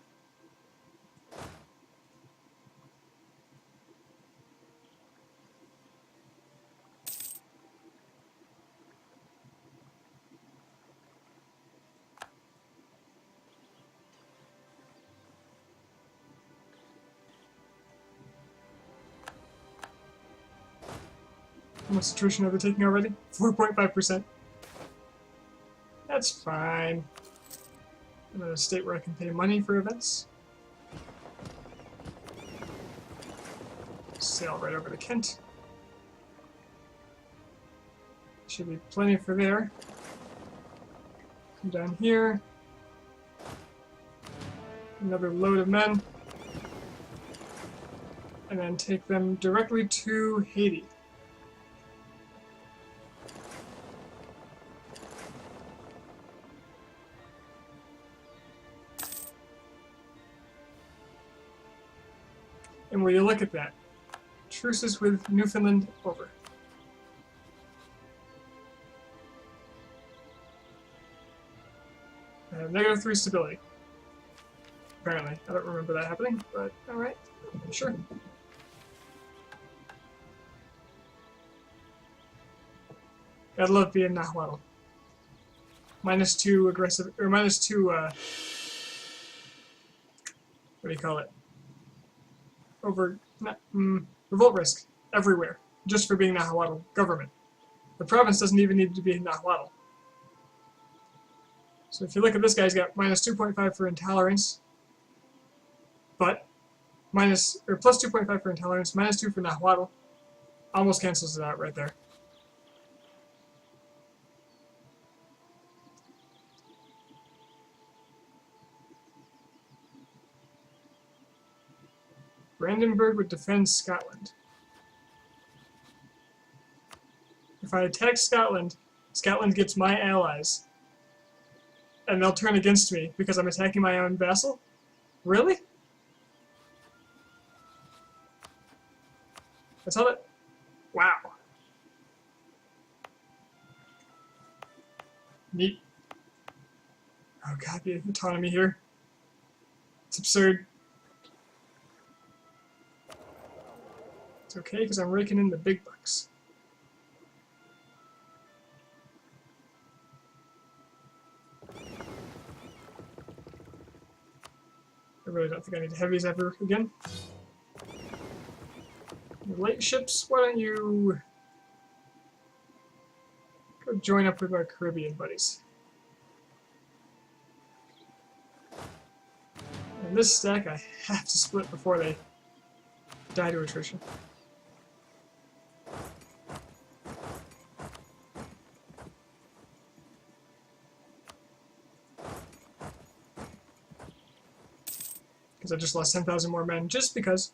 How much attrition are they taking already? 4.5%. That's fine. I'm in a state where I can pay money for events. Sail right over to Kent. Should be plenty for there. Come down here. Another load of men. And then take them directly to Haiti. And will you look at that? Truces with Newfoundland over. -3 stability. Apparently. I don't remember that happening, but alright. Sure. Gotta love being Nahuatl. -2 aggressive, or -2, what do you call it? Revolt risk everywhere, just for being Nahuatl government. The province doesn't even need to be Nahuatl. So if you look at this guy, he's got -2.5 for intolerance, but +2.5 for intolerance, -2 for Nahuatl. Almost cancels it out right there. Brandenburg would defend Scotland. If I attack Scotland, Scotland gets my allies. And they'll turn against me because I'm attacking my own vassal? Really? That's how that... Wow. Neat. Oh god, the autonomy here. It's absurd. It's okay, because I'm raking in the big bucks. I really don't think I need heavies ever again. Light ships, why don't you go join up with our Caribbean buddies? And this stack I have to split before they die to attrition. Because I just lost 10,000 more men just because.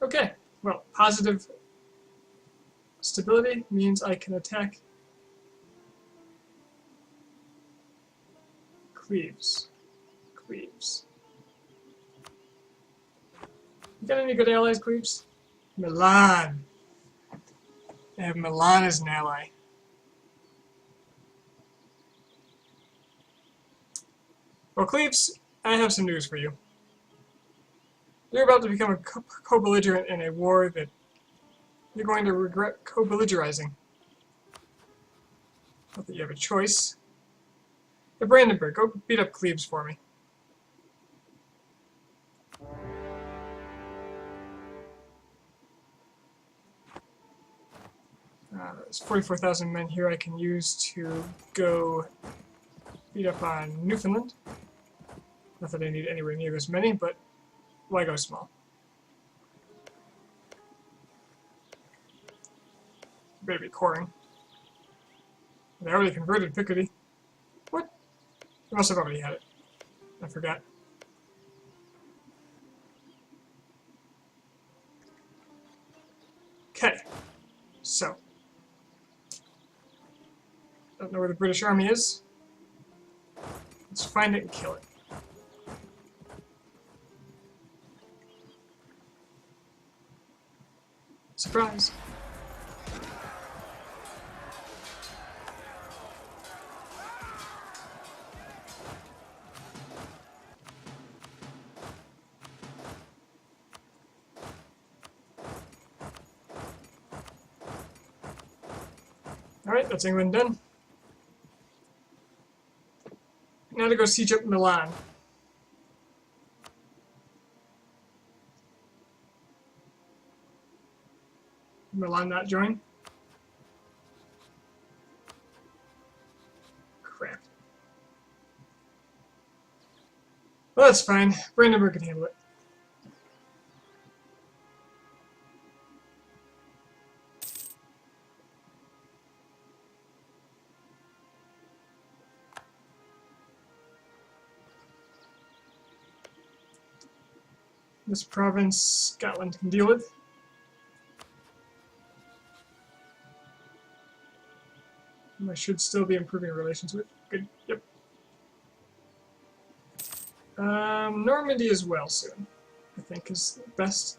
Okay, well, positive stability means I can attack Cleves. Cleves. You got any good allies, Cleves? Milan. I have Milan as an ally. Well, Cleves, I have some news for you. You're about to become a co-belligerent in a war that you're going to regret co-belligerizing. Not that you have a choice. Hey, Brandenburg, go beat up Cleves for me. There's 44,000 men here I can use to go beat up on Newfoundland. Not that I need anywhere near this many, but why go small? Better be coring. They already converted Picardy. What? They must have already had it. I forgot. Okay. So. Don't know where the British Army is. Let's find it and kill it. Surprise. Alright, that's England done. Now to go siege up Milan. Milan not join? Crap. Well, that's fine. Brandenburg can handle it. This province, Scotland can deal with. I should still be improving relations with. Good. Yep. Normandy as well soon, I think, is best.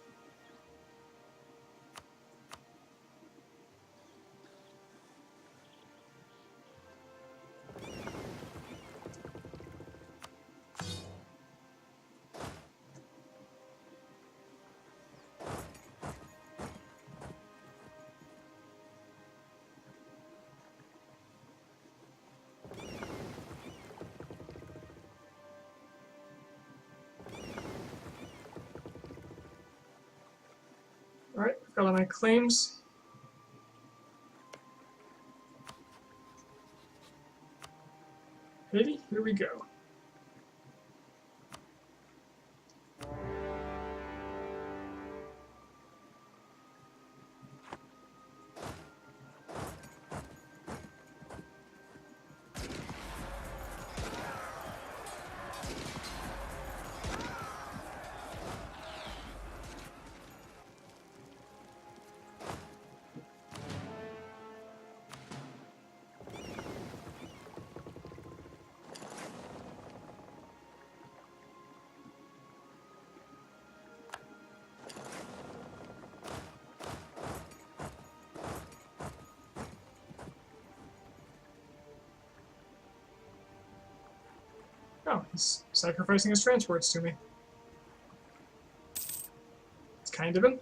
Alright, I've got all my claims. Haiti, here we go. Oh, he's sacrificing his transports to me. It's kind of him.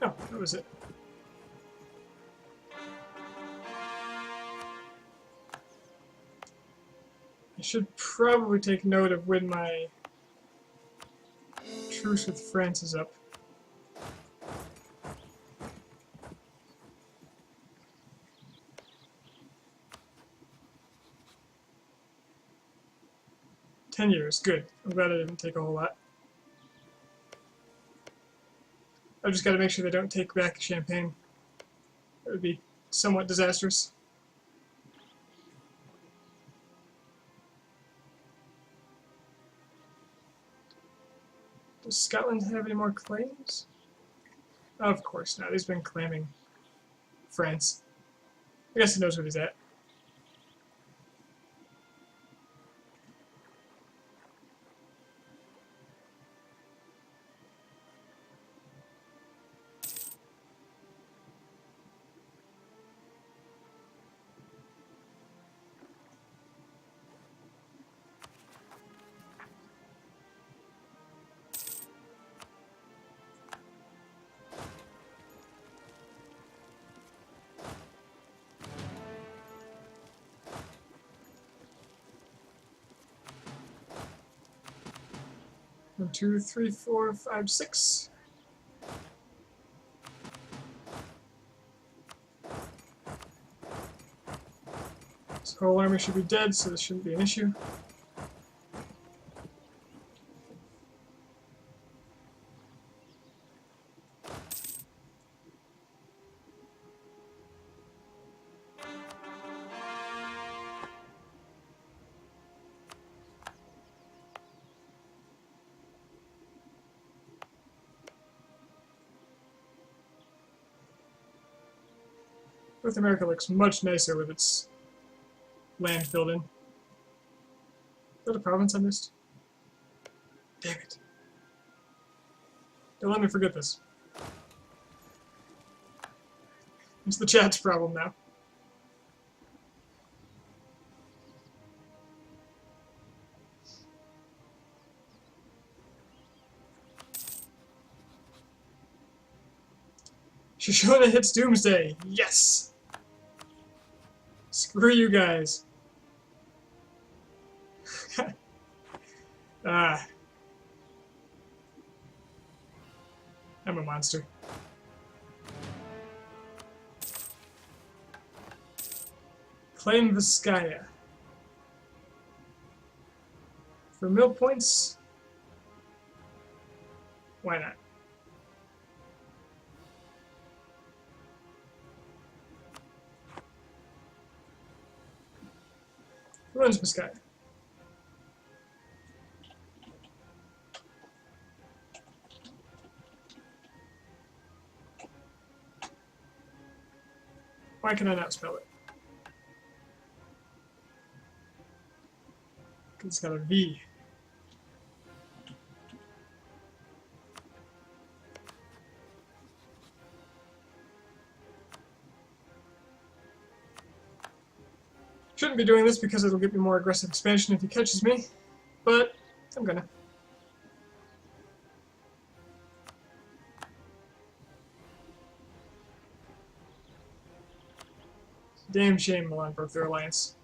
Oh, that was it. I should probably take note of when my truce with France is up. $10. Good. I'm glad I didn't take a whole lot. I've just got to make sure they don't take back Champagne. It would be somewhat disastrous. Does Scotland have any more claims? Of course not. He's been claiming France. I guess he knows where he's at. One, two, three, four, five, six. This whole army should be dead, so this shouldn't be an issue. North America looks much nicer with its land filled in. Is that a province I missed? Damn it. Don't let me forget this. It's the chat's problem now. Shoshone hits Doomsday. Yes! Screw you guys. Ah. I'm a monster. Claim Vizcaya. For mill points? Why not? Who runs Vizcaya? Why can I not spell it? Because it's got a V. Shouldn't be doing this because it'll get me more aggressive expansion if he catches me, but I'm gonna. Damn shame Milan broke their alliance.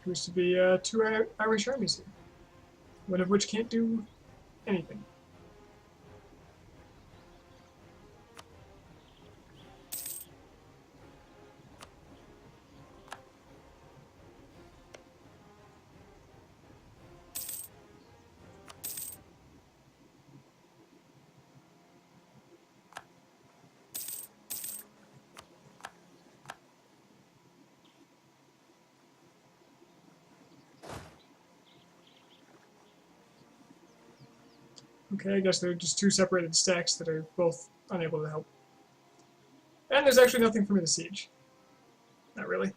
Appears to be two Irish armies here, one of which can't do anything. Okay, I guess they're just two separated stacks that are both unable to help. And there's actually nothing for me to siege. Not really.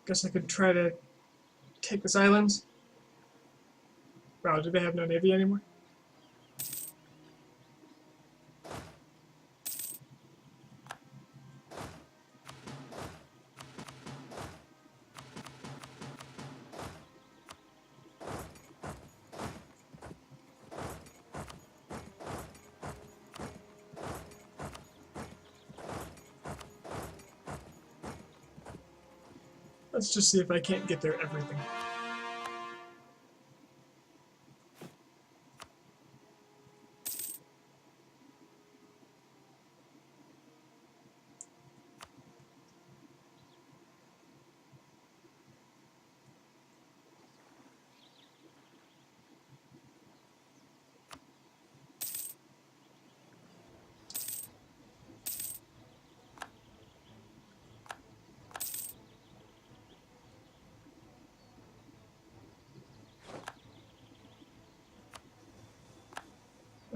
Guess I could try to take this island. Wow, do they have no navy anymore? Let's just see if I can't get there everything.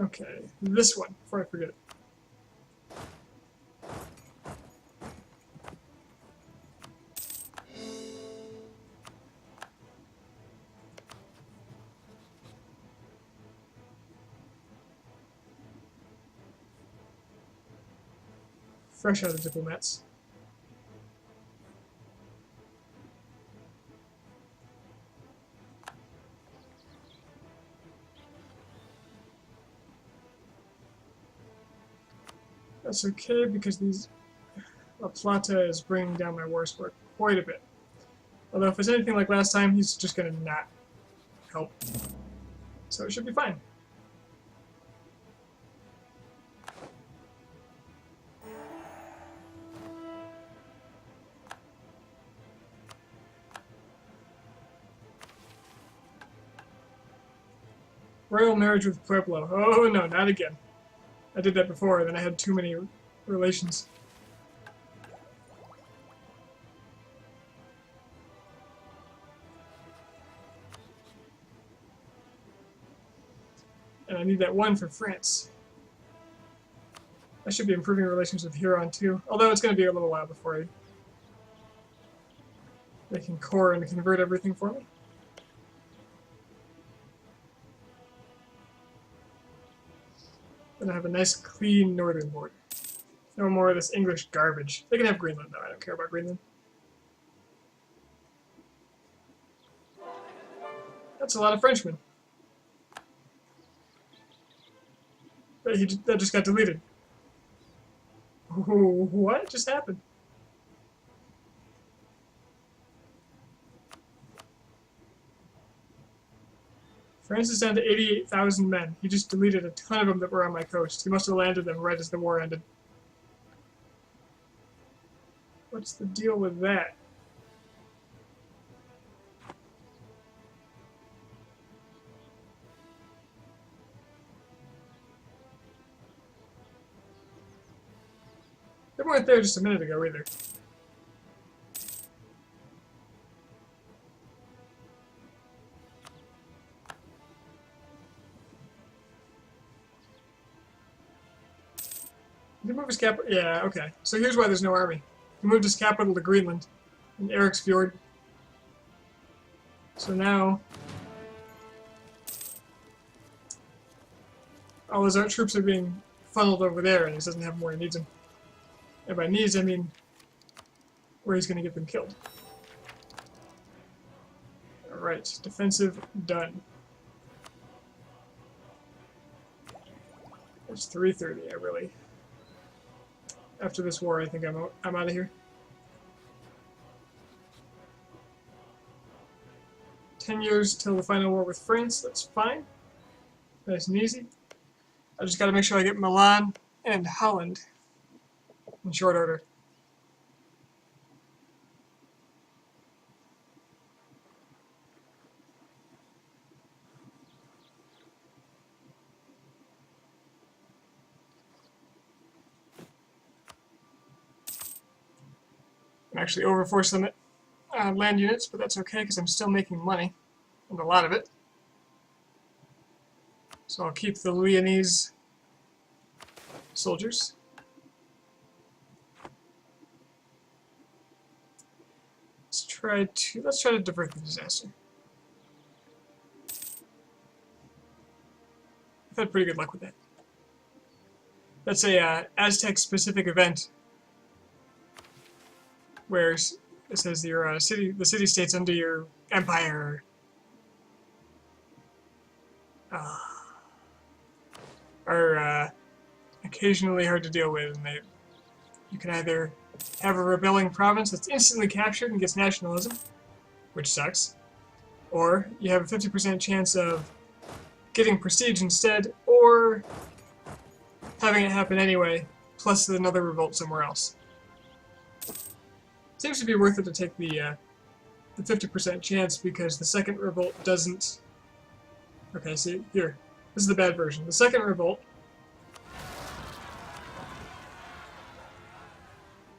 Okay, this one, before I forget it. Fresh out of diplomats. That's okay because these La Plata is bringing down my war score quite a bit. Although if it's anything like last time, he's just gonna not help. So it should be fine. Royal marriage with Pueblo. Oh no, not again. I did that before, then I had too many relations. And I need that one for France. I should be improving relations with Huron too, although it's going to be a little while before they can core and convert everything for me. Then I have a nice clean northern border. No more of this English garbage. They can have Greenland though, I don't care about Greenland. That's a lot of Frenchmen. But that just got deleted. Ooh, what just happened? France is down to 88,000 men. He just deleted a ton of them that were on my coast. He must have landed them right as the war ended. What's the deal with that? They weren't there just a minute ago either. capital. Yeah, okay. So here's why there's no army. He moved his capital to Greenland, in Eriksfjord. So now all his art troops are being funneled over there, and he doesn't have them where he needs them. And by needs, I mean where he's going to get them killed. Alright, defensive done. It's 3:30. I really. After this war, I think I'm out of here. 10 years till the final war with France. That's fine. Nice and easy. I just got to make sure I get Milan and Holland in short order. I'm actually over force limit land units, but that's okay because I'm still making money, and a lot of it. So I'll keep the Leonese soldiers. Let's try to divert the disaster. I've had pretty good luck with that. That's a Aztec specific event where it says your the city-states under your empire are occasionally hard to deal with, and you can either have a rebelling province that's instantly captured and gets nationalism, which sucks, or you have a 50% chance of getting prestige instead, or having it happen anyway, plus another revolt somewhere else. Seems to be worth it to take the 50% chance because the second revolt doesn't. Okay, see here. This is the bad version. The second revolt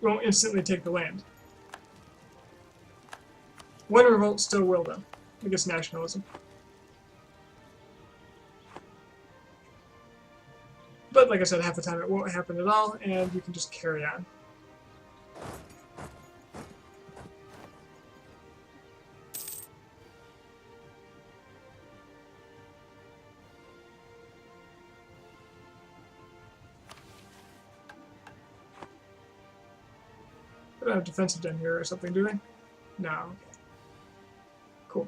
won't instantly take the land. One revolt still will, though. Against nationalism. But like I said, half the time it won't happen at all, and you can just carry on. They don't have defensive down here or something, do they? No. Okay. Cool.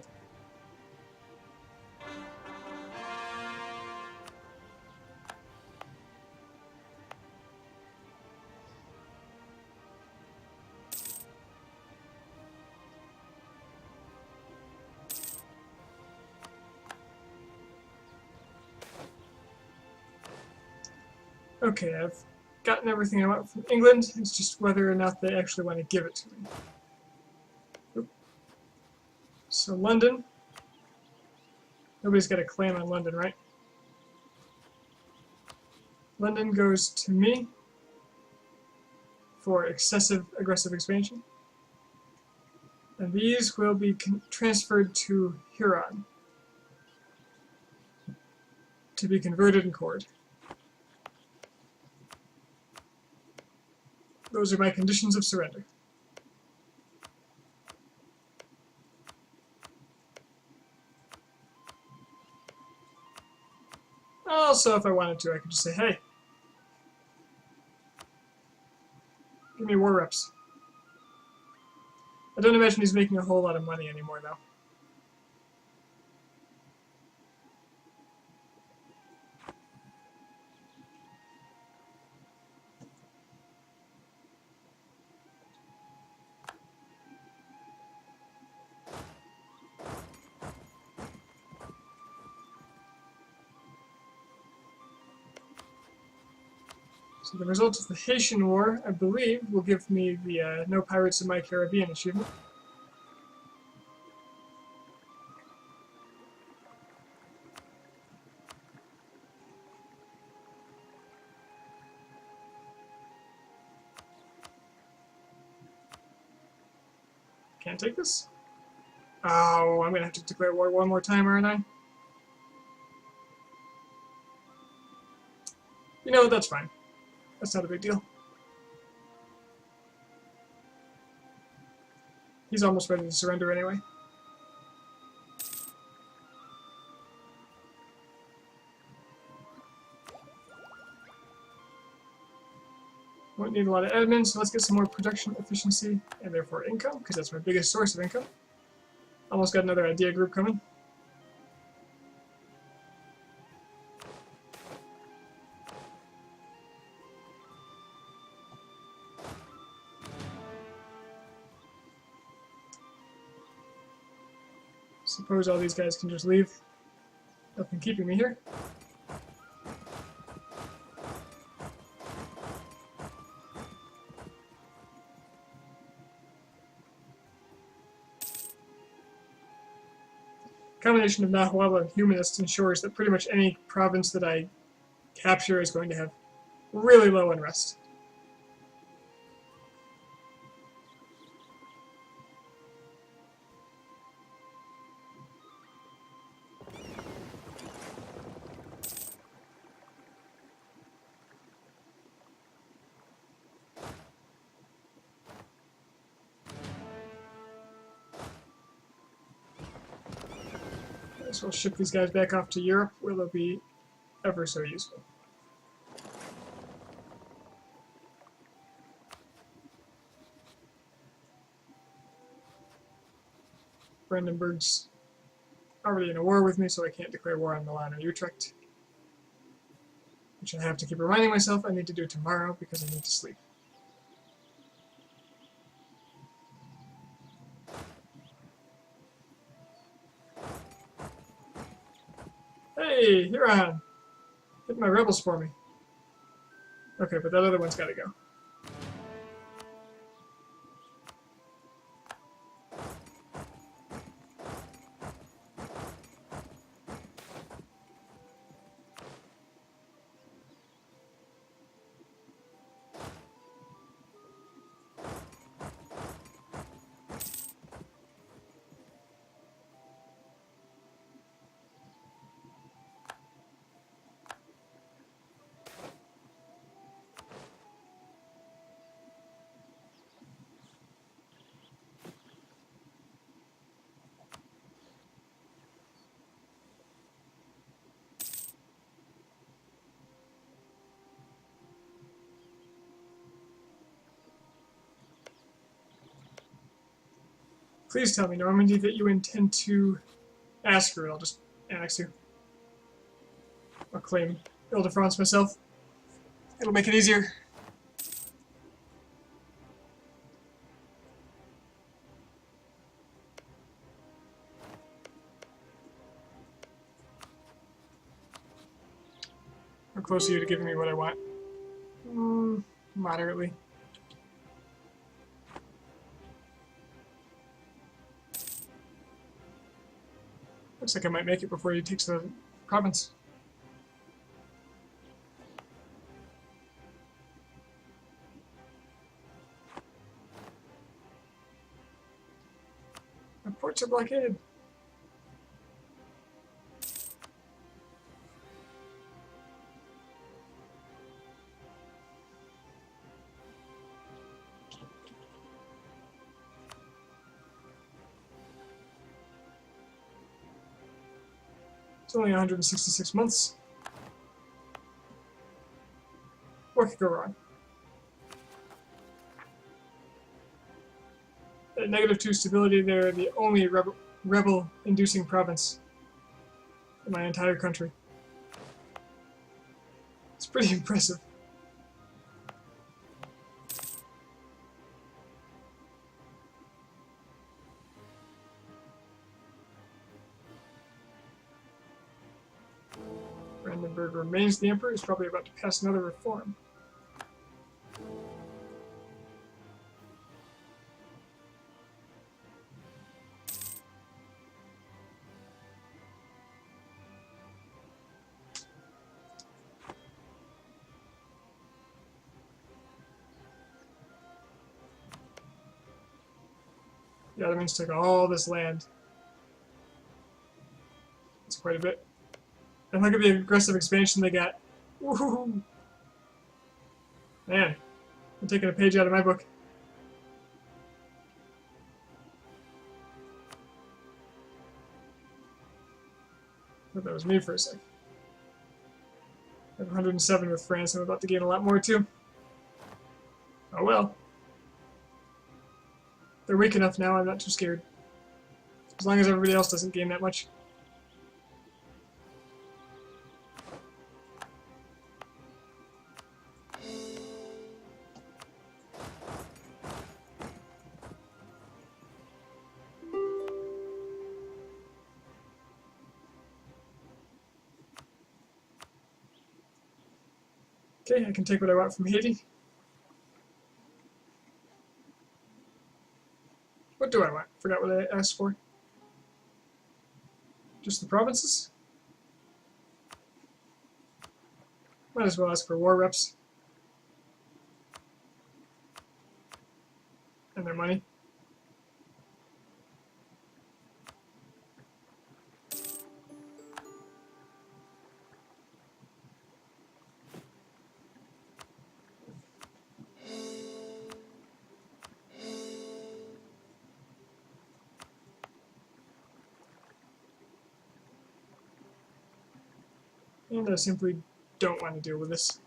Okay, I've gotten everything I want from England. It's just whether or not they actually want to give it to me. Oop. So London. Nobody's got a claim on London, right? London goes to me for excessive aggressive expansion. And these will be transferred to Huron to be converted and cored. Those are my conditions of surrender. Also, if I wanted to, I could just say, hey, give me war reps. I don't imagine he's making a whole lot of money anymore, though. So the result of the Haitian War, I believe, will give me the No Pirates in My Caribbean achievement. Can't take this? Oh, I'm gonna have to declare war one more time, aren't I? You know, that's fine. That's not a big deal. He's almost ready to surrender anyway. Won't need a lot of admin, so let's get some more production efficiency and therefore income, because that's my biggest source of income. Almost got another idea group coming. Suppose all these guys can just leave. Nothing keeping me here. Combination of Nahuatl and Humanist ensures that pretty much any province that I capture is going to have really low unrest. So we'll ship these guys back off to Europe, where they'll be ever so useful. Brandenburg's already in a war with me, so I can't declare war on Milan or Utrecht. Which I have to keep reminding myself I need to do tomorrow because I need to sleep. Hey, Huron! Hit my rebels for me. Okay, but that other one's gotta go. Please tell me, Normandy, that you intend to ask her. I'll just annex you. I'll claim Ile-de-France myself. It'll make it easier. How close are you to giving me what I want? Moderately. Looks like I might make it before he takes the province. My ports are blockaded. It's only 166 months. What could go wrong? At -2 stability, they're the only rebel-inducing province in my entire country. It's pretty impressive. Brandenburg remains the emperor. He's probably about to pass another reform. The Ottomans took all this land. It's quite a bit. And look at the aggressive expansion they got. Woohoo! Man, I'm taking a page out of my book. thought that was me for a sec. I have 107 with France. I'm about to gain a lot more too. Oh well. They're weak enough now, I'm not too scared. As long as everybody else doesn't gain that much. Okay, I can take what I want from Haiti. What do I want? Forgot what I asked for. Just the provinces? Might as well ask for war reps. And their money. And I simply don't want to deal with this.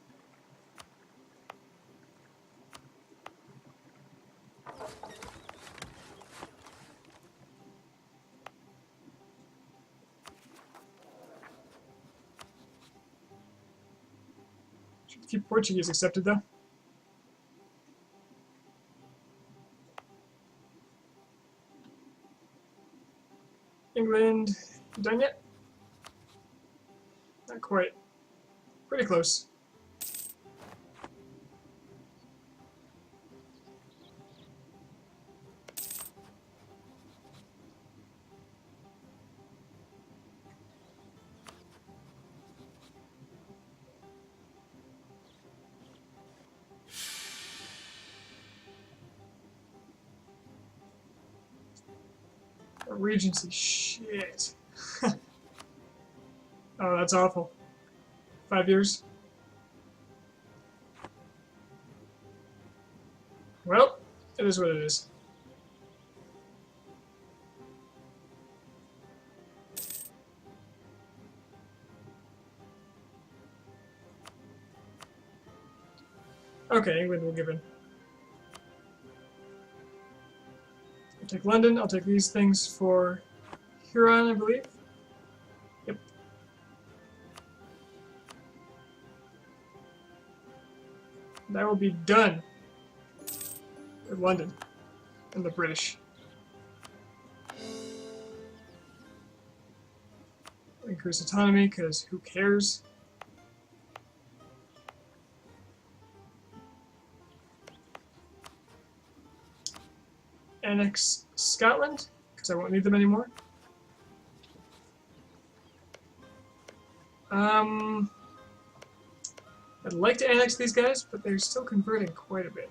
Should keep Portuguese accepted though. England, you done yet? Not quite. Pretty close. A Regency, shit. Oh, that's awful. 5 years. Well, it is what it is. Okay, England will give in. I'll take London. I'll take these things for Huron, I believe. Yep. That will be done with London and the British. Increase autonomy, because who cares? Annex Scotland, because I won't need them anymore. I'd like to annex these guys, but they're still converting quite a bit.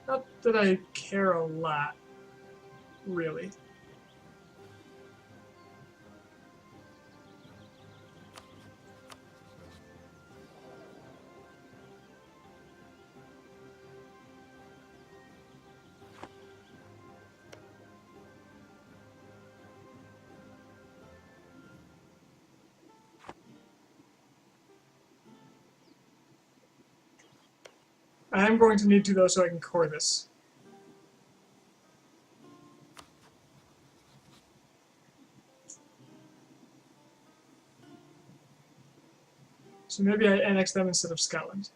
Not that I care a lot, really. I'm going to need to, though, so I can core this. So maybe I annex them instead of Scotland.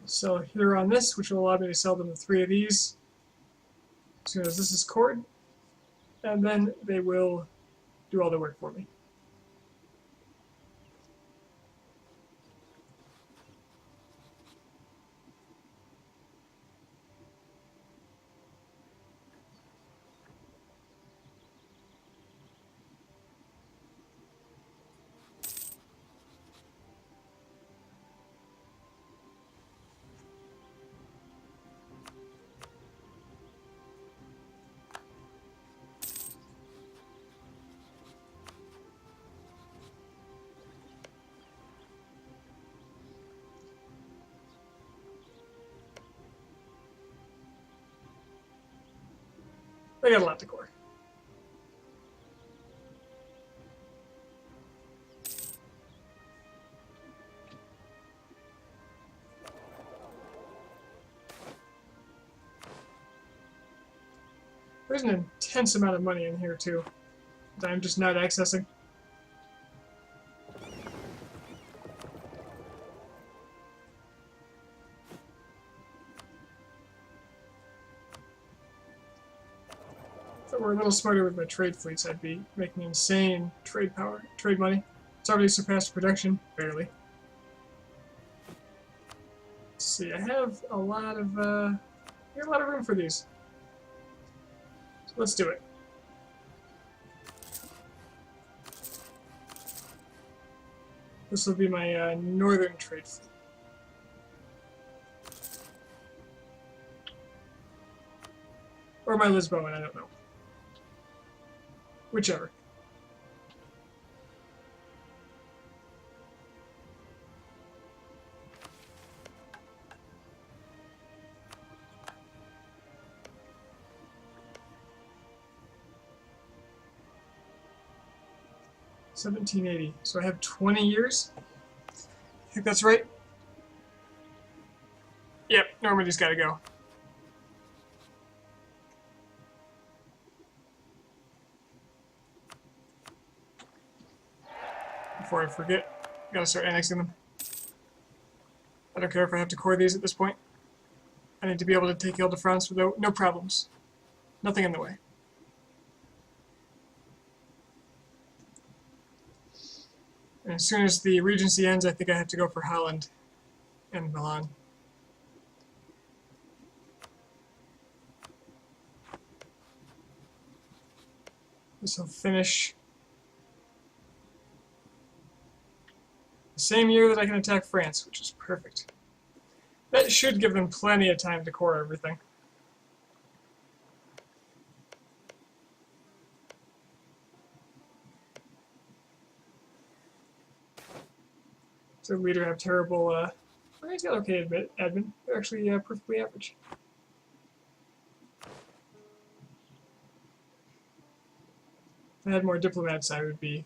Sell here on this, which will allow me to sell them 3 of these as soon as this is cored, and then they will do all the work for me. I got a lot to core. There's an intense amount of money in here too that I'm just not accessing. If I were a little smarter with my trade fleets, I'd be making insane trade power, trade money. It's already surpassed production, barely. Let's see, I have a lot of room for these. So let's do it. This will be my northern trade fleet. Or my Lisboan, I don't know. Whichever. $1780. So I have 20 years? I think that's right. Yep, Normandy's gotta go. Before I forget, I gotta start annexing them. I don't care if I have to core these at this point. I need to be able to take Ile-de-France without no problems. Nothing in the way. And as soon as the Regency ends, I think I have to go for Holland and Milan. This will finish the same year that I can attack France, which is perfect. That should give them plenty of time to core everything. So we either have terrible, he's got okay admin. They're actually perfectly average. If I had more diplomats, I would be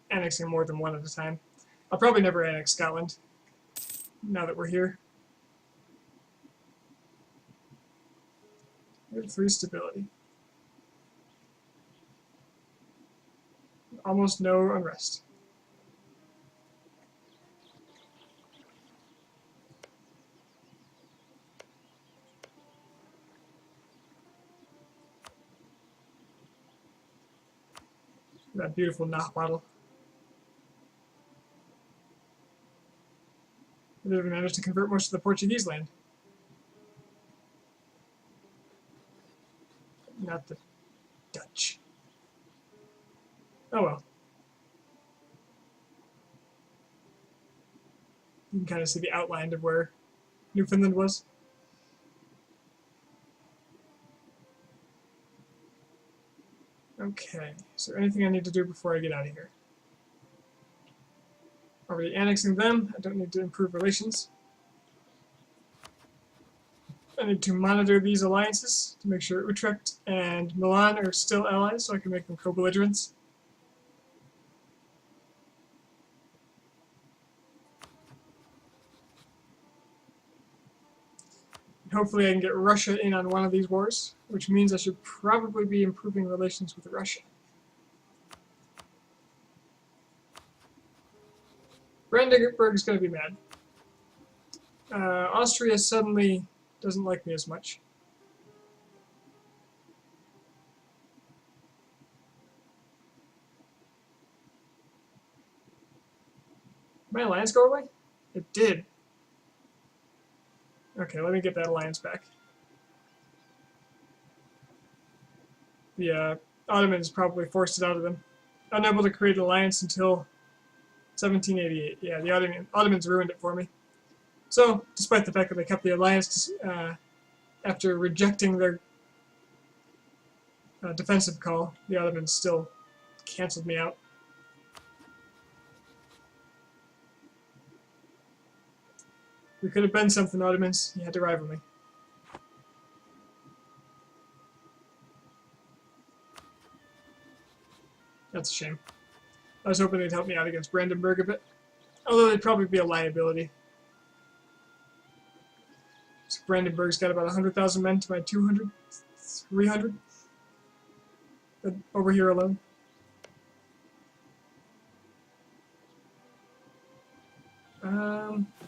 annexing more than one at a time. I'll probably never annex Scotland, now that we're here. We have 3 stability. Almost no unrest. That beautiful Nachtwadel. They even managed to convert most of the Portuguese land. Not the Dutch. Oh well. You can kind of see the outline of where Newfoundland was. Okay, is there anything I need to do before I get out of here? Already annexing them, I don't need to improve relations. I need to monitor these alliances to make sure Utrecht and Milan are still allies so I can make them co-belligerents. Hopefully I can get Russia in on one of these wars, which means I should probably be improving relations with Russia. Brandenburg is going to be mad. Austria suddenly doesn't like me as much. Did my alliance go away? It did. Okay, let me get that alliance back. The Ottomans probably forced it out of them. Unable to create an alliance until 1788. Yeah, the Ottomans ruined it for me. So, despite the fact that they kept the alliance after rejecting their defensive call, the Ottomans still canceled me out. We could have been something, Ottomans. You had to rival me. That's a shame. I was hoping they'd help me out against Brandenburg a bit. Although they'd probably be a liability. So Brandenburg's got about 100,000 men to my 200, 300 over here alone.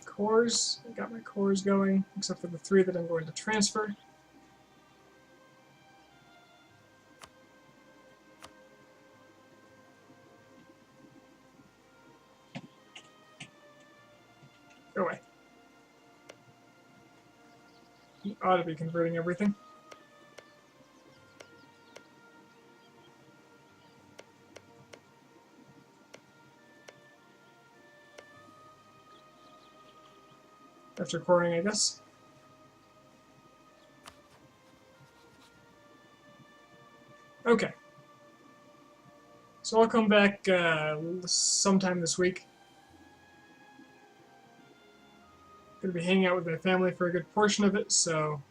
Cores. I got my cores going, except for the 3 that I'm going to transfer. Go away. You ought to be converting everything. After coring, I guess. Okay. So I'll come back sometime this week. Gonna be hanging out with my family for a good portion of it, so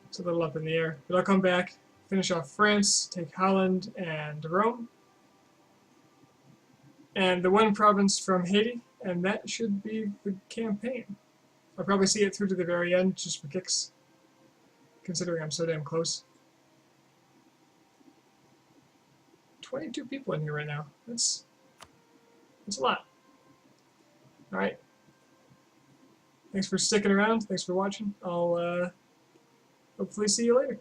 it's a little up in the air. But I'll come back, finish off France, take Holland and Rome, and the one province from Haiti, and that should be the campaign. I'll probably see it through to the very end, just for kicks, considering I'm so damn close. 22 people in here right now. That's a lot. Alright. Thanks for sticking around. Thanks for watching. I'll hopefully see you later.